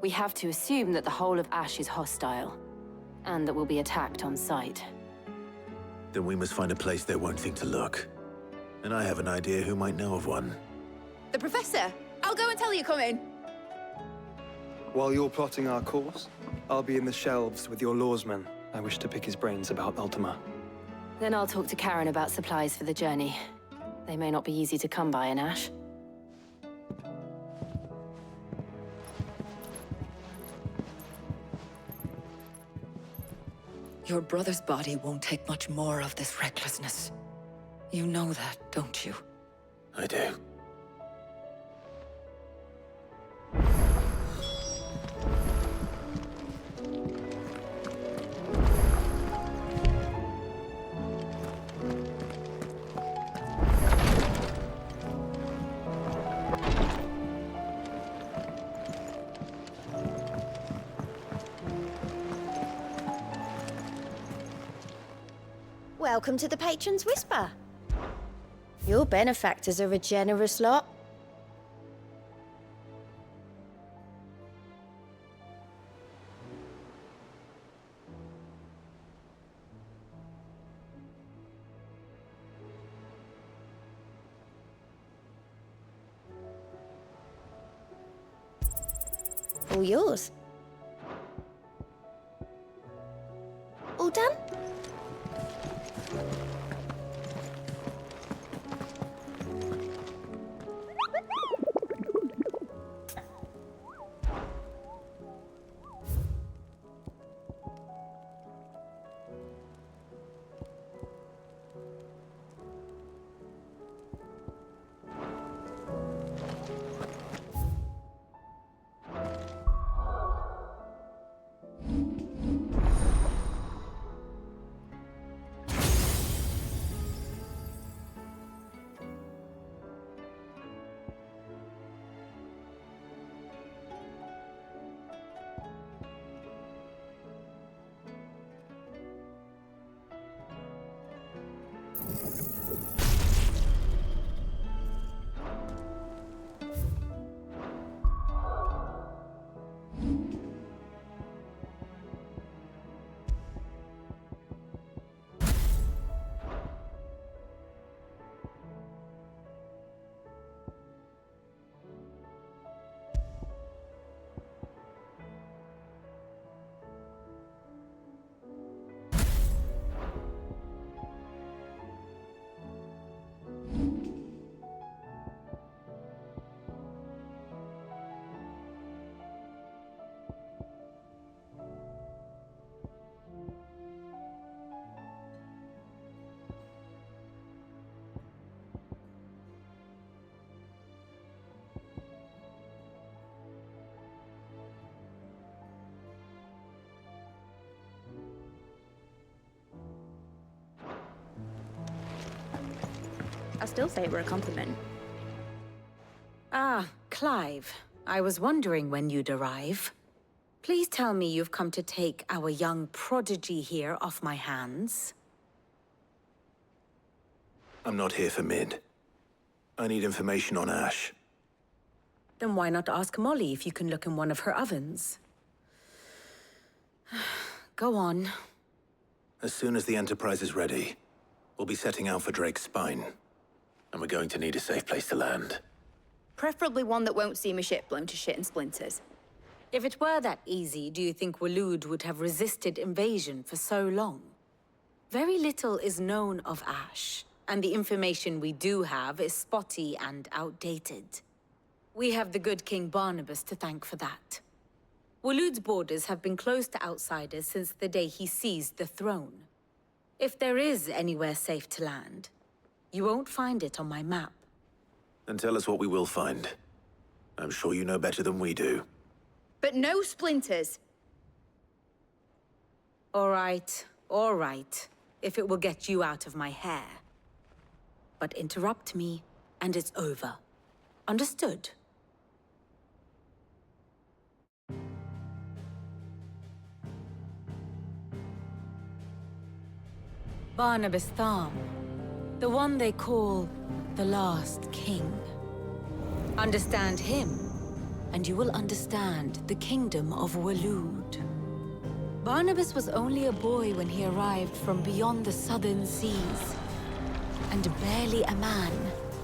We have to assume that the whole of Ash is hostile, and that we'll be attacked on sight. Then we must find a place they won't think to look. And I have an idea who might know of one. The Professor! I'll go and tell you come in. While you're plotting our course, I'll be in the shelves with your lawsman. I wish to pick his brains about Ultima. Then I'll talk to Karen about supplies for the journey. They may not be easy to come by in Ash. Your brother's body won't take much more of this recklessness. You know that, don't you? I do. Welcome to the Patron's Whisper. Your benefactors are a generous lot. All yours. All done? I still say it were a compliment. Ah, Clive. I was wondering when you'd arrive. Please tell me you've come to take our young prodigy here off my hands. I'm not here for Mid. I need information on Ash. Then why not ask Molly if you can look in one of her ovens? Go on. As soon as the Enterprise is ready, we'll be setting out for Drake's Spine. And we're going to need a safe place to land. Preferably one that won't see my ship blown to shit and splinters. If it were that easy, do you think Waloed would have resisted invasion for so long? Very little is known of Ash, and the information we do have is spotty and outdated. We have the good King Barnabas to thank for that. Waloed's borders have been closed to outsiders since the day he seized the throne. If there is anywhere safe to land, you won't find it on my map. Then tell us what we will find. I'm sure you know better than we do. But no splinters! All right. If it will get you out of my hair. But interrupt me, and it's over. Understood? Barnabas Tharm. The one they call the Last King. Understand him, and you will understand the kingdom of Waloed. Barnabas was only a boy when he arrived from beyond the southern seas, and barely a man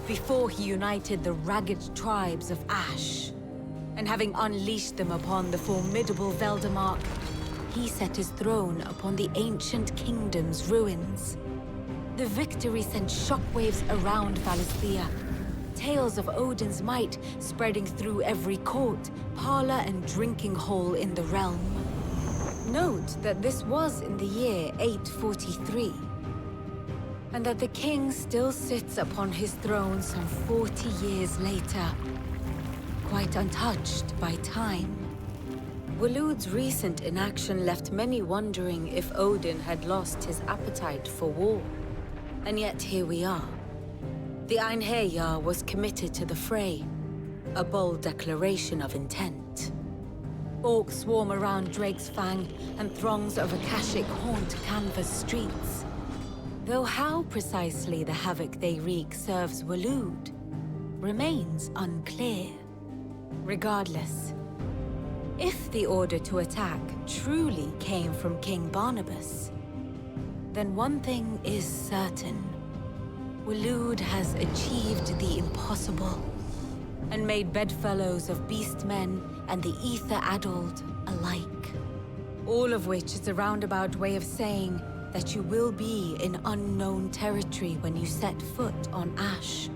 before he united the ragged tribes of Ash. And having unleashed them upon the formidable Veldamark, he set his throne upon the ancient kingdom's ruins. The victory sent shockwaves around Valisthea, tales of Odin's might spreading through every court, parlor, and drinking hole in the realm. Note that this was in the year 843, and that the king still sits upon his throne some 40 years later, quite untouched by time. Waloed's recent inaction left many wondering if Odin had lost his appetite for war. And yet here we are. The Einherjar was committed to the fray, a bold declaration of intent. Orcs swarm around Drake's Fang, and throngs of Akashic haunt Canvas streets. Though how precisely the havoc they wreak serves Waloed remains unclear. Regardless, if the order to attack truly came from King Barnabas, then one thing is certain. Waloed has achieved the impossible, and made bedfellows of beastmen and the ether-addled alike. All of which is a roundabout way of saying that you will be in unknown territory when you set foot on Ash.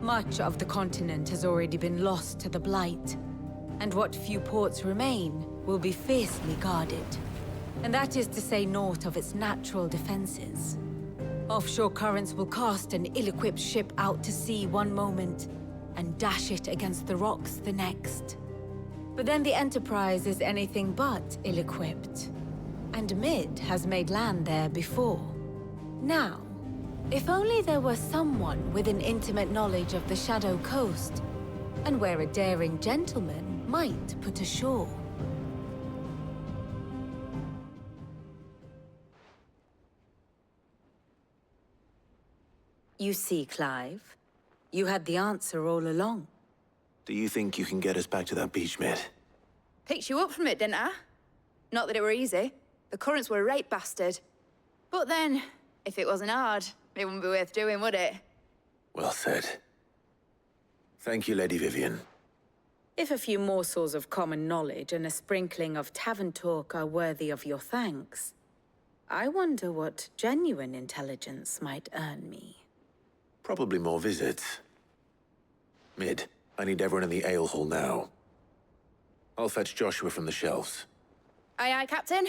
Much of the continent has already been lost to the Blight, and what few ports remain will be fiercely guarded. And that is to say naught of its natural defenses. Offshore currents will cast an ill-equipped ship out to sea one moment, and dash it against the rocks the next. But then the Enterprise is anything but ill-equipped, and Mid has made land there before. Now, if only there were someone with an intimate knowledge of the Shadow Coast, and where a daring gentleman might put ashore. You see, Clive, you had the answer all along. Do you think you can get us back to that beach, Mid? Picked you up from it, didn't I? Not that it were easy. The currents were a right bastard. But then, if it wasn't hard, it wouldn't be worth doing, would it? Well said. Thank you, Lady Vivian. If a few morsels of common knowledge and a sprinkling of tavern talk are worthy of your thanks, I wonder what genuine intelligence might earn me. Probably more visits. Mid, I need everyone in the ale hall now. I'll fetch Joshua from the shelves. Aye, aye, Captain.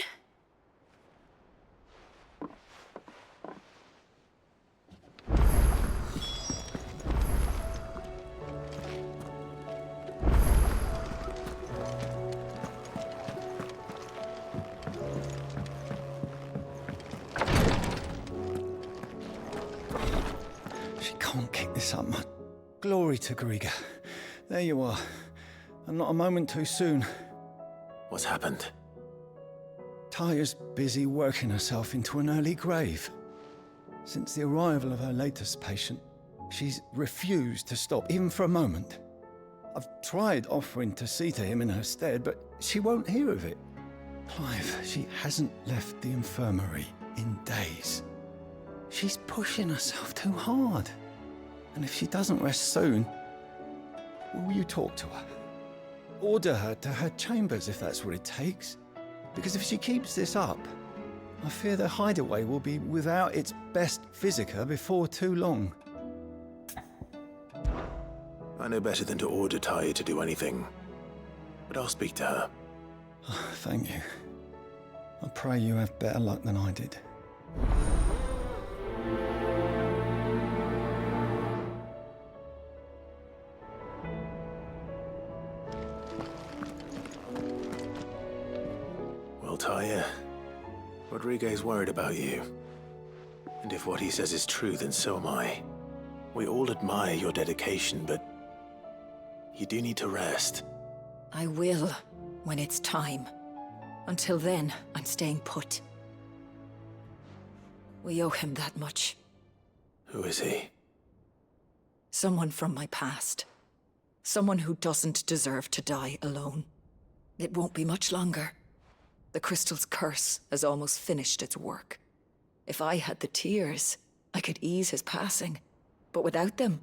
She can't kick this up, man. Glory to Griga. There you are. And not a moment too soon. What's happened? Taya's busy working herself into an early grave. Since the arrival of her latest patient, she's refused to stop, even for a moment. I've tried offering to see to him in her stead, but she won't hear of it. Clive, she hasn't left the infirmary in days. She's pushing herself too hard. And if she doesn't rest soon, will you talk to her? Order her to her chambers if that's what it takes. Because if she keeps this up, I fear the hideaway will be without its best physica before too long. I know better than to order Taya to do anything. But I'll speak to her. Thank you. I pray you have better luck than I did. Well, Taya, Rodriguez worried about you. And if what he says is true, then so am I. We all admire your dedication, but you do need to rest. I will, when it's time. Until then, I'm staying put. We owe him that much. Who is he? Someone from my past. Someone who doesn't deserve to die alone. It won't be much longer. The crystal's curse has almost finished its work. If I had the tears, I could ease his passing. But without them,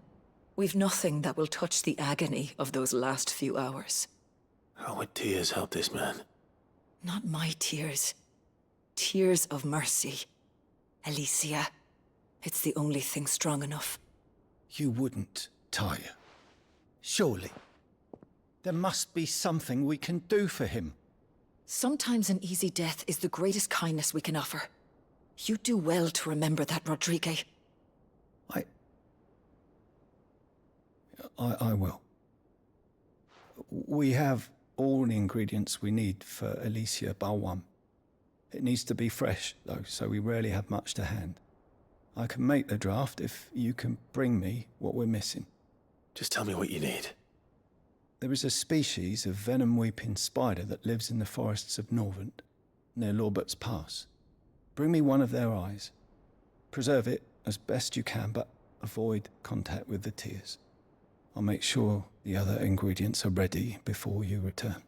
we've nothing that will touch the agony of those last few hours. How would tears help this man? Not my tears. Tears of mercy. Alicia, it's the only thing strong enough. You wouldn't, Taya. Surely. There must be something we can do for him. Sometimes an easy death is the greatest kindness we can offer. You do well to remember that, Rodrigue. I will. We have all the ingredients we need for Alicia Balwam. It needs to be fresh, though, so we rarely have much to hand. I can make the draft if you can bring me what we're missing. Just tell me what you need. There is a species of venom-weeping spider that lives in the forests of Norvent, near Lorbert's Pass. Bring me one of their eyes. Preserve it as best you can, but avoid contact with the tears. I'll make sure the other ingredients are ready before you return.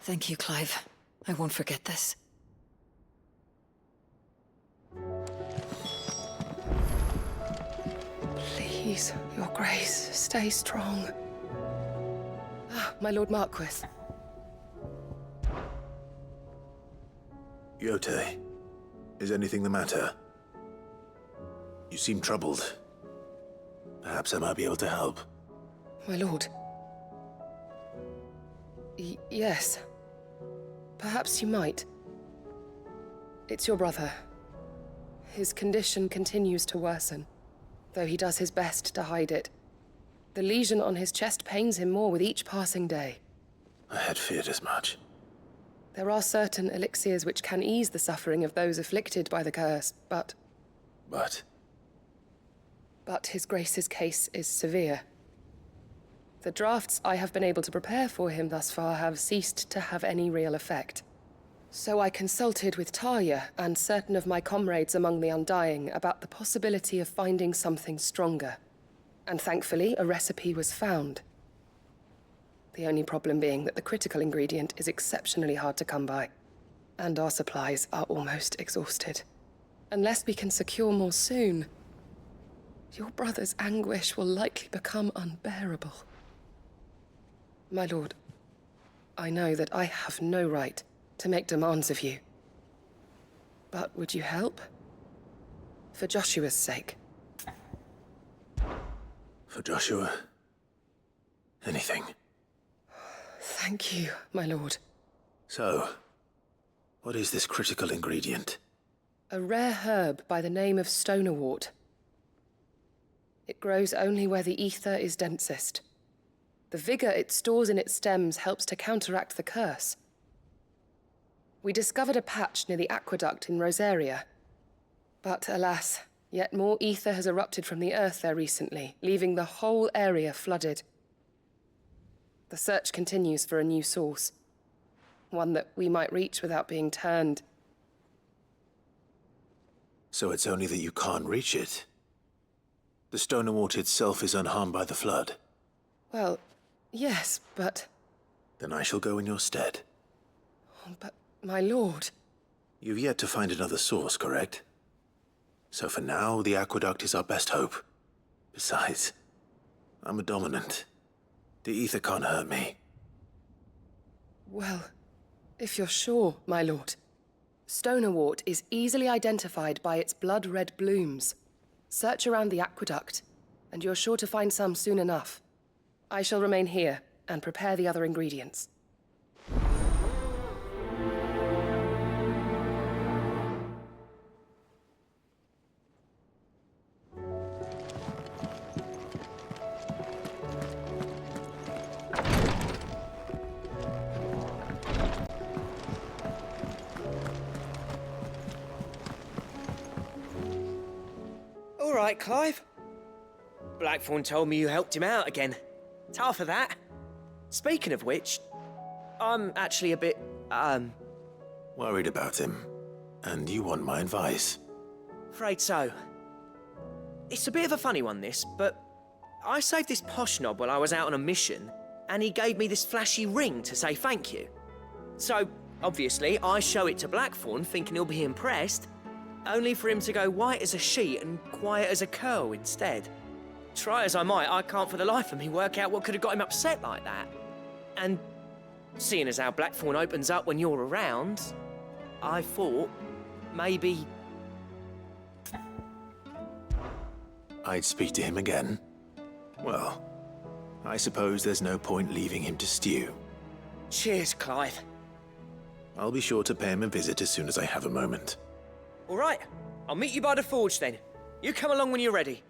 Thank you, Clive. I won't forget this. Please, Your Grace, stay strong. Ah, my Lord Marquis. Yote, is anything the matter? You seem troubled. Perhaps I might be able to help. My lord. Yes. Perhaps you might. It's your brother. His condition continues to worsen, though he does his best to hide it. The lesion on his chest pains him more with each passing day. I had feared as much. There are certain elixirs which can ease the suffering of those afflicted by the curse, but... But His Grace's case is severe. The drafts I have been able to prepare for him thus far have ceased to have any real effect. So I consulted with Talia and certain of my comrades among the Undying about the possibility of finding something stronger. And thankfully, a recipe was found. The only problem being that the critical ingredient is exceptionally hard to come by. And our supplies are almost exhausted. Unless we can secure more soon, your brother's anguish will likely become unbearable. My lord, I know that I have no right to make demands of you. But would you help? For Joshua's sake. For Joshua? Anything. Thank you, my lord. So, what is this critical ingredient? A rare herb by the name of stonerwort. It grows only where the ether is densest. The vigor it stores in its stems helps to counteract the curse. We discovered a patch near the aqueduct in Rosaria. But alas, yet more ether has erupted from the earth there recently, leaving the whole area flooded. The search continues for a new source. One that we might reach without being turned. So it's only that you can't reach it? The Stonerwort itself is unharmed by the flood? Well, yes, but... Then I shall go in your stead. But, my lord... You've yet to find another source, correct? So for now, the aqueduct is our best hope. Besides, I'm a dominant. The ether can't hurt me. Well, if you're sure, my lord. Stonerwort is easily identified by its blood-red blooms. Search around the aqueduct, and you're sure to find some soon enough. I shall remain here and prepare the other ingredients. All right, Clive. Blackthorn told me you helped him out again. It's half of that. Speaking of which, I'm actually a bit, Worried about him. And you want my advice? afraid so. It's a bit of a funny one, this, but I saved this posh knob while I was out on a mission, and he gave me this flashy ring to say thank you. So, obviously, I show it to Blackthorn, thinking he'll be impressed, only for him to go white as a sheet and quiet as a curl instead. Try as I might, I can't for the life of me work out what could have got him upset like that. And seeing as how Blackthorn opens up when you're around, I thought maybe... I'd speak to him again? Well, I suppose there's no point leaving him to stew. Cheers, Clive. I'll be sure to pay him a visit as soon as I have a moment. All right, I'll meet you by the forge then. You come along when you're ready.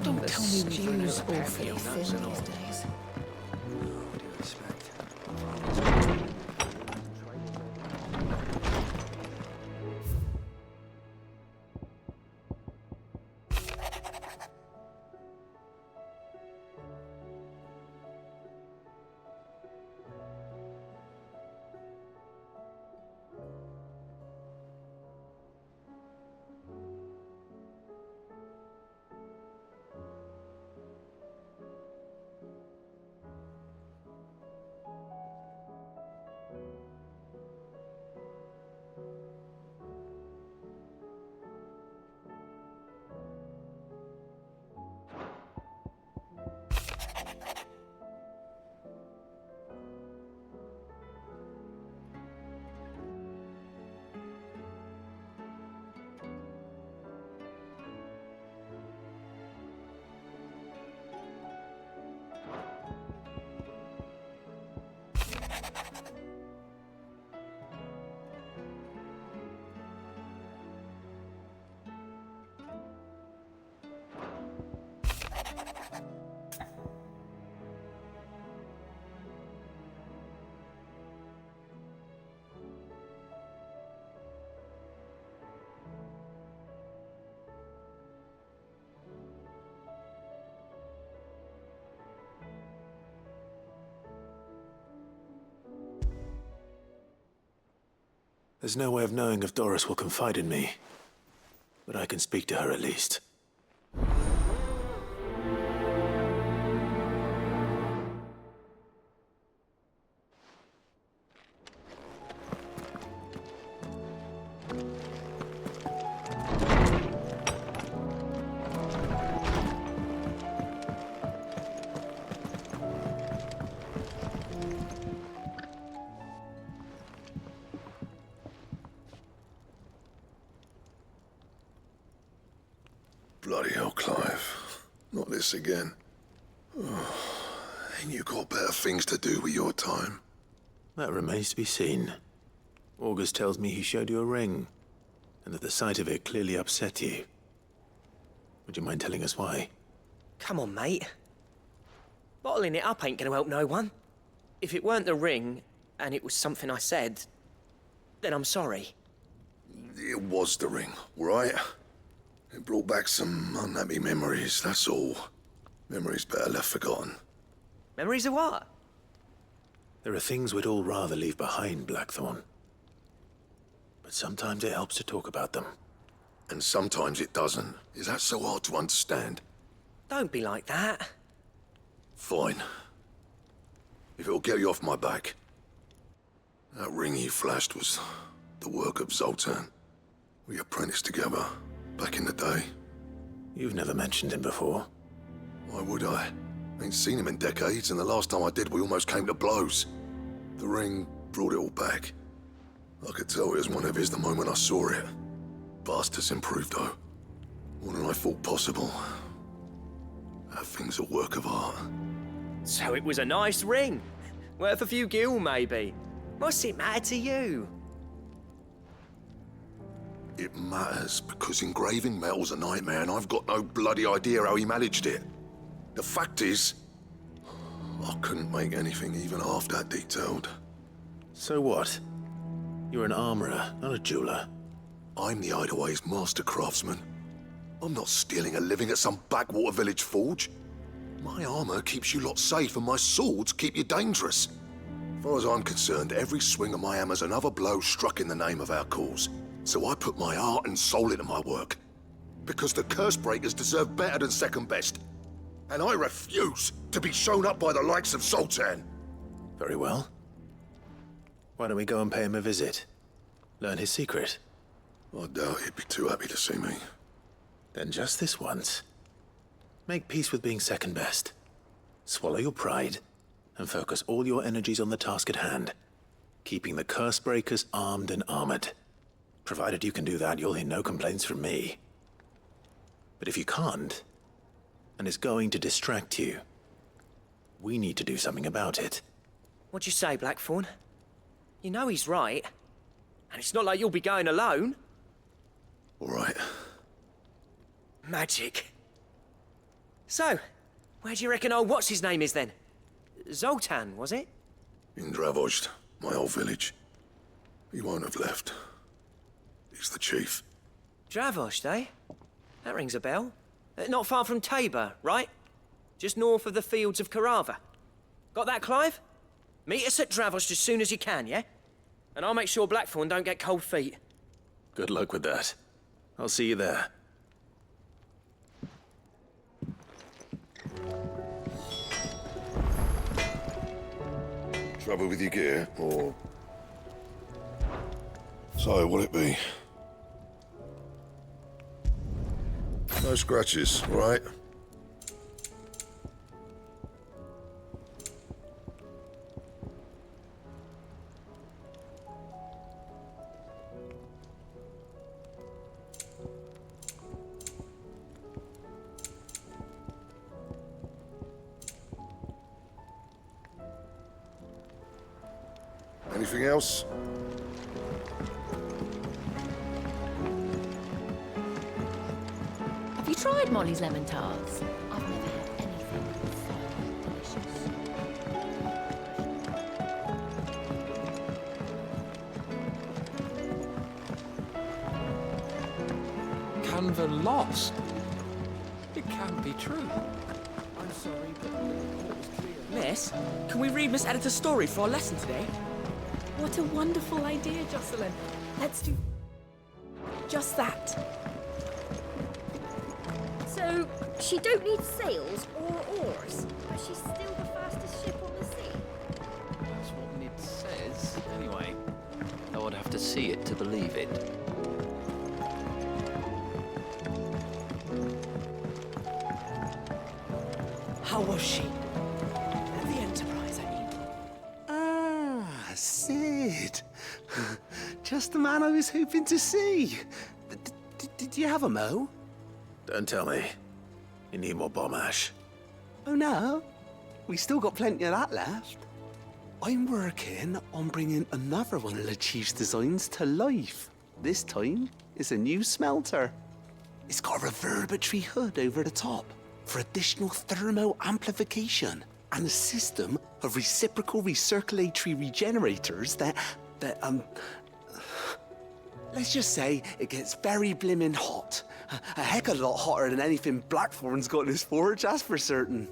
Don't tell me stew's awfully thin these days. There's no way of knowing if Doris will confide in me. But I can speak to her at least. Bloody hell, Clive. Not this again. Oh, ain't you got better things to do with your time? That remains to be seen. August tells me he showed you a ring, and that the sight of it clearly upset you. Would you mind telling us why? Come on, mate. Bottling it up ain't gonna help no one. If it weren't the ring, and it was something I said, then I'm sorry. It was the ring, right? It brought back some unhappy memories, that's all. Memories better left forgotten. Memories of what? There are things we'd all rather leave behind, Blackthorn. But sometimes it helps to talk about them. And sometimes it doesn't. Is that so hard to understand? Don't be like that. Fine. If it'll get you off my back. That ring you flashed was the work of Zoltan. We apprenticed together, back in the day. You've never mentioned him before. Why would I? Ain't seen him in decades, and the last time I did, we almost came to blows. The ring brought it all back. I could tell it was one of his the moment I saw it. Bastard's improved, though. More than I thought possible. That thing's a work of art. So it was a nice ring. Worth a few gil, maybe. What's it matter to you? It matters because engraving metal's a nightmare, and I've got no bloody idea how he managed it. The fact is, I couldn't make anything even half that detailed. So what? You're an armorer, not a jeweler. I'm the Idaway's master craftsman. I'm not stealing a living at some backwater village forge. My armor keeps you lot safe, and my swords keep you dangerous. As far as I'm concerned, every swing of my hammer's another blow struck in the name of our cause. So I put my heart and soul into my work. Because the curse breakers deserve better than second best. And I refuse to be shown up by the likes of Zoltan. Very well. Why don't we go and pay him a visit? Learn his secret. I doubt he'd be too happy to see me. Then just this once. Make peace with being second best. Swallow your pride, and focus all your energies on the task at hand. Keeping the curse breakers armed and armored. Provided you can do that, you'll hear no complaints from me. But if you can't, and it's going to distract you, we need to do something about it. What'd you say, Blackthorn? You know he's right. And it's not like you'll be going alone. All right. Magic. So, where do you reckon old what's-his-name is then? Zoltan, was it? In Dravozd, my old village. He won't have left. He's the chief. Dravozd, eh? That rings a bell. Not far from Tabor, right? Just north of the fields of Carava. Got that, Clive? Meet us at Dravozd as soon as you can, yeah? And I'll make sure Blackthorn don't get cold feet. Good luck with that. I'll see you there. Trouble with your gear, or... So, what'll it be? No scratches, right? Anything else? Have you tried Molly's lemon tarts? I've never had anything so delicious. Canva lost? It can't be true. I'm sorry, but the report was clear. Miss, can we read Miss Editor's story for our lesson today? What a wonderful idea, Jocelyn. Let's do just that. So, she don't need sails or oars, but she's still the fastest ship on the sea. That's what Nid says, anyway. Though I'd have to see it to believe it. How was she? The Enterprise, I mean. Ah, Sid. Just the man I was hoping to see. Did you have a mo? Don't tell me. You need more bomb ash. Oh, no. We still got plenty of that left. I'm working on bringing another one of the Chief's designs to life. This time, it's a new smelter. It's got a reverberatory hood over the top for additional thermo amplification and a system of reciprocal recirculatory regenerators that let's just say it gets very blimmin' hot. A heck of a lot hotter than anything Blackthorn's got in his forge, that's for certain.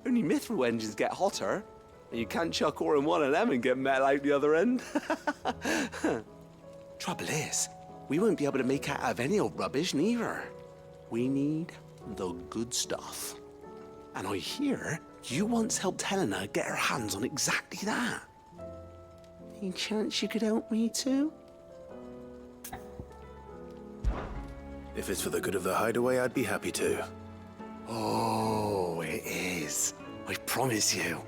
Only mithril engines get hotter, and you can't chuck ore in one of them and get metal out the other end. Trouble is, we won't be able to make out of any old rubbish neither. We need the good stuff. And I hear you once helped Helena get her hands on exactly that. Any chance you could help me too? If it's for the good of the hideaway, I'd be happy to. Oh, it is. I promise you.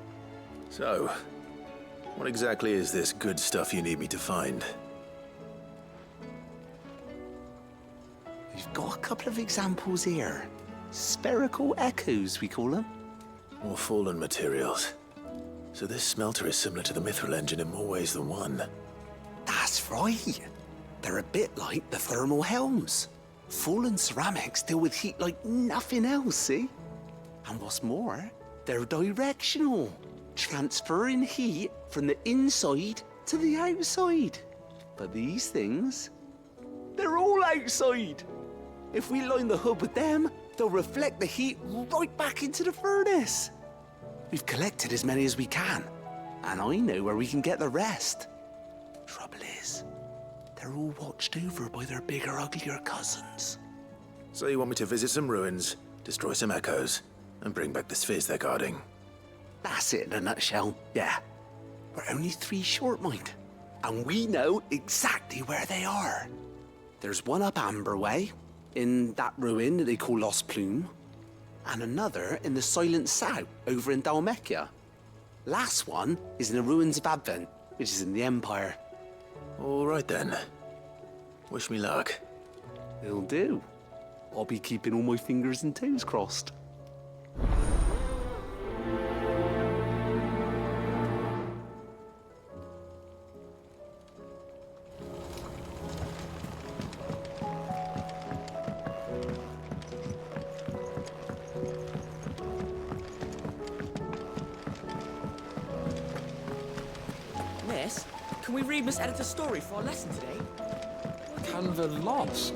So, what exactly is this good stuff you need me to find? We've got a couple of examples here. Spherical echoes, we call them. More fallen materials. So this smelter is similar to the mithril engine in more ways than one. That's right. They're a bit like the thermal helms. Fallen ceramics deal with heat like nothing else, see? And what's more, they're directional, transferring heat from the inside to the outside. But these things, they're all outside. If we line the hood with them, they'll reflect the heat right back into the furnace. We've collected as many as we can, and I know where we can get the rest. Trouble is, they're all watched over by their bigger, uglier cousins. So you want me to visit some ruins, destroy some echoes, and bring back the spheres they're guarding? That's it in a nutshell, yeah. We're only 3 short, mind. And we know exactly where they are. There's one up Amber Way, in that ruin that they call Lost Plume, and another in the Silent South, over in Dalmekia. Last one is in the ruins of Advent, which is in the Empire. All right then. Wish me luck. It'll do. I'll be keeping all my fingers and toes crossed. Miss, can we read Miss Editor's story for our lesson today? Can the lost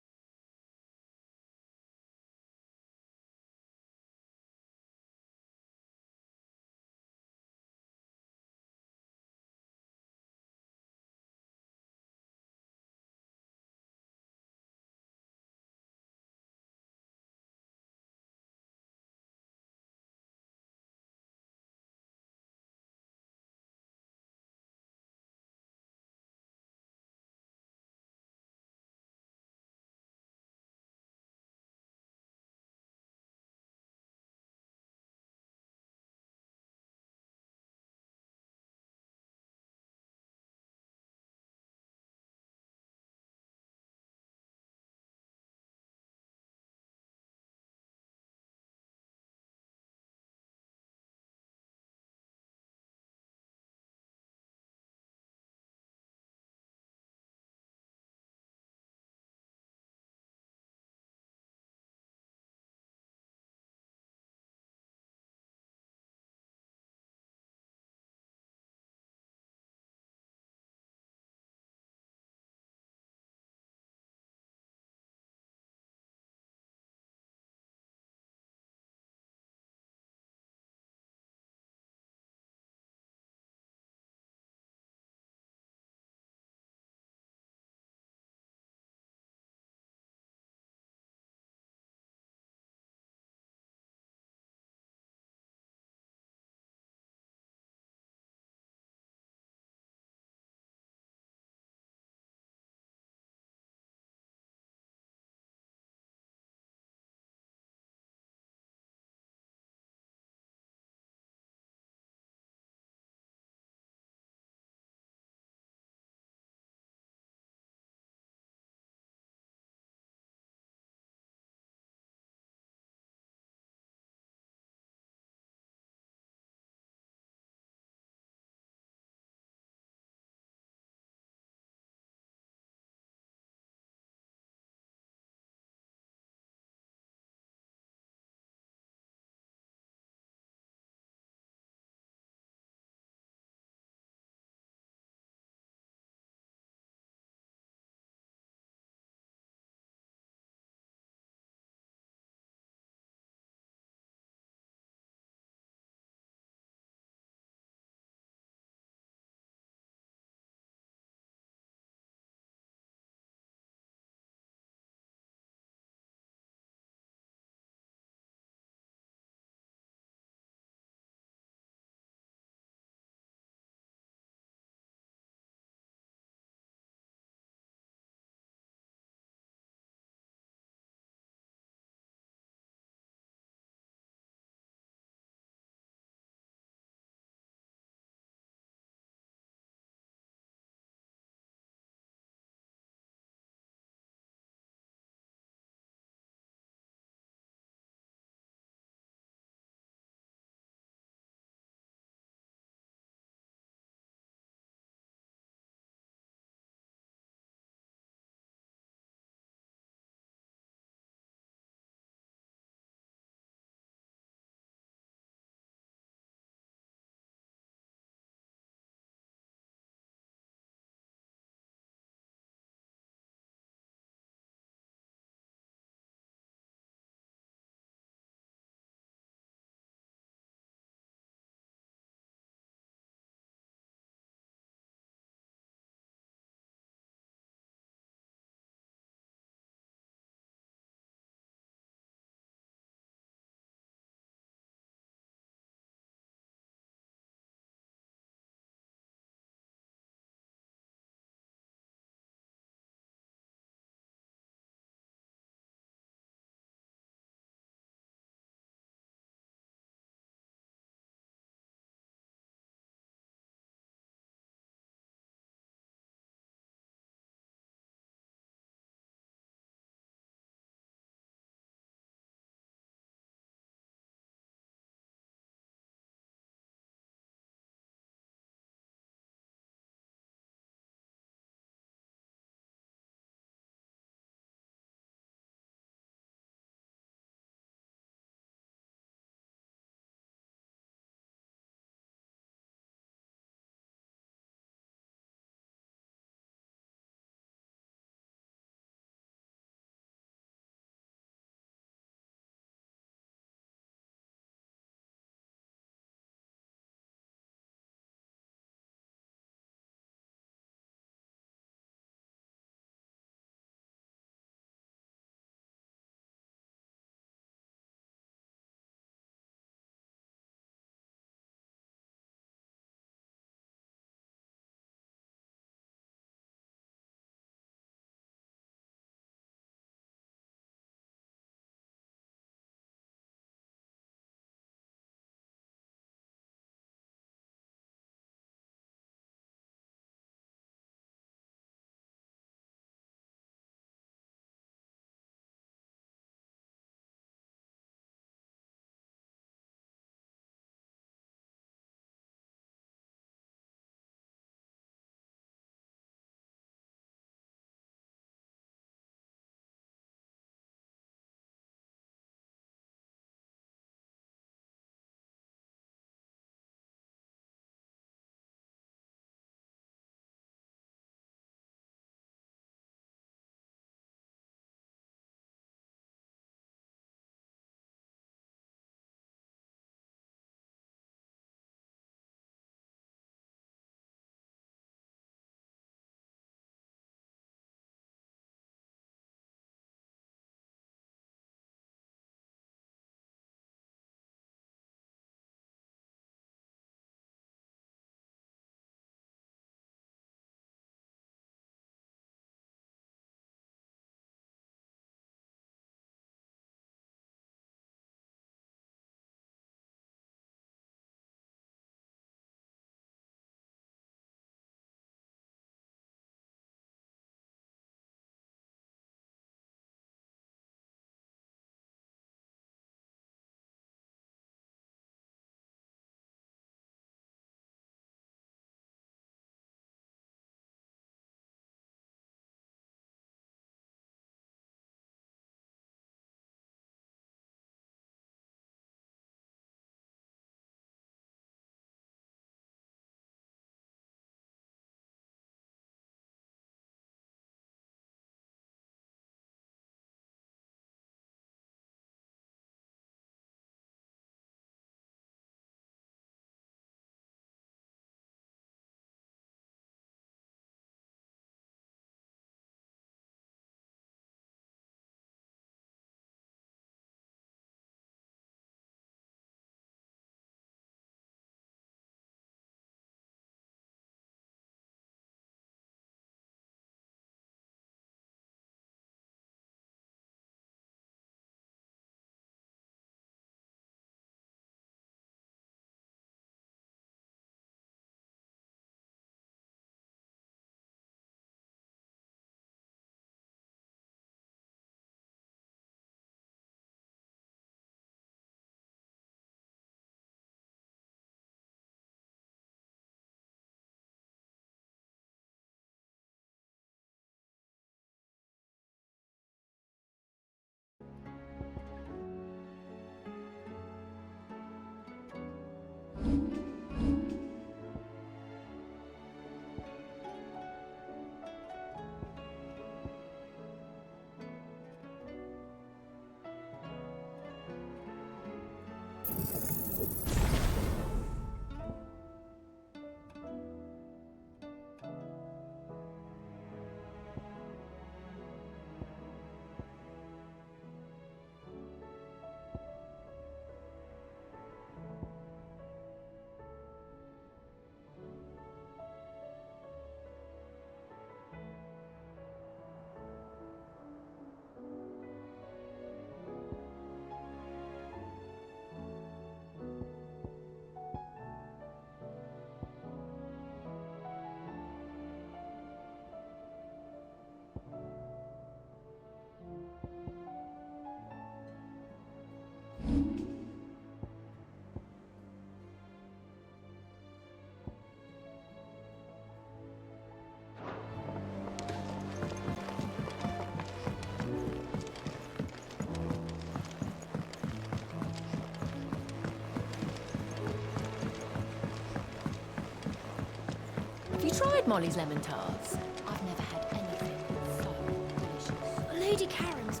Have you tried Molly's lemon tarts? I've never had anything so delicious. Lady Karen's.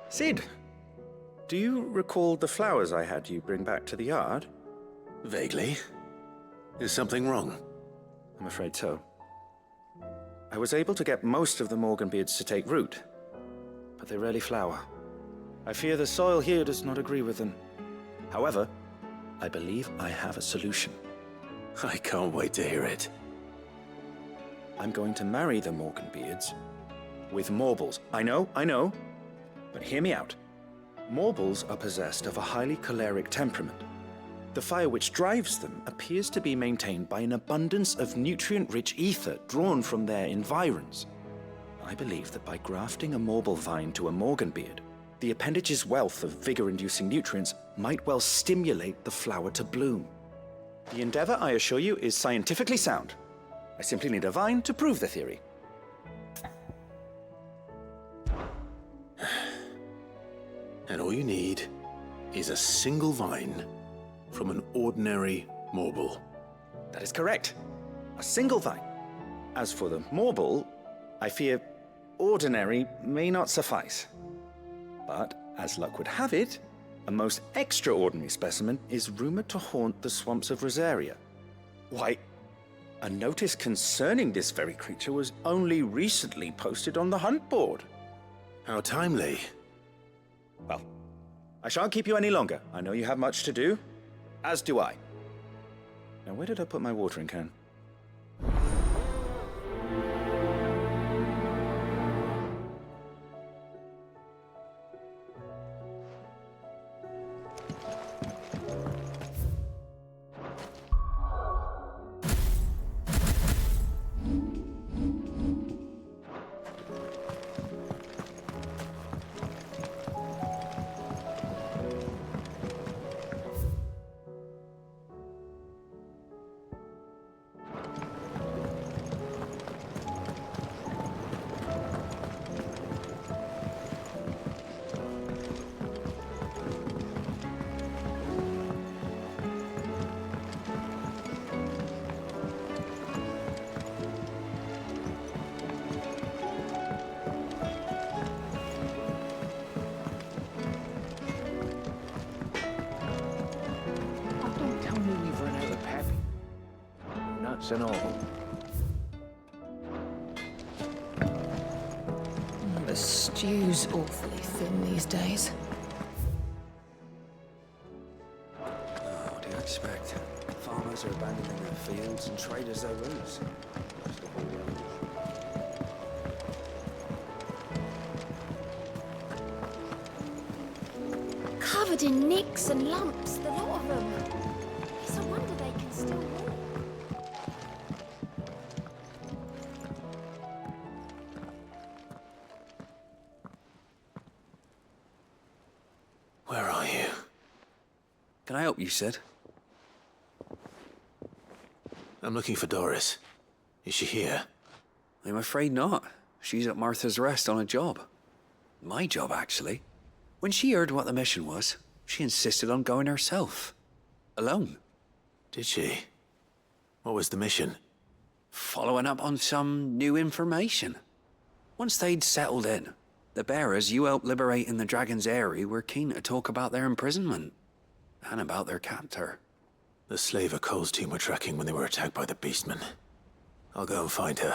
Sid, do you recall the flowers I had you bring back to the yard? Vaguely. Is something wrong? I'm afraid so. I was able to get most of the Morganbeards to take root, but they rarely flower. I fear the soil here does not agree with them. However, I believe I have a solution. I can't wait to hear it. I'm going to marry the Morganbeards with Morbles. I know, but hear me out. Morbles are possessed of a highly choleric temperament. The fire which drives them appears to be maintained by an abundance of nutrient-rich ether drawn from their environs. I believe that by grafting a Morble vine to a Morganbeard, the appendage's wealth of vigor-inducing nutrients might well stimulate the flower to bloom. The endeavor, I assure you, is scientifically sound. I simply need a vine to prove the theory. And all you need is a single vine from an ordinary Morble. That is correct. A single vine. As for the Morble, I fear ordinary may not suffice. But, as luck would have it, a most extraordinary specimen is rumored to haunt the swamps of Rosaria. Why, a notice concerning this very creature was only recently posted on the hunt board. How timely. Well, I shan't keep you any longer. I know you have much to do, as do I. Now, where did I put my watering can? And all. The stew's awfully thin these days. What do you expect? Farmers are abandoning their fields and traders their roofs. Covered in nicks and lumps, the lot of them. It's a wonder they can still walk. Where are you? Can I help you, Sid? I'm looking for Doris. Is she here? I'm afraid not. She's at Martha's Rest on a job. My job, actually. When she heard what the mission was, She insisted on going herself. Alone. Did she? What was the mission? Following up on some new information. Once they'd settled in, the bearers you helped liberate in the Dragon's Eyrie were keen to talk about their imprisonment. And about their captor. The slaver Cole's team were tracking when they were attacked by the Beastmen. I'll go and find her.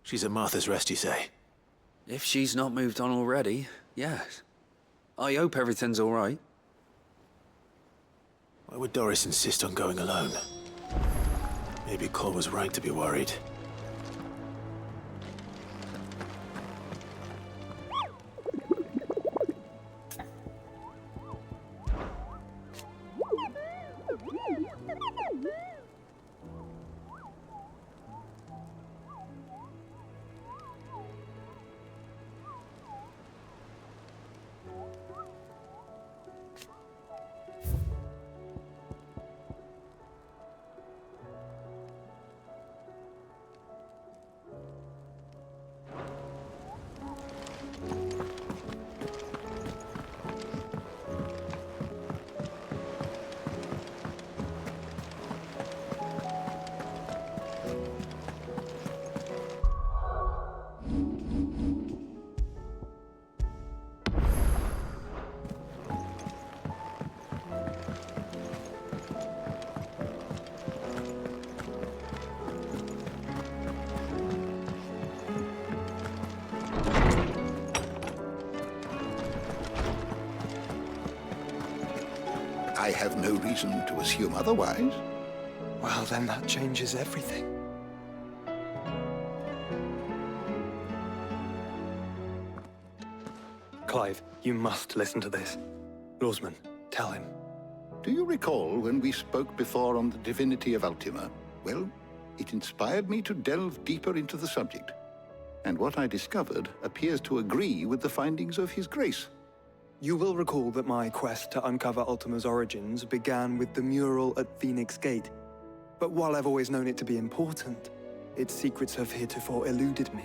She's at Martha's Rest, you say? If she's not moved on already, yes. I hope everything's all right. Why would Doris insist on going alone? Maybe Cole was right to be worried. I have no reason to assume otherwise. Well, then that changes everything. Clive, you must listen to this. Lawsman, tell him. Do you recall when we spoke before on the divinity of Ultima? Well, it inspired me to delve deeper into the subject. And what I discovered appears to agree with the findings of His Grace. You will recall that my quest to uncover Ultima's origins began with the mural at Phoenix Gate. But while I've always known it to be important, its secrets have heretofore eluded me.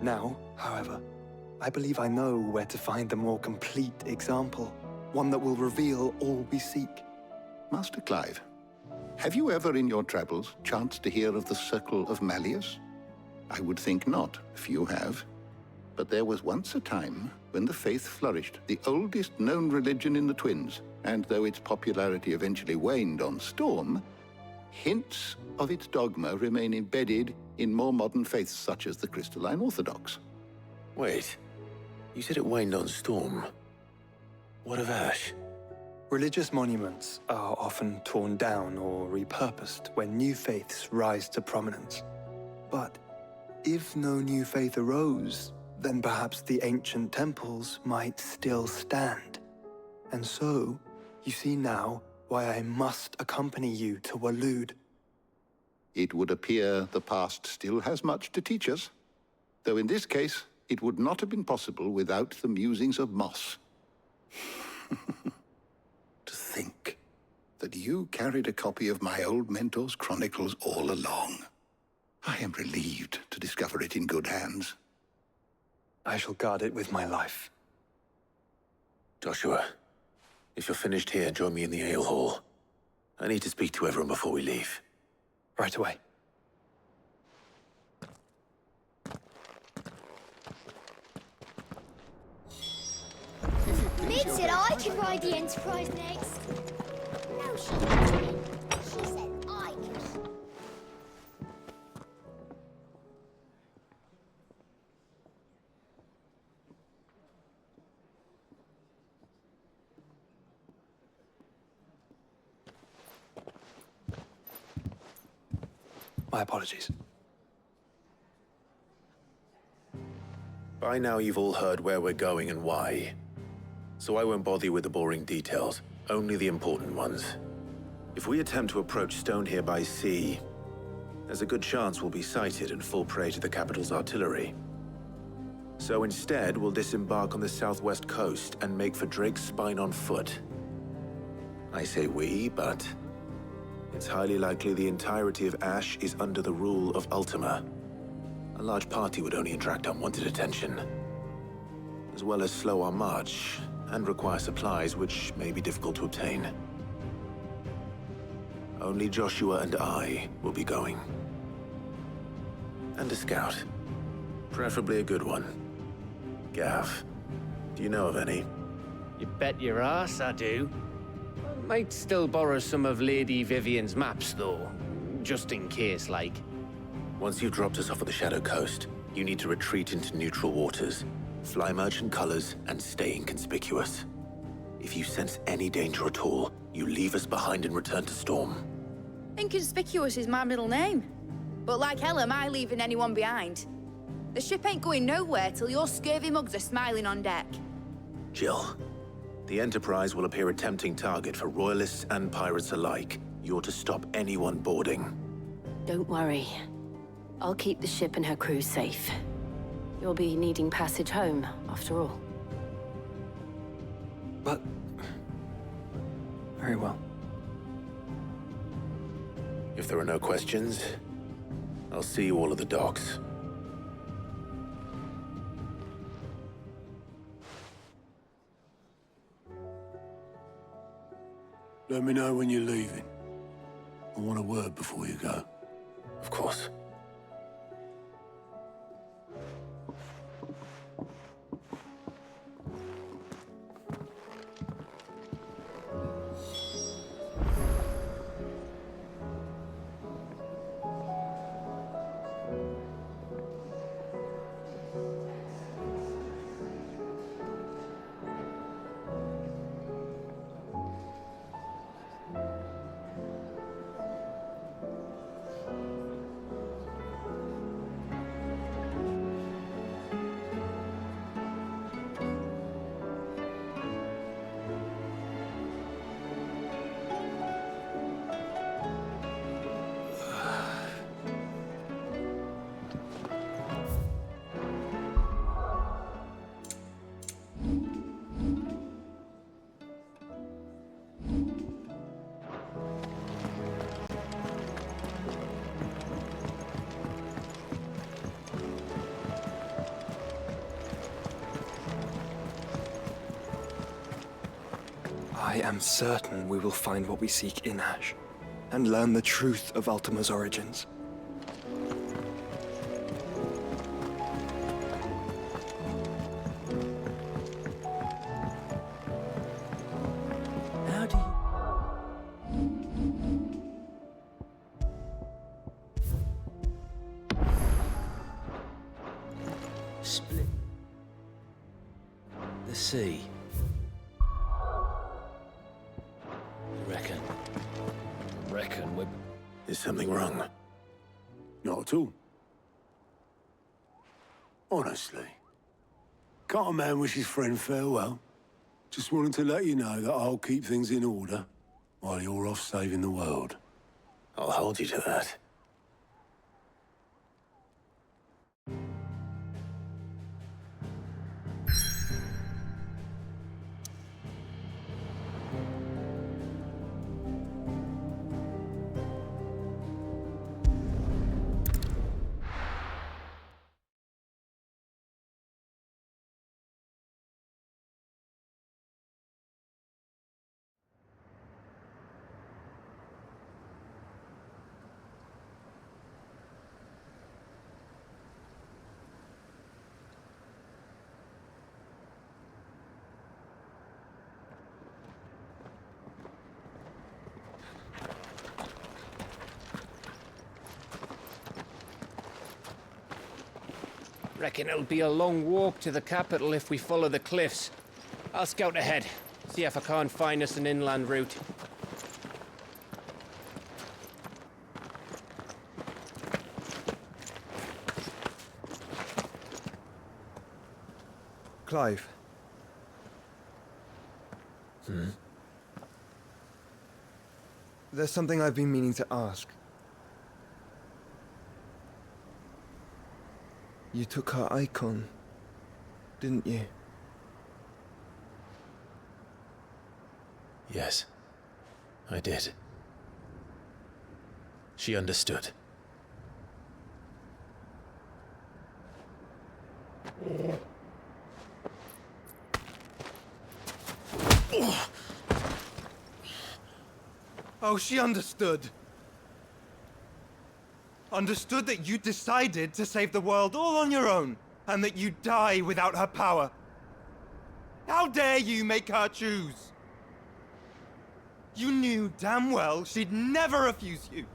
Now, however, I believe I know where to find the more complete example, one that will reveal all we seek. Master Clive, have you ever in your travels chanced to hear of the Circle of Malleus? I would think not, if you have. But there was once a time when the faith flourished, the oldest known religion in the Twins, and though its popularity eventually waned on Storm, hints of its dogma remain embedded in more modern faiths such as the Crystalline Orthodox. Wait, you said it waned on Storm. What of Ash? Religious monuments are often torn down or repurposed when new faiths rise to prominence. But if no new faith arose, then perhaps the ancient temples might still stand. And so, you see now why I must accompany you to Waloed. It would appear the past still has much to teach us, though in this case, it would not have been possible without the musings of Moss. To think that you carried a copy of my old mentor's chronicles all along. I am relieved to discover it in good hands. I shall guard it with my life. Joshua, if you're finished here, join me in the ale hall. I need to speak to everyone before we leave. Right away. Mid said I could ride the Enterprise next. No, she didn't. She said I could. My apologies. By now you've all heard where we're going and why. So I won't bother you with the boring details, only the important ones. If we attempt to approach Stone here by sea, there's a good chance we'll be sighted and fall prey to the capital's artillery. So instead, we'll disembark on the southwest coast and make for Drake's Spine on foot. I say we, but it's highly likely the entirety of Ash is under the rule of Ultima. A large party would only attract unwanted attention. as well as slow our march and require supplies which may be difficult to obtain. Only Joshua and I will be going. And a scout. Preferably a good one. Gav, do you know of any? You bet your ass I do. Might still borrow some of Lady Vivian's maps, though. Just in case, like. Once you've dropped us off at the Shadow Coast, you need to retreat into neutral waters, fly merchant colors, and stay inconspicuous. If you sense any danger at all, you leave us behind and return to Storm. Inconspicuous is my middle name. But like hell am I leaving anyone behind. The ship ain't going nowhere till your scurvy mugs are smiling on deck. Jill, the Enterprise will appear a tempting target for Royalists and pirates alike. You're to stop anyone boarding. Don't worry. I'll keep the ship and her crew safe. You'll be needing passage home, after all. But... very well. If there are no questions, I'll see you all at the docks. Let me know when you're leaving. I want a word before you go. Of course. I am certain we will find what we seek in Ash, and learn the truth of Ultima's origins. How do you... split the sea? Reckon we're... Is something wrong? Not at all. Honestly. Can't a man wish his friend farewell? Just wanted to let you know that I'll keep things in order while you're off saving the world. I'll hold you to that. Reckon it'll be a long walk to the capital if we follow the cliffs. I'll scout ahead, see if I can't find us an inland route. Clive. There's something I've been meaning to ask. You took her icon, didn't you? Yes, I did. She understood. Oh, she understood. Understood that you decided to save the world all on your own, and that you'd die without her power. How dare you make her choose? You knew damn well she'd never refuse you.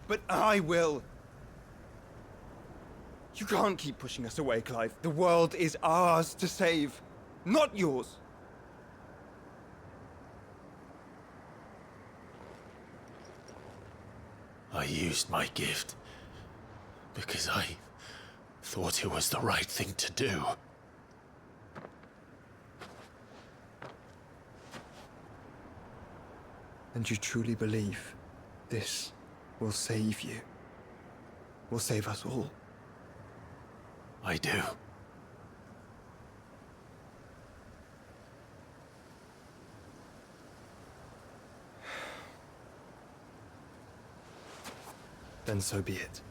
But I will. You can't keep pushing us away, Clive. The world is ours to save, not yours. I used my gift because I thought it was the right thing to do. And you truly believe this will save you? Will save us all? I do. Then so be it.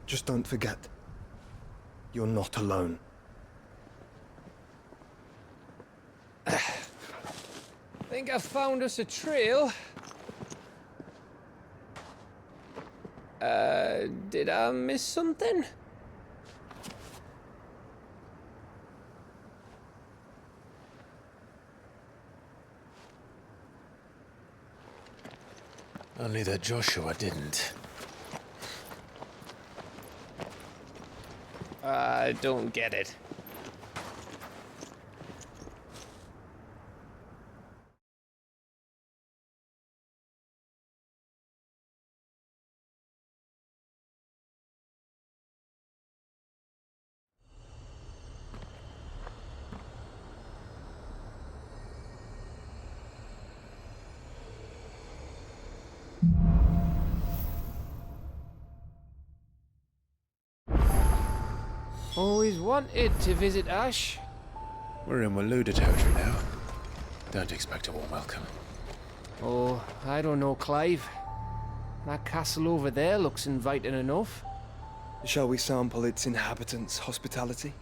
Just don't forget, you're not alone. Think I've found us a trail. Did I miss something? Only that Joshua didn't. I don't get it. Always wanted to visit Ash. We're in Waluda territory now. Don't expect a warm welcome. Oh, I don't know, Clive. That castle over there looks inviting enough. Shall we sample its inhabitants' hospitality?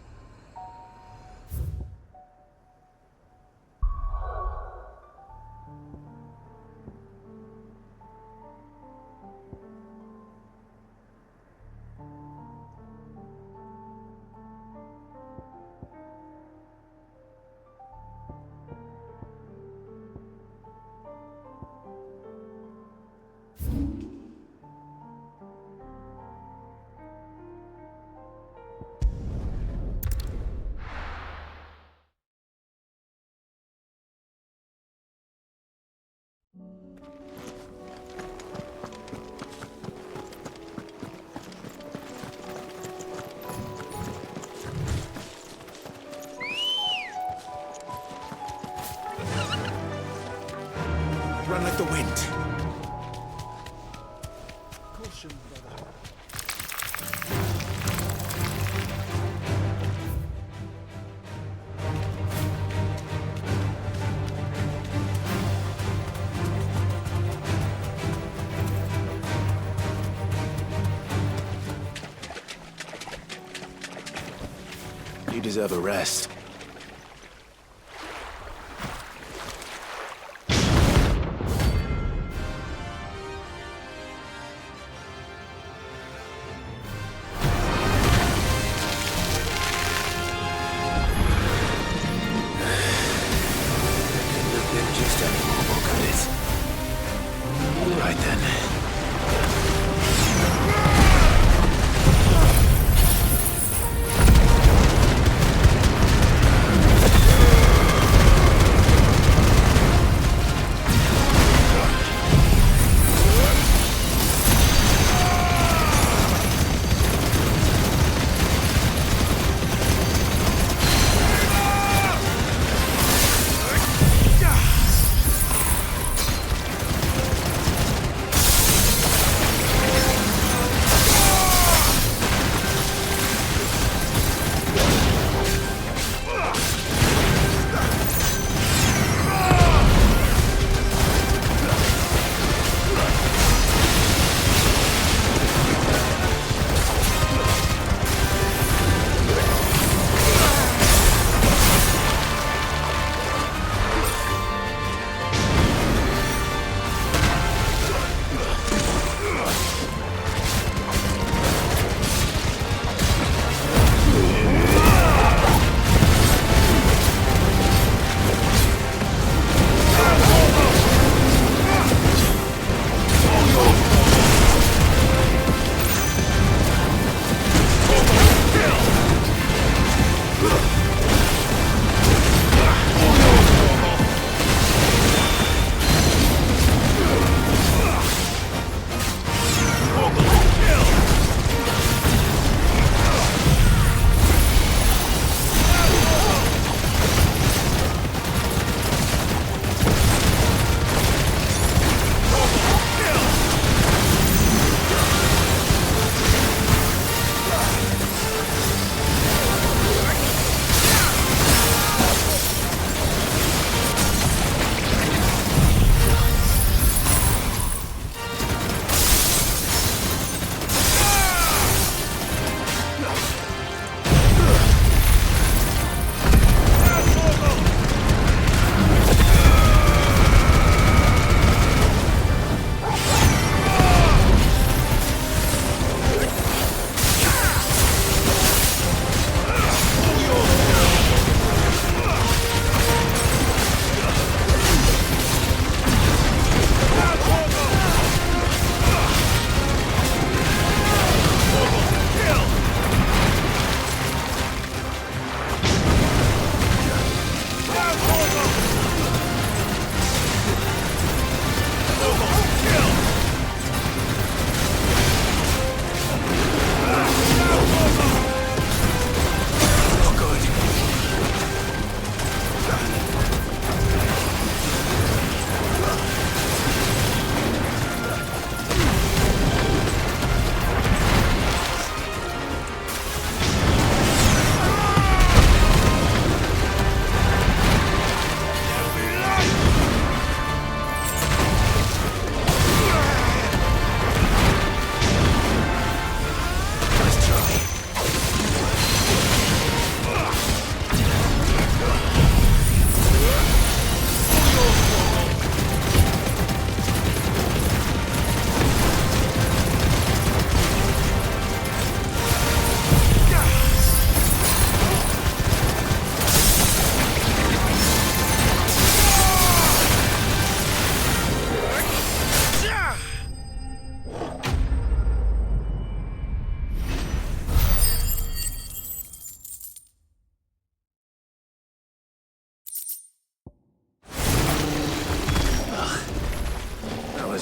Run like the wind. Caution, brother. You deserve a rest. Right then.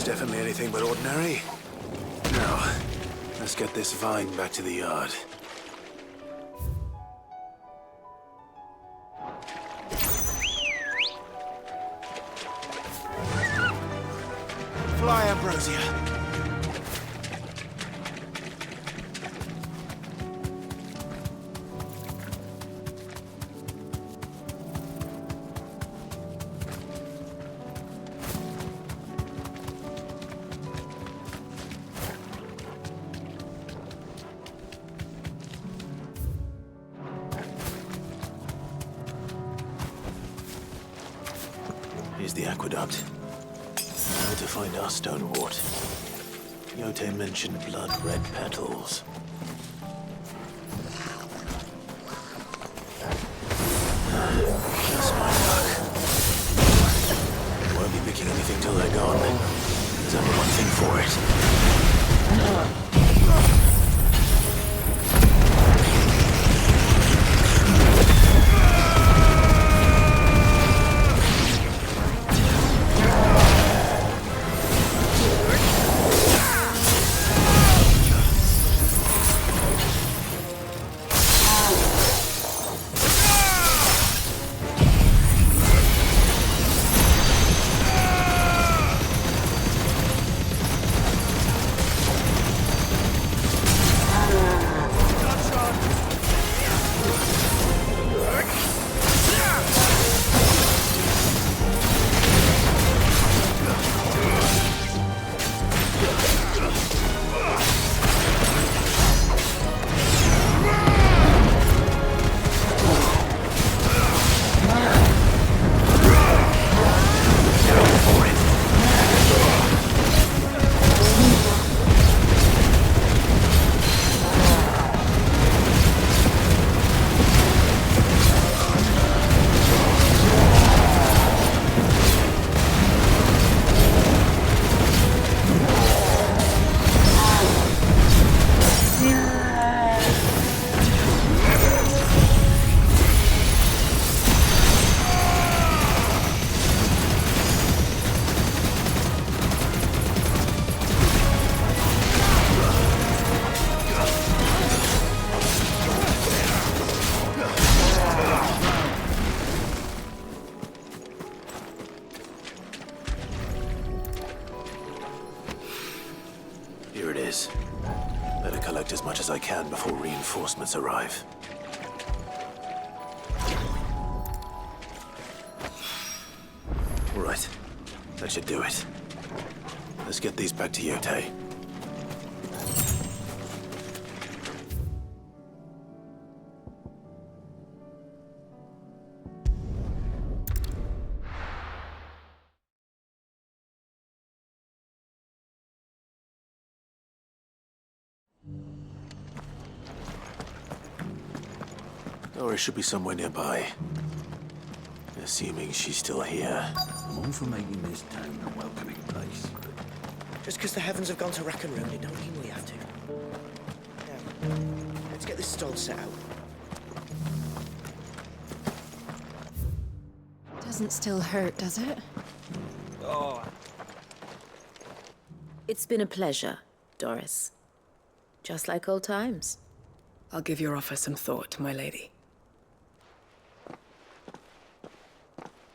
was definitely anything but ordinary. Now, let's get this vine back to the yard. Fly, Ambrosia. Here's the aqueduct. Now to find our stonewort. Yote mentioned blood-red petals. That's my luck. Won't be picking anything till they're gone. There's only one thing for it. Here it is. Better collect as much as I can before reinforcements arrive. All right. That should do it. Let's get these back to Yote. Nora should be somewhere nearby. Assuming she's still here. I'm all for making this town a welcoming place. Just because the heavens have gone to rack and ruin, it don't mean we have to. Now, let's get this stall set out. Doesn't still hurt, does it? Oh. It's been a pleasure, Doris. Just like old times. I'll give your offer some thought, my lady.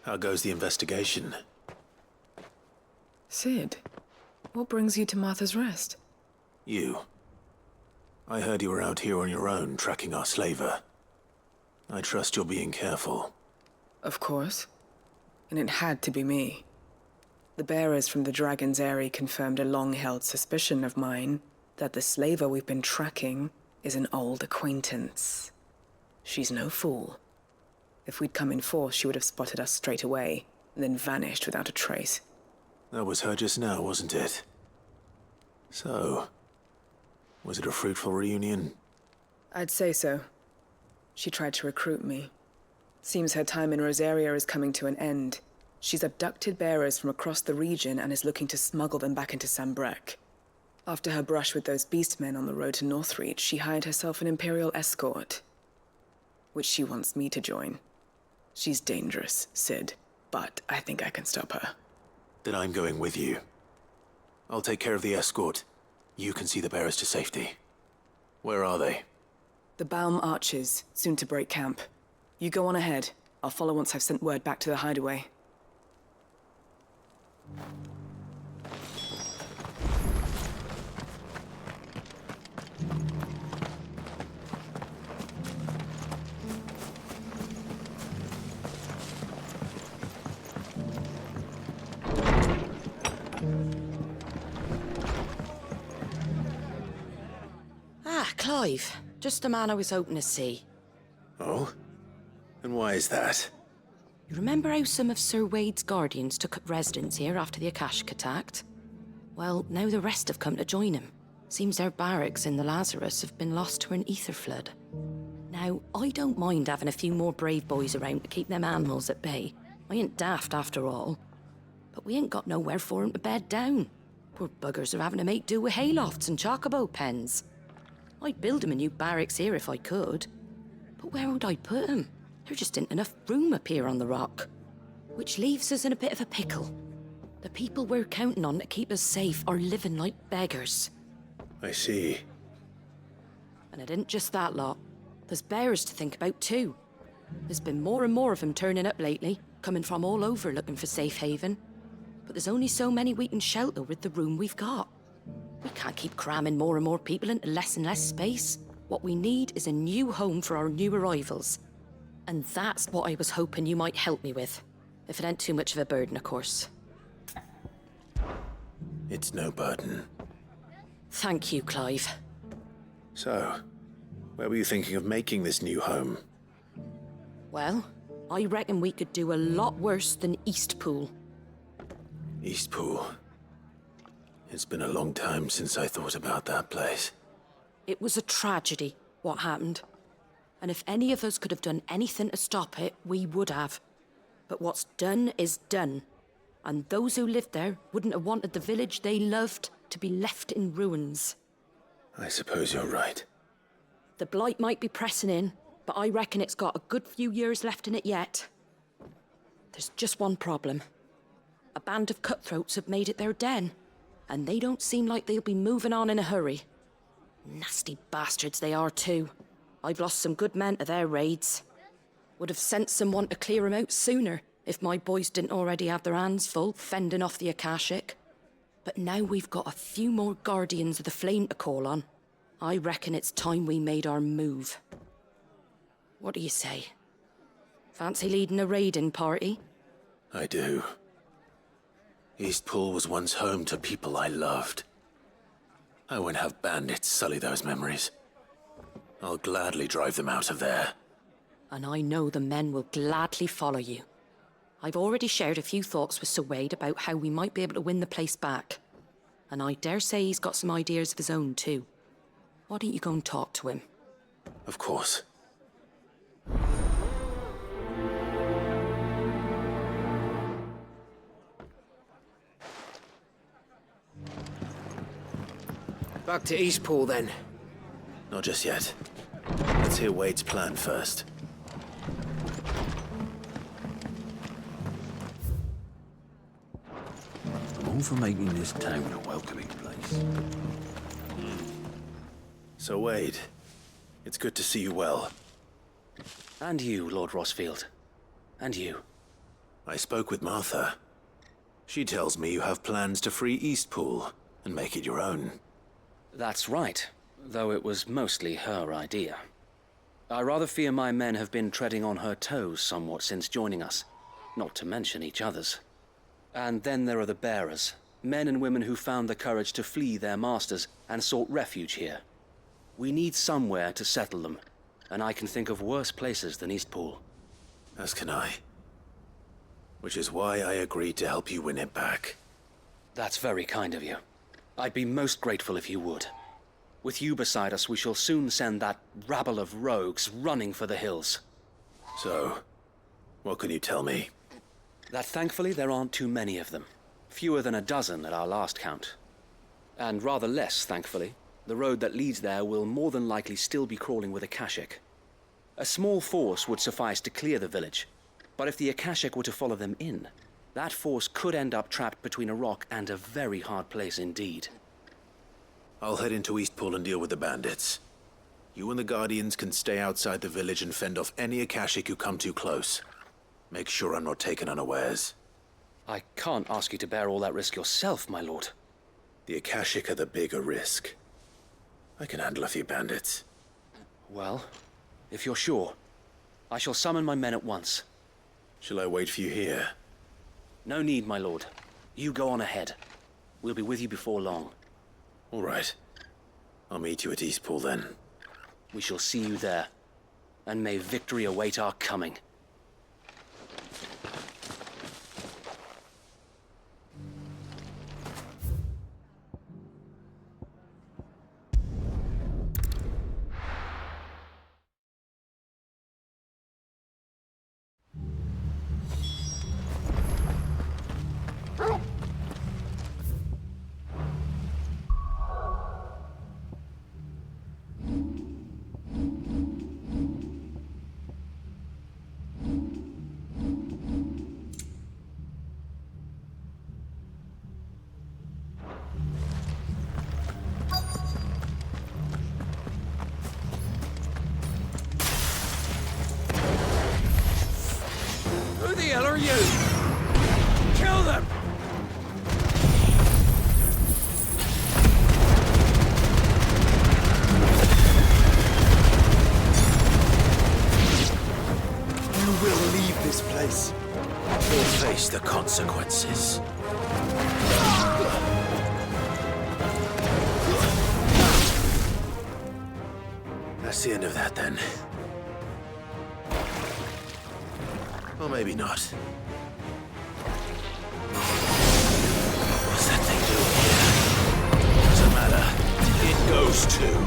How goes the investigation? Sid, what brings you to Martha's Rest? You. I heard you were out here on your own, tracking our slaver. I trust you're being careful. Of course. And it had to be me. The bearers from the Dragon's Eyrie confirmed a long-held suspicion of mine that the slaver we've been tracking is an old acquaintance. She's no fool. If we'd come in force, she would have spotted us straight away, and then vanished without a trace. That was her just now, wasn't it? So, was it a fruitful reunion? I'd say so. She tried to recruit me. Seems her time in Rosaria is coming to an end. She's abducted bearers from across the region and is looking to smuggle them back into Sambrec. After her brush with those beastmen on the road to Northreach, she hired herself an Imperial escort, which she wants me to join. She's dangerous, Sid, but I think I can stop her. Then I'm going with you. I'll take care of the escort. You can see the bearers to safety. Where are they? The Baum Archers, soon to break camp. You go on ahead. I'll follow once I've sent word back to the hideaway. Ah, Clive. Just the man I was hoping to see. Oh? And why is that? You remember how some of Sir Wade's guardians took up residence here after the Akashic attacked? Well, now the rest have come to join him. Seems their barracks in the Lazarus have been lost to an ether flood. Now, I don't mind having a few more brave boys around to keep them animals at bay. I ain't daft after all. But we ain't got nowhere for 'em to bed down. Poor buggers are having to make do with haylofts and chocobo pens. I'd build 'em a new barracks here if I could. But where would I put 'em? There just ain't enough room up here on the rock. Which leaves us in a bit of a pickle. The people we're counting on to keep us safe are living like beggars. I see. And it ain't just that lot. There's bearers to think about too. There's been more and more of them turning up lately, coming from all over looking for safe haven. But there's only so many we can shelter with the room we've got. We can't keep cramming more and more people into less and less space. What we need is a new home for our new arrivals. And that's what I was hoping you might help me with. If it ain't too much of a burden, of course. It's no burden. Thank you, Clive. So, where were you thinking of making this new home? Well, I reckon we could do a lot worse than Eastpool. Eastpool. It's been a long time since I thought about that place. It was a tragedy, what happened. And if any of us could have done anything to stop it, we would have. But what's done is done. And those who lived there wouldn't have wanted the village they loved to be left in ruins. I suppose you're right. The blight might be pressing in, but I reckon it's got a good few years left in it yet. There's just one problem. A band of cutthroats have made it their den, and they don't seem like they'll be moving on in a hurry. Nasty bastards they are too. I've lost some good men to their raids. Would have sent someone to clear 'em out sooner if my boys didn't already have their hands full fending off the Akashic. But now we've got a few more guardians of the flame to call on. I reckon it's time we made our move. What do you say? Fancy leading a raiding party? I do. Eastpool was once home to people I loved. I won't have bandits sully those memories. I'll gladly drive them out of there. And I know the men will gladly follow you. I've already shared a few thoughts with Sir Wade about how we might be able to win the place back. And I dare say he's got some ideas of his own too. Why don't you go and talk to him? Of course. Back to Eastpool then. Not just yet. Let's hear Wade's plan first. I'm all for making this town a welcoming place. So Wade, it's good to see you well. And you, Lord Rossfield. And you. I spoke with Martha. She tells me you have plans to free Eastpool and make it your own. That's right, though it was mostly her idea. I rather fear my men have been treading on her toes somewhat since joining us, not to mention each other's. And then there are the bearers, men and women who found the courage to flee their masters and sought refuge here. We need somewhere to settle them, and I can think of worse places than Eastpool. As can I. Which is why I agreed to help you win it back. That's very kind of you. I'd be most grateful if you would. With you beside us, we shall soon send that rabble of rogues running for the hills. So, what can you tell me? That thankfully there aren't too many of them. Fewer than a dozen at our last count. And rather less, thankfully. The road that leads there will more than likely still be crawling with Akashic. A small force would suffice to clear the village, but if the Akashic were to follow them in, That force could end up trapped between a rock and a very hard place indeed. I'll head into Eastpool and deal with the bandits. You and the Guardians can stay outside the village and fend off any Akashic who come too close. Make sure I'm not taken unawares. I can't ask you to bear all that risk yourself, my lord. The Akashic are the bigger risk. I can handle a few bandits. Well, if you're sure, I shall summon my men at once. Shall I wait for you here? No need, my lord. You go on ahead. We'll be with you before long. All right. I'll meet you at Eastpool then. We shall see you there. And may victory await our coming. Who the hell are you? Kill them! You will leave this place, or face the consequences. That's the end of that, then. Or maybe not. What's that thing doing here? Doesn't matter. It goes too.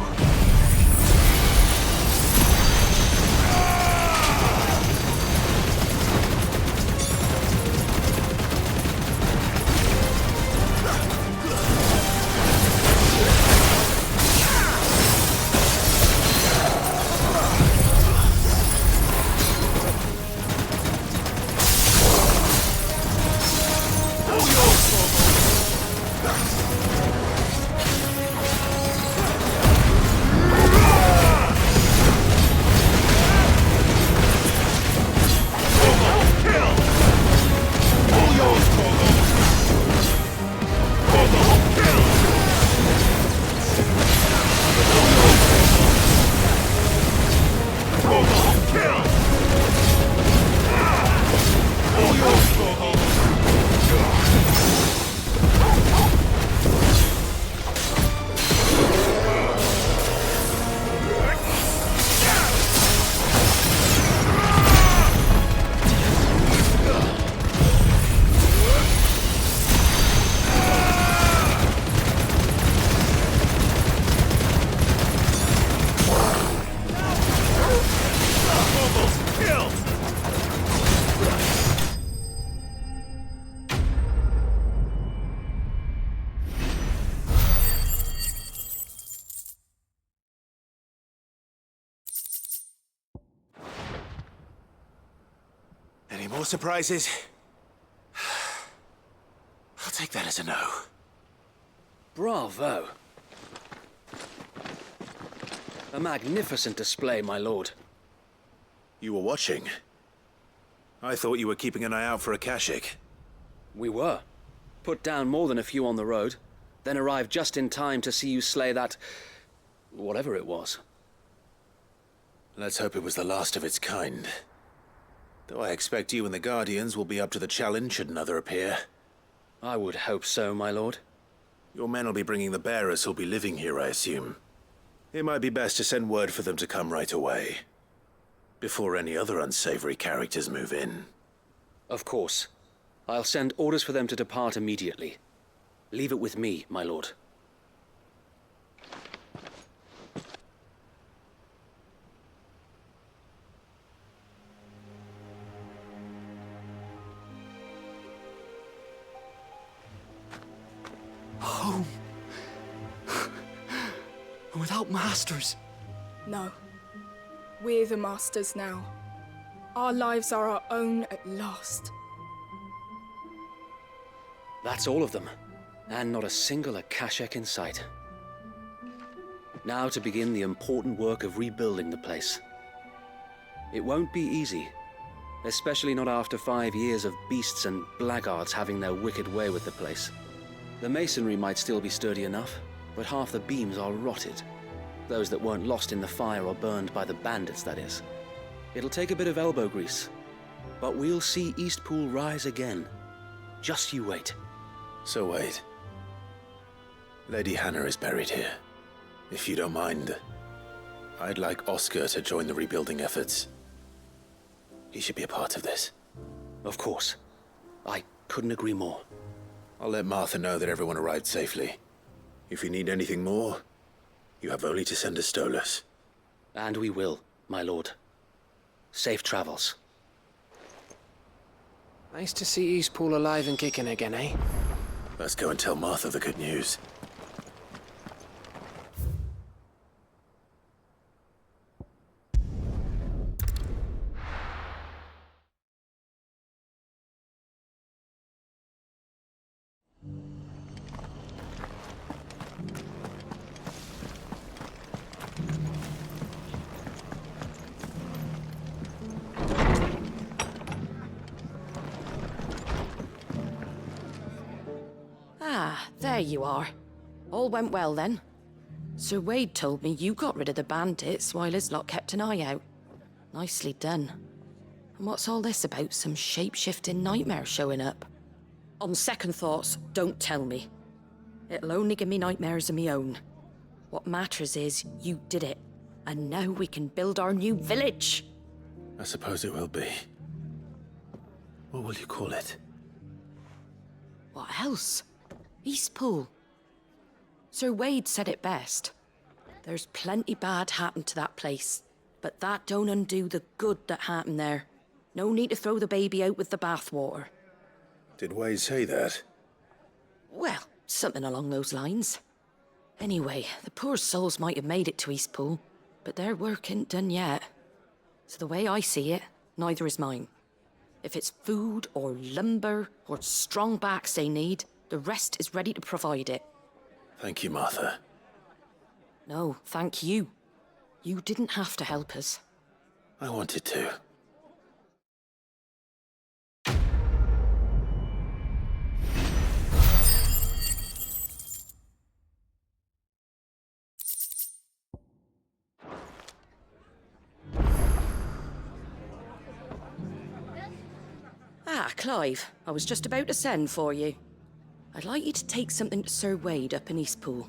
Any more surprises? I'll take that as a no. Bravo. A magnificent display, my lord. You were watching? I thought you were keeping an eye out for Akashic. We were. Put down more than a few on the road, then arrived just in time to see you slay that... whatever it was. Let's hope it was the last of its kind. Though I expect you and the Guardians will be up to the challenge should another appear. I would hope so, my lord. Your men will be bringing the bearers who'll be living here, I assume. It might be best to send word for them to come right away, before any other unsavory characters move in. Of course. I'll send orders for them to depart immediately. Leave it with me, my lord. Home. Without masters. No. We're the masters now. Our lives are our own at last. That's all of them. And not a single Akashak in sight. Now to begin the important work of rebuilding the place. It won't be easy. Especially not after 5 years of beasts and blackguards having their wicked way with the place. The masonry might still be sturdy enough, but half the beams are rotted. Those that weren't lost in the fire or burned by the bandits, that is. It'll take a bit of elbow grease, but we'll see Eastpool rise again. Just you wait. So wait. Lady Hannah is buried here. If you don't mind, I'd like Oscar to join the rebuilding efforts. He should be a part of this. Of course. I couldn't agree more. I'll let Martha know that everyone arrived safely. If you need anything more, you have only to send a Stolas. And we will, my lord. Safe travels. Nice to see Eastpool alive and kicking again, eh? Let's go and tell Martha the good news. Ah, there you are. All went well then. Sir Wade told me you got rid of the bandits while his lot kept an eye out. Nicely done. And what's all this about some shape-shifting nightmare showing up? On second thoughts, don't tell me. It'll only give me nightmares of me own. What matters is you did it. And now we can build our new village. I suppose it will be. What will you call it? What else? Eastpool. Sir Wade said it best. There's plenty bad happened to that place, but that don't undo the good that happened there. No need to throw the baby out with the bathwater. Did Wade say that? Well, something along those lines. Anyway, the poor souls might have made it to Eastpool, but their work ain't done yet. So the way I see it, neither is mine. If it's food or lumber or strong backs they need, the rest is ready to provide it. Thank you, Martha. No, thank you. You didn't have to help us. I wanted to. Ah, Clive, I was just about to send for you. I'd like you to take something to Sir Wade up in Eastpool.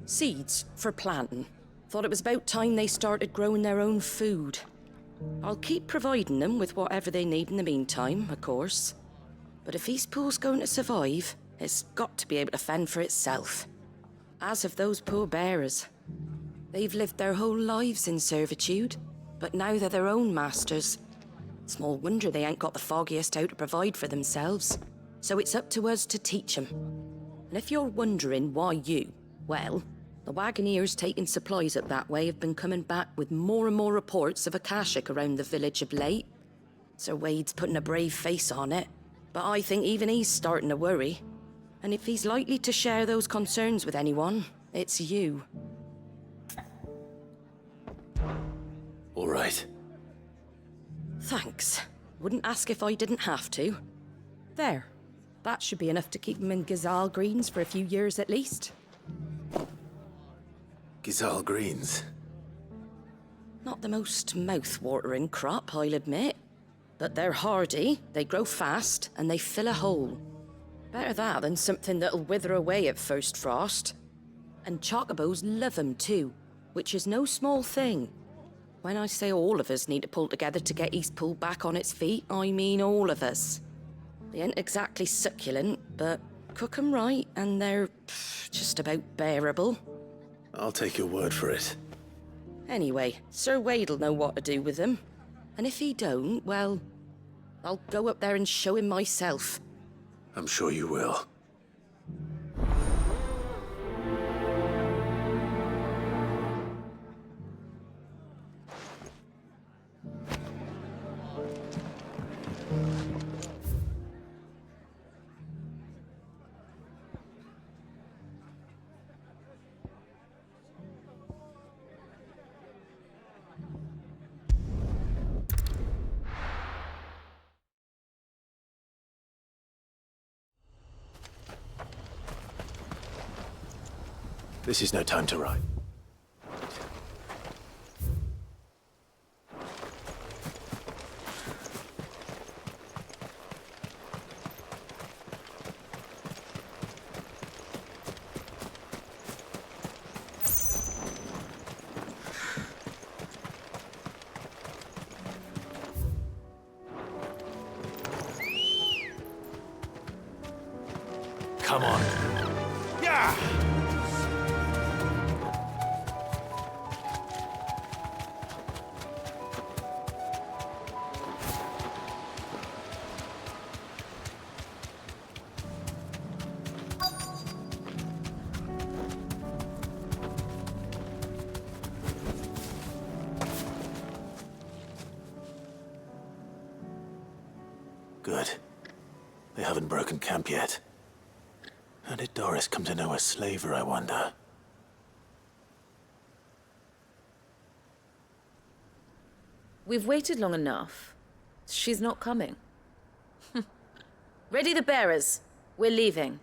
Seeds for planting. Thought it was about time they started growing their own food. I'll keep providing them with whatever they need in the meantime, of course. But if Eastpool's going to survive, it's got to be able to fend for itself. As have those poor bearers. They've lived their whole lives in servitude, but now they're their own masters. Small wonder they ain't got the foggiest how to provide for themselves. So it's up to us to teach them. And if you're wondering why you, well, the Wagoneers taking supplies up that way have been coming back with more and more reports of Akashak around the village of late. Sir Wade's putting a brave face on it, but I think even he's starting to worry. And if he's likely to share those concerns with anyone, it's you. All right. Thanks. Wouldn't ask if I didn't have to. There. That should be enough to keep him in Gazal Greens for a few years at least. Gazal Greens? Not the most mouth-watering crop, I'll admit. But they're hardy, they grow fast, and they fill a hole. Better that than something that'll wither away at first frost. And chocobos love 'em too, which is no small thing. When I say all of us need to pull together to get Eastpool back on its feet, I mean all of us. They ain't exactly succulent, but cook 'em right and they're just about bearable. I'll take your word for it. Anyway, Sir Wade'll know what to do with them. And if he don't, well, I'll go up there and show him myself. I'm sure you will. This is no time to write. Come on. Yeah! Good. They haven't broken camp yet. How did Doris come to know a slaver, I wonder? We've waited long enough. She's not coming. Ready the bearers. We're leaving.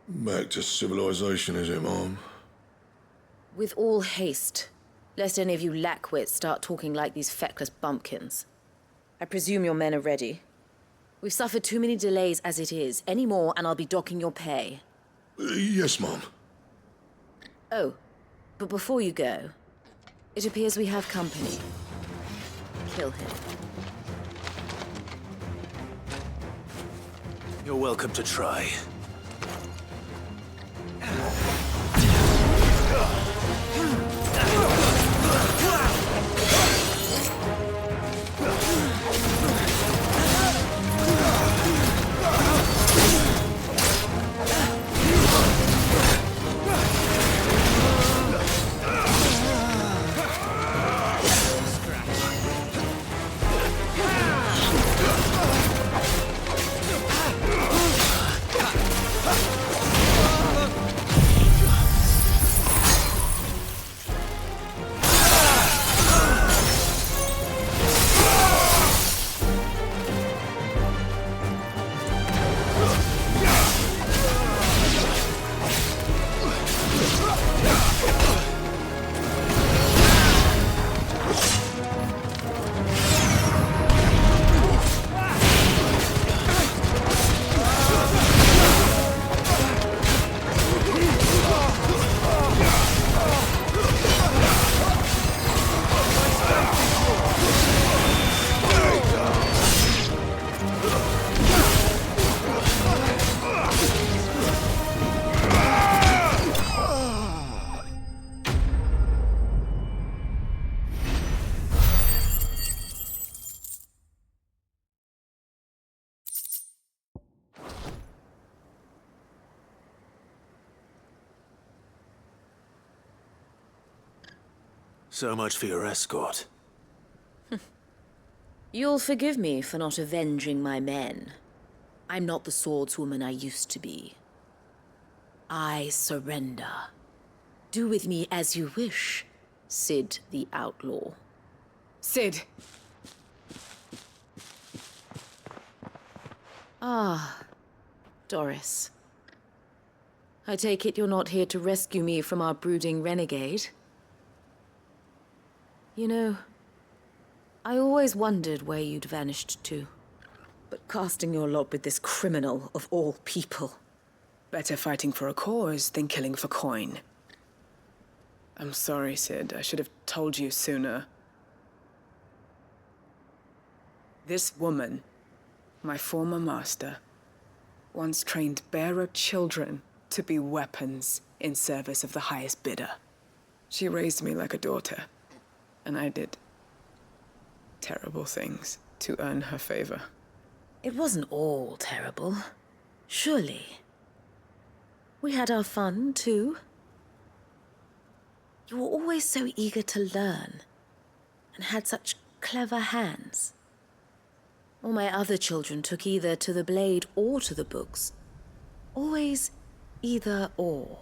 Back to civilization, is it, Mom? With all haste, lest any of you lackwits start talking like these feckless bumpkins. I presume your men are ready. We've suffered too many delays as it is. Any more, and I'll be docking your pay. Yes, Mom. Oh, but before you go, it appears we have company. Kill him. You're welcome to try. So much for your escort. You'll forgive me for not avenging my men. I'm not the swordswoman I used to be. I surrender. Do with me as you wish, Sid the Outlaw. Sid! Ah, Doris. I take it you're not here to rescue me from our brooding renegade? You know, I always wondered where you'd vanished to. But casting your lot with this criminal of all people. Better fighting for a cause than killing for coin. I'm sorry, Sid. I should have told you sooner. This woman, my former master, once trained bearer children to be weapons in service of the highest bidder. She raised me like a daughter, and I did terrible things to earn her favor. It wasn't all terrible, surely. We had our fun, too. You were always so eager to learn, and had such clever hands. All my other children took either to the blade or to the books. Always either or.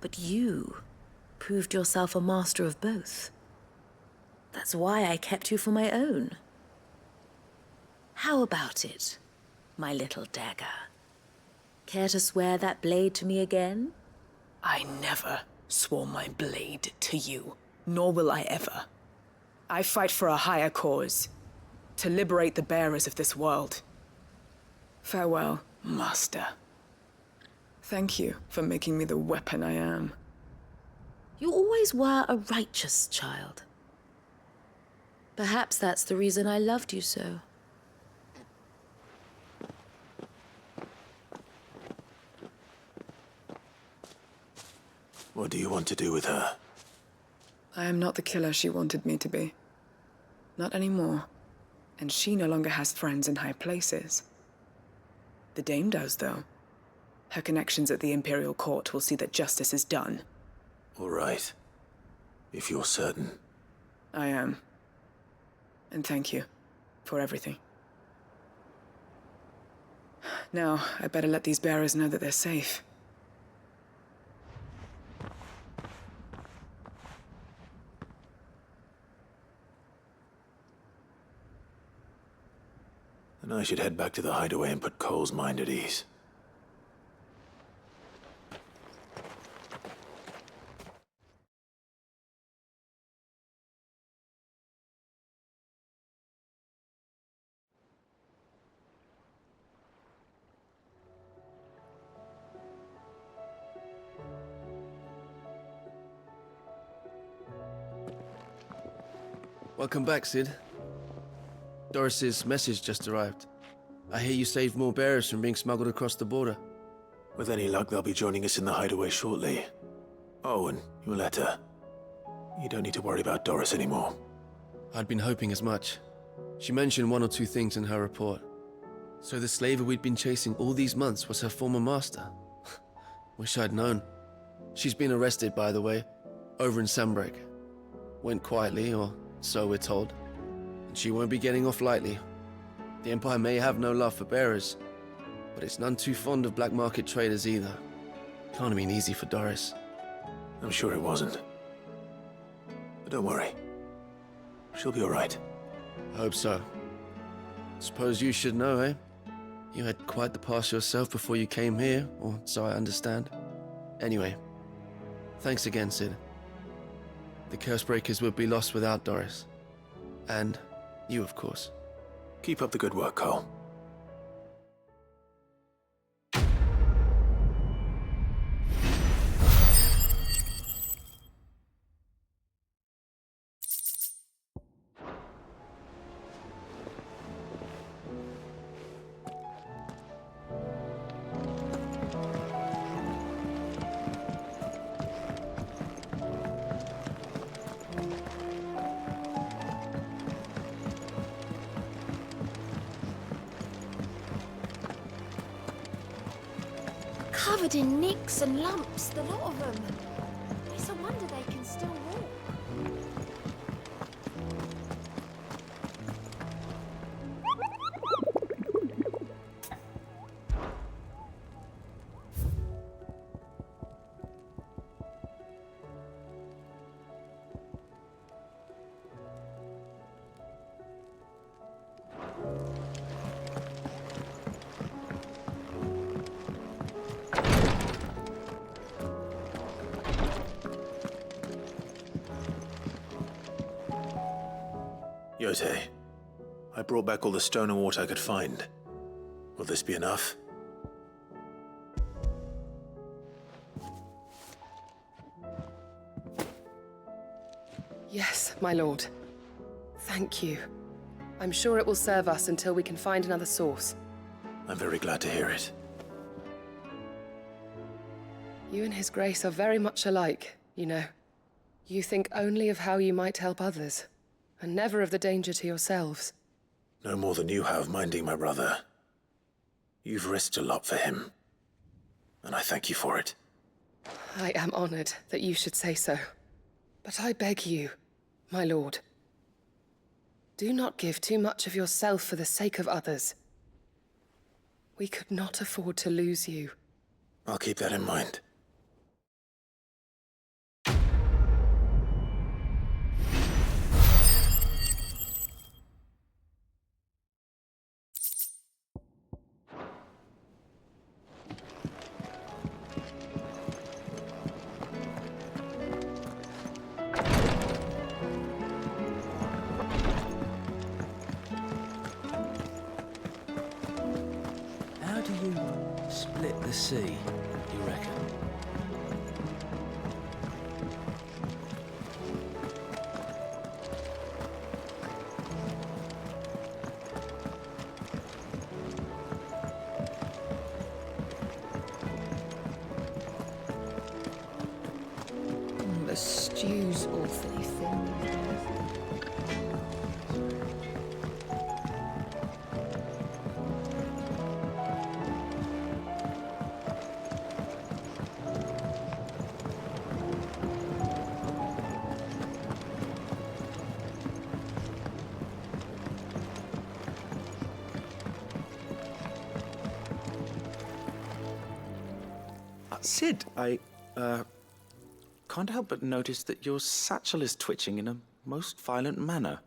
But you proved yourself a master of both. That's why I kept you for my own. How about it, my little dagger? Care to swear that blade to me again? I never swore my blade to you, nor will I ever. I fight for a higher cause, to liberate the bearers of this world. Farewell, Master. Thank you for making me the weapon I am. You always were a righteous child. Perhaps that's the reason I loved you so. What do you want to do with her? I am not the killer she wanted me to be. Not anymore. And she no longer has friends in high places. The Dame does, though. Her connections at the Imperial Court will see that justice is done. All right. If you're certain. I am. And thank you for everything. Now, I better let these bearers know that they're safe. And I should head back to the hideaway and put Cole's mind at ease. Welcome back, Sid. Doris's message just arrived. I hear you saved more bearers from being smuggled across the border. With any luck, they'll be joining us in the hideaway shortly. Oh, and your letter. You don't need to worry about Doris anymore. I'd been hoping as much. She mentioned one or two things in her report. So the slaver we'd been chasing all these months was her former master. Wish I'd known. She's been arrested, by the way, over in Sambrek. Went quietly, or so we're told. And she won't be getting off lightly. The Empire may have no love for bearers, but it's none too fond of black market traders either. Can't have been easy for Doris. I'm sure it wasn't. But don't worry. She'll be all right. I hope so. Suppose you should know, eh? You had quite the past yourself before you came here, or so I understand. Anyway, thanks again, Sid. The Cursebreakers would be lost without Doris. And you, of course. Keep up the good work, Cole. Covered in nicks and lumps, the lot of them. It's a wonder they can still walk. Yote, I brought back all the stone and water I could find. Will this be enough? Yes, my lord. Thank you. I'm sure it will serve us until we can find another source. I'm very glad to hear it. You and His Grace are very much alike, you know. You think only of how you might help others, and never of the danger to yourselves. No more than you have minding my brother. You've risked a lot for him, and I thank you for it. I am honored that you should say so. But I beg you, my lord, do not give too much of yourself for the sake of others. We could not afford to lose you. I'll keep that in mind. sea, you reckon? The stew's awfully thin. Sid, I can't help but notice that your satchel is twitching in a most violent manner.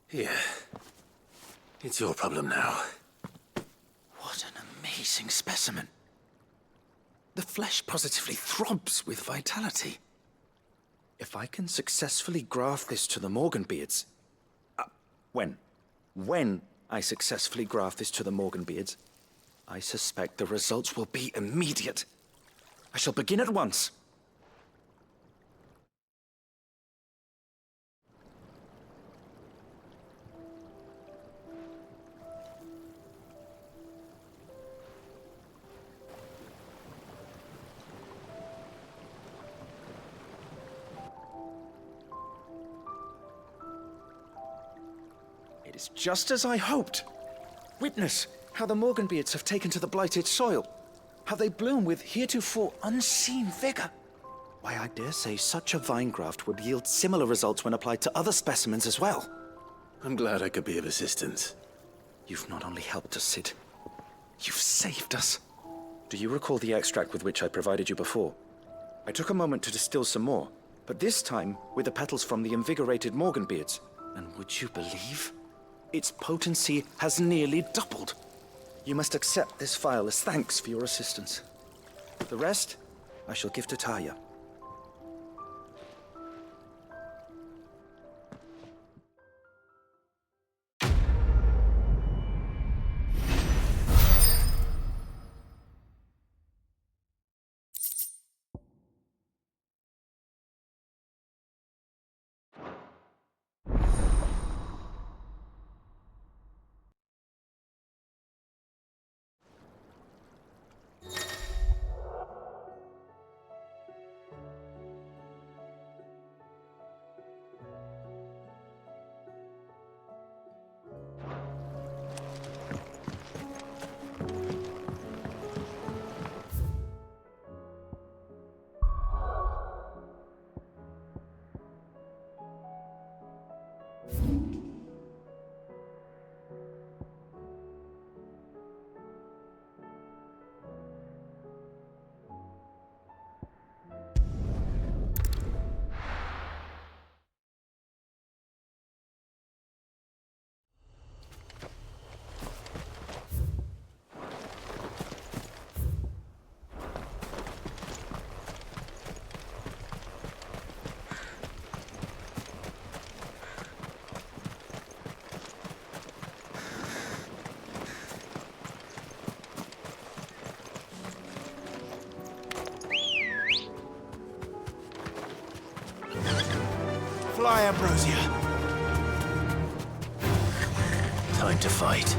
Here. It's your problem now. What an amazing specimen. The flesh positively throbs with vitality. If I can successfully graft this to the Morganbeards... When I successfully graft this to the Morganbeards, I suspect the results will be immediate. I shall begin at once. It is just as I hoped. Witness how the Morganbeards have taken to the blighted soil, how they bloom with heretofore unseen vigor. Why, I dare say such a vine graft would yield similar results when applied to other specimens as well. I'm glad I could be of assistance. You've not only helped us, Sid, you've saved us. Do you recall the extract with which I provided you before? I took a moment to distill some more, but this time with the petals from the invigorated Morganbeards. And would you believe? Its potency has nearly doubled. You must accept this vial as thanks for your assistance. The rest, I shall give to Taya. Fly, Ambrosia. Time to fight.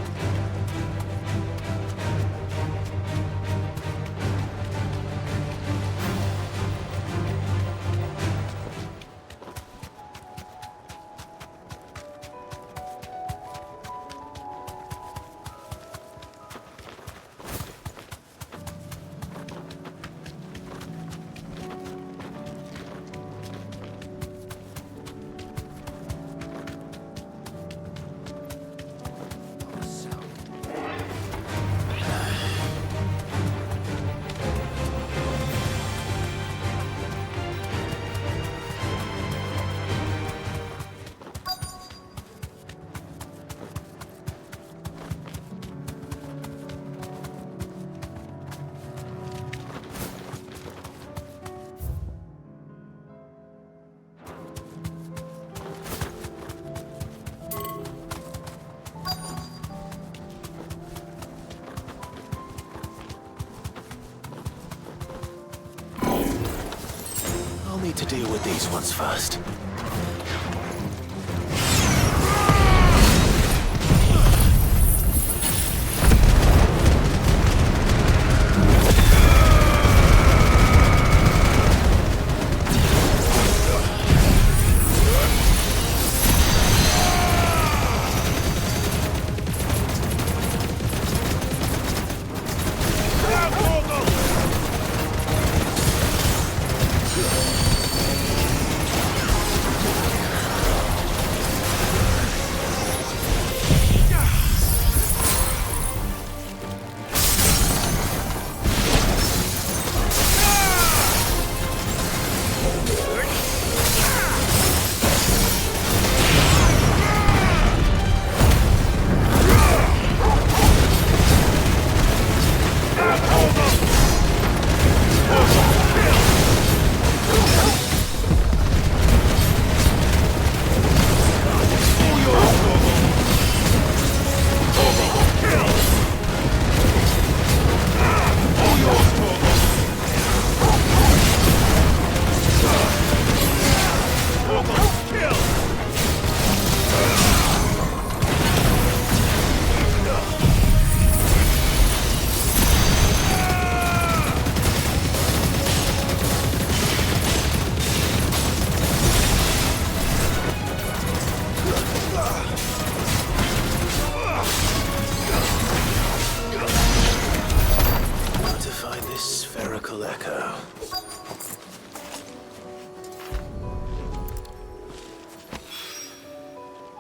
to deal with these ones first.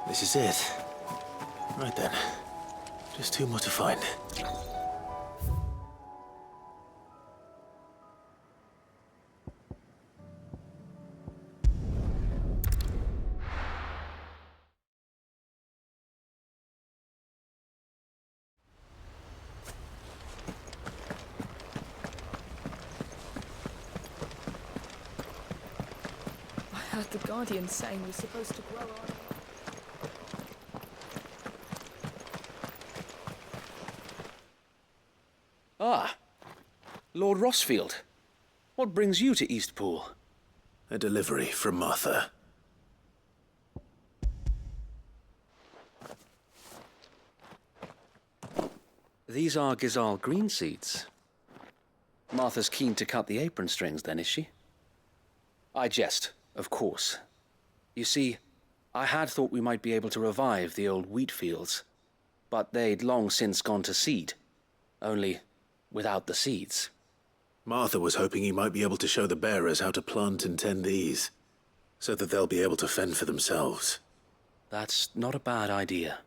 This is it. Right then. Just two more to find. I heard the Guardian saying we're supposed to grow our... Ah, Lord Rossfield. What brings you to Eastpool? A delivery from Martha. These are Gizal green seeds. Martha's keen to cut the apron strings then, is she? I jest, of course. You see, I had thought we might be able to revive the old wheat fields, but they'd long since gone to seed. Only without the seeds. Martha was hoping he might be able to show the bearers how to plant and tend these, so that they'll be able to fend for themselves. That's not a bad idea.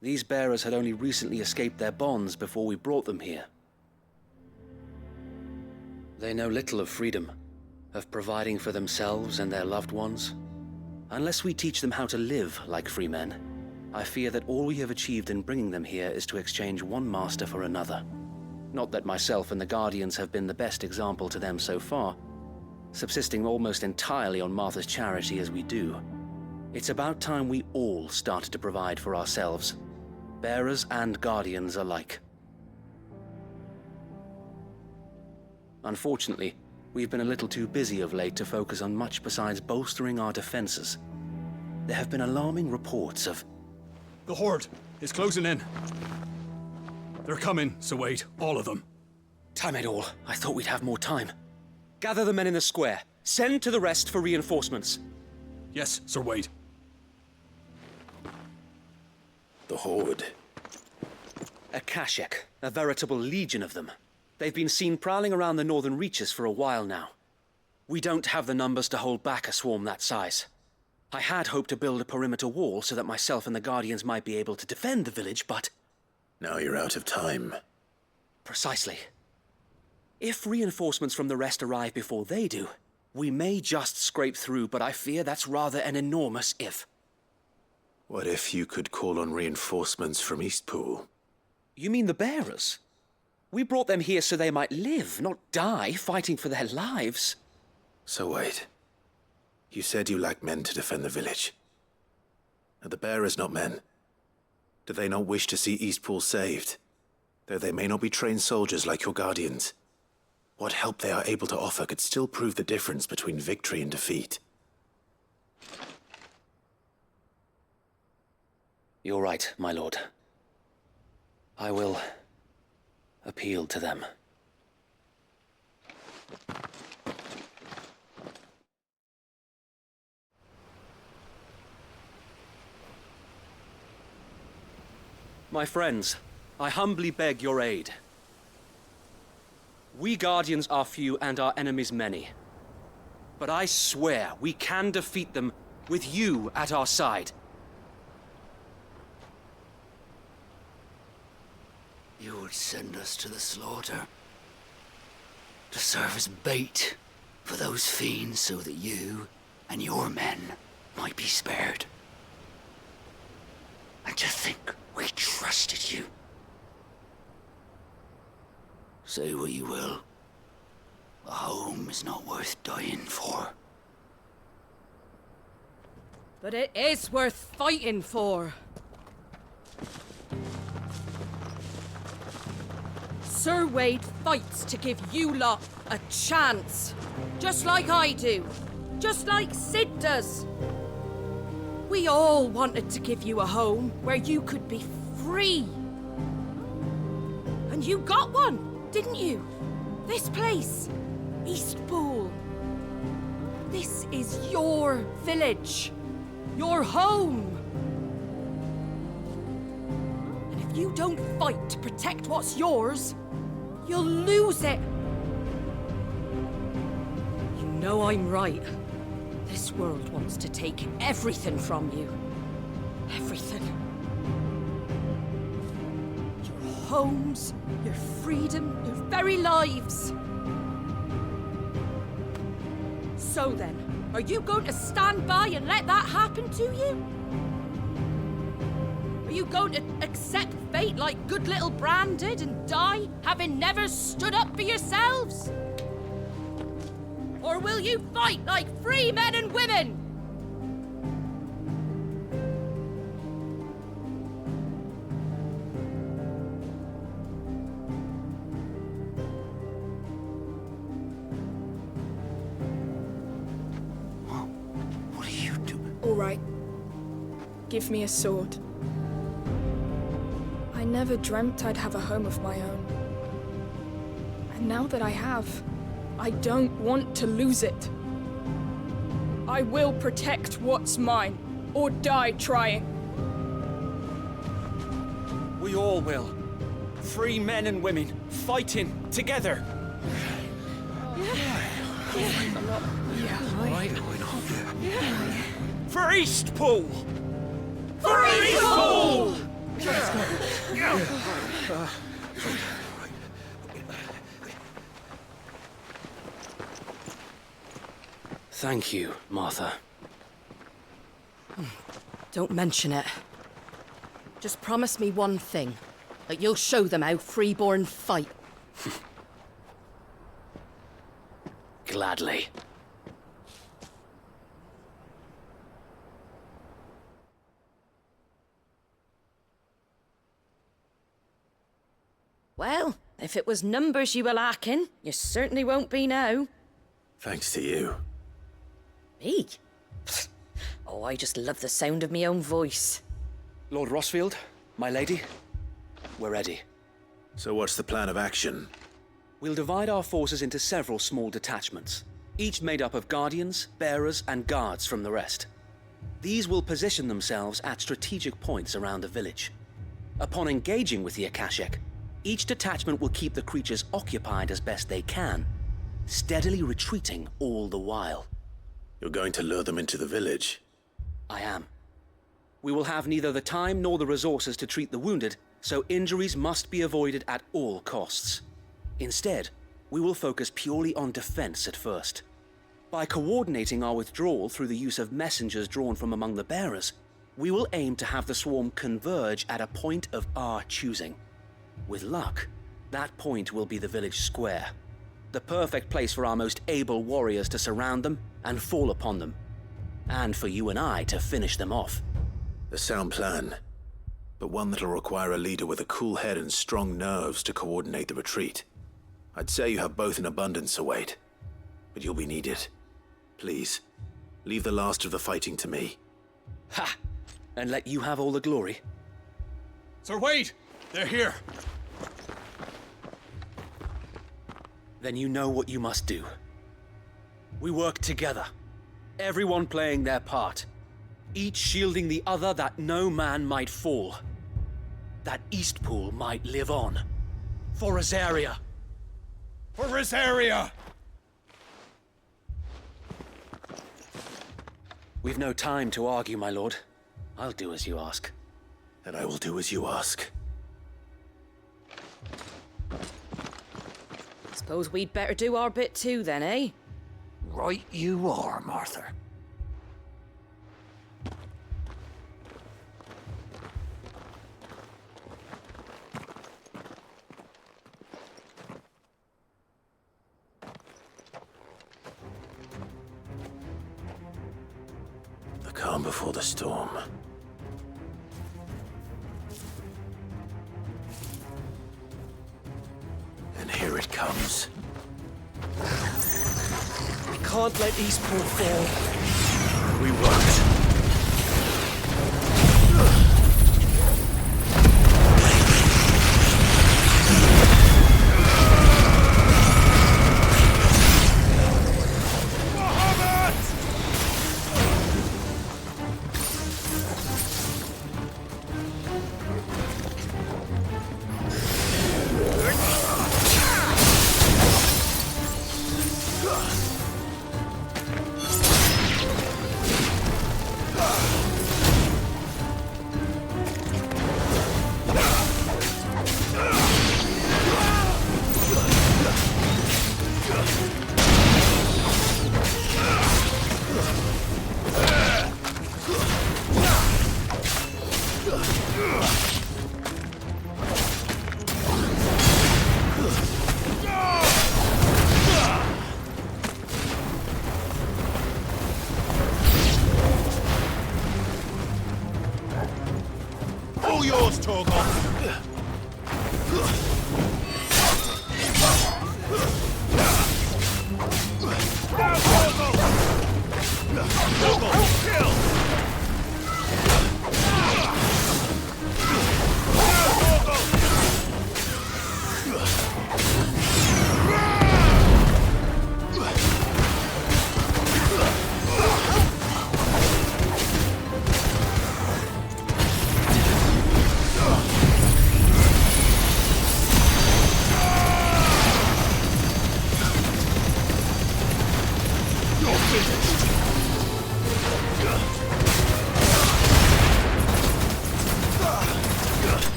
These bearers had only recently escaped their bonds before we brought them here. They know little of freedom, of providing for themselves and their loved ones. Unless we teach them how to live like free men, I fear that all we have achieved in bringing them here is to exchange one master for another. Not that myself and the Guardians have been the best example to them so far, subsisting almost entirely on Martha's charity as we do. It's about time we all started to provide for ourselves, bearers and Guardians alike. Unfortunately, we've been a little too busy of late to focus on much besides bolstering our defenses. There have been alarming reports of... The Horde is closing in. They're coming, so wait, all of them. Time it all. I thought we'd have more time. Gather the men in the square. Send to the rest for reinforcements. Yes, Sir Wade. The Horde. A Kashek, a veritable legion of them. They've been seen prowling around the northern reaches for a while now. We don't have the numbers to hold back a swarm that size. I had hoped to build a perimeter wall so that myself and the Guardians might be able to defend the village, but... Now you're out of time. Precisely. If reinforcements from the rest arrive before they do, we may just scrape through, but I fear that's rather an enormous if. What if you could call on reinforcements from Eastpool? You mean the bearers? We brought them here so they might live, not die, fighting for their lives. So wait. You said you lack men to defend the village. Are the bearers not men? Do they not wish to see Eastpool saved? Though they may not be trained soldiers like your Guardians. what help they are able to offer could still prove the difference between victory and defeat. You're right, my lord. I will appeal to them. My friends, I humbly beg your aid. We Guardians are few and our enemies many. But I swear we can defeat them with you at our side. You would send us to the slaughter, to serve as bait for those fiends so that you and your men might be spared. And to think we trusted you. Say what you will, a home is not worth dying for. But it is worth fighting for. Sir Wade fights to give you lot a chance. Just like I do. Just like Sid does. We all wanted to give you a home where you could be free. And you got one, didn't you? This place, Eastpool. This is your village. Your home. And if you don't fight to protect what's yours, you'll lose it. You know I'm right. This world wants to take everything from you. Everything. Your homes, your freedom, your very lives. So then, are you going to stand by and let that happen to you? Are you going to accept fate like good little Bran did and die, having never stood up for yourselves? Or will you fight like free men and women? What are you doing? All right. Give me a sword. I never dreamt I'd have a home of my own. And now that I have, I don't want to lose it. I will protect what's mine, or die trying. We all will. Free men and women, fighting together. For Eastpool! For Eastpool! Thank you, Martha. Don't mention it. Just promise me one thing. That you'll show them how freeborn fight. Gladly. Well, if it was numbers you were lacking, you certainly won't be now. Thanks to you. Me? Oh, I just love the sound of my own voice. Lord Rossfield, my lady, we're ready. So what's the plan of action? We'll divide our forces into several small detachments, each made up of guardians, bearers, and guards from the rest. These will position themselves at strategic points around the village. Upon engaging with the Akashek, each detachment will keep the creatures occupied as best they can, steadily retreating all the while. You're going to lure them into the village? I am. We will have neither the time nor the resources to treat the wounded, so injuries must be avoided at all costs. Instead, we will focus purely on defense at first. By coordinating our withdrawal through the use of messengers drawn from among the bearers, we will aim to have the swarm converge at a point of our choosing. With luck, that point will be the village square, the perfect place for our most able warriors to surround them and fall upon them, and for you and I to finish them off. A sound plan, but one that'll require a leader with a cool head and strong nerves to coordinate the retreat. I'd say you have both in abundance, Sir Wade. But you'll be needed. Please, leave the last of the fighting to me. Ha! And let you have all the glory? Sir Wade! They're here! Then you know what you must do. We work together. Everyone playing their part. Each shielding the other that no man might fall. That Eastpool might live on. For Rosaria! For Rosaria! We've no time to argue, my lord. I'll do as you ask. And I will do as you ask. Suppose we'd better do our bit too then, eh? Right you are, Martha. The calm before the storm. And here it comes. We can't let Eastpool fall. We won't. All yours, Torgoth! Now, Torgoth! Torgoth, kill!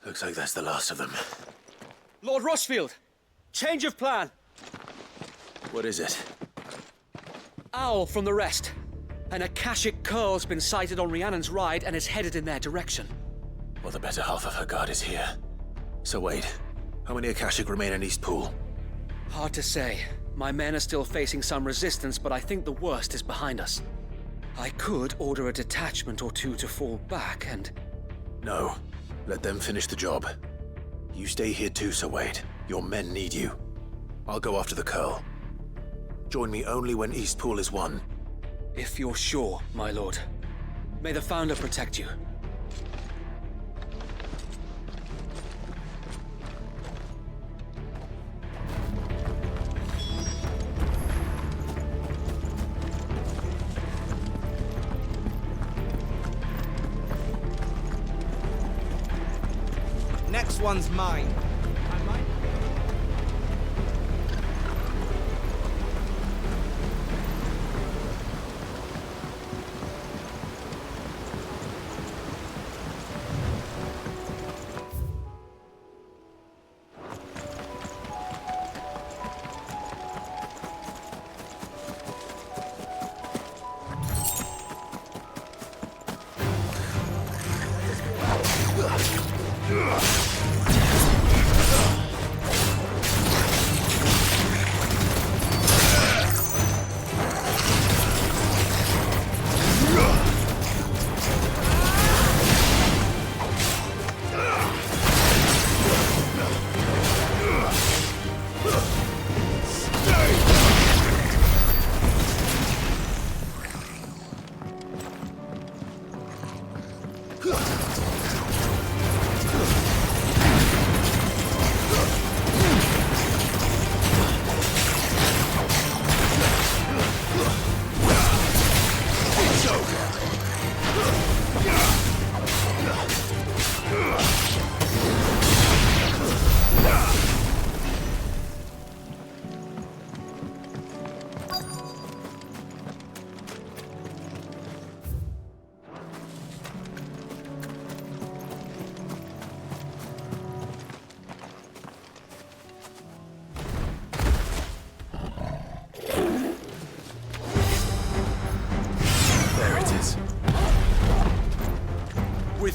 Looks like that's the last of them. Lord Rossfield! Change of plan! What is it? Owl from the rest. An Akashic curl's been sighted on Rhiannon's ride and is headed in their direction. Well, the better half of her guard is here. So Wade, how many Akashic remain in Eastpool? Hard to say. My men are still facing some resistance, but I think the worst is behind us. I could order a detachment or two to fall back and... No. Let them finish the job. You stay here too, Sir Wade. Your men need you. I'll go after the Curl. Join me only when Eastpool is won. If you're sure, my lord. May the Founder protect you. Next one's mine.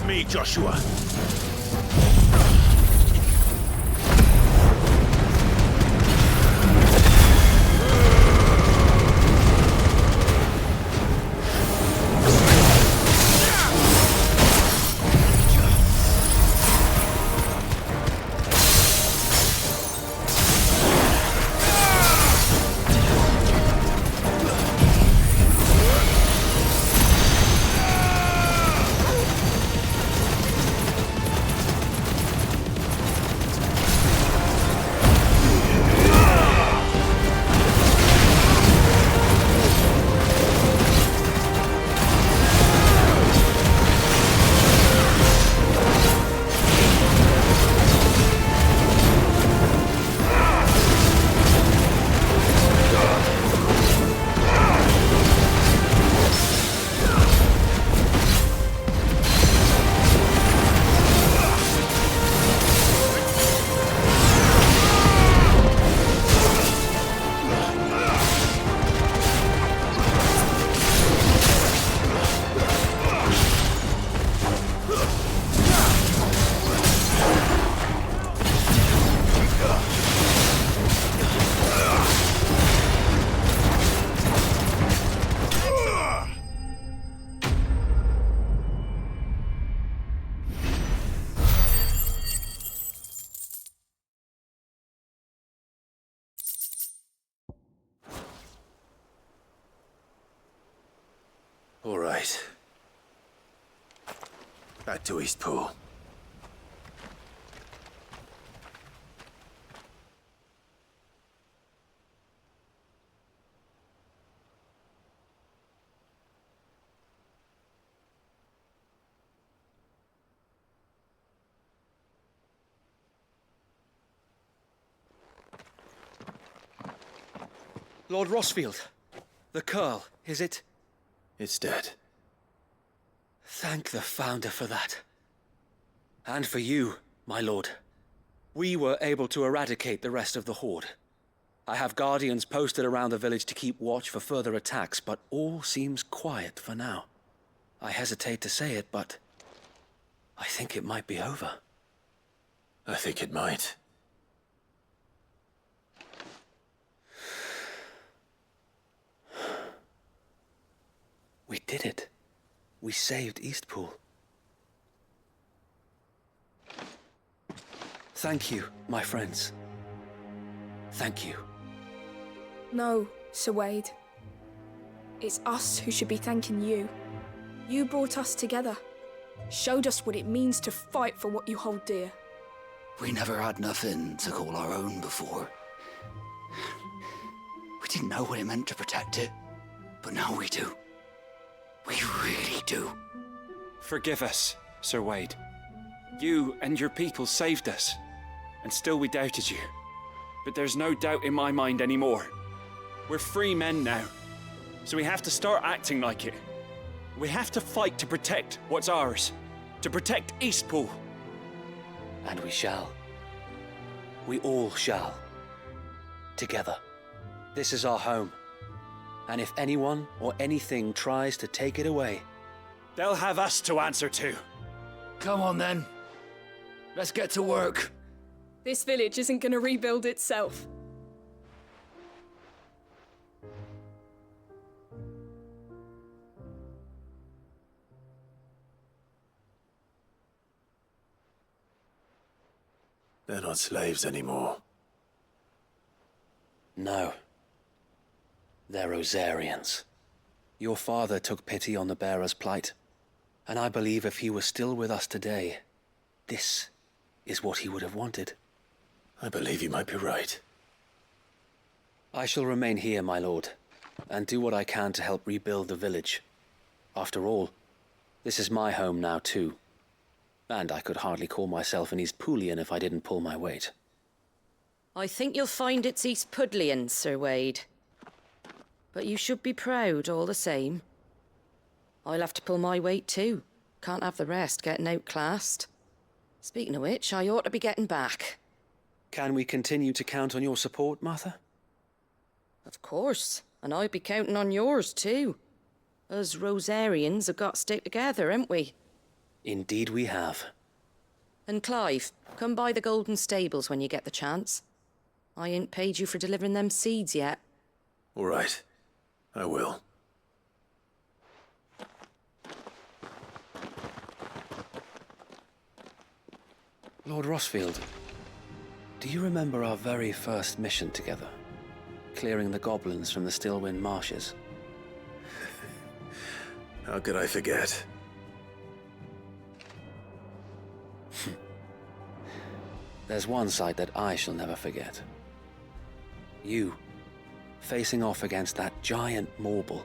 with me, Joshua. All right. Back to Eastpool. Lord Rossfield, the Curl, is it? It's dead. Thank the Founder for that. And for you, my lord. We were able to eradicate the rest of the Horde. I have guardians posted around the village to keep watch for further attacks, but all seems quiet for now. I hesitate to say it, but I think it might be over. I think it might. We did it. We saved Eastpool. Thank you, my friends. Thank you. No, Sir Wade. It's us who should be thanking you. You brought us together. Showed us what it means to fight for what you hold dear. We never had nothing to call our own before. We didn't know what it meant to protect it, but now we do. We really do. Forgive us, Sir Wade. You and your people saved us, and still we doubted you. But there's no doubt in my mind anymore. We're free men now, so we have to start acting like it. We have to fight to protect what's ours, to protect Eastpool. And we shall. We all shall. Together. This is our home. And if anyone or anything tries to take it away, they'll have us to answer to. Come on then. Let's get to work. This village isn't gonna rebuild itself. They're not slaves anymore. No. They're Rosarians. Your father took pity on the bearer's plight, and I believe if he were still with us today, this is what he would have wanted. I believe you might be right. I shall remain here, my lord, and do what I can to help rebuild the village. After all, this is my home now too, and I could hardly call myself an Eastpoolian if I didn't pull my weight. I think you'll find it's Eastpudlian, Sir Wade. But you should be proud all the same. I'll have to pull my weight too. Can't have the rest getting outclassed. Speaking of which, I ought to be getting back. Can we continue to count on your support, Martha? Of course, and I'd be counting on yours too. Us Rosarians have got to stick together, haven't we? Indeed we have. And Clive, come by the Golden Stables when you get the chance. I ain't paid you for delivering them seeds yet. All right. I will. Lord Rossfield, do you remember our very first mission together? Clearing the goblins from the Stillwind marshes? How could I forget? There's one sight that I shall never forget. You, facing off against that giant Morble.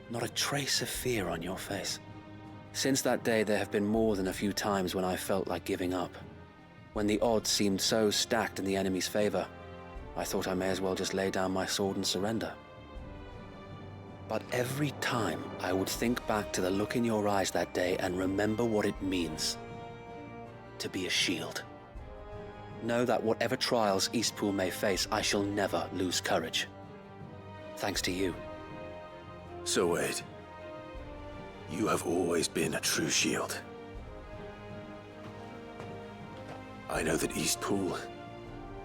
Not a trace of fear on your face. Since that day, there have been more than a few times when I felt like giving up. When the odds seemed so stacked in the enemy's favor, I thought I may as well just lay down my sword and surrender. But every time, I would think back to the look in your eyes that day and remember what it means to be a shield. Know that whatever trials Eastpool may face, I shall never lose courage. Thanks to you. So Wade, you have always been a true shield. I know that Eastpool,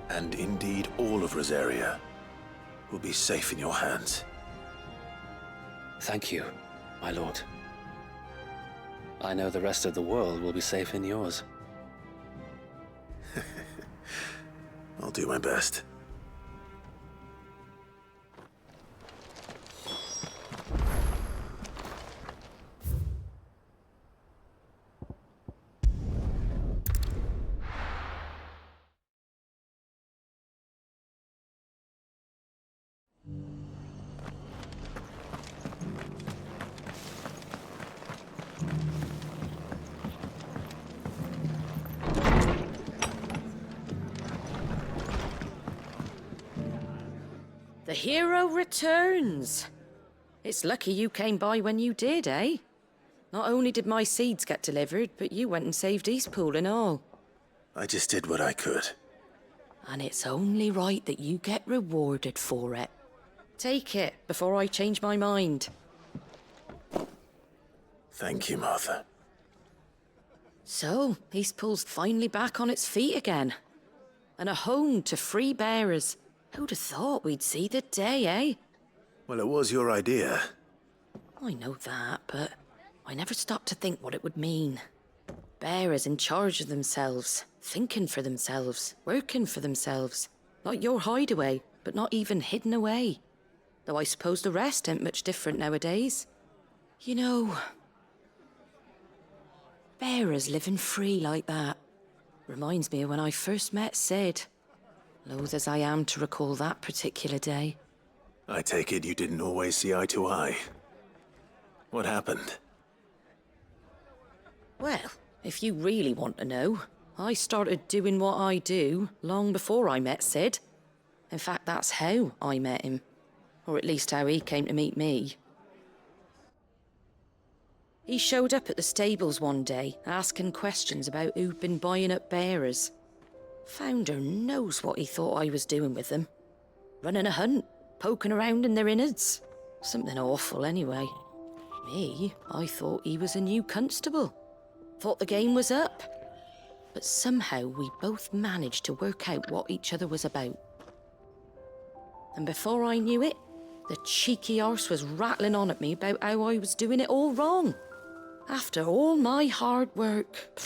and indeed all of Rosaria, will be safe in your hands. Thank you, my lord. I know the rest of the world will be safe in yours. I'll do my best. The hero returns. It's lucky you came by when you did, eh? Not only did my seeds get delivered, but you went and saved Eastpool and all. I just did what I could. And it's only right that you get rewarded for it. Take it before I change my mind. Thank you, Martha. So, Eastpool's finally back on its feet again. And a home to free bearers. Who'd have thought we'd see the day, eh? Well, it was your idea. I know that, but I never stopped to think what it would mean. Bearers in charge of themselves, thinking for themselves, working for themselves. Like your hideaway, but not even hidden away. Though I suppose the rest ain't much different nowadays. You know, bearers living free like that reminds me of when I first met Sid. Loath as I am to recall that particular day. I take it you didn't always see eye to eye. What happened? Well, if you really want to know, I started doing what I do long before I met Sid. In fact, that's how I met him. Or at least how he came to meet me. He showed up at the stables one day, asking questions about who'd been buying up bearers. Founder knows what he thought I was doing with them. Running a hunt, poking around in their innards. Something awful, anyway. Me, I thought he was a new constable. Thought the game was up. But somehow we both managed to work out what each other was about. And before I knew it, the cheeky arse was rattling on at me about how I was doing it all wrong. After all my hard work.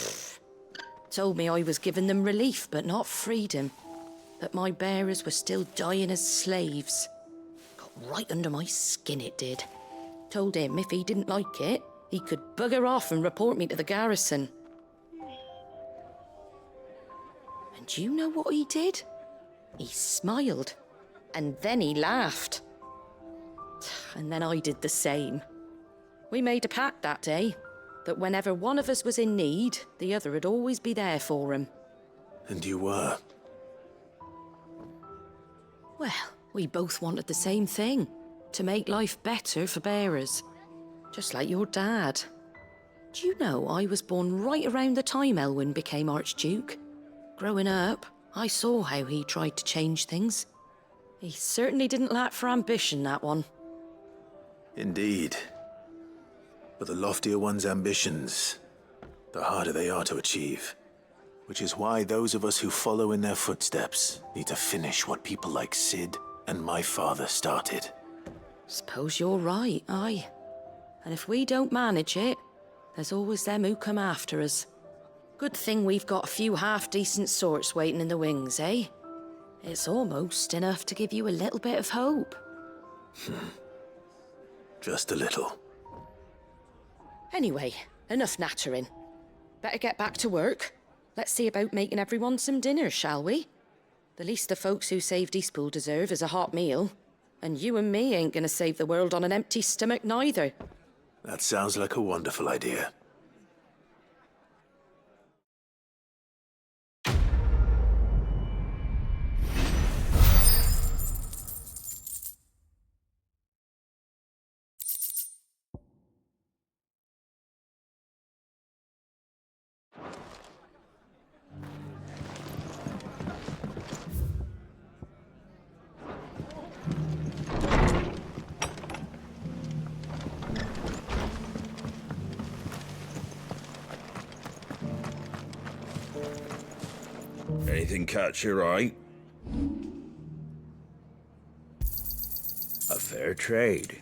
Told me I was giving them relief, but not freedom. That my bearers were still dying as slaves. Got right under my skin, it did. Told him if he didn't like it, he could bugger off and report me to the garrison. And you know what he did? He smiled. And then he laughed. And then I did the same. We made a pact that day. That whenever one of us was in need, the other would always be there for him. And you were? Well, we both wanted the same thing. To make life better for bearers. Just like your dad. Do you know I was born right around the time Elwyn became Archduke? Growing up, I saw how he tried to change things. He certainly didn't lack for ambition, that one. Indeed. But the loftier one's ambitions, the harder they are to achieve. Which is why those of us who follow in their footsteps need to finish what people like Sid and my father started. Suppose you're right, aye. And if we don't manage it, there's always them who come after us. Good thing we've got a few half-decent sorts waiting in the wings, eh? It's almost enough to give you a little bit of hope. Just a little. Anyway, enough nattering. Better get back to work. Let's see about making everyone some dinner, shall we? The least the folks who saved Eastpool deserve is a hot meal. And you and me ain't gonna save the world on an empty stomach neither. That sounds like a wonderful idea. Anything catch your eye? A fair trade.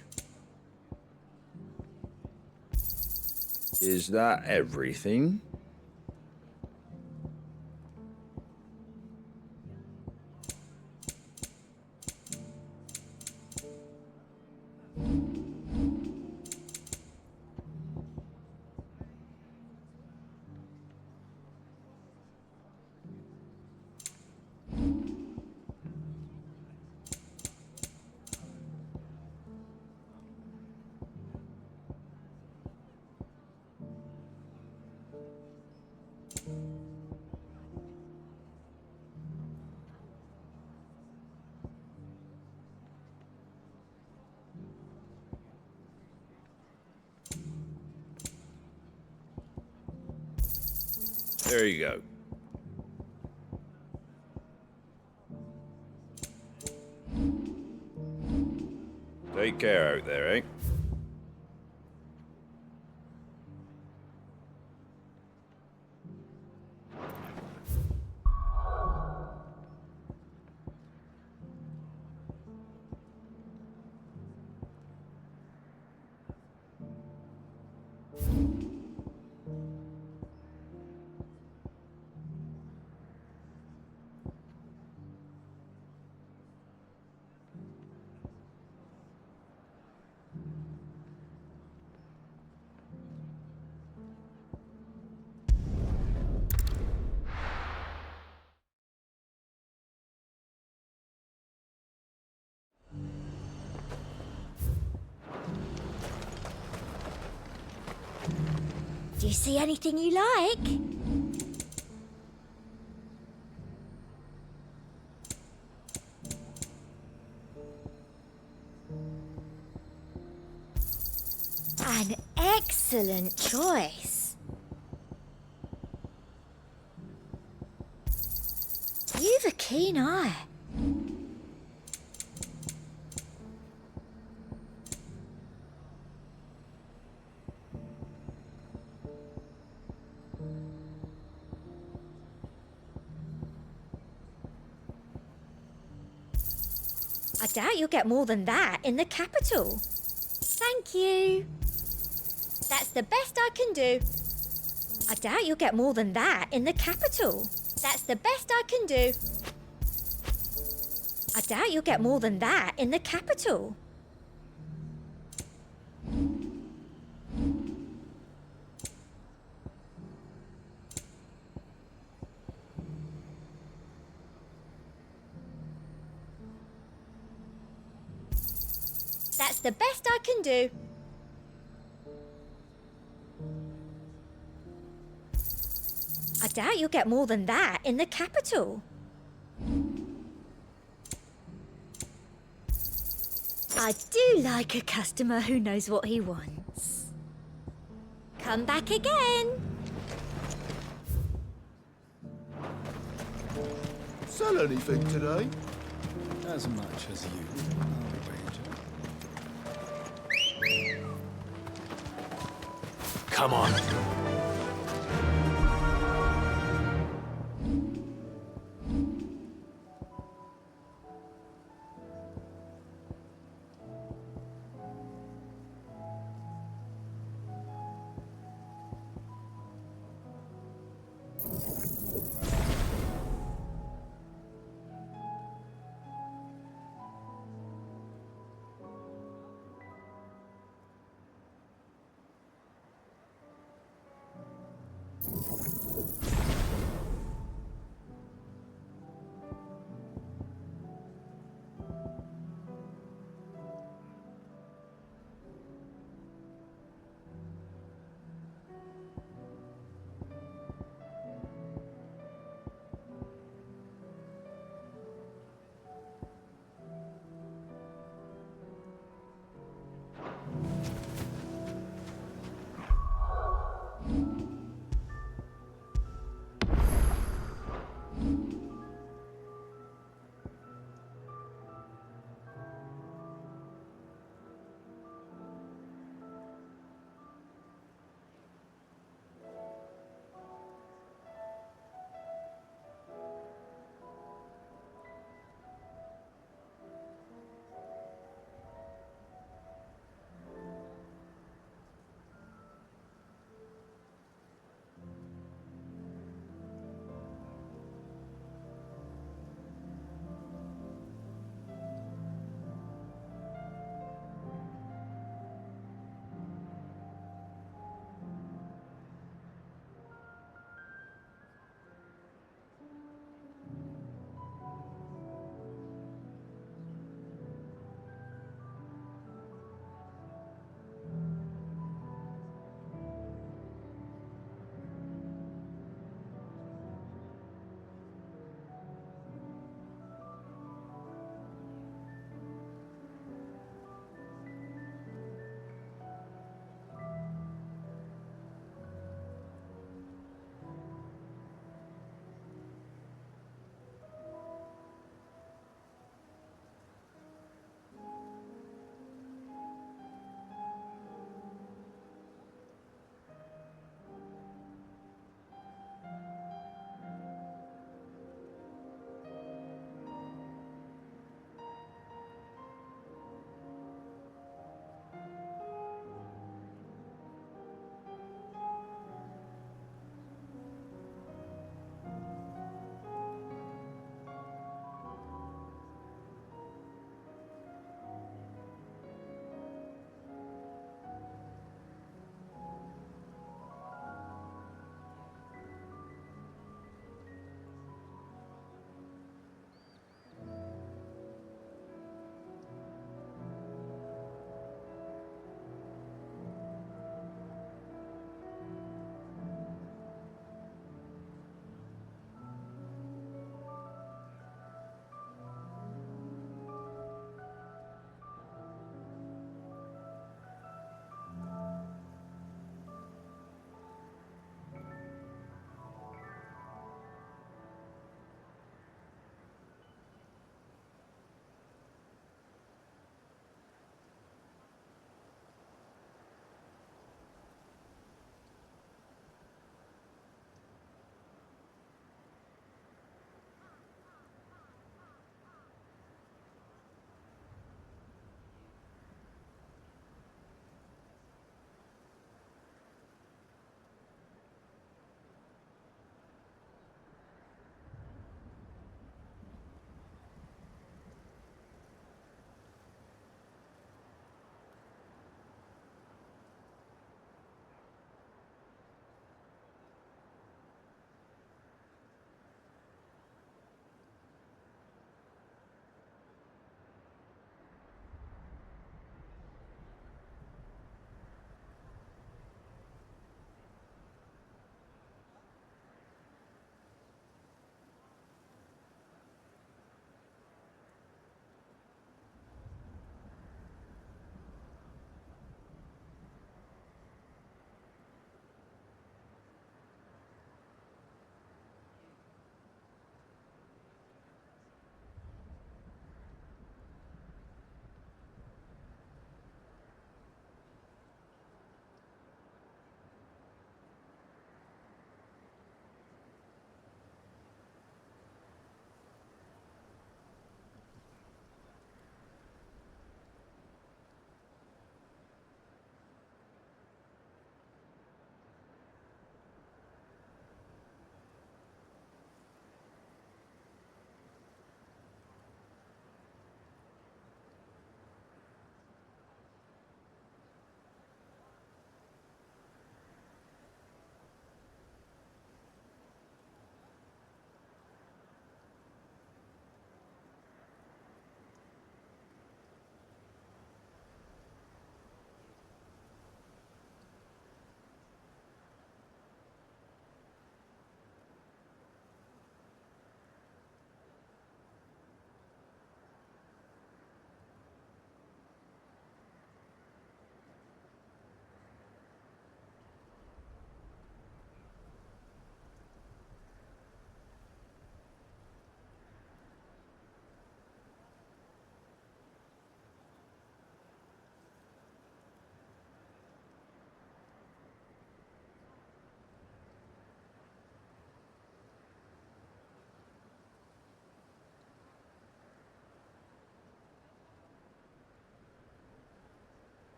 Is that everything? There you go. Take care out there, eh? Do you see anything you like? An excellent choice. You've a keen eye. I doubt you'll get more than that in the capital. Thank you. That's the best I can do. I doubt you'll get more than that in the capital. That's the best I can do. I doubt you'll get more than that in the capital. That's the best I can do. I doubt you'll get more than that in the capital. I do like a customer who knows what he wants. Come back again. Sell anything today? As much as you, Come on.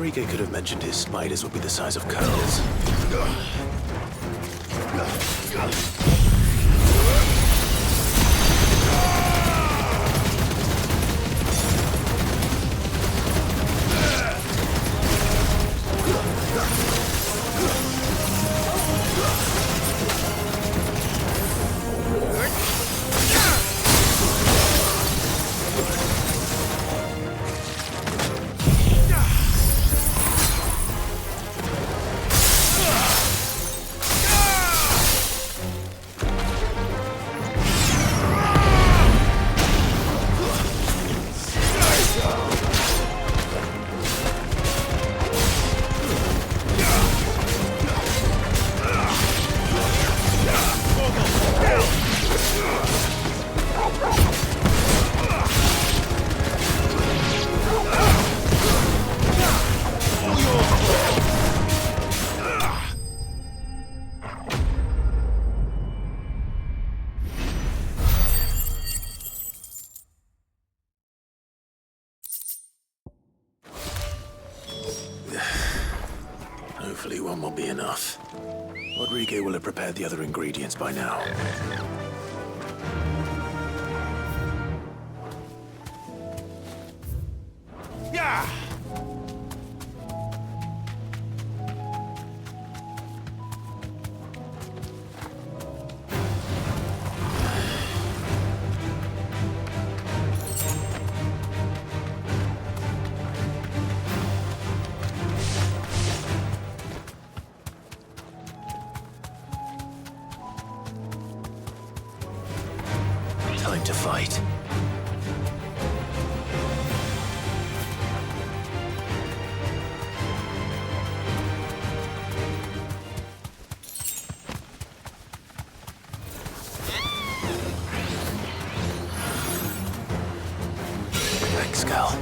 Rodriguez could have mentioned his spiders would be the size of curls. Hopefully one will be enough. Rodriguez will have prepared the other ingredients by now. Yeah! Time to fight. Thanks, Cal.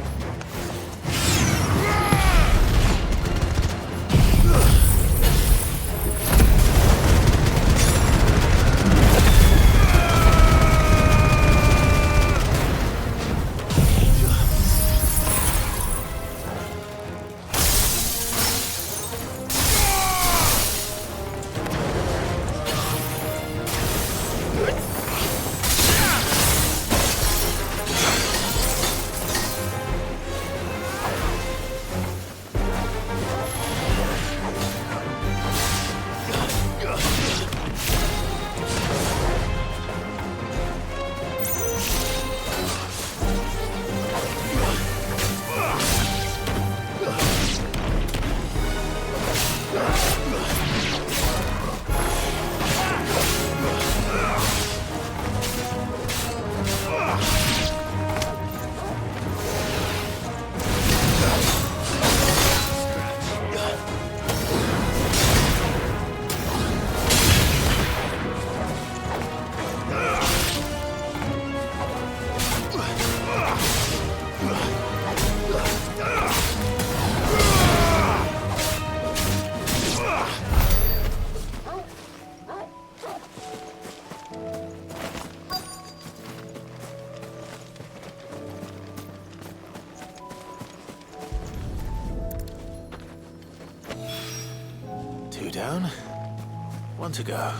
Two down, one to go.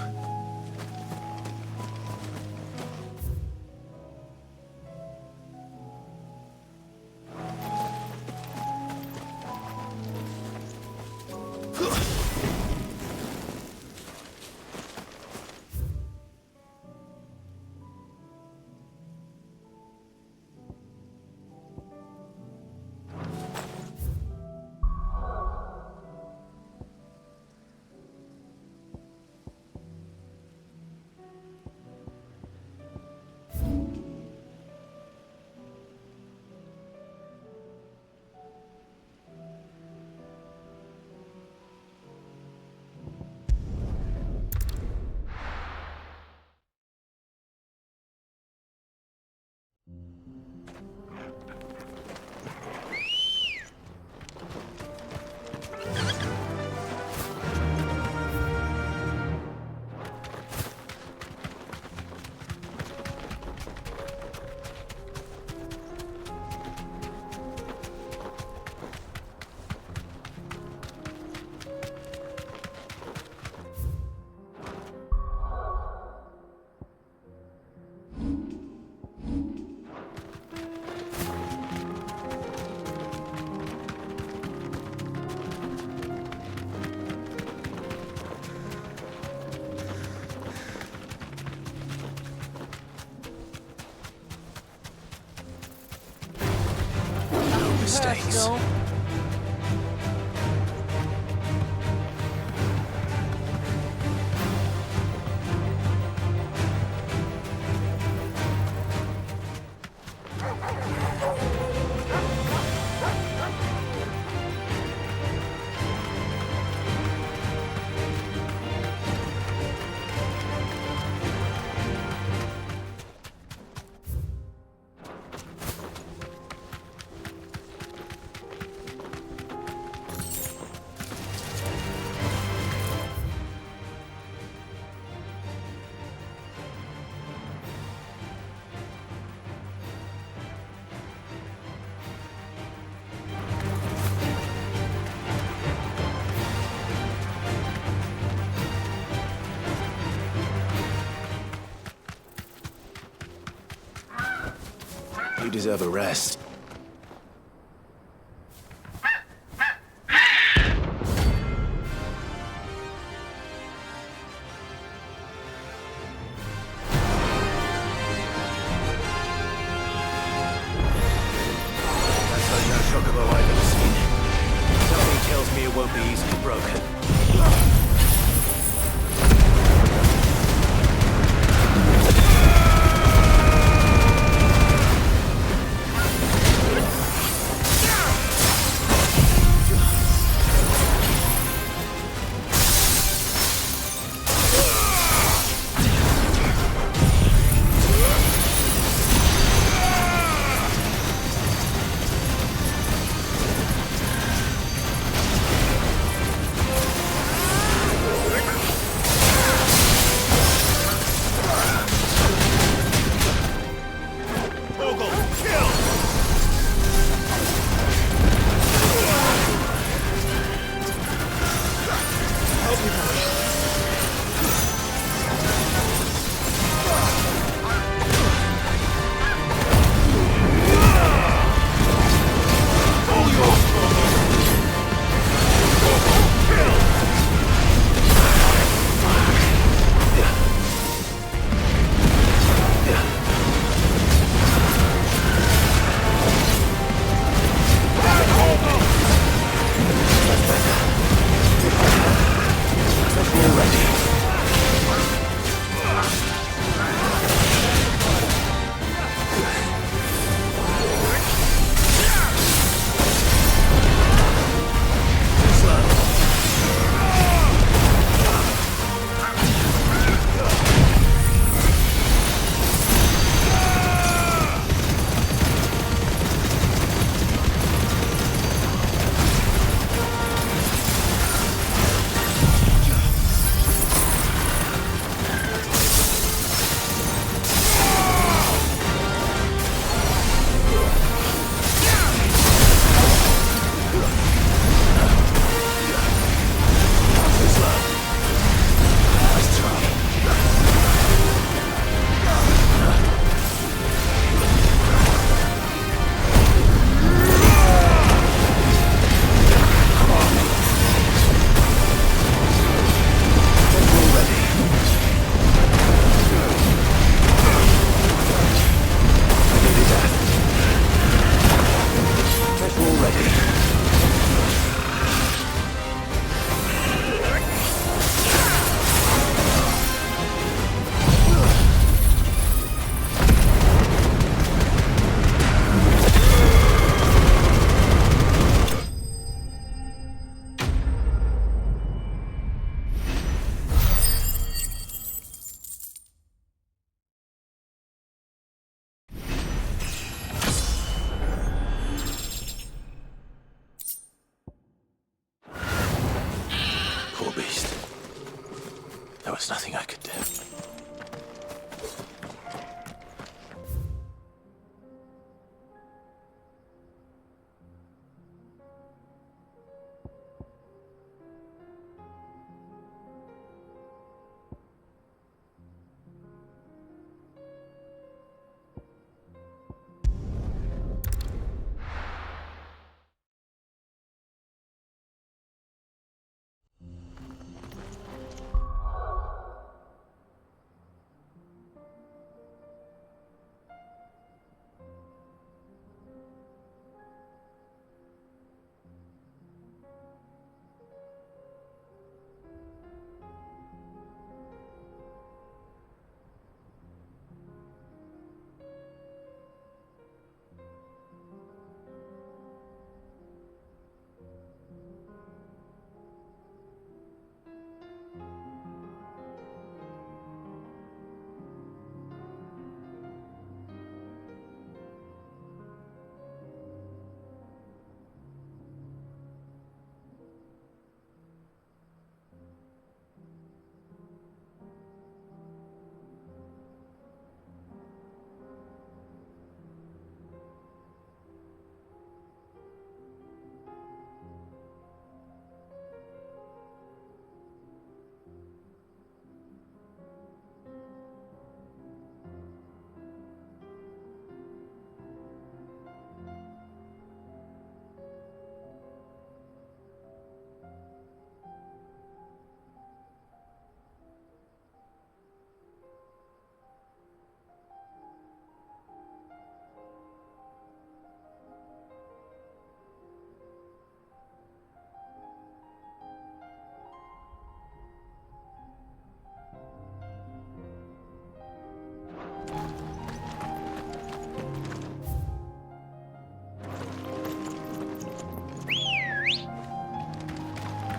mistakes. personal. You deserve a rest. That's like no chocobo I've ever seen. Something tells me it won't be easily broken. Poor beast. There was nothing I could do.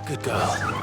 Good girl.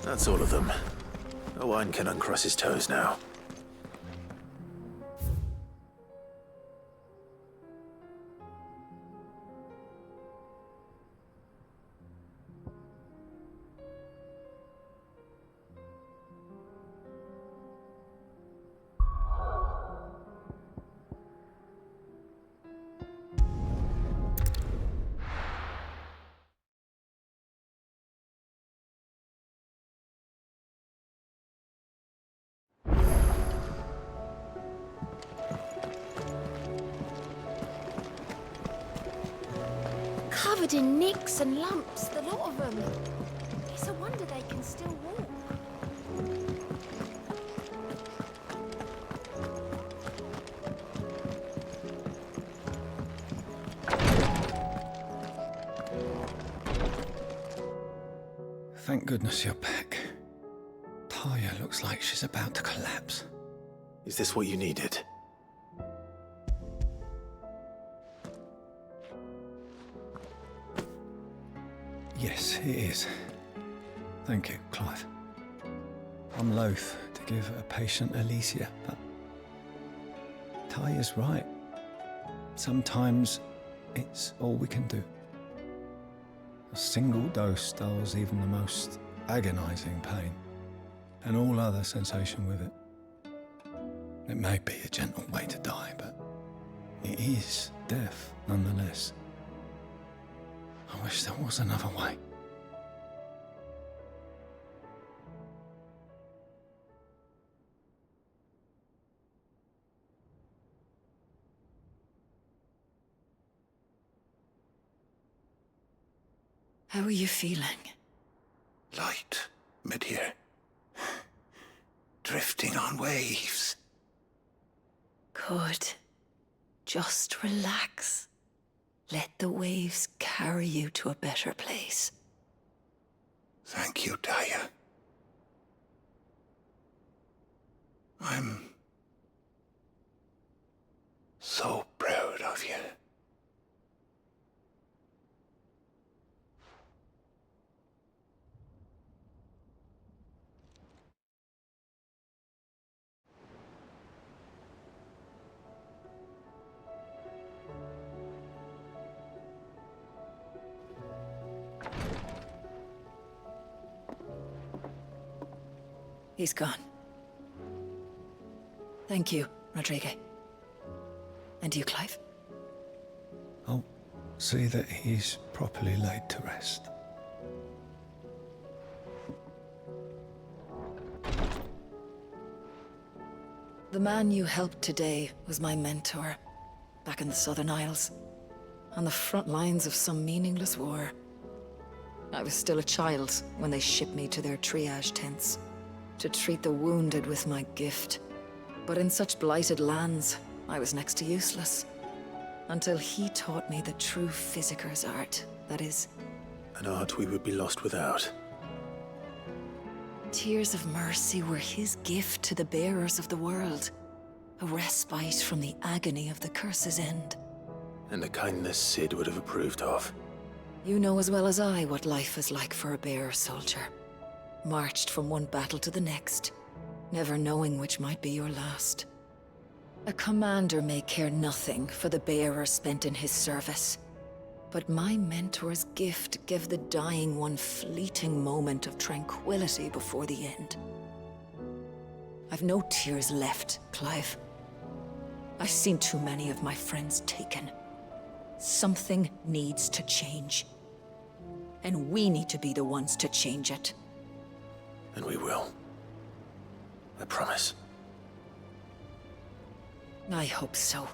That's all of them. Owain can uncross his toes now. Covered in nicks and lumps, the lot of them. It's a wonder they can still walk. Thank goodness you're back. Taya looks like she's about to collapse. Is this what you needed? Yes, it is. Thank you, Clive. I'm loath to give a patient Elysia, but Taya's right. Sometimes it's all we can do. A single dose dulls even the most agonizing pain, and all other sensation with it. It may be a gentle way to die, but it is death nonetheless. I wish there was another way. How are you feeling? Light, mid-here. Drifting on waves. Good. Just relax. Let the waves carry you to a better place. Thank you, Taya. I'm so proud of you. He's gone. Thank you, Rodrigue. And you, Clive? I'll see that he's properly laid to rest. The man you helped today was my mentor, back in the Southern Isles, on the front lines of some meaningless war. I was still a child when they shipped me to their triage tents, to treat the wounded with my gift. But in such blighted lands, I was next to useless. Until he taught me the true physicker's art, that is, an art we would be lost without. Tears of mercy were his gift to the bearers of the world. A respite from the agony of the curse's end. And a kindness Cid would have approved of. You know as well as I what life is like for a bearer soldier. Marched from one battle to the next, never knowing which might be your last. A commander may care nothing for the bearer spent in his service. But my mentor's gift gave the dying one fleeting moment of tranquility before the end. I've no tears left, Clive. I've seen too many of my friends taken. Something needs to change. And we need to be the ones to change it. And we will. I promise. I hope so.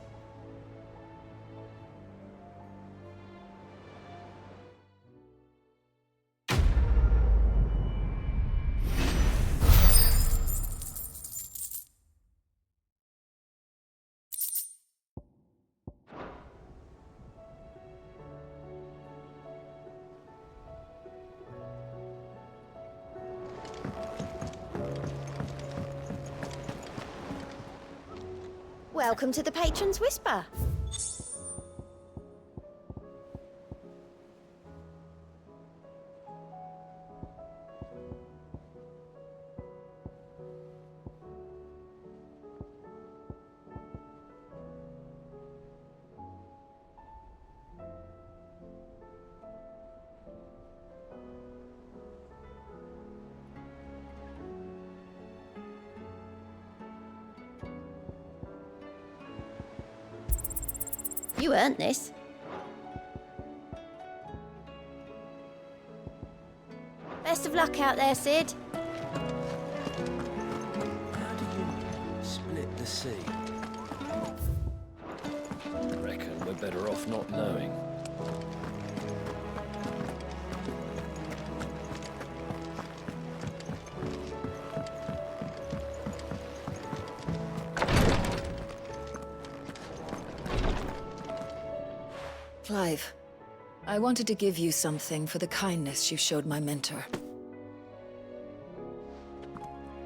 Welcome to the Patron's Whisper. You earned this. Best of luck out there, Cid. How do you split the sea? I reckon we're better off not knowing. Clive, I wanted to give you something for the kindness you showed my mentor.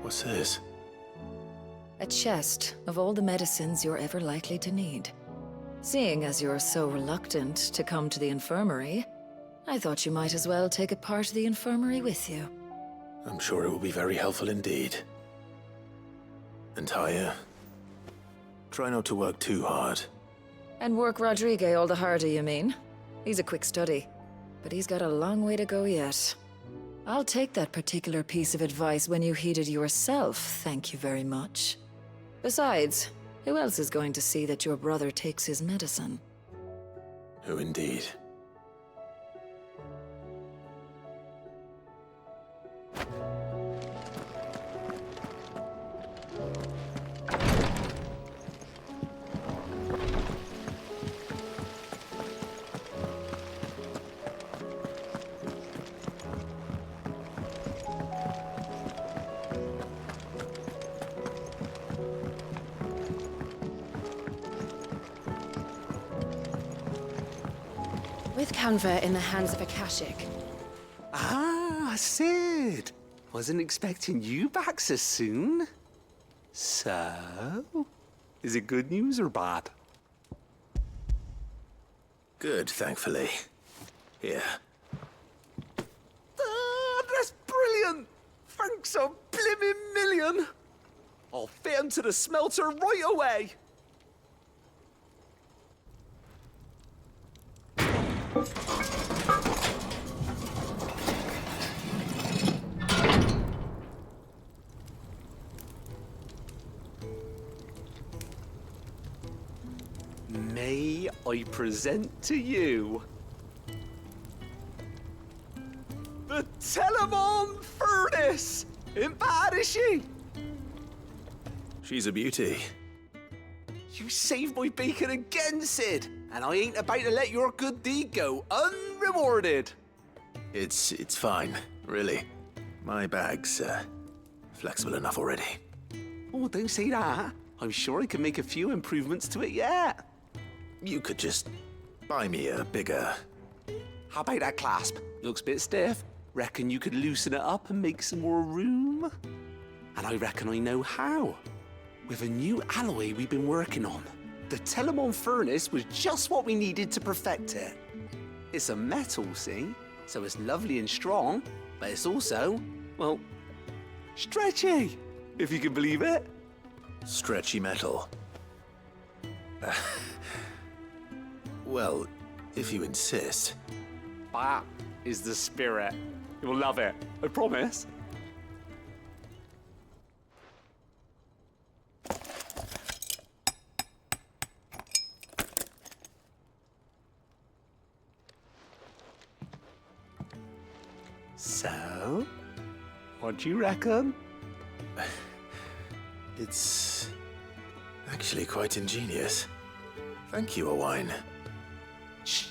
What's this? A chest of all the medicines you're ever likely to need. Seeing as you're so reluctant to come to the infirmary, I thought you might as well take a part of the infirmary with you. I'm sure it will be very helpful indeed. And Taya, try not to work too hard. And work Rodrigue all the harder, you mean? He's a quick study, but he's got a long way to go yet. I'll take that particular piece of advice when you heed it yourself, thank you very much. Besides, who else is going to see that your brother takes his medicine? Who indeed? With Canver in the hands of Akashic. Ah, Cid! Wasn't expecting you back so soon. So, is it good news or bad? Good, thankfully. Here. Ah, that's brilliant! Thanks a blimmin' million! I'll fit 'em to the smelter right away! May I present to you the Telemon Furnace? Ain't bad, is she? She's a beauty. You saved my bacon again, Cid, and I ain't about to let your good deed go unrewarded. It's fine, really. My bag's flexible enough already. Oh, don't say that. I'm sure I can make a few improvements to it yet. You could just buy me a bigger... How about that clasp? Looks a bit stiff. Reckon you could loosen it up and make some more room? And I reckon I know how. With a new alloy we've been working on. The Telemon furnace was just what we needed to perfect it. It's a metal, see? So it's lovely and strong, but it's also, well, stretchy, if you can believe it. Stretchy metal. Well, if you insist. That is the spirit. You'll love it, I promise. So, what do you reckon? It's actually quite ingenious. Thank you, Owain. Shh,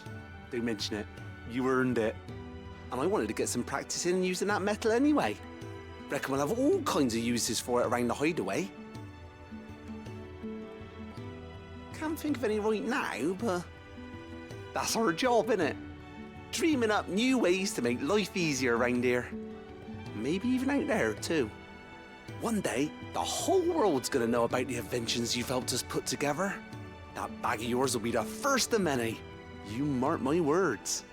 don't mention it. You earned it. And I wanted to get some practice in using that metal anyway. Reckon we'll have all kinds of uses for it around the hideaway. Can't think of any right now, but that's our job, innit? Dreaming up new ways to make life easier around here. Maybe even out there, too. One day, the whole world's gonna know about the inventions you've helped us put together. That bag of yours will be the first of many. You mark my words.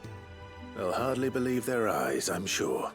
They'll hardly believe their eyes, I'm sure.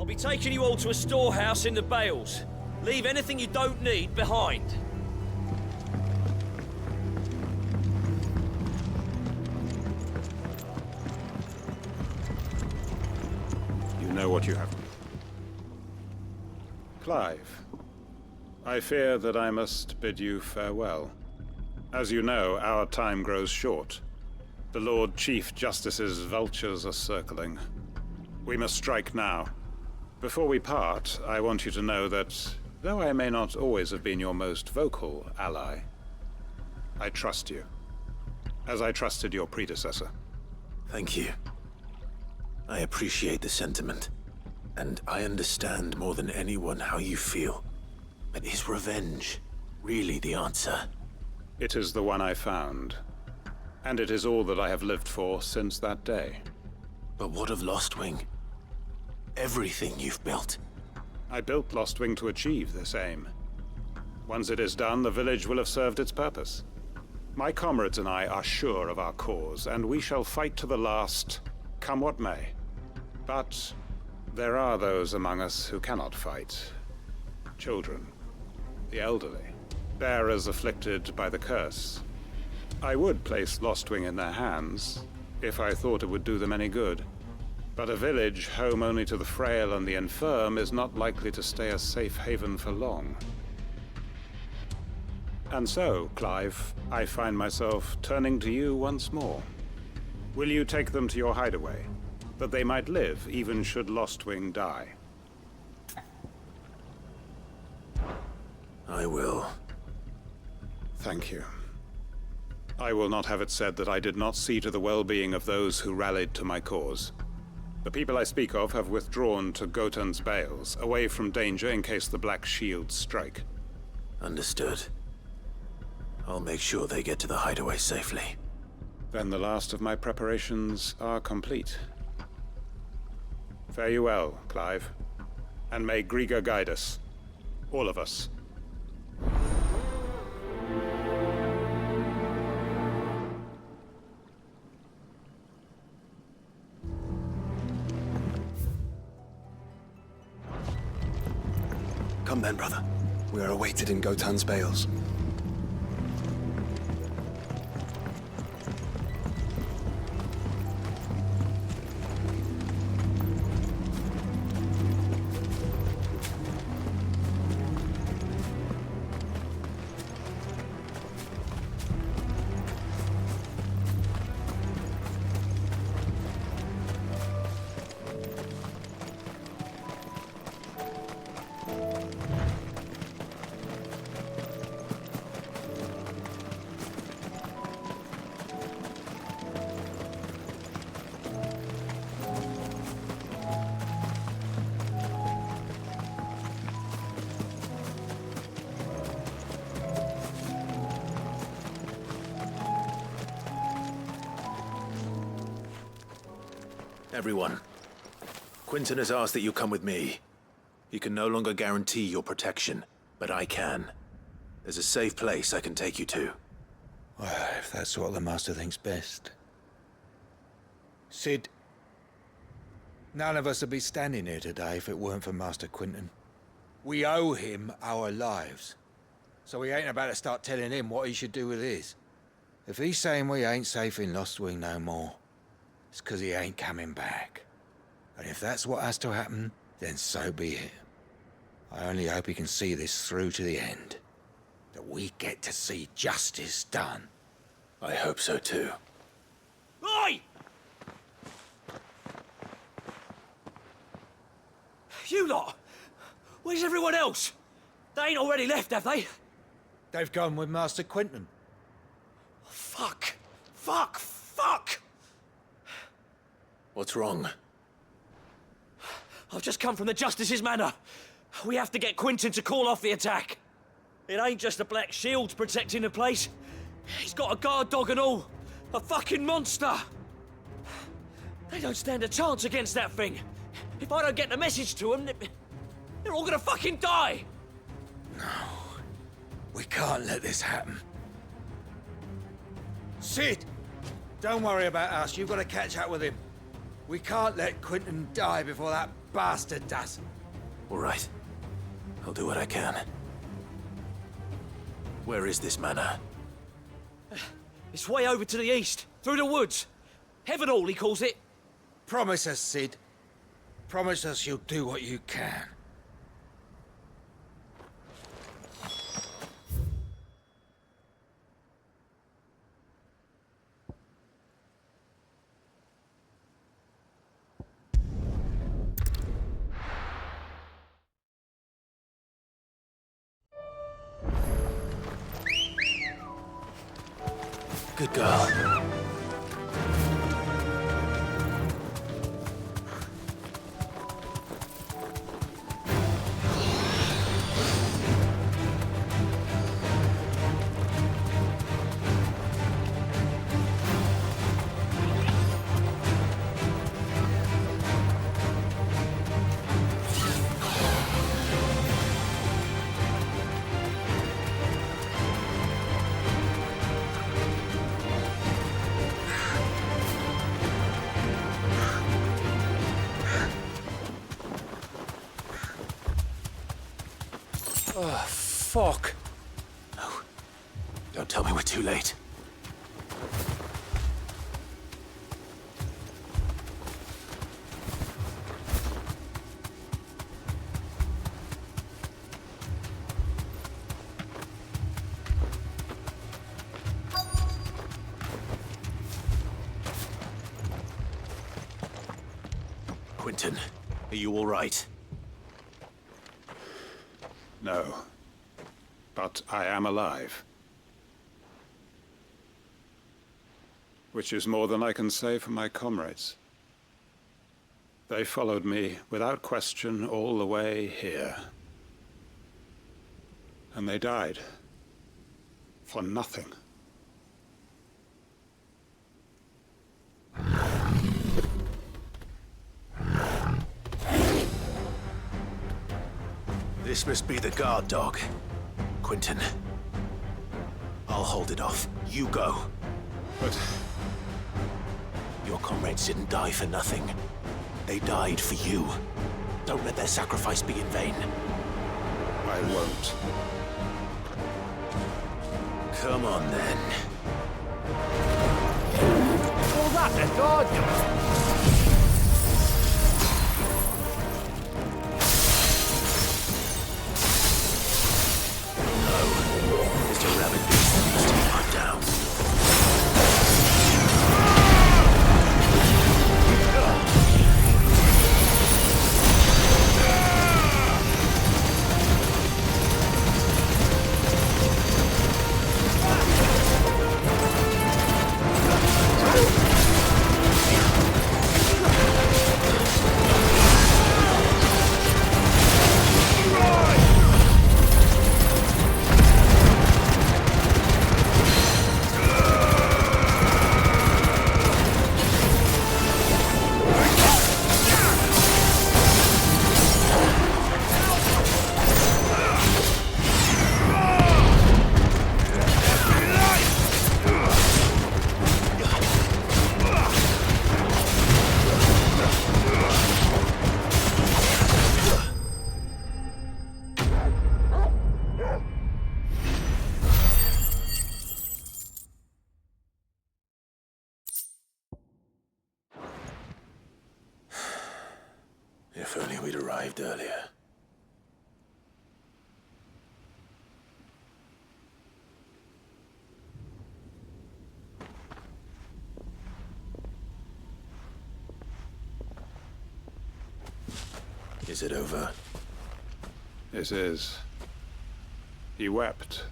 I'll be taking you all to a storehouse in the Bales. Leave anything you don't need behind. You know what you have to do. Clive, I fear that I must bid you farewell. As you know, our time grows short. The Lord Chief Justice's vultures are circling. We must strike now. Before we part, I want you to know that, though I may not always have been your most vocal ally, I trust you, as I trusted your predecessor. Thank you. I appreciate the sentiment, and I understand more than anyone how you feel. But is revenge really the answer? It is the one I found, and it is all that I have lived for since that day. But what of Lostwing? Everything you've built. I built Lostwing to achieve this aim. Once it is done, the village will have served its purpose. My comrades and I are sure of our cause, and we shall fight to the last, come what may. But there are those among us who cannot fight. Children, the elderly, bearers afflicted by the curse. I would place Lostwing in their hands, if I thought it would do them any good. But a village home only to the frail and the infirm is not likely to stay a safe haven for long. And so, Clive, I find myself turning to you once more. Will you take them to your hideaway, that they might live even should Lostwing die? I will. Thank you. I will not have it said that I did not see to the well-being of those who rallied to my cause. The people I speak of have withdrawn to Gotan's Bales, away from danger in case the Black Shields strike. Understood. I'll make sure they get to the hideaway safely. Then the last of my preparations are complete. Fare you well, Clive. And may Griga guide us. All of us. Come then, brother. We are awaited in Gotan's Bales. Everyone, Quinton has asked that you come with me. He can no longer guarantee your protection, but I can. There's a safe place I can take you to. Well, if that's what the Master thinks best. Sid, none of us would be standing here today if it weren't for Master Quinton. We owe him our lives. So we ain't about to start telling him what he should do with his. If he's saying we ain't safe in Lostwing no more, it's 'cause he ain't coming back. And if that's what has to happen, then so be it. I only hope he can see this through to the end. That we get to see justice done. I hope so too. Oi! You lot! Where's everyone else? They ain't already left, have they? They've gone with Master Quinton. Fuck! Fuck! Fuck! What's wrong? I've just come from the Justice's manor. We have to get Quinton to call off the attack. It ain't just the Black Shields protecting the place. He's got a guard dog and all. A fucking monster. They don't stand a chance against that thing. If I don't get the message to them, they're all gonna fucking die. No. We can't let this happen. Sid! Don't worry about us. You've got to catch up with him. We can't let Quinton die before that bastard does. All right. I'll do what I can. Where is this manor? It's way over to the east, through the woods. Heaven Hall, he calls it. Promise us, Sid. Promise us you'll do what you can. Good girl. Oh, fuck. No. Don't tell me we're too late. Quentin, are you all right? No. But I am alive. Which is more than I can say for my comrades. They followed me without question all the way here. And they died. For nothing. This must be the guard dog. Quentin. I'll hold it off. You go. But... your comrades didn't die for nothing. They died for you. Don't let their sacrifice be in vain. I won't. Come on, then. All that, the guard! If only we'd arrived earlier. Is it over? It is. He wept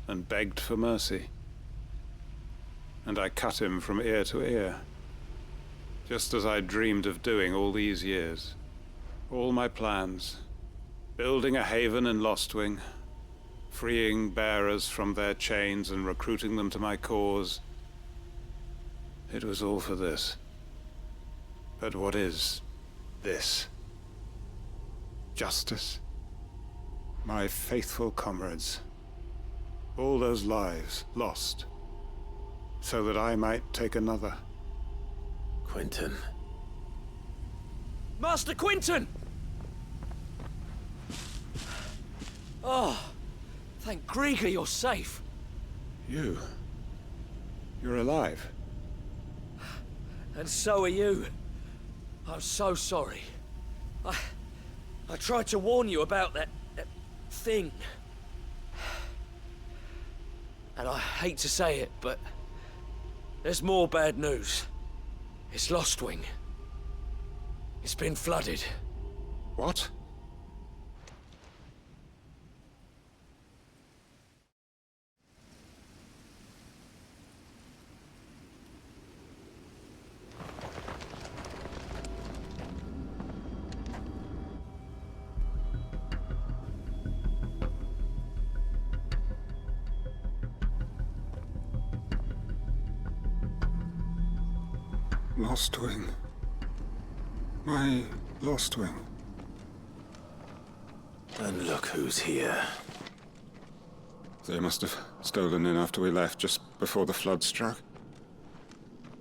and begged for mercy. And I cut him from ear to ear. Just as I dreamed of doing all these years. All my plans. Building a haven in Lostwing. Freeing bearers from their chains and recruiting them to my cause. It was all for this. But what is this? Justice? My faithful comrades. All those lives lost. So that I might take another. Quentin. Master Quinton! Oh, thank Grieger you're safe. You're alive. And so are you. I'm so sorry. I tried to warn you about that thing. And I hate to say it, but there's more bad news. It's Lostwing. It's been flooded. What? Lostwing. My Lostwing. And look who's here. They must have stolen in after we left, just before the flood struck.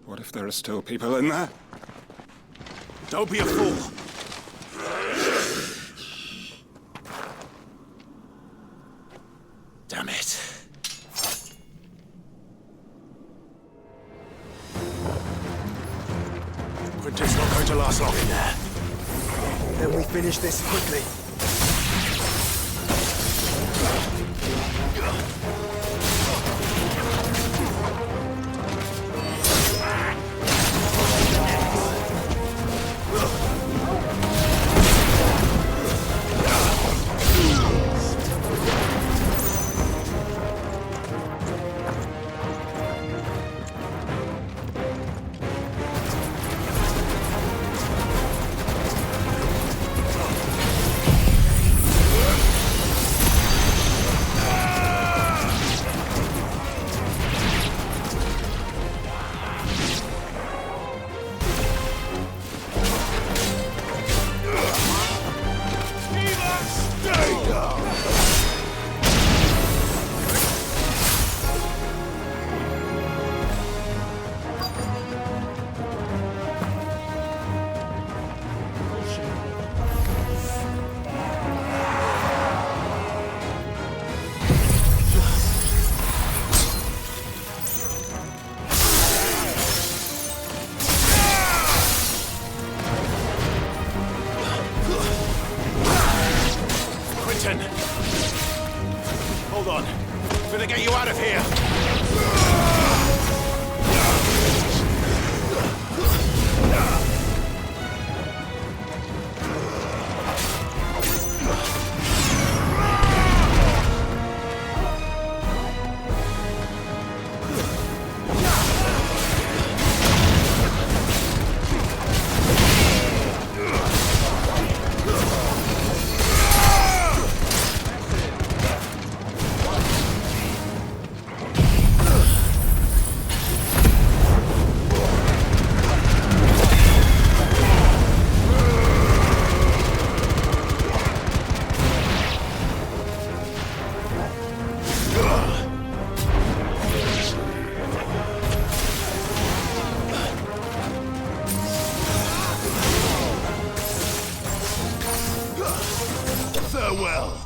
What if there are still people in there? Don't be a fool! Damn it. Quinton's not going to last long in there. Then we finish this quickly. Hold on. I'm gonna get you out of here. Farewell.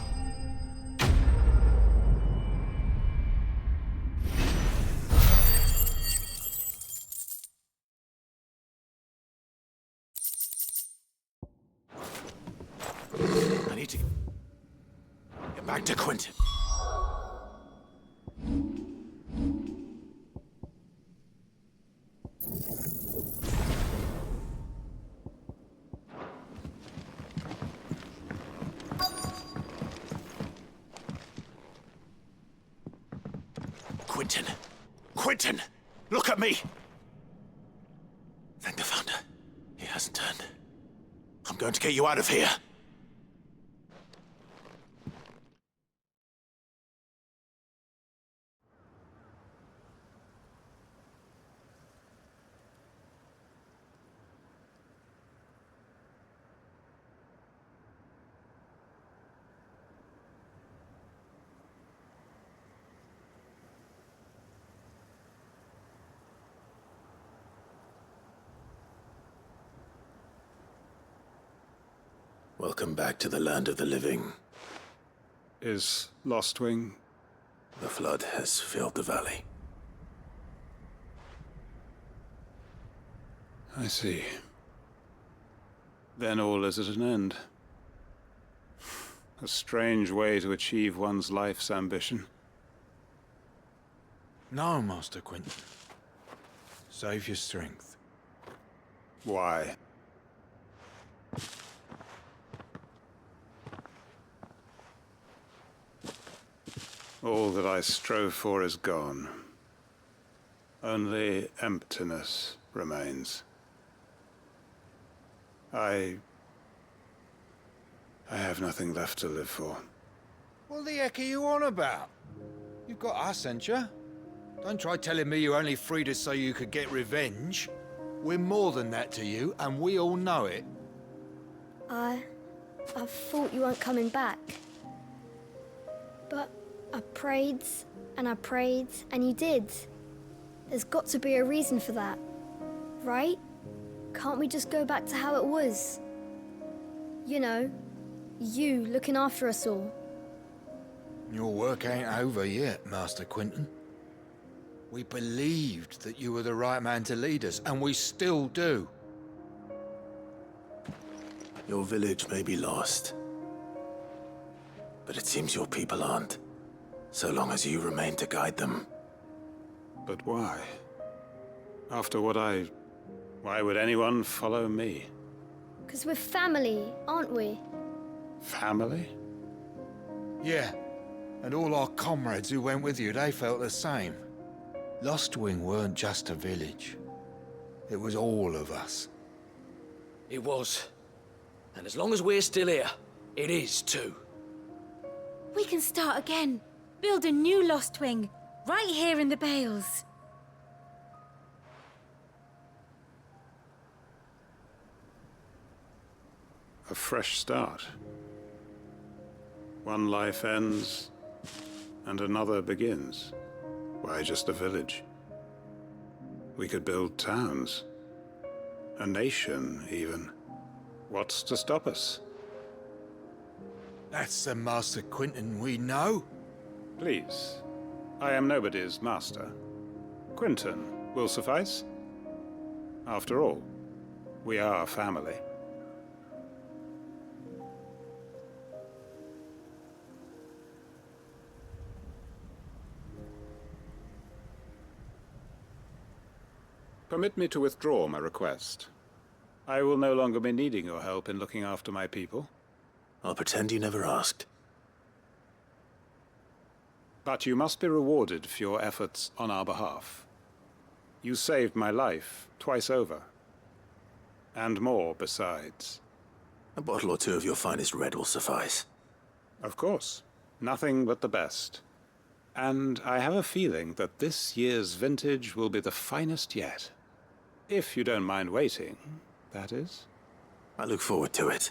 I need to get back to Quinton. Quinton! Quinton! Look at me! Thank the Founder. He hasn't turned. I'm going to get you out of here. Welcome back to the land of the living. Is Lostwing? The flood has filled the valley. I see. Then all is at an end. A strange way to achieve one's life's ambition. No, Master Quinton. Save your strength. Why? All that I strove for is gone. Only emptiness remains. I have nothing left to live for. What the heck are you on about? You've got us, ain't you? Don't try telling me you only freed us so you could get revenge. We're more than that to you, and we all know it. I thought you weren't coming back. But I prayed, and you did. There's got to be a reason for that, right? Can't we just go back to how it was? You know, you looking after us all. Your work ain't over yet, Master Quinton. We believed that you were the right man to lead us, and we still do. Your village may be lost, but it seems your people aren't, so long as you remain to guide them. But why? After what why would anyone follow me? 'Cause we're family, aren't we? Family? Yeah, and all our comrades who went with you, they felt the same. Lostwing weren't just a village. It was all of us. It was. And as long as we're still here, it is too. We can start again. Build a new Lostwing, right here in the Bales. A fresh start. One life ends, and another begins. Why just a village? We could build towns. A nation, even. What's to stop us? That's the Master Quinton we know. Please. I am nobody's master. Quinton will suffice. After all, we are family. Permit me to withdraw my request. I will no longer be needing your help in looking after my people. I'll pretend you never asked. But you must be rewarded for your efforts on our behalf. You saved my life twice over. And more besides. A bottle or two of your finest red will suffice. Of course. Nothing but the best. And I have a feeling that this year's vintage will be the finest yet. If you don't mind waiting, that is. I look forward to it.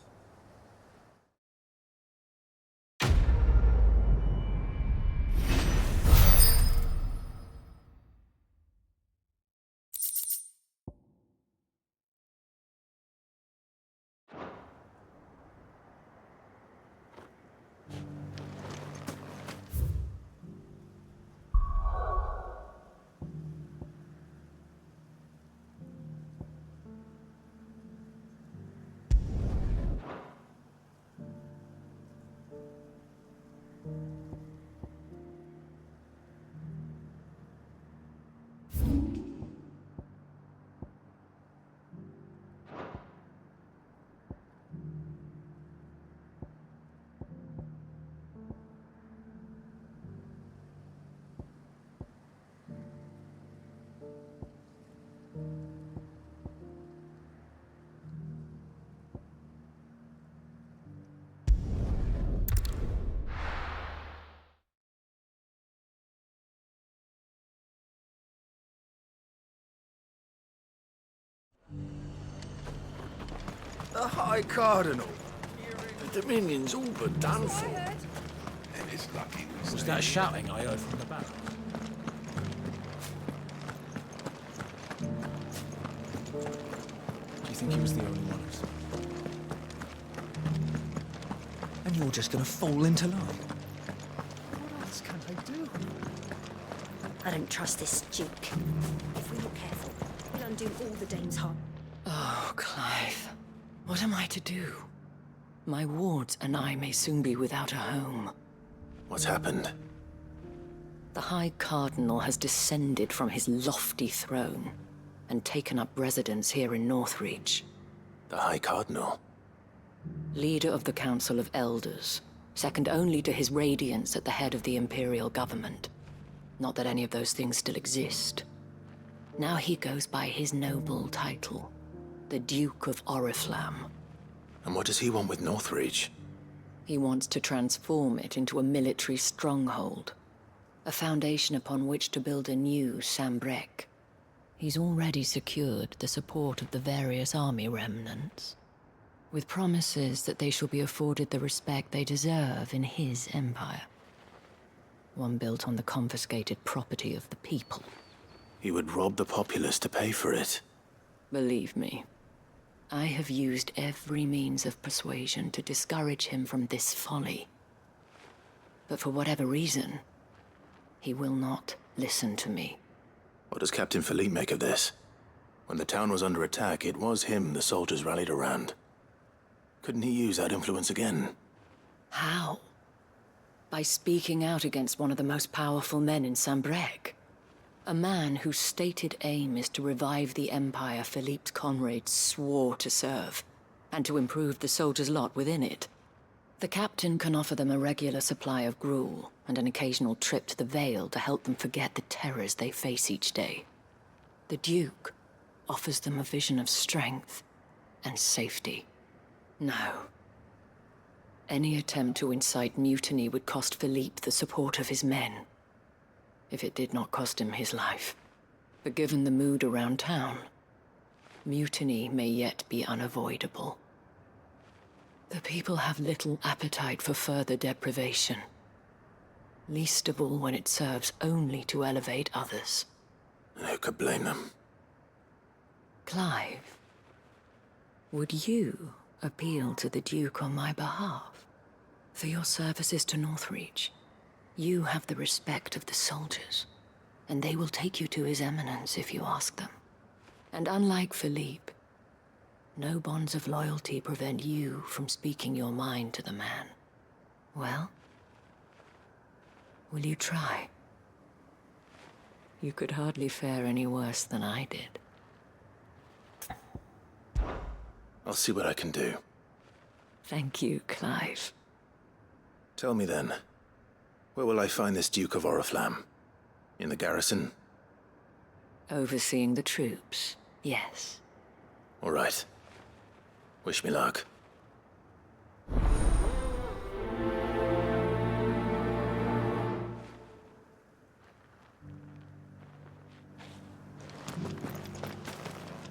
The High Cardinal. The Dominion's all but done for. Was that shouting I heard from the back? Do you think he was the only one? you're just gonna fall into line. What else can I do? I don't trust this Duke. If we're not careful, we'll undo all the Dane's harm. Oh, Clive. What am I to do? My wards and I may soon be without a home. What's happened? The High Cardinal has descended from his lofty throne and taken up residence here in Northreach. The High Cardinal? Leader of the Council of Elders, second only to his Radiance at the head of the Imperial government. Not that any of those things still exist. Now he goes by his noble title, the Duke of Oriflamme. And what does he want with Northreach? He wants to transform it into a military stronghold, a foundation upon which to build a new Sambrec. He's already secured the support of the various army remnants, with promises that they shall be afforded the respect they deserve in his empire. One built on the confiscated property of the people. He would rob the populace to pay for it. Believe me, I have used every means of persuasion to discourage him from this folly. But for whatever reason, he will not listen to me. What does Captain Philippe make of this? When the town was under attack, it was him the soldiers rallied around. Couldn't he use that influence again? How? By speaking out against one of the most powerful men in Sambrec. A man whose stated aim is to revive the empire Philippe's comrades swore to serve, and to improve the soldiers' lot within it. The captain can offer them a regular supply of gruel, and an occasional trip to the Vale to help them forget the terrors they face each day. The Duke offers them a vision of strength and safety. No. Any attempt to incite mutiny would cost Philippe the support of his men, if it did not cost him his life. But given the mood around town, mutiny may yet be unavoidable. The people have little appetite for further deprivation, least of all when it serves only to elevate others. And who could blame them? Clive, would you appeal to the Duke on my behalf? For your services to Northreach, you have the respect of the soldiers, and they will take you to His Eminence if you ask them. And unlike Philippe, no bonds of loyalty prevent you from speaking your mind to the man. Well, will you try? You could hardly fare any worse than I did. I'll see what I can do. Thank you, Clive. Tell me then, where will I find this Duke of Oriflamme? In the garrison? Overseeing the troops, yes. All right. Wish me luck.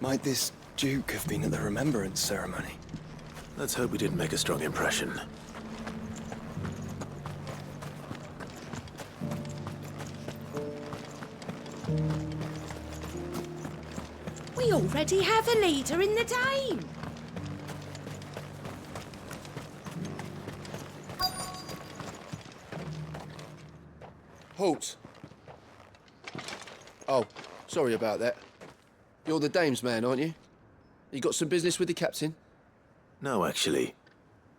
Might this Duke have been at the remembrance ceremony? Let's hope we didn't make a strong impression. We already have a leader in the Dane. Halt! Oh, sorry about that. You're the dame's man, aren't you? You got some business with the captain? No, actually.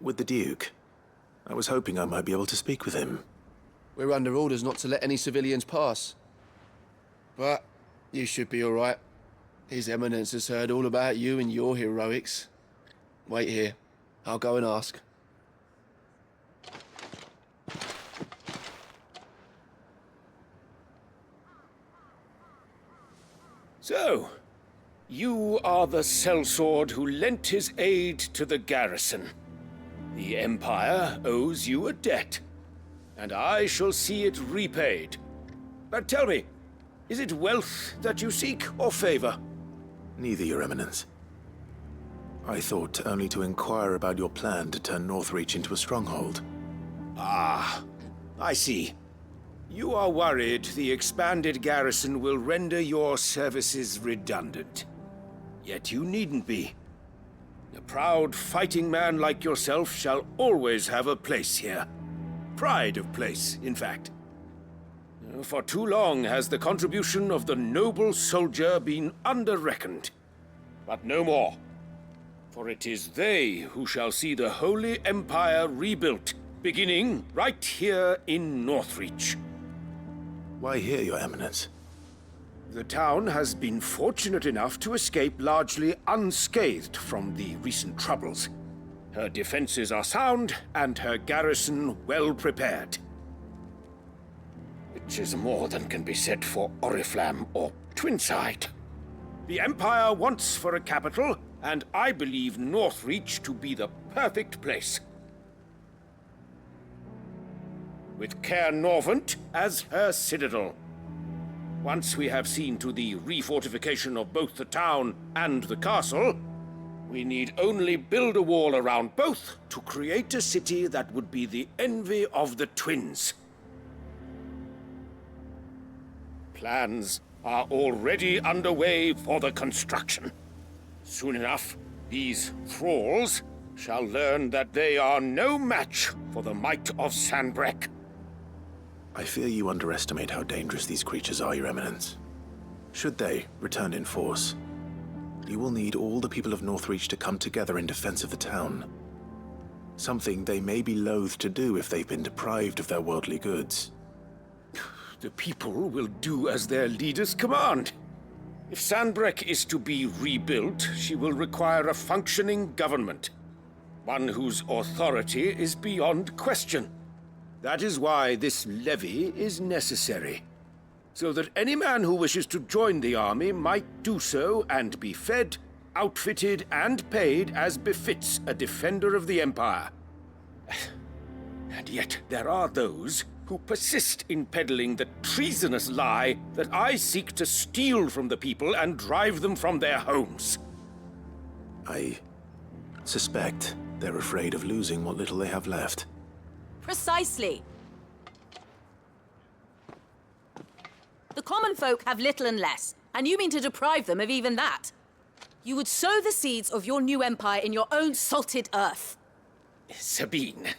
With the Duke. I was hoping I might be able to speak with him. We're under orders not to let any civilians pass. But you should be all right. His Eminence has heard all about you and your heroics. Wait here. I'll go and ask. So, you are the sellsword who lent his aid to the garrison. The Empire owes you a debt, and I shall see it repaid. But tell me, is it wealth that you seek, or favor? Neither, Your Eminence. I thought only to inquire about your plan to turn Northreach into a stronghold. Ah, I see. You are worried the expanded garrison will render your services redundant. Yet you needn't be. A proud fighting man like yourself shall always have a place here. Pride of place, in fact. For too long has the contribution of the noble soldier been under-reckoned. But no more. For it is they who shall see the Holy Empire rebuilt, beginning right here in Northreach. Why here, Your Eminence? The town has been fortunate enough to escape largely unscathed from the recent troubles. Her defenses are sound, and her garrison well prepared. Which is more than can be said for Oriflamme or Twinside. The Empire wants for a capital, and I believe Northreach to be the perfect place. With Caer Norvent as her citadel. Once we have seen to the refortification of both the town and the castle, we need only build a wall around both to create a city that would be the envy of the twins. Plans are already underway for the construction. Soon enough, these thralls shall learn that they are no match for the might of Sanbreque. I fear you underestimate how dangerous these creatures are, Your Eminence. Should they return in force, you will need all the people of Northreach to come together in defense of the town. Something they may be loath to do if they've been deprived of their worldly goods. The people will do as their leaders command. If Sanbreque is to be rebuilt, she will require a functioning government. One whose authority is beyond question. That is why this levy is necessary. So that any man who wishes to join the army might do so and be fed, outfitted, and paid as befits a defender of the Empire. And yet there are those who persist in peddling the treasonous lie that I seek to steal from the people and drive them from their homes. I suspect they're afraid of losing what little they have left. Precisely. The common folk have little and less, and you mean to deprive them of even that. You would sow the seeds of your new empire in your own salted earth. Sabine,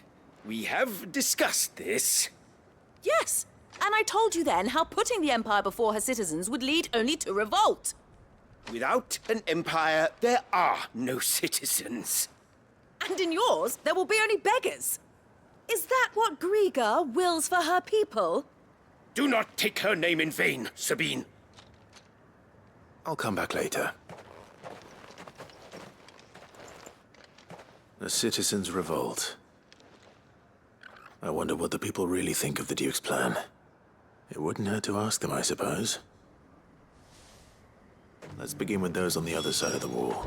we have discussed this. Yes, and I told you then how putting the empire before her citizens would lead only to revolt. Without an empire, there are no citizens. And in yours, there will be only beggars. Is that what Griga wills for her people? Do not take her name in vain, Sabine. I'll come back later. The citizens revolt. I wonder what the people really think of the Duke's plan. It wouldn't hurt to ask them, I suppose. Let's begin with those on the other side of the wall.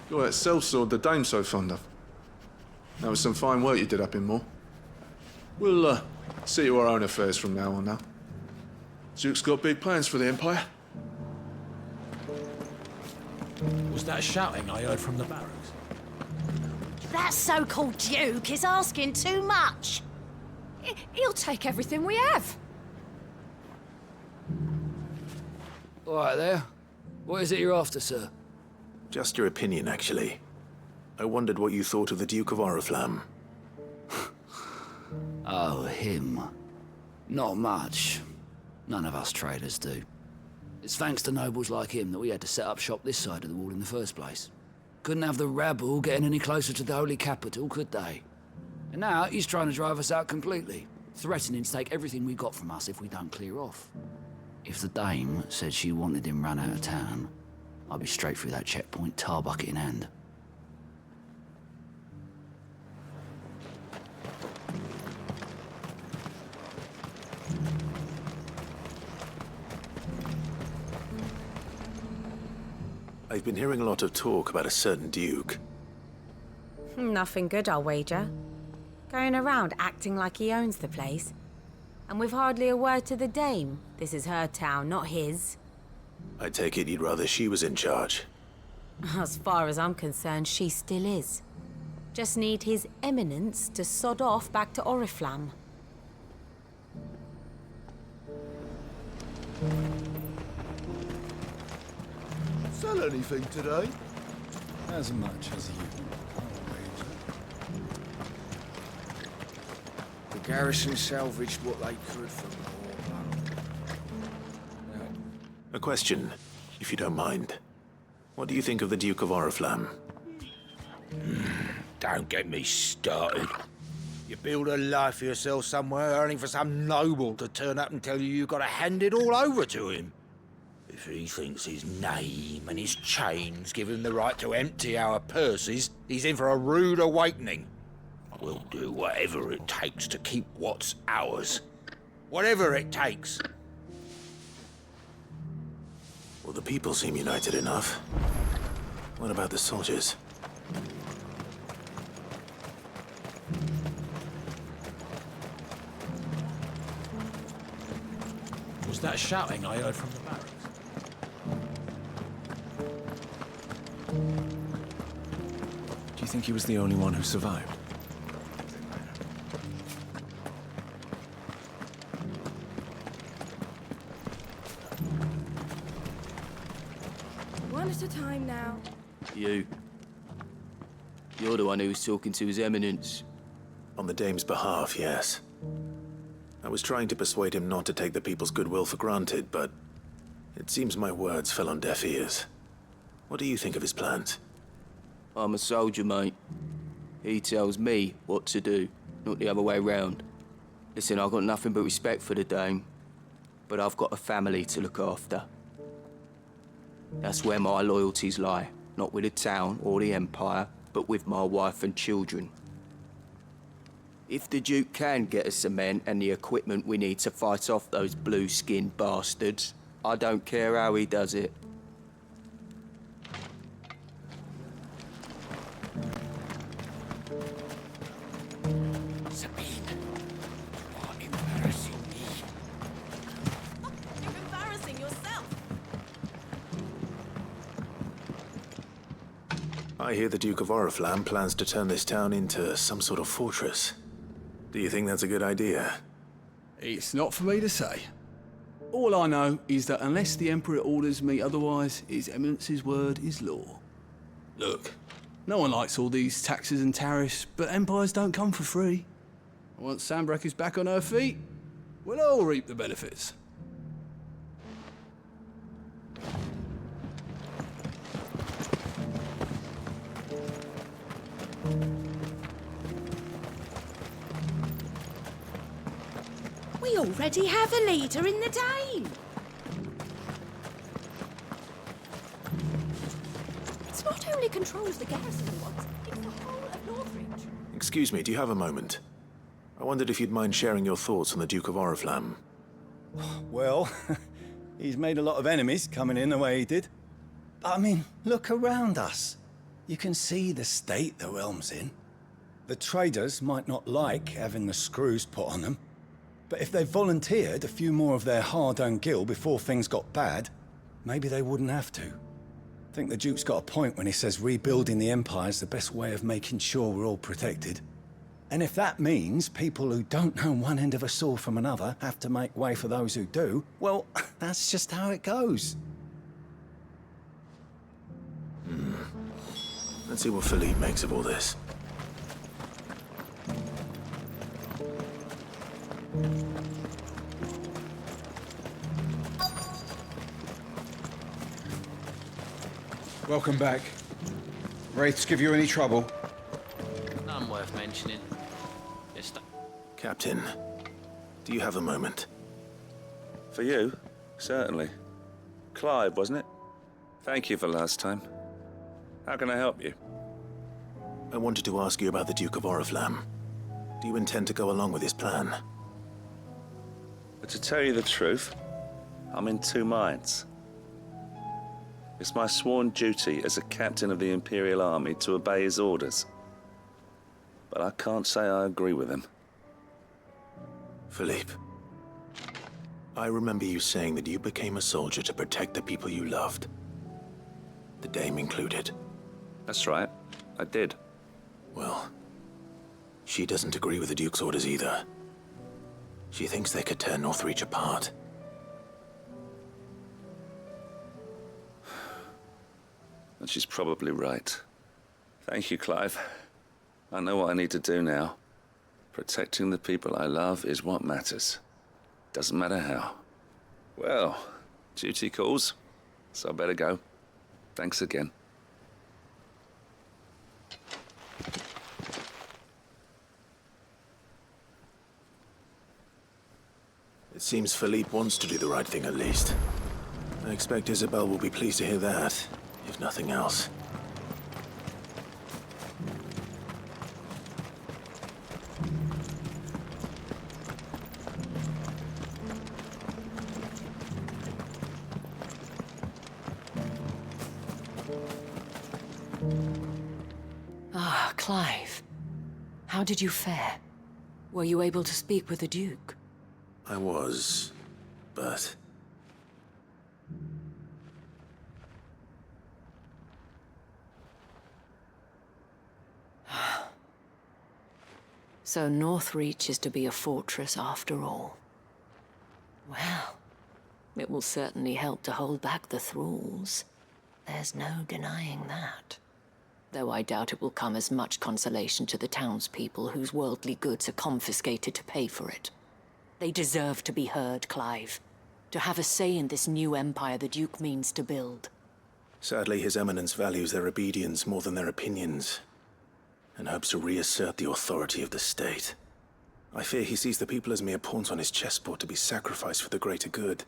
You're that sellsword the Dame's so fond of. That was some fine work you did up in Moor. We'll, see to our own affairs from now on now. Duke's got big plans for the Empire. Was that shouting I heard from the barracks? That so-called Duke is asking too much. He'll take everything we have. All right there. What is it you're after, sir? Just your opinion, actually. I wondered what you thought of the Duke of Oriflamme. Oh, him. Not much. None of us traders do. It's thanks to nobles like him that we had to set up shop this side of the wall in the first place. Couldn't have the rabble getting any closer to the holy capital, could they? And now he's trying to drive us out completely, threatening to take everything we got from us if we don't clear off. If the Dame said she wanted him run out of town, I'd be straight through that checkpoint, tar bucket in hand. I've been hearing a lot of talk about a certain Duke. Nothing good, I'll wager. Going around acting like he owns the place. And with hardly a word to the dame. This is her town, not his. I take it you'd rather she was in charge. As far as I'm concerned, she still is. Just need His Eminence to sod off back to Oriflamme. Sell anything today? As much as you. The garrison salvaged what they could from the war. A question, if you don't mind. What do you think of the Duke of Oriflamme? Don't get me started. You build a life for yourself somewhere, earning for some noble to turn up and tell you you've got to hand it all over to him. If he thinks his name and his chains give him the right to empty our purses, he's in for a rude awakening. We'll do whatever it takes to keep what's ours. Whatever it takes. Well, the people seem united enough. What about the soldiers? Was that shouting I heard from the barracks? Do you think he was the only one who survived? One at a time now. You. You're the one who was talking to His Eminence. On the dame's behalf, yes. I was trying to persuade him not to take the people's goodwill for granted, but it seems my words fell on deaf ears. What do you think of his plans? I'm a soldier, mate. He tells me what to do, not the other way round. Listen, I've got nothing but respect for the dame, but I've got a family to look after. That's where my loyalties lie, not with the town or the Empire, but with my wife and children. If the Duke can get us the men and the equipment we need to fight off those blue-skinned bastards, I don't care how he does it. Sabine, you are embarrassing me. You're embarrassing yourself. I hear the Duke of Oriflamme plans to turn this town into some sort of fortress. Do you think that's a good idea? It's not for me to say. All I know is that unless the Emperor orders me otherwise, His Eminence's word is law. Look, no one likes all these taxes and tariffs, but empires don't come for free. Once Sandbreck is back on her feet, we'll all reap the benefits. We already have a leader in the Dane. It's not only controls the garrison he wants, it's the whole of Northridge. Excuse me, do you have a moment? I wondered if you'd mind sharing your thoughts on the Duke of Oriflamme. Well, he's made a lot of enemies coming in the way he did. But I mean, look around us. You can see the state the realm's in. The traders might not like having the screws put on them, but if they volunteered a few more of their hard-earned gil before things got bad, maybe they wouldn't have to. I think the Duke's got a point when he says rebuilding the Empire's the best way of making sure we're all protected. And if that means people who don't know one end of a sword from another have to make way for those who do, well, that's just how it goes. Let's see what Philippe makes of all this. Welcome back. Wraiths give you any trouble? None worth mentioning. Just Captain, do you have a moment? For you? Certainly. Clive, wasn't it? Thank you for last time. How can I help you? I wanted to ask you about the Duke of Oriflamme. Do you intend to go along with his plan? But to tell you the truth, I'm in two minds. It's my sworn duty as a captain of the Imperial Army to obey his orders. But I can't say I agree with him. Philippe, I remember you saying that you became a soldier to protect the people you loved. The Dame included. That's right. I did. Well, she doesn't agree with the Duke's orders either. She thinks they could tear Northreach apart. And she's probably right. Thank you, Clive. I know what I need to do now. Protecting the people I love is what matters. Doesn't matter how. Well, duty calls, so I better go. Thanks again. It seems Philippe wants to do the right thing at least. I expect Isabel will be pleased to hear that, if nothing else. Ah, Clive. How did you fare? Were you able to speak with the Duke? I was, but... So Northreach is to be a fortress after all. Well, it will certainly help to hold back the thralls. There's no denying that. Though I doubt it will come as much consolation to the townspeople whose worldly goods are confiscated to pay for it. They deserve to be heard, Clive. To have a say in this new empire the Duke means to build. Sadly, His Eminence values their obedience more than their opinions, and hopes to reassert the authority of the state. I fear he sees the people as mere pawns on his chessboard to be sacrificed for the greater good.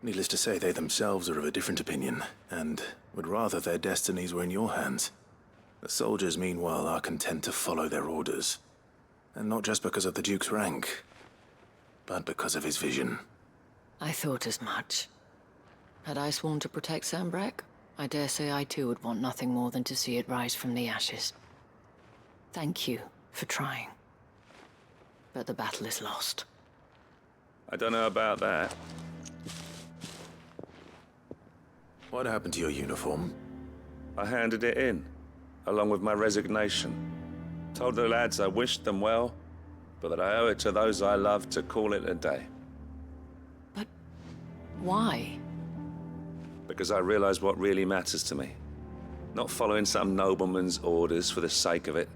Needless to say, they themselves are of a different opinion, and would rather their destinies were in your hands. The soldiers, meanwhile, are content to follow their orders. And not just because of the Duke's rank, but because of his vision. I thought as much. Had I sworn to protect Sambrek, I dare say I too would want nothing more than to see it rise from the ashes. Thank you for trying. But the battle is lost. I don't know about that. What happened to your uniform? I handed it in, along with my resignation. Told the lads I wished them well, but that I owe it to those I love to call it a day. Why? Because I realize what really matters to me. Not following some nobleman's orders for the sake of it,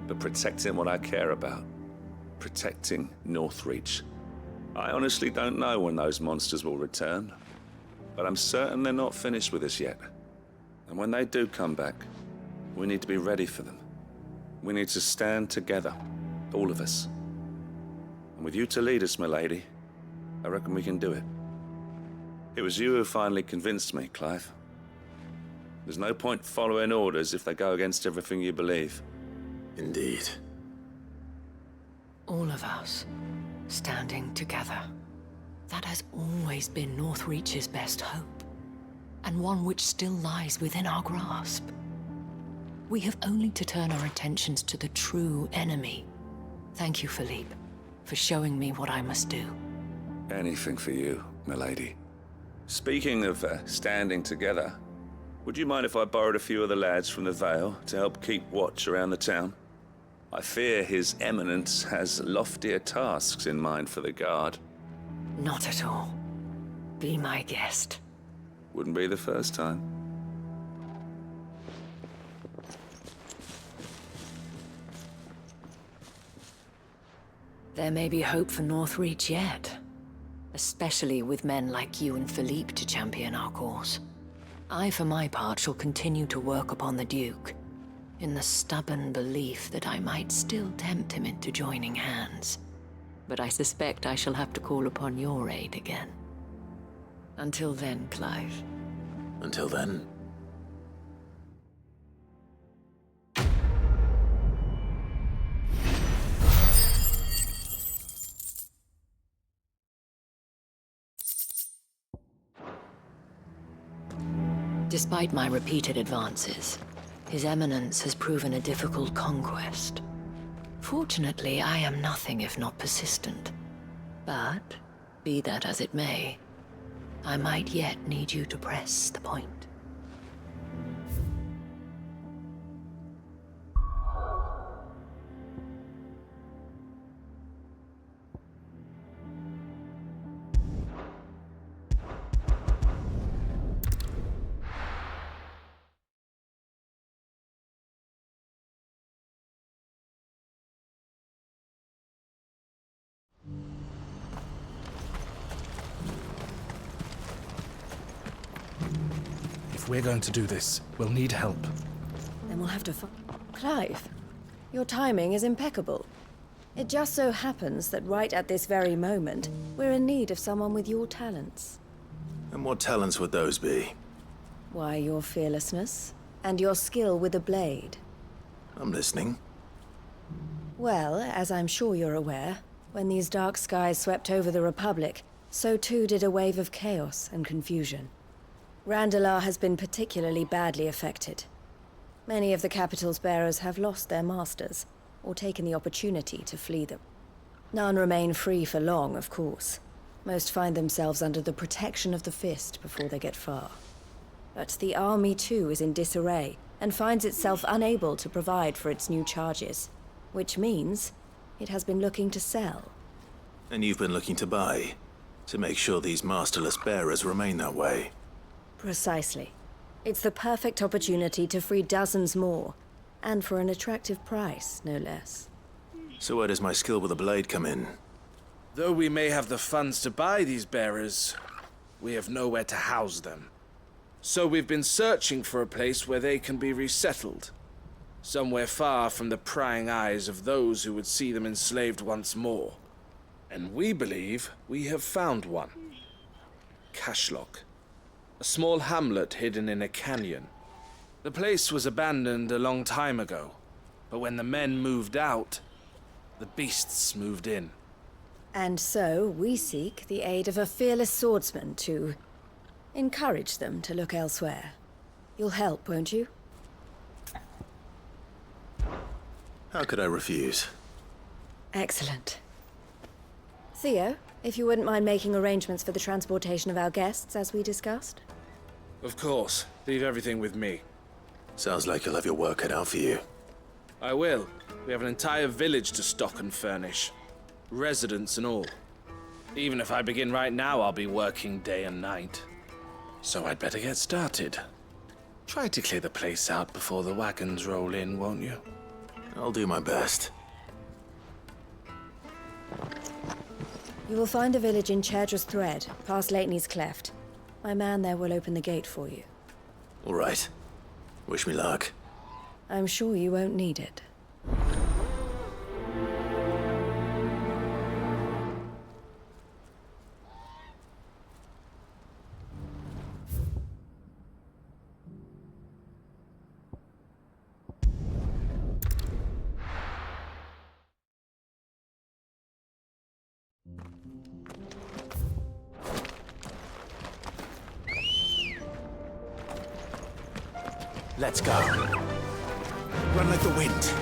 but protecting what I care about. Protecting Northreach. I honestly don't know when those monsters will return, but I'm certain they're not finished with us yet. And when they do come back, we need to be ready for them. We need to stand together, all of us. And with you to lead us, milady, I reckon we can do it. It was you who finally convinced me, Clive. There's no point following orders if they go against everything you believe. Indeed. All of us, standing together. That has always been Northreach's best hope, and one which still lies within our grasp. We have only to turn our attentions to the true enemy. Thank you, Philippe, for showing me what I must do. Anything for you, milady. Speaking of standing together, would you mind if I borrowed a few of the lads from the Vale to help keep watch around the town? I fear His Eminence has loftier tasks in mind for the guard. Not at all. Be my guest. Wouldn't be the first time. There may be hope for Northreach yet. Especially with men like you and Philippe to champion our cause. I, for my part, shall continue to work upon the Duke, in the stubborn belief that I might still tempt him into joining hands. But I suspect I shall have to call upon your aid again. Until then, Clive. Until then? Despite my repeated advances, His Eminence has proven a difficult conquest. Fortunately, I am nothing if not persistent. But Be that as it may, I might yet need you to press the point. If we're going to do this, we'll need help. Then we'll have to Clive, your timing is impeccable. It just so happens that right at this very moment, we're in need of someone with your talents. And what talents would those be? Why, your fearlessness, and your skill with a blade. I'm listening. Well, as I'm sure you're aware, when these dark skies swept over the Republic, so too did a wave of chaos and confusion. Randalar has been particularly badly affected. Many of the capital's bearers have lost their masters, or taken the opportunity to flee them. None remain free for long, of course. Most find themselves under the protection of the Fist before they get far. But the army too is in disarray, and finds itself unable to provide for its new charges. Which means it has been looking to sell. And you've been looking to buy, to make sure these masterless bearers remain that way. Precisely. It's the perfect opportunity to free dozens more, and for an attractive price, no less. So where does my skill with a blade come in? Though we may have the funds to buy these bearers, we have nowhere to house them. So we've been searching for a place where they can be resettled. Somewhere far from the prying eyes of those who would see them enslaved once more. And we believe we have found one. Cashlock. A small hamlet hidden in a canyon. The place was abandoned a long time ago, but when the men moved out, the beasts moved in. And so we seek the aid of a fearless swordsman to encourage them to look elsewhere. You'll help, won't you? How could I refuse? Excellent. Theo, if you wouldn't mind making arrangements for the transportation of our guests, as we discussed. Of course. Leave everything with me. Sounds like you'll have your work cut out for you. I will. We have an entire village to stock and furnish. Residents and all. Even if I begin right now, I'll be working day and night. So I'd better get started. Try to clear the place out before the wagons roll in, won't you? I'll do my best. You will find a village in Chadra's Thread, past Leitney's Cleft. My man there will open the gate for you. All right. Wish me luck. I'm sure you won't need it. Let's go. Run like the wind.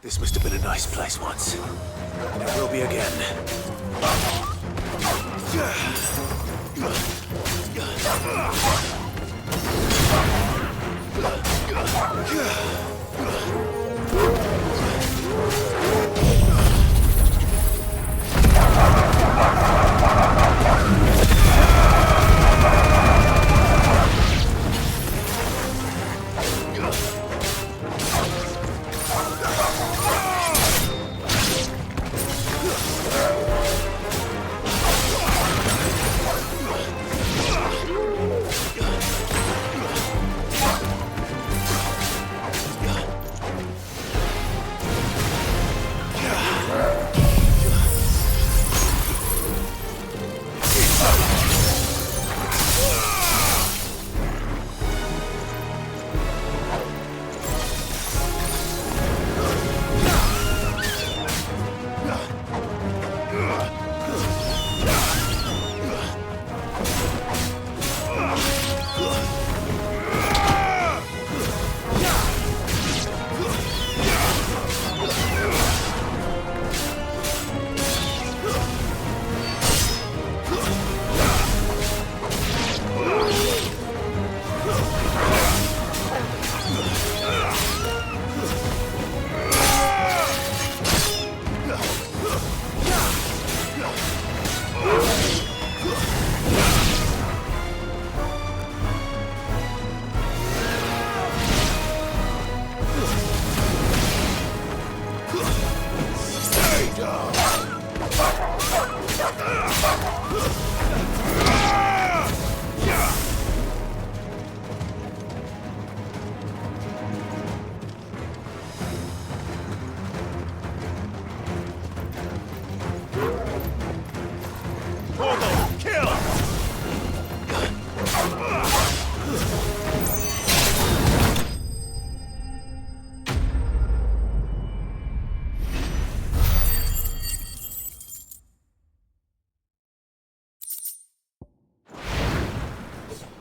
This must have been a nice place once. And it will be again.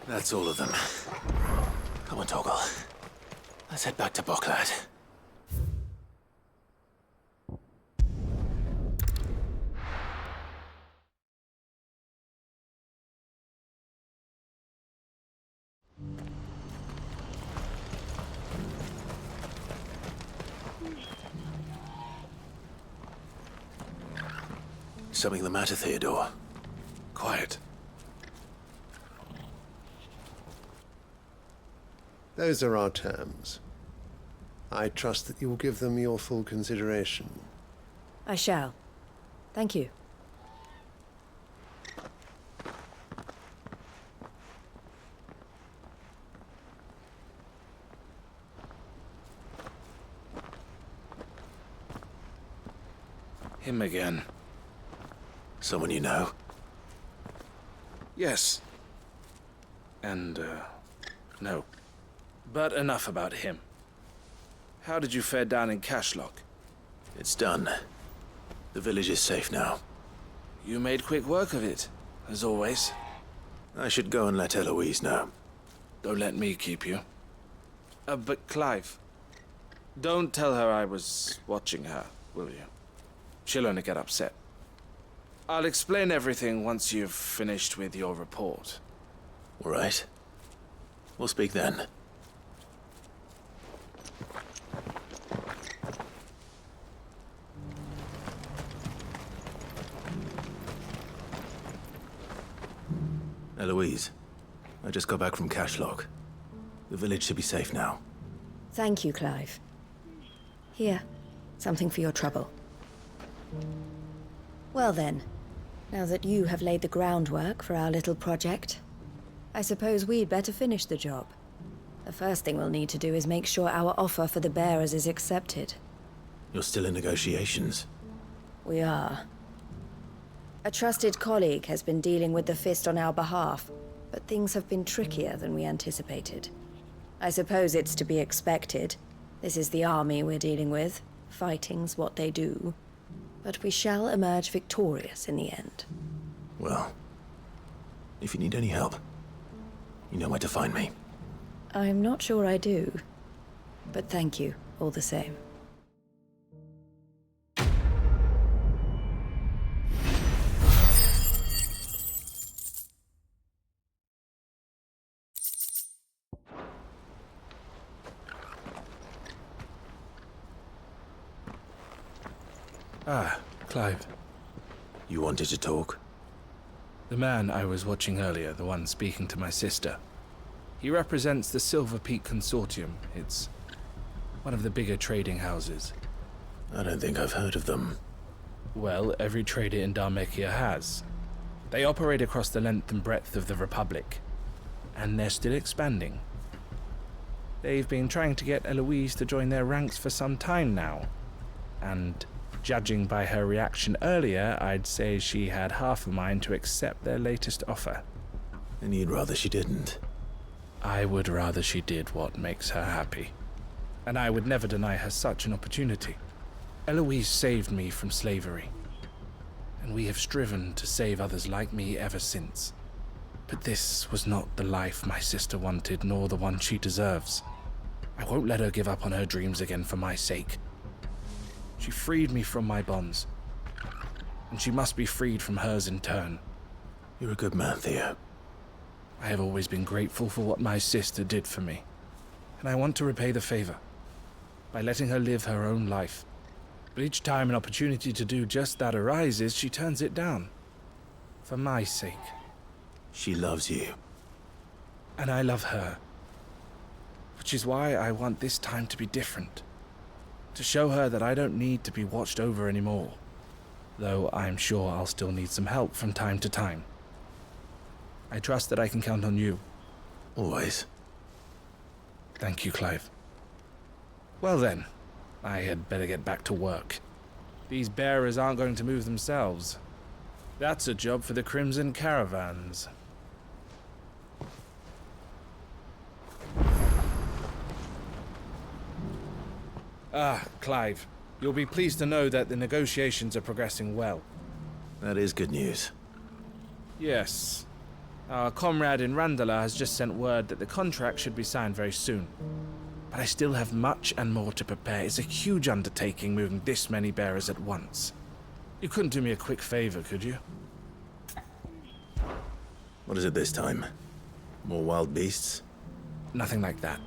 That's all of them. Come on, Toggle. Let's head back to Boklad. Something the matter, Theodore? Quiet. Those are our terms. I trust that you will give them your full consideration. I shall. Thank you. Him again. Someone you know? Yes. And, no. But enough about him. How did you fare down in Cashlock? It's done. The village is safe now. You made quick work of it, as always. I should go and let Eloise know. Don't let me keep you. But Clive, don't tell her I was watching her, will you? She'll only get upset. I'll explain everything once you've finished with your report. All right. We'll speak then. Eloise, I just got back from Cashlock. The village should be safe now. Thank you, Clive. Here, something for your trouble. Well then, now that you have laid the groundwork for our little project, I suppose we'd better finish the job. The first thing we'll need to do is make sure our offer for the bearers is accepted. You're still in negotiations? We are. A trusted colleague has been dealing with the Fist on our behalf, but things have been trickier than we anticipated. I suppose it's to be expected. This is the army we're dealing with. Fighting's what they do. But we shall emerge victorious in the end. Well, if you need any help, you know where to find me. I'm not sure I do, but thank you all the same. Ah, Clive. You wanted to talk? The man I was watching earlier, the one speaking to my sister. He represents the Silver Peak Consortium. It's one of the bigger trading houses. I don't think I've heard of them. Well, every trader in Dharmekia has. They operate across the length and breadth of the Republic. And they're still expanding. They've been trying to get Eloise to join their ranks for some time now. And judging by her reaction earlier, I'd say she had half a mind to accept their latest offer. And you'd rather she didn't? I would rather she did what makes her happy. And I would never deny her such an opportunity. Eloise saved me from slavery. And we have striven to save others like me ever since. But this was not the life my sister wanted, nor the one she deserves. I won't let her give up on her dreams again for my sake. She freed me from my bonds, and she must be freed from hers in turn. You're a good man, Theo. I have always been grateful for what my sister did for me, and I want to repay the favor by letting her live her own life. But each time an opportunity to do just that arises, she turns it down. For my sake. She loves you. And I love her. Which is why I want this time to be different. To show her that I don't need to be watched over anymore. Though I'm sure I'll still need some help from time to time. I trust that I can count on you. Always. Thank you, Clive. Well then, I had better get back to work. These bearers aren't going to move themselves. That's a job for the Crimson Caravans. Ah, Clive. You'll be pleased to know that the negotiations are progressing well. That is good news. Yes. Our comrade in Randalar has just sent word that the contract should be signed very soon. But I still have much and more to prepare. It's a huge undertaking moving this many bearers at once. You couldn't do me a quick favor, could you? What is it this time? More wild beasts? Nothing like that.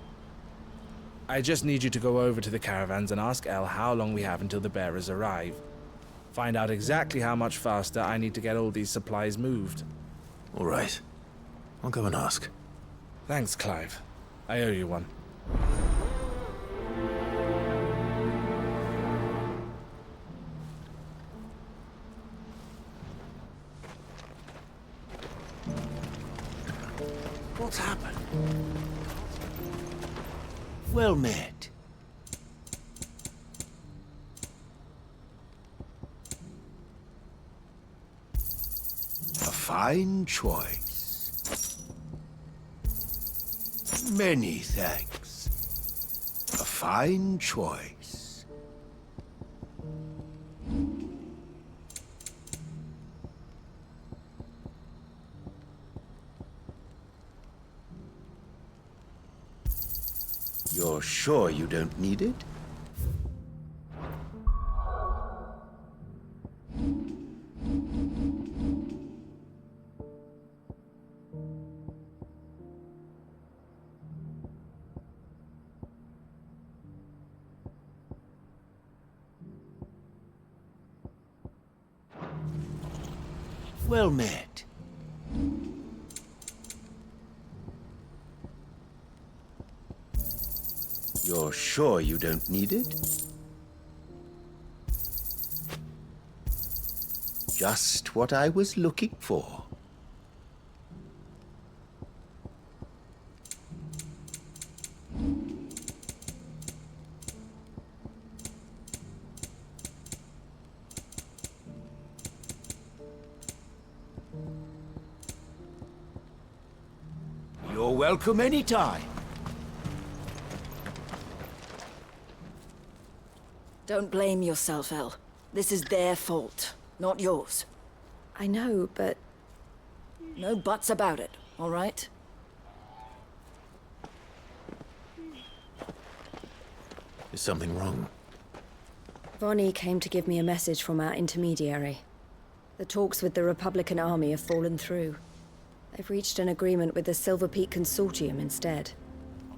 I just need you to go over to the caravans and ask El how long we have until the bearers arrive. Find out exactly how much faster I need to get all these supplies moved. All right. I'll go and ask. Thanks, Clive. I owe you one. What's happened? Well met. A fine choice. Many thanks. A fine choice. You're sure you don't need it? Well met. You're sure you don't need it? Just what I was looking for. You're welcome anytime. Don't blame yourself, El. This is their fault, not yours. I know, but... No buts about it, all right? Is something wrong? Vonnie came to give me a message from our intermediary. The talks with the Republican army have fallen through. They've reached an agreement with the Silver Peak Consortium instead.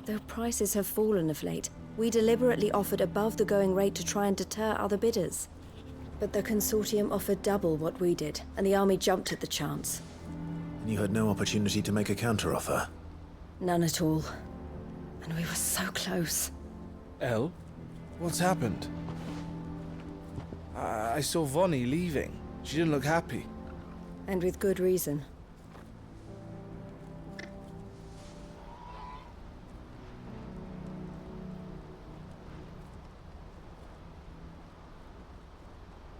Though prices have fallen of late, we deliberately offered above the going rate to try and deter other bidders. But the Consortium offered double what we did, and the army jumped at the chance. And you had no opportunity to make a counteroffer? None at all. And we were so close. El? What's happened? I saw Vonnie leaving. She didn't look happy. And with good reason.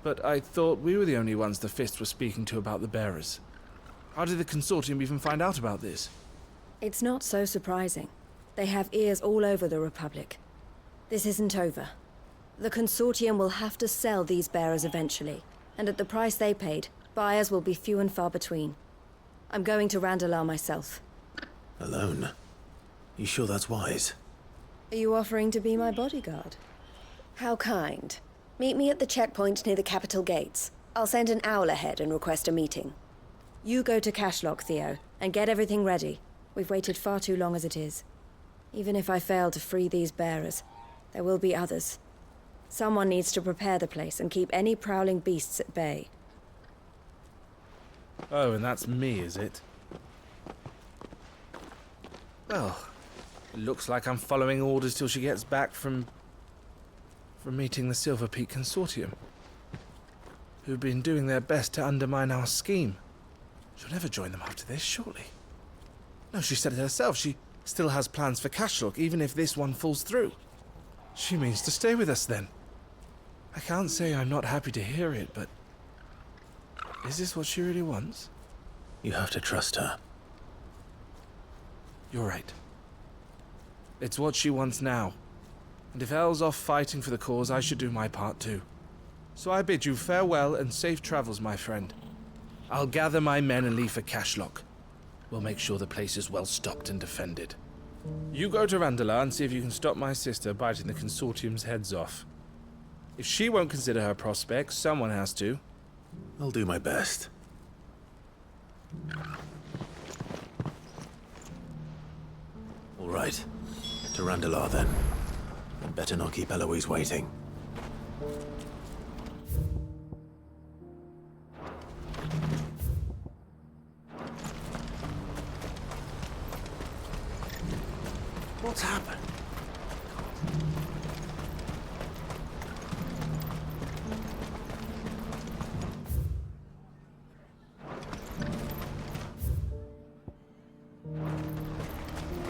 But I thought we were the only ones the Fist were speaking to about the bearers. How did the Consortium even find out about this? It's not so surprising. They have ears all over the Republic. This isn't over. The Consortium will have to sell these bearers eventually, and at the price they paid, buyers will be few and far between. I'm going to Randalar myself. Alone? You sure that's wise? Are you offering to be my bodyguard? How kind. Meet me at the checkpoint near the capital gates. I'll send an owl ahead and request a meeting. You go to Cashlock, Theo, and get everything ready. We've waited far too long as it is. Even if I fail to free these bearers, there will be others. Someone needs to prepare the place and keep any prowling beasts at bay. Oh, and that's me, is it? Well, it looks like I'm following orders till she gets back from meeting the Silver Peak Consortium, who've been doing their best to undermine our scheme. She'll never join them after this, surely. No, she said it herself. She still has plans for Cashlock, even if this one falls through. She means to stay with us, then. I can't say I'm not happy to hear it, but... is this what she really wants? You have to trust her. You're right. It's what she wants now. And if Elle's off fighting for the cause, I should do my part too. So I bid you farewell and safe travels, my friend. I'll gather my men and leave for Cashlock. We'll make sure the place is well stocked and defended. You go to Randalar and see if you can stop my sister biting the Consortium's heads off. If she won't consider her prospects, someone has to. I'll do my best. All right. To Randalar, then. I'd better not keep Eloise waiting. What's happened?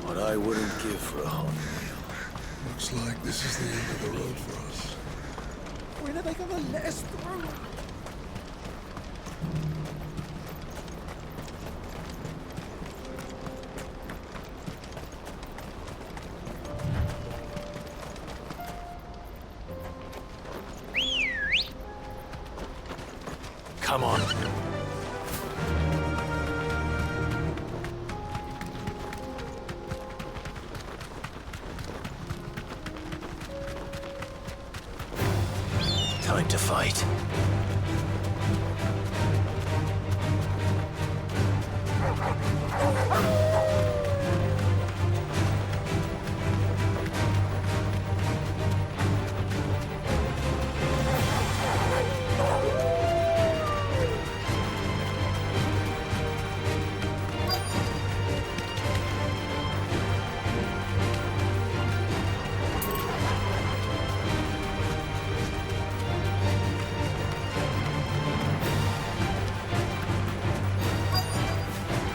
What I wouldn't give for a hot meal. Looks like this is the end of the road for us. When are they gonna let us through? Come on. Time to fight.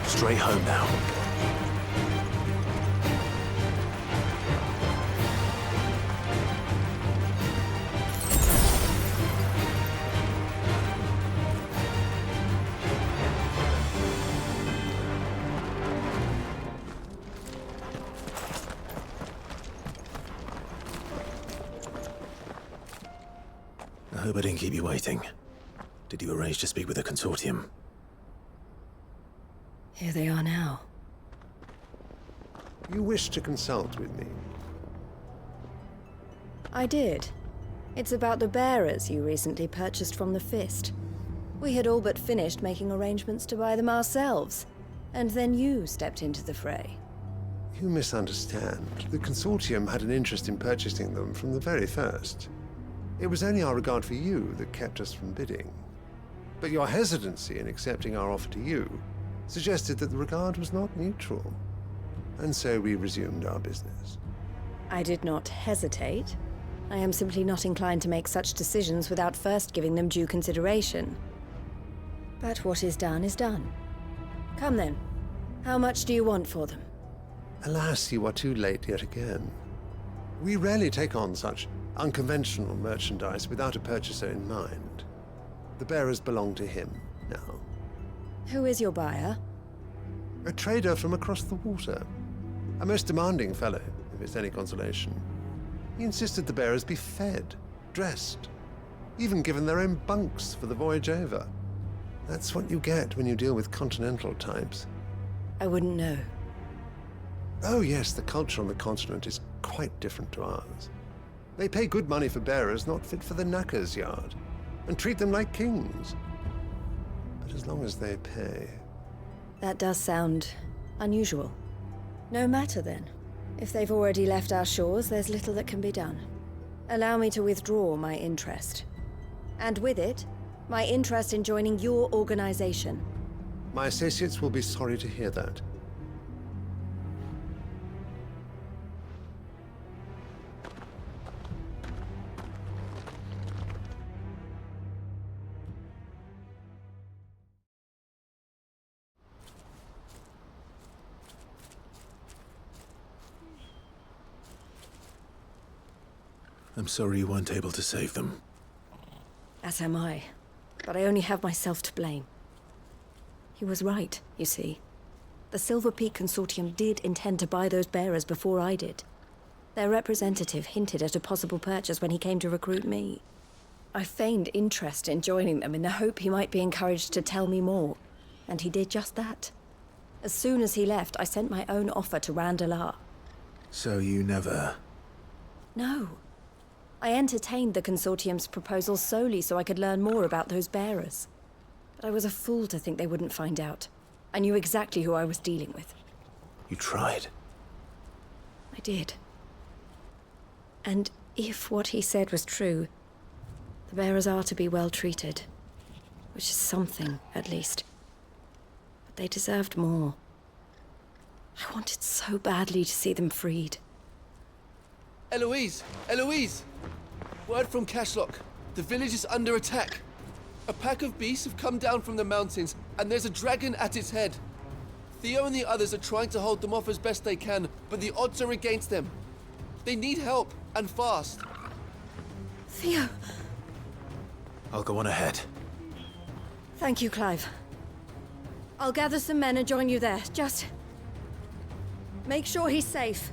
Straight home now. I hope I didn't keep you waiting. Did you arrange to speak with the Consortium? Here they are now. You wish to consult with me? I did. It's about the bearers you recently purchased from the Fist. We had all but finished making arrangements to buy them ourselves, and then you stepped into the fray. You misunderstand. The Consortium had an interest in purchasing them from the very first. It was only our regard for you that kept us from bidding. But your hesitancy in accepting our offer to you suggested that the regard was not mutual. And so we resumed our business. I did not hesitate. I am simply not inclined to make such decisions without first giving them due consideration. But what is done is done. Come then. How much do you want for them? Alas, you are too late yet again. We rarely take on such unconventional merchandise without a purchaser in mind. The bearers belong to him now. Who is your buyer? A trader from across the water. A most demanding fellow, if it's any consolation. He insisted the bearers be fed, dressed, even given their own bunks for the voyage over. That's what you get when you deal with continental types. I wouldn't know. Oh yes, the culture on the continent is quite different to ours. They pay good money for bearers not fit for the knacker's yard, and treat them like kings. But as long as they pay... That does sound unusual. No matter then. If they've already left our shores, there's little that can be done. Allow me to withdraw my interest. And with it, my interest in joining your organization. My associates will be sorry to hear that. I'm sorry you weren't able to save them. As am I. But I only have myself to blame. He was right, you see. The Silver Peak Consortium did intend to buy those bearers before I did. Their representative hinted at a possible purchase when he came to recruit me. I feigned interest in joining them in the hope he might be encouraged to tell me more, and he did just that. As soon as he left, I sent my own offer to Randalar. So you never... No. I entertained the Consortium's proposal solely so I could learn more about those bearers. But I was a fool to think they wouldn't find out. I knew exactly who I was dealing with. You tried. I did. And if what he said was true, the bearers are to be well treated. Which is something, at least. But they deserved more. I wanted so badly to see them freed. Eloise! Eloise! Word from Cashlock. The village is under attack. A pack of beasts have come down from the mountains, and there's a dragon at its head. Theo and the others are trying to hold them off as best they can, but the odds are against them. They need help, and fast. Theo! I'll go on ahead. Thank you, Clive. I'll gather some men and join you there. Just... make sure he's safe.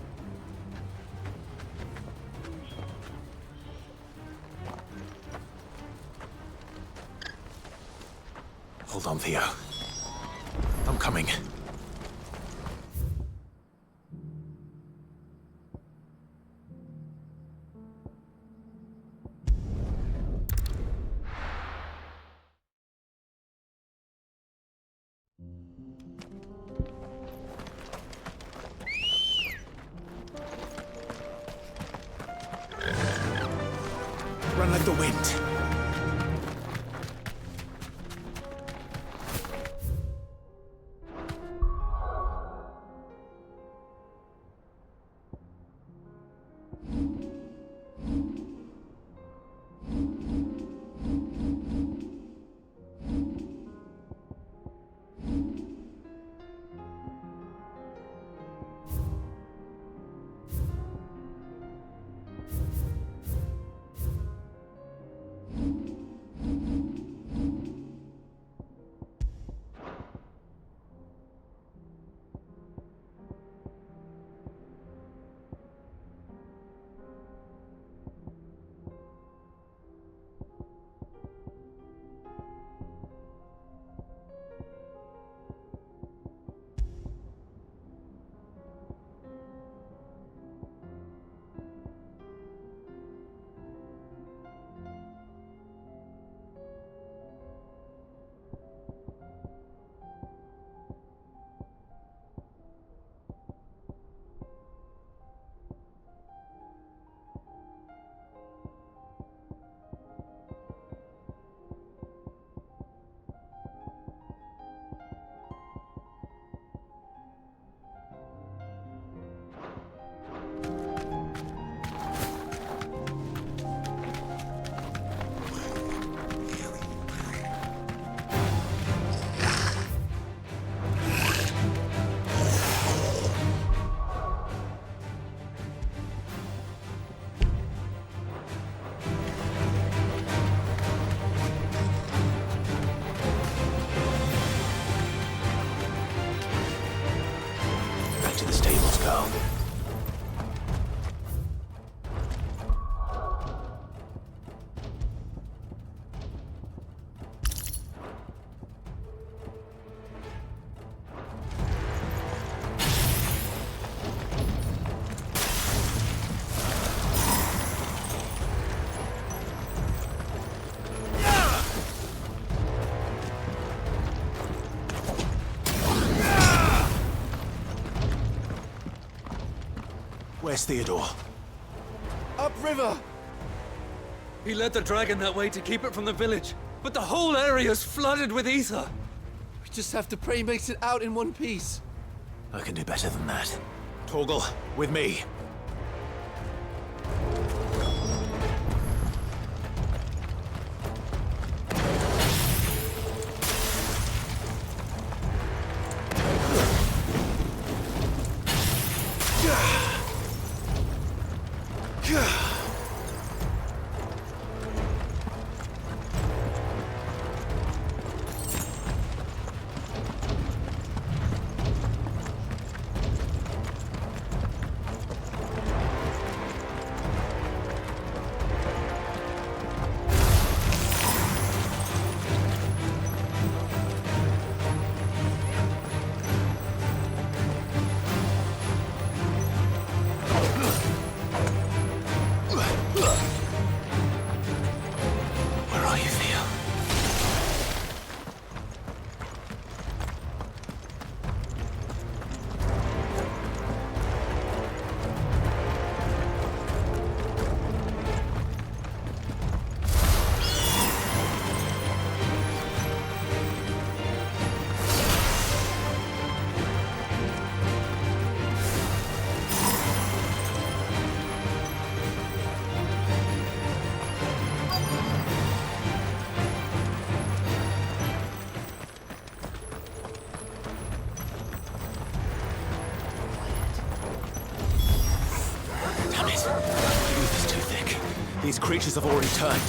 Hold on, Theo. I'm coming. Run like the wind. Where's Theodore? Upriver! He led the dragon that way to keep it from the village, but the whole area's flooded with ether. We just have to pray he makes it out in one piece. I can do better than that. Torgal, with me. These creatures have already turned.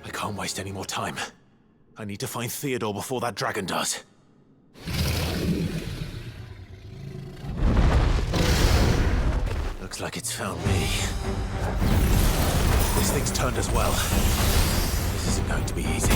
I can't waste any more time. I need to find Theodore before that dragon does. Looks like it's found me. This thing's turned as well. This isn't going to be easy.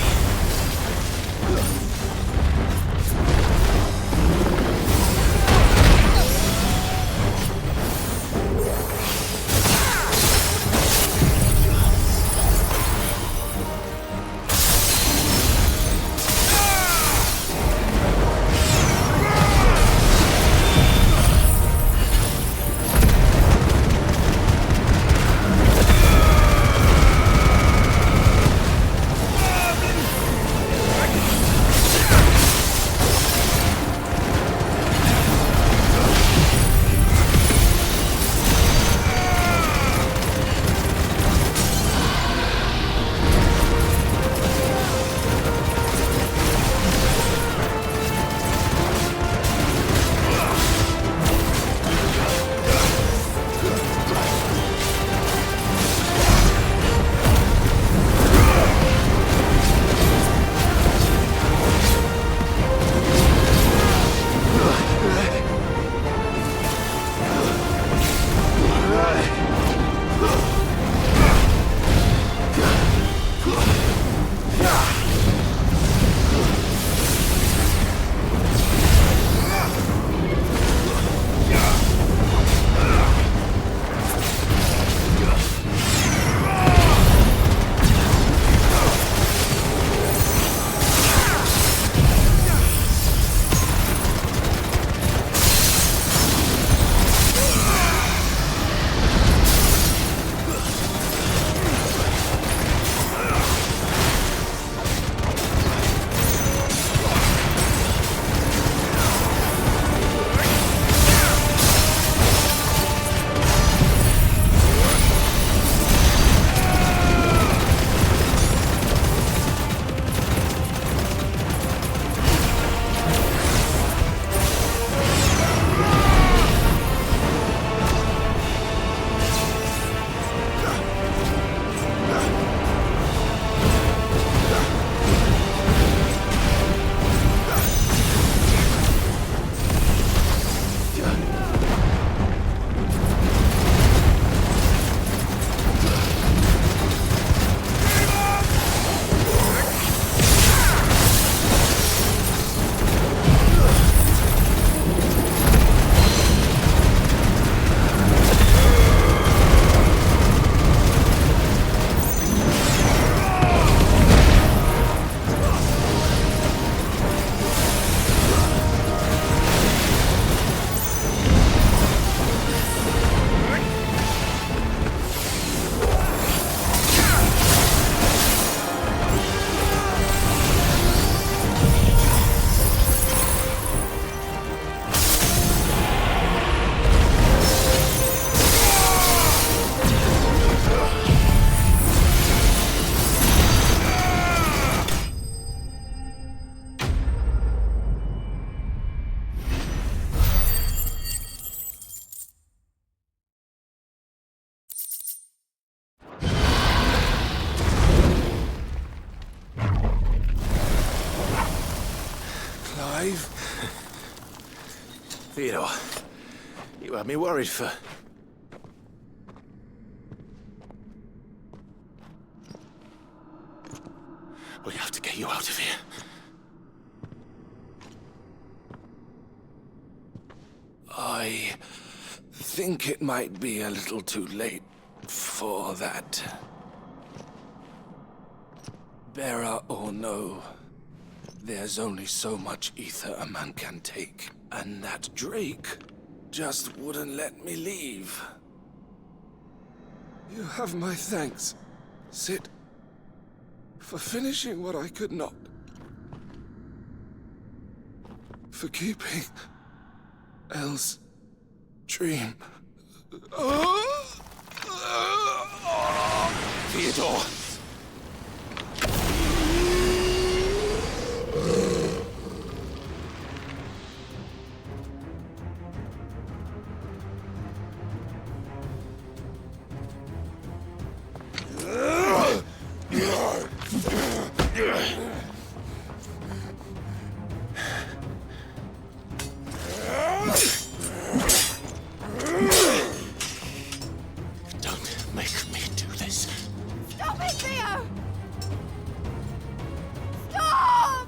Theodore, you had me worried for... We have to get you out of here. I think it might be a little too late for that. Bearer or no, there's only so much ether a man can take, and that Drake just wouldn't let me leave. You have my thanks, Sid, for finishing what I could not. For keeping Elle's dream. Theodore! Don't make me do this. Stop it, Theo! Stop!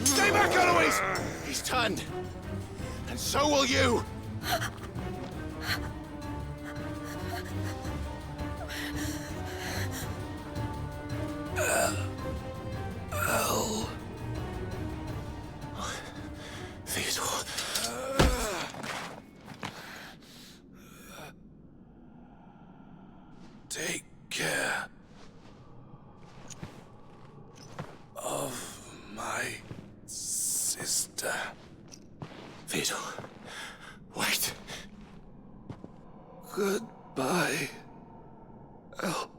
Stay back, Eloise! He's turned. And so will you! Elle. Theodore. Take care of my sister. Theodore, wait. Goodbye, Elle.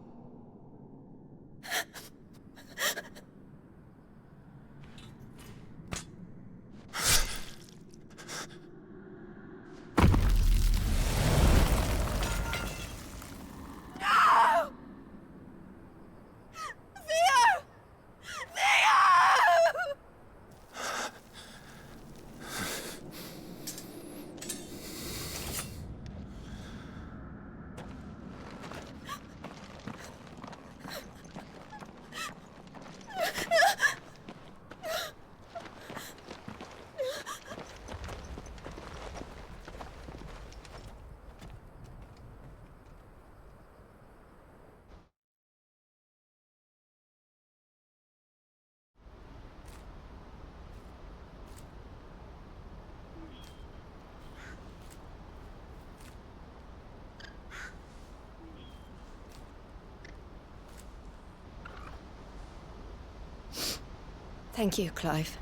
Thank you, Clive.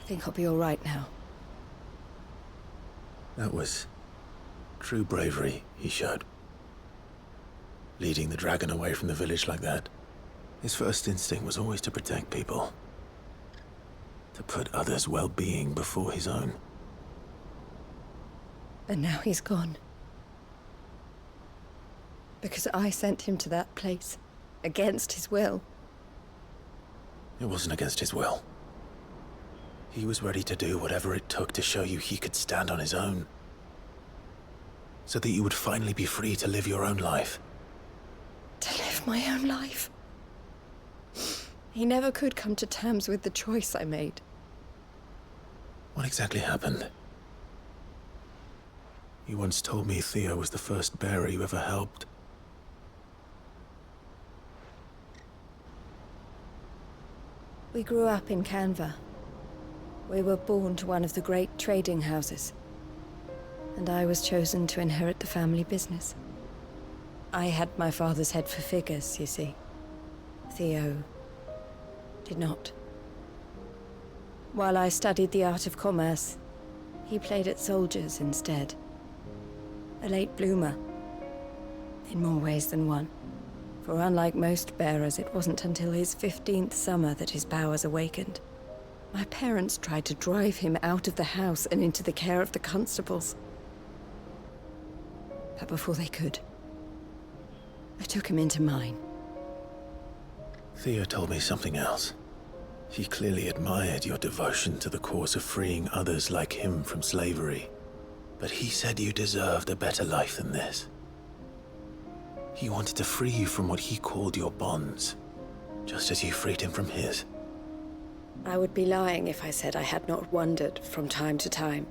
I think I'll be all right now. That was true bravery he showed. Leading the dragon away from the village like that. His first instinct was always to protect people. To put others' well-being before his own. And now he's gone. Because I sent him to that place, against his will. It wasn't against his will. He was ready to do whatever it took to show you he could stand on his own. So that you would finally be free to live your own life. To live my own life. He never could come to terms with the choice I made. What exactly happened? You once told me Theo was the first bearer you ever helped. We grew up in Canva. We were born to one of the great trading houses. And I was chosen to inherit the family business. I had my father's head for figures, you see. Theo did not. While I studied the art of commerce, he played at soldiers instead. A late bloomer, in more ways than one. For unlike most bearers, it wasn't until his 15th summer that his powers awakened. My parents tried to drive him out of the house and into the care of the constables. But before they could, I took him into mine. Theo told me something else. He clearly admired your devotion to the cause of freeing others like him from slavery. But he said you deserved a better life than this. He wanted to free you from what he called your bonds, just as you freed him from his. I would be lying if I said I had not wondered from time to time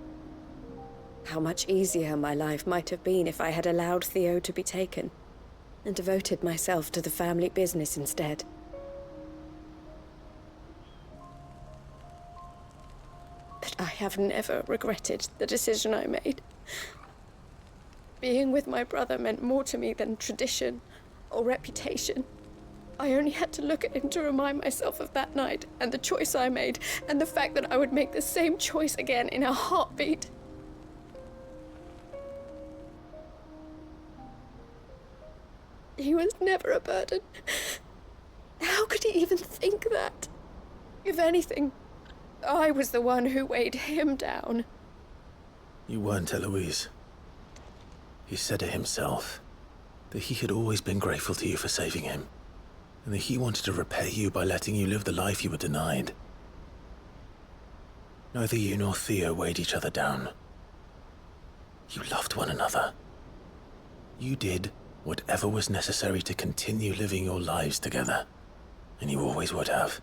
how much easier my life might have been if I had allowed Theo to be taken and devoted myself to the family business instead. But I have never regretted the decision I made. Being with my brother meant more to me than tradition or reputation. I only had to look at him to remind myself of that night and the choice I made, and the fact that I would make the same choice again in a heartbeat. He was never a burden. How could he even think that? If anything, I was the one who weighed him down. You weren't, Eloise. He said it himself, that he had always been grateful to you for saving him, and that he wanted to repay you by letting you live the life you were denied. Neither you nor Theo weighed each other down. You loved one another. You did whatever was necessary to continue living your lives together, and you always would have.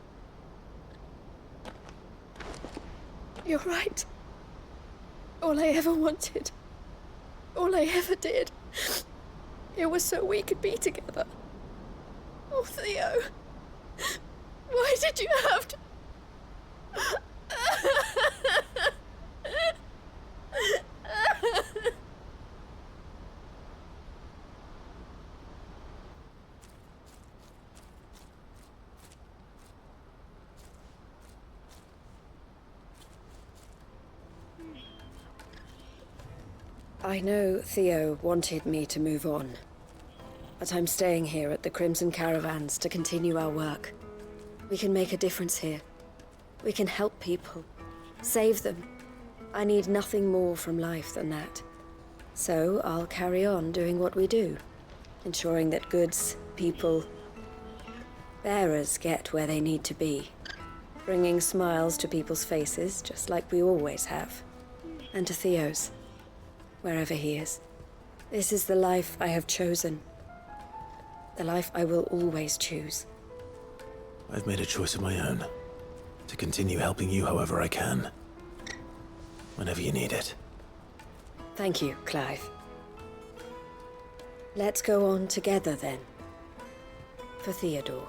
You're right. All I ever wanted, all I ever did, it was so we could be together. Oh, Theo, why did you have to... I know Theo wanted me to move on, but I'm staying here at the Crimson Caravans to continue our work. We can make a difference here. We can help people, save them. I need nothing more from life than that. So I'll carry on doing what we do, ensuring that goods, people, bearers get where they need to be, bringing smiles to people's faces, just like we always have, and to Theo's, wherever he is. This is the life I have chosen. The life I will always choose. I've made a choice of my own, to continue helping you however I can, whenever you need it. Thank you, Clive. Let's go on together then, for Theodore.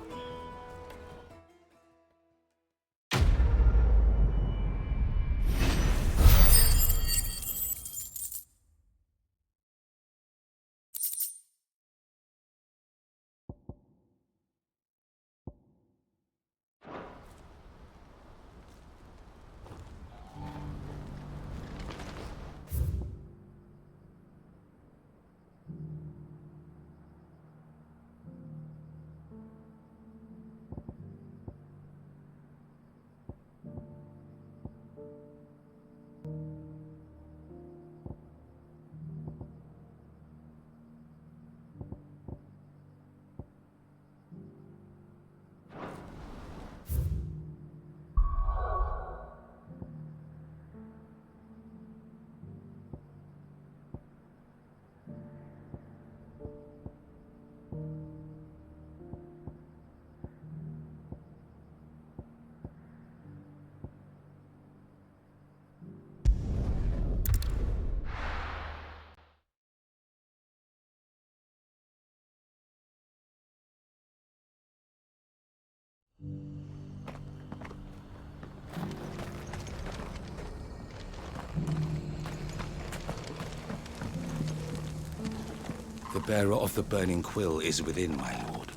The bearer of the burning quill is within, my lord.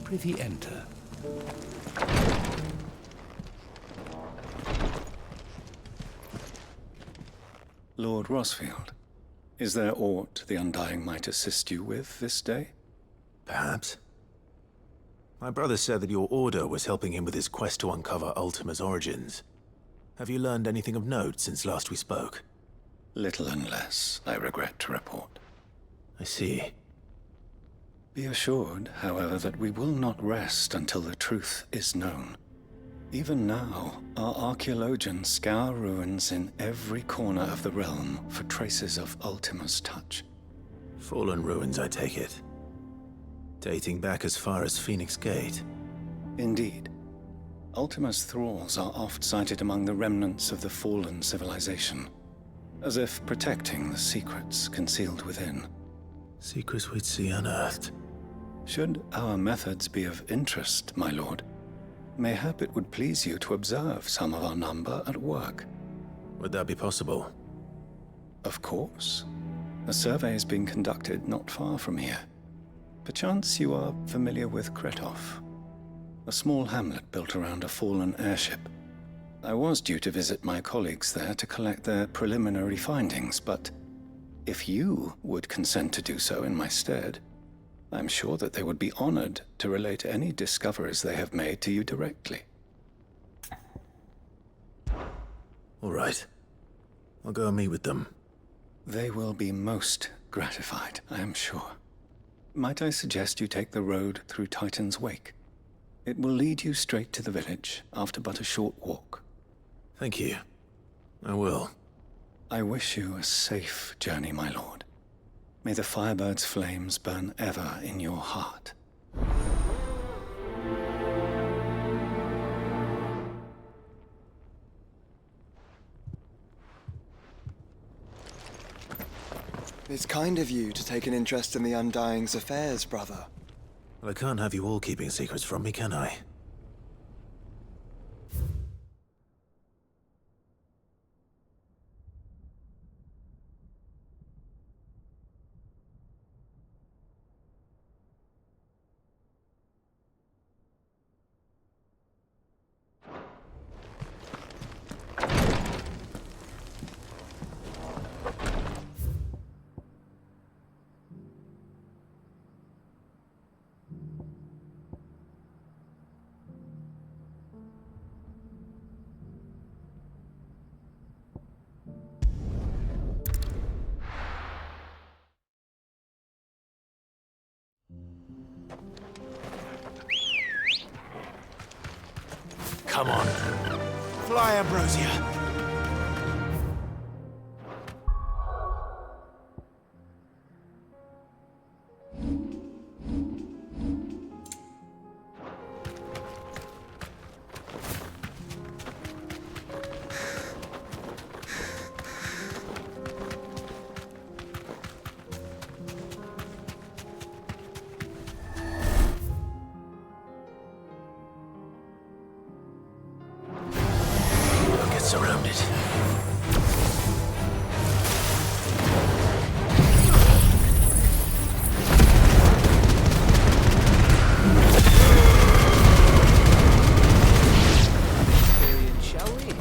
Prithee enter. Lord Rosfield, is there aught the Undying might assist you with this day? Perhaps. My brother said that your order was helping him with his quest to uncover Ultima's origins. Have you learned anything of note since last we spoke? Little unless, I regret to report. I see. Be assured, however, that we will not rest until the truth is known. Even now, our archaeologians scour ruins in every corner of the realm for traces of Ultima's touch. Fallen ruins, I take it. Dating back as far as Phoenix Gate. Indeed. Ultima's thralls are oft sighted among the remnants of the fallen civilization, as if protecting the secrets concealed within. Secrets we'd see unearthed. Should our methods be of interest, my lord, mayhap it would please you to observe some of our number at work. Would that be possible? Of course. A survey is being conducted not far from here. Perchance you are familiar with Kretov, a small hamlet built around a fallen airship. I was due to visit my colleagues there to collect their preliminary findings, but if you would consent to do so in my stead, I'm sure that they would be honored to relate any discoveries they have made to you directly. All right. I'll go and meet with them. They will be most gratified, I am sure. Might I suggest you take the road through Titan's Wake? It will lead you straight to the village after but a short walk. Thank you. I will. I wish you a safe journey, my lord. May the Firebird's flames burn ever in your heart. It's kind of you to take an interest in the Undying's affairs, brother. Well, I can't have you all keeping secrets from me, can I? Come on. Fly, Ambrosia. Surrounded. Shall we?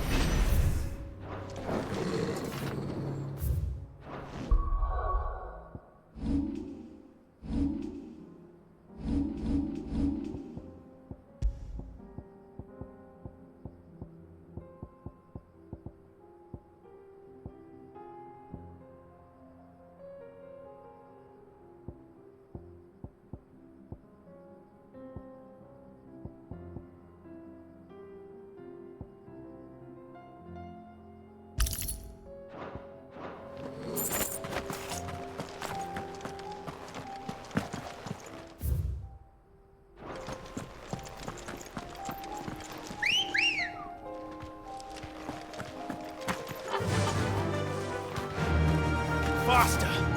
Faster!